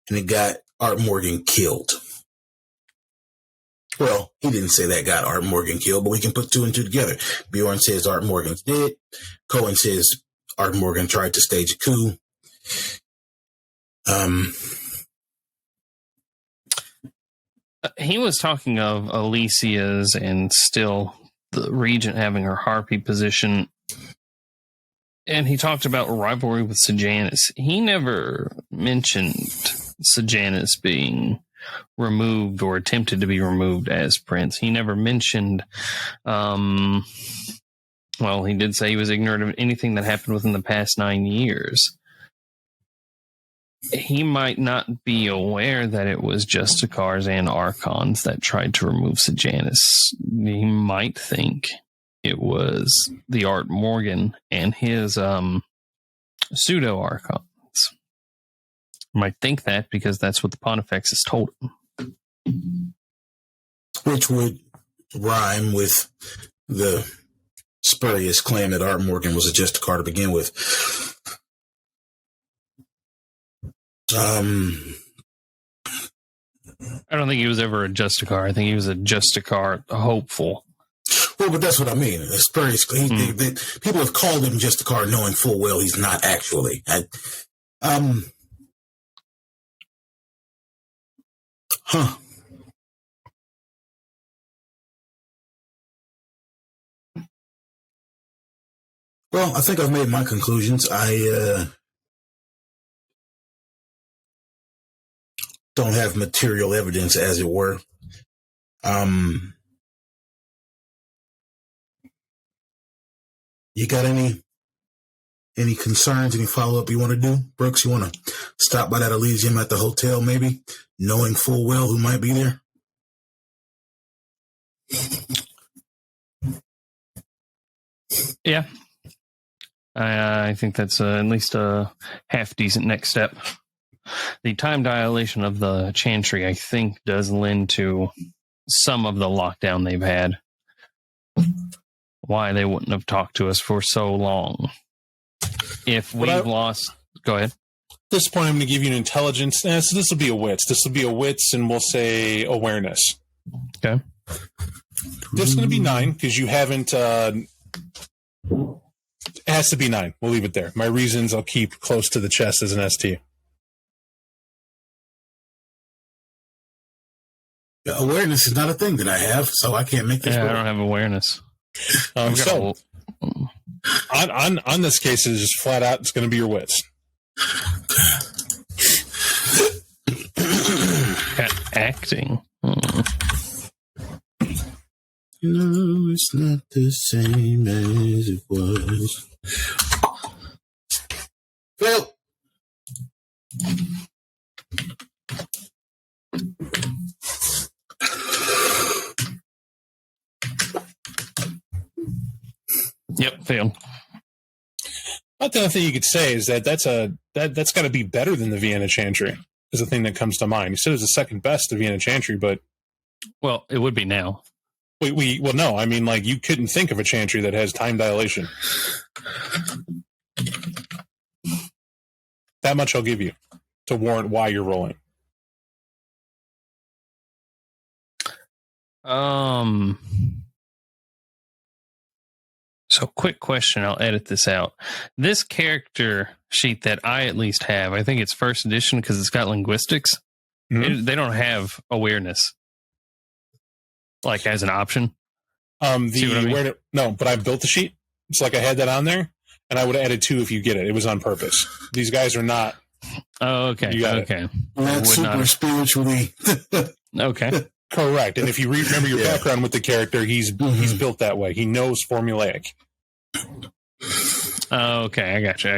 F: And it got Art Morgan killed. Well, he didn't say that got Art Morgan killed, but we can put 2 and 2 together. Bjorn says Art Morgan's dead. Cohen says Art Morgan tried to stage a coup.
G: He was talking of Alicia's and still the regent having her harpy position. And he talked about rivalry with Sejanus. He never mentioned Sejanus being removed or attempted to be removed as prince. He never mentioned, well, he did say he was ignorant of anything that happened within the past 9 years. He might not be aware that it was Justicars and Archons that tried to remove Sejanus. He might think it was the Art Morgan and his pseudo-Archons. Might think that because that's what the Pontifex has told him.
F: Which would rhyme with the spurious claim that Art Morgan was a Justicar to begin with.
G: I don't think he was ever a Justicar. I think he was a Justicar hopeful.
F: Well, but that's what I mean. The spurious claim. People have called him Justicar knowing full well he's not actually. Well, I think I've made my conclusions. don't have material evidence, as it were. You got any concerns, any follow-up you want to do? Brooks, you want to stop by that Elysium at the hotel, maybe, knowing full well who might be there?
G: Yeah. I think that's at least a half-decent next step. The time dilation of the Chantry, I think, does lend to some of the lockdown they've had. Why they wouldn't have talked to us for so long. If we've lost... Go ahead.
E: At this point, I'm going to give you an intelligence. So this will be a wits. This will be a wits, and we'll say awareness.
G: Okay.
E: This is going to be 9, because you haven't... it has to be 9. We'll leave it there. My reasons I'll keep close to the chest as an ST.
F: Awareness is not a thing that I have, so I can't make this work.
G: I don't have awareness.
E: So, on this case, it's just flat out, it's going to be your wits.
G: Acting.
F: No, it's not the same as it was. Fail.
G: Yep, failed.
E: But the other thing you could say is that's got to be better than the Vienna Chantry. Is the thing that comes to mind. You said it was the second best to Vienna Chantry, but
G: well, it would be now.
E: Well, no. I mean, like, you couldn't think of a Chantry that has time dilation. That much I'll give you to warrant why you're rolling.
G: So, quick question. I'll edit this out. This character sheet that I at least have, I think it's first edition because it's got linguistics.
E: Mm-hmm.
G: They don't have awareness, like as an option.
E: See what I mean? No, but I built the sheet. It's like I had that on there, and I would have added 2 if you get it. It was on purpose. These guys are not.
G: Oh, okay. Okay.
F: Not super spiritually.
G: Okay.
E: Correct. And if you remember your background with the character, he's built that way. He knows formulaic.
G: Oh, okay. I gotcha.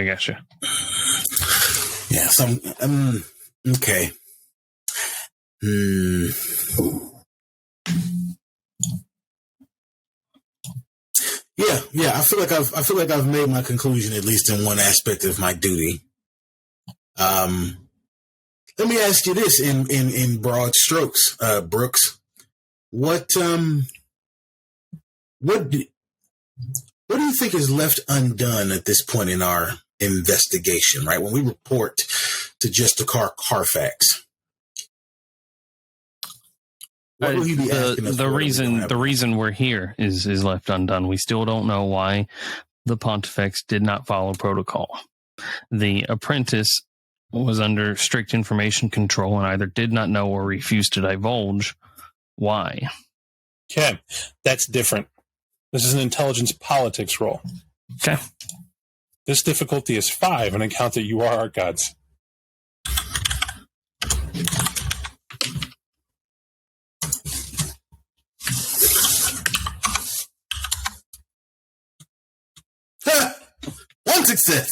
F: Yeah. Okay. Yeah. I feel like I've made my conclusion, at least in one aspect of my duty. Let me ask you this in broad strokes, Brooks. What do you think is left undone at this point in our investigation, right? When we report to just the Carfax. What will he be asking us
G: the reason we're here is left undone. We still don't know why the Pontifex did not follow protocol. The apprentice was under strict information control and either did not know or refused to divulge why.
E: Okay, that's different. This is an intelligence politics roll.
G: Okay.
E: This difficulty is 5 on account that you are our gods.
F: One success.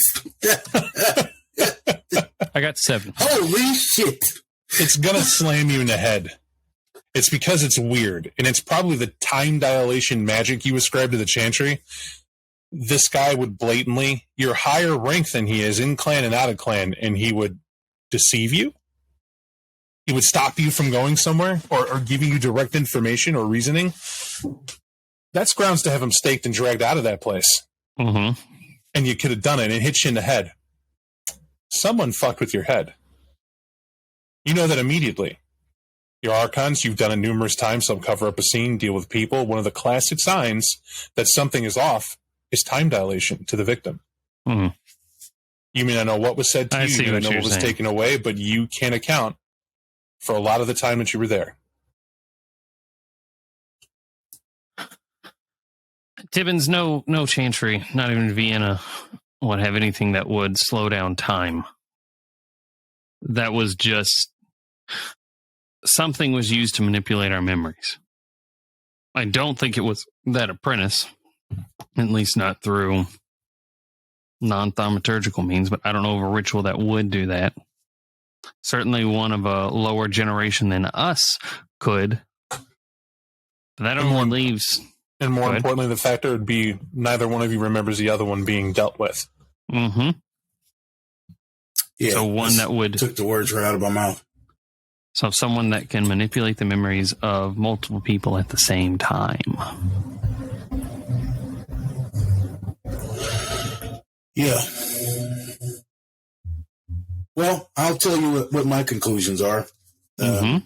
G: I got 7.
F: Holy shit.
E: It's going to slam you in the head. It's because it's weird. And it's probably the time dilation magic you ascribe to the Chantry. This guy would blatantly, you're higher rank than he is in clan and out of clan, and he would deceive you. He would stop you from going somewhere or giving you direct information or reasoning. That's grounds to have him staked and dragged out of that place.
G: Mm-hmm.
E: And you could have done it, and it hits you in the head. Someone fucked with your head. You know that immediately. Your archons, you've done it numerous times, so cover up a scene, deal with people. One of the classic signs that something is off is time dilation to the victim.
G: Mm-hmm.
E: You may not know what was said to you, you may not know what was taken away, but you can't account for a lot of the time that you were there.
G: Tibbins, no Chantry, not even Vienna, would have anything that would slow down time. That was just something was used to manipulate our memories. I don't think it was that apprentice, at least not through non-thaumaturgical means, but I don't know of a ritual that would do that. Certainly one of a lower generation than us could. But that only leaves...
E: And more importantly, the factor would be neither one of you remembers the other one being dealt with.
G: Mm-hmm.
F: Yeah,
G: so one that would...
F: Took the words right out of my mouth.
G: So someone that can manipulate the memories of multiple people at the same time.
F: Yeah. Well, I'll tell you what my conclusions are.
G: Mm-hmm.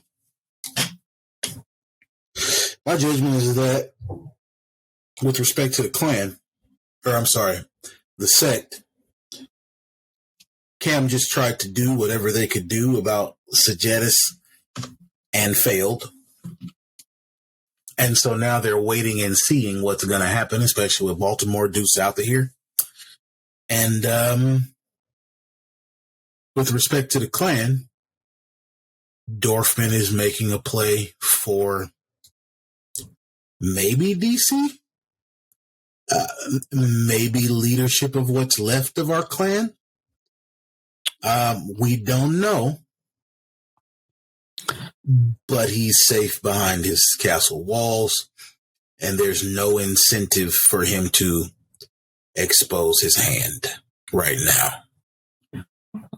F: My judgment is that with respect to the clan, the sect, Cam just tried to do whatever they could do about Sejanus and failed. And so now they're waiting and seeing what's going to happen, especially with Baltimore due south of here. And with respect to the clan, Dorfman is making a play for maybe DC, maybe leadership of what's left of our clan. We don't know, but he's safe behind his castle walls, and there's no incentive for him to expose his hand right now.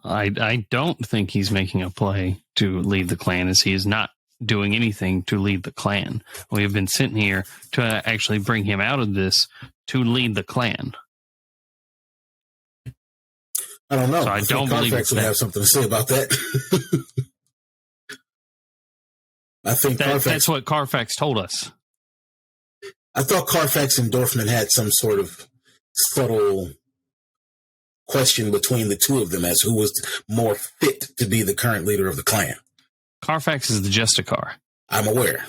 G: I don't think he's making a play to lead the clan, as he is not doing anything to lead the clan. We have been sitting here to actually bring him out of this to lead the clan.
F: I don't know.
G: So I don't believe
F: Carfax would have something to say about that. I think
G: that's what Carfax told us.
F: I thought Carfax and Dorfman had some sort of subtle question between the two of them as who was more fit to be the current leader of the clan.
G: Carfax is the Justicar.
F: I'm aware.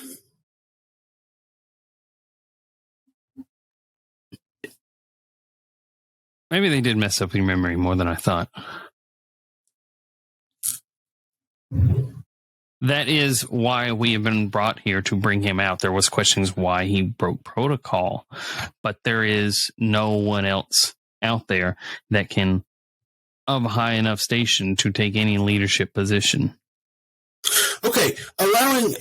G: Maybe they did mess up your memory more than I thought. That is why we have been brought here to bring him out. There was questions why he broke protocol, but there is no one else out there that can of a high enough station to take any leadership position.
F: Okay, allowing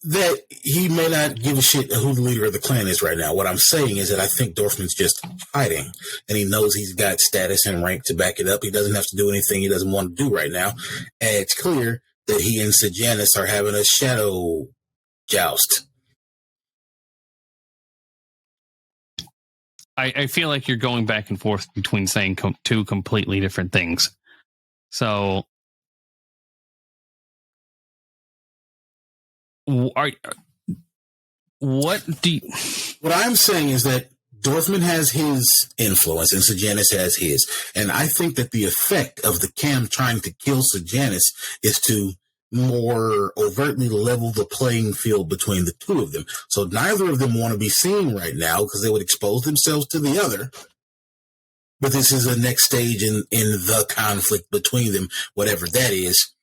F: that he may not give a shit who the leader of the clan is right now. What I'm saying is that I think Dorfman's just hiding, and he knows he's got status and rank to back it up. He doesn't have to do anything he doesn't want to do right now. And it's clear that he and Sejanus are having a shadow joust.
G: I feel like you're going back and forth between saying two completely different things. So... What
F: I'm saying is that Dorfman has his influence and Sejanus has his. And I think that the effect of the Cam trying to kill Sejanus is to more overtly level the playing field between the two of them. So neither of them want to be seen right now because they would expose themselves to the other. But this is a next stage in the conflict between them, whatever that is.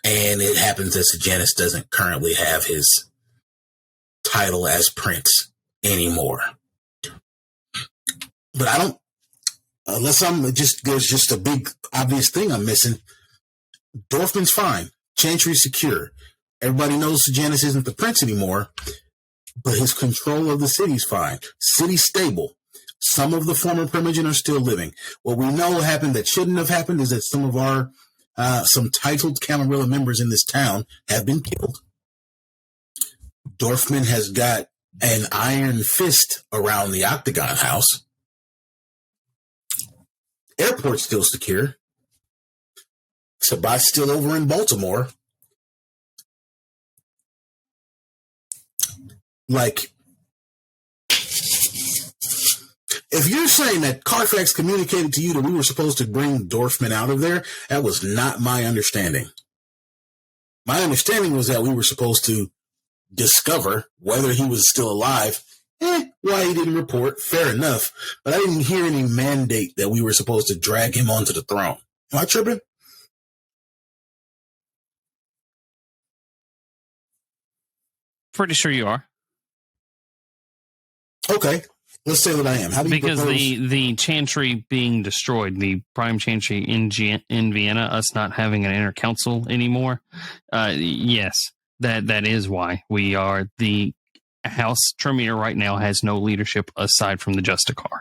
F: And it happens that Sejanus doesn't currently have his title as prince anymore. But I don't, unless there's just a big obvious thing I'm missing. Dorfman's fine. Chantry's secure. Everybody knows Sejanus isn't the prince anymore, but his control of the city's fine. City's stable. Some of the former Primogen are still living. What we know happened that shouldn't have happened is that some of our some titled Camarilla members in this town have been killed. Dorfman has got an iron fist around the Octagon House. Airport's still secure. Sabat's still over in Baltimore. Like, if you're saying that Carfax communicated to you that we were supposed to bring Dorfman out of there, that was not my understanding. My understanding was that we were supposed to discover whether he was still alive. Why he didn't report, fair enough. But I didn't hear any mandate that we were supposed to drag him onto the throne. Am I tripping?
G: Pretty sure you are.
F: Okay, let's say that I am. How do you
G: Because
F: propose?
G: the Chantry being destroyed, the Prime Chantry in Vienna, us not having an inner council anymore, yes, that is why we are the House Tremere right now has no leadership aside from the Justicar.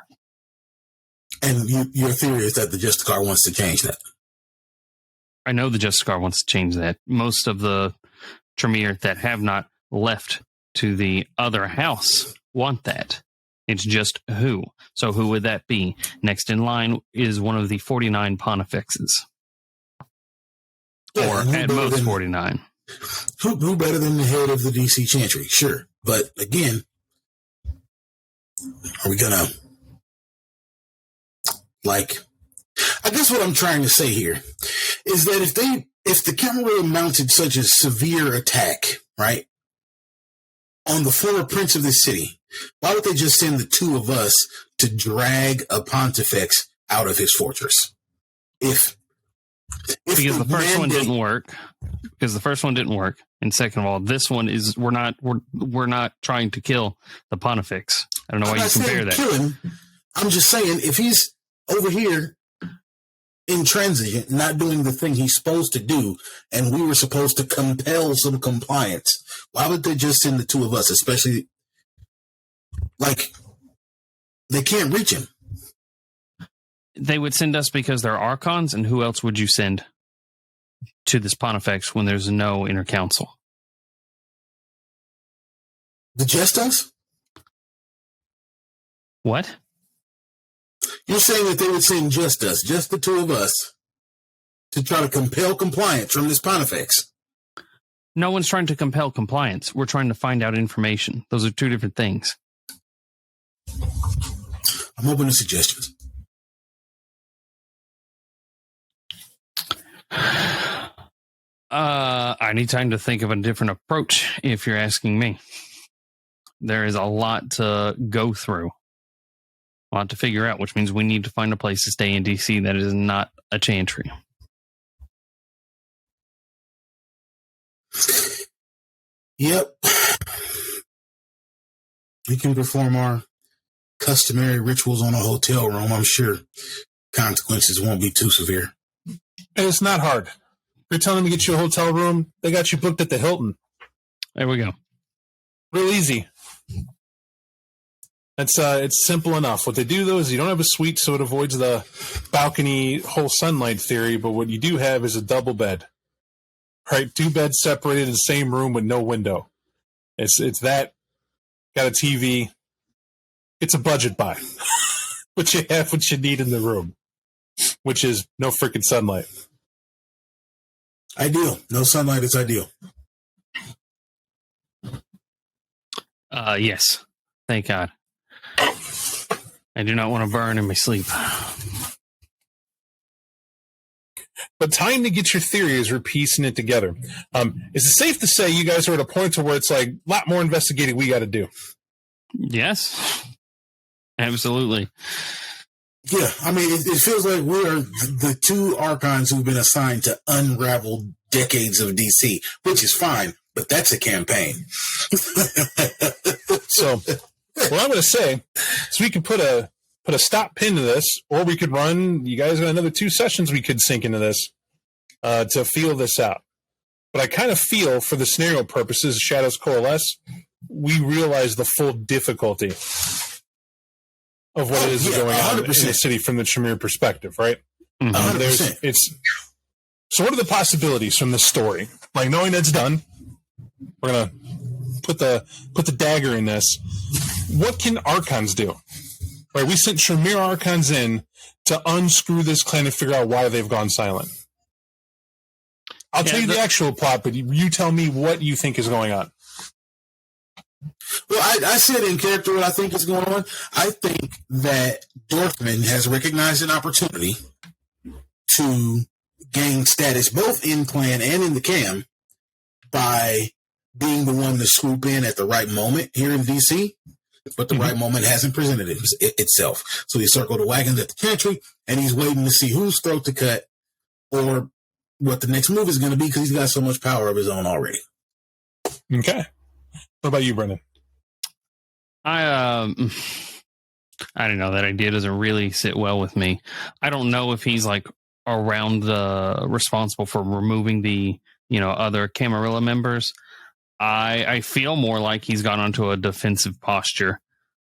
F: And your theory is that the Justicar wants to change that.
G: I know the Justicar wants to change that. Most of the Tremere that have not left to the other house want that. It's just who. So who would that be? Next in line is one of the 49 pontifexes.
F: Yeah,
G: Or
F: and who
G: at
F: better
G: most
F: than-
G: 49.
F: Who better than the head of the DC Chantry? Sure. But again, are we gonna I guess what I'm trying to say here is that if the Camarilla mounted such a severe attack, right, on the former prince of the city, why would they just send the two of us to drag a pontifex out of his fortress? If
G: Because the first one
F: mandate-
G: didn't work. Because the first one didn't work. And second of all, this one is we're not trying to kill the pontifex. I don't know why you compare that.
F: Kill him. I'm just saying, if he's over here intransigent, not doing the thing he's supposed to do, and we were supposed to compel some compliance, why would they just send the two of us? Especially, they can't reach him.
G: They would send us because they're archons, and who else would you send to this pontifex when there's no inner council?
F: The just us?
G: What?
F: You're saying that they would send just us, just the two of us, to try to compel compliance from this pontifex?
G: No one's trying to compel compliance. We're trying to find out information. Those are two different things.
F: I'm open to suggestions.
G: I need time to think of a different approach, if you're asking me. There is a lot to go through, a lot to figure out, which means we need to find a place to stay in DC that is not a chantry.
F: Yep. We can perform our customary rituals on a hotel room. I'm sure consequences won't be too severe.
E: And it's not hard. You're telling them to get you a hotel room. They got you booked at the Hilton.
G: There we go.
E: Real easy. It's simple enough. What they do, though, is you don't have a suite, so it avoids the balcony whole sunlight theory, but what you do have is a double bed. Right? Two beds separated in the same room with no window. It's that. Got a TV. It's a budget buy. But you have what you need in the room, which is no freaking sunlight.
F: Ideal. No sunlight is ideal.
G: Yes. Thank God. I do not want to burn in my sleep.
E: But time to get your theory as we're piecing it together. Is it safe to say you guys are at a point to where it's like a lot more investigating we got to do?
G: Yes. Absolutely.
F: Yeah, I mean, it feels like we're the two archons who've been assigned to unravel decades of DC, which is fine, but that's a campaign.
E: So what I'm going to say is we could put a stop pin to this, or we could run, you guys got another 2 sessions we could sink into this to feel this out. But I kind of feel, for the scenario purposes, Shadows Coalesce, we realize the full difficulty of what it is going on in the city from the Tremere perspective, right?
G: Mm-hmm.
F: 100%.
E: So what are the possibilities from this story? Like, knowing that's done, we're going to put the dagger in this. What can Archons do? Right, we sent Tremere Archons in to unscrew this clan and figure out why they've gone silent. I'll tell you the actual plot, but you tell me what you think is going on.
F: Well, I said in character what I think is going on. I think that Dorfman has recognized an opportunity to gain status both in clan and in the cam by being the one to swoop in at the right moment here in DC, but the right moment hasn't presented itself. So he circled the wagons at the chantry, and he's waiting to see whose throat to cut or what the next move is going to be, because he's got so much power of his own already.
E: Okay. What about you, Brendan?
G: I don't know. That idea doesn't really sit well with me. I don't know if he's like around responsible for removing the other Camarilla members. I feel more like he's gone onto a defensive posture.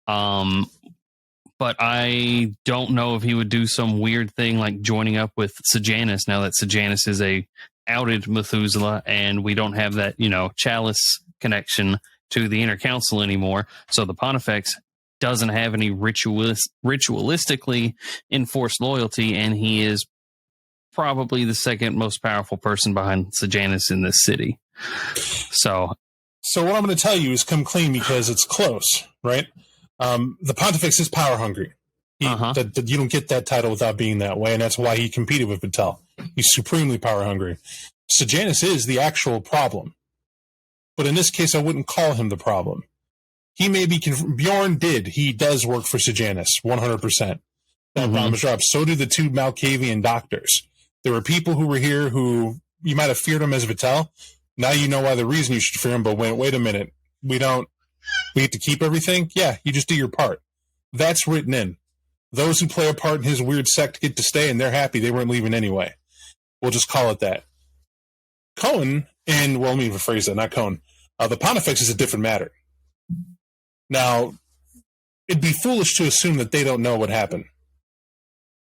G: But I don't know if he would do some weird thing like joining up with Sejanus now that Sejanus is a outed Methuselah and we don't have that, Chalice connection to the Inner Council anymore. So the Pontifex doesn't have any ritualistically enforced loyalty, and he is probably the second most powerful person behind Sejanus in this city. So
E: what I'm going to tell you is come clean because it's close, right? The Pontifex is power hungry. You don't get that title without being that way, and that's why he competed with Vitel. He's supremely power hungry. Sejanus is the actual problem. But in this case, I wouldn't call him the problem. He may be... Bjorn did. He does work for Sejanus, 100%. That bomb was dropped. So do the two Malkavian doctors. There were people who were here who... You might have feared him as Vitel. Now you know why the reason you should fear him, but wait a minute. We get to keep everything? Yeah, you just do your part. That's written in. Those who play a part in his weird sect get to stay, and they're happy they weren't leaving anyway. We'll just call it that. Cohen, and well, let me rephrase that, not Cohen. The Pontifex is a different matter. Now, it'd be foolish to assume that they don't know what happened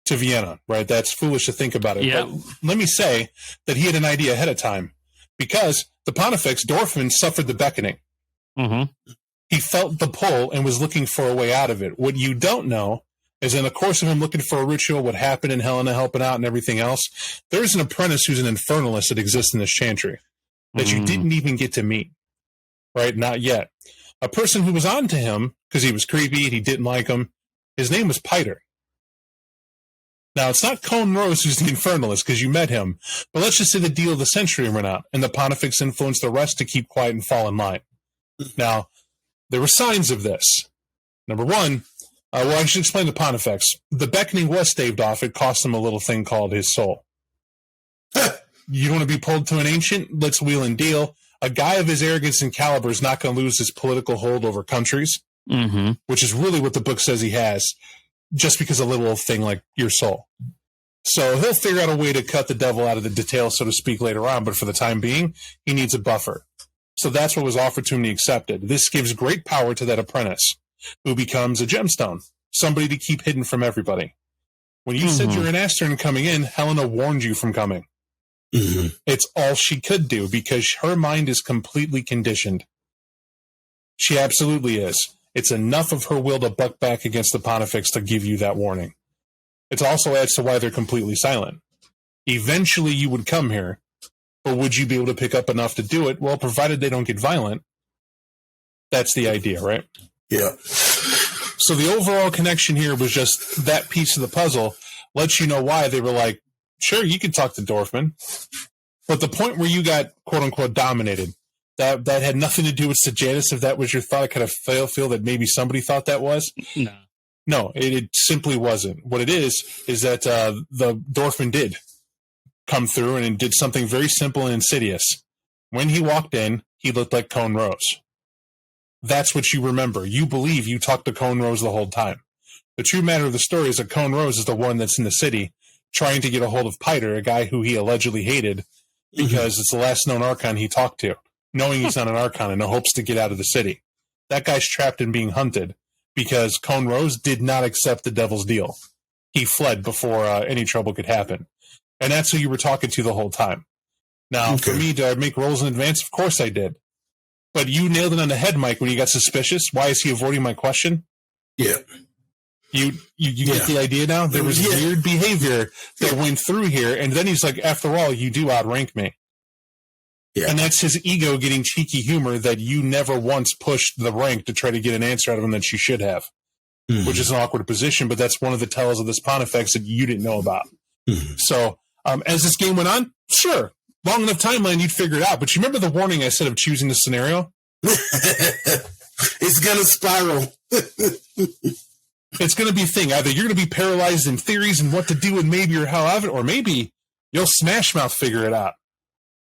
E: to Vienna, right? That's foolish to think about it.
G: Yeah.
E: But let me say that he had an idea ahead of time, because the Pontifex, Dorfman, suffered the beckoning. He felt the pull and was looking for a way out of it. What you don't know is in the course of him looking for a ritual, what happened and Helena helping out and everything else, there's an apprentice who's an infernalist that exists in this chantry that you didn't even get to meet, right? Not yet. A person who was on to him because he was creepy, he didn't like him, his name was Piter. Now, it's not Cone Rose who's the infernalist because you met him, but let's just say the deal of the century ran out and the Pontifex influenced the rest to keep quiet and fall in line. Now, there were signs of this. Number one, I should explain the Pontifex. The beckoning was staved off. It cost him a little thing called his soul. You want to be pulled to an ancient? Let's wheel and deal. A guy of his arrogance and caliber is not going to lose his political hold over countries, which is really what the book says he has, just because a little thing like your soul. So he'll figure out a way to cut the devil out of the details, so to speak, later on, but for the time being, he needs a buffer. So that's what was offered to him and he accepted. This gives great power to that apprentice, who becomes a gemstone, somebody to keep hidden from everybody. When you said you're an Astern coming in, Helena warned you from coming. It's all she could do because her mind is completely conditioned. She absolutely is. It's enough of her will to buck back against the Pontifex to give you that warning. It also adds to why they're completely silent. Eventually you would come here, but would you be able to pick up enough to do it? Well, provided they don't get violent. That's the idea, right?
F: Yeah.
E: So the overall connection here was just that piece of the puzzle lets you know why they were like, sure, you can talk to Dorfman. But the point where you got, quote-unquote, dominated, that had nothing to do with Sejanus, if that was your thought. I kind of feel that maybe somebody thought that was. No, it simply wasn't. What it is that the Dorfman did come through and did something very simple and insidious. When he walked in, he looked like Cone Rose. That's what you remember. You believe you talked to Cone Rose the whole time. The true matter of the story is that Cone Rose is the one that's in the city trying to get a hold of Piter, a guy who he allegedly hated because it's the last known Archon he talked to, knowing he's not an Archon and hopes to get out of the city. That guy's trapped and being hunted because Cone Rose did not accept the devil's deal. He fled before any trouble could happen. And that's who you were talking to the whole time. Now, for me, did I make rolls in advance? Of course I did. But you nailed it on the head, Mike, when you got suspicious. Why is he avoiding my question?
F: Yeah.
E: You get the idea now? There was weird behavior that went through here, and then he's like, after all, you do outrank me. Yeah. And that's his ego getting cheeky humor that you never once pushed the rank to try to get an answer out of him that you should have, which is an awkward position, but that's one of the tells of this Pontifex that you didn't know about. So as this game went on, sure, long enough timeline, you'd figure it out. But you remember the warning I said of choosing the scenario?
F: It's going to spiral.
E: It's going to be a thing. Either you're going to be paralyzed in theories and what to do and maybe or how of it, or maybe you'll smash mouth figure it out.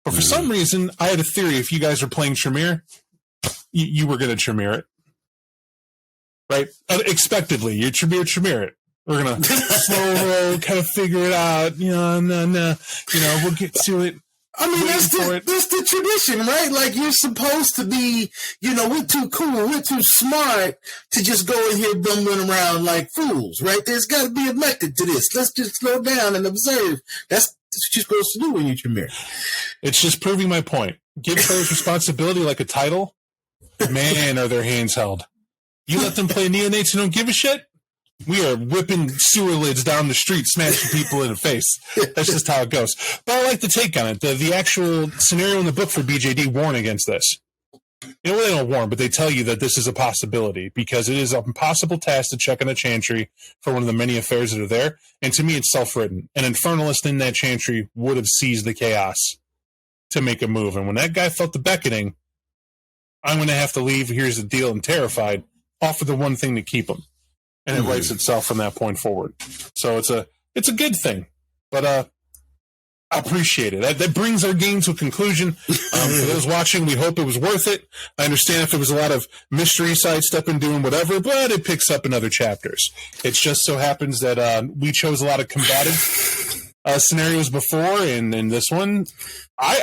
E: But for some reason, I had a theory if you guys are playing Tremere, you were going to Tremere it. Right? Unexpectedly, you Tremere it. We're going to slow roll, kind of figure it out. No. We'll get to it.
F: I mean, that's the tradition, right? Like, you're supposed to be, we're too cool, we're too smart to just go in here bumbling around like fools, right? There's got to be a method to this. Let's just slow down and observe. That's what you're supposed to do when you Tremere.
E: It's just proving my point. Give players responsibility like a title. Man, are their hands held. You let them play neonates and don't give a shit? We are whipping sewer lids down the street, smashing people in the face. That's just how it goes. But I like the take on it. The actual scenario in the book for BJD warn against this. They don't warn, but they tell you that this is a possibility because it is an impossible task to check on a chantry for one of the many affairs that are there. And to me, it's self-written. An infernalist in that chantry would have seized the chaos to make a move. And when that guy felt the beckoning, I'm going to have to leave. Here's the deal. I'm terrified. Offer the one thing to keep him. And it writes itself from that point forward. So it's a good thing. But I appreciate it. That brings our game to a conclusion. For those watching, we hope it was worth it. I understand if there was a lot of mystery sidestepping, doing whatever, but it picks up in other chapters. It just so happens that we chose a lot of combative scenarios before, and in this one, I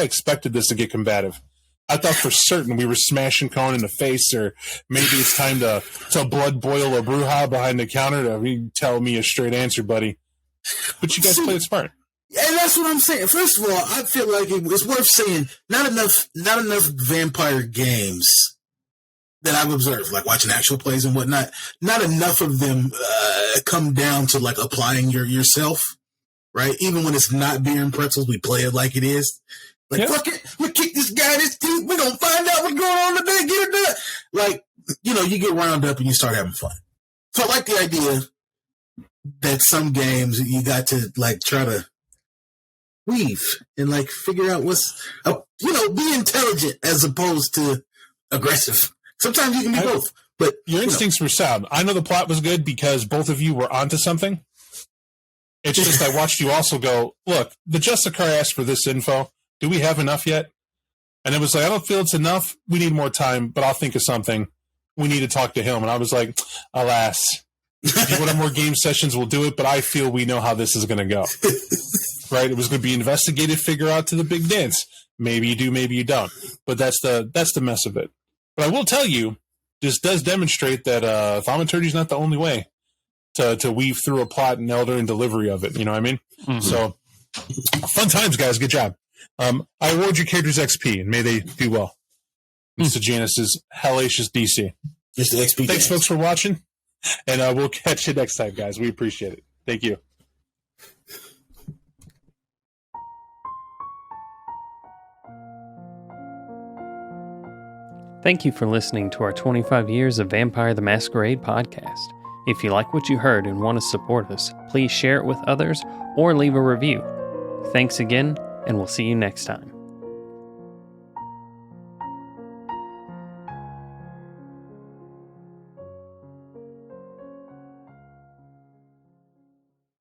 E: expected this to get combative. I thought for certain we were smashing Cohen in the face, or maybe it's time to blood boil a Bruja behind the counter to tell me a straight answer, buddy. But you guys played it smart.
F: And that's what I'm saying. First of all, I feel like it's worth saying not enough vampire games that I've observed, like watching actual plays and whatnot. Not enough of them come down to like applying yourself, right? Even when it's not beer and pretzels, we play it like it is. Like, fuck it, we kick this guy in his teeth. We're going to find out what's going on today. Get it done. Like, you get wound up and you start having fun. So I like the idea that some games you got to, like, try to weave and, like, figure out what's, be intelligent as opposed to aggressive. Sometimes you can be both. But
E: your instincts were sound. I know the plot was good because both of you were onto something. It's just I watched you also go, look, the Justicar asked for this info. Do we have enough yet? And it was like, I don't feel it's enough. We need more time, but I'll think of something. We need to talk to him. And I was like, alas, if you want more game sessions, we'll do it, but I feel we know how this is going to go. Right? It was going to be investigative, figure out to the big dance. Maybe you do, maybe you don't. But that's the mess of it. But I will tell you, this does demonstrate that thaumaturgy is not the only way to weave through a plot and elder and delivery of it. You know what I mean? Mm-hmm. So, fun times, guys. Good job. I award your characters XP, and may they do well. Mr. Janice's hellacious DC.
F: Just the XP.
E: Thanks, folks, for watching, and we'll catch you next time, guys. We appreciate it. Thank you.
B: Thank you for listening to our 25 Years of Vampire the Masquerade podcast. If you like what you heard and want to support us, please share it with others or leave a review. Thanks again, and we'll see you next time.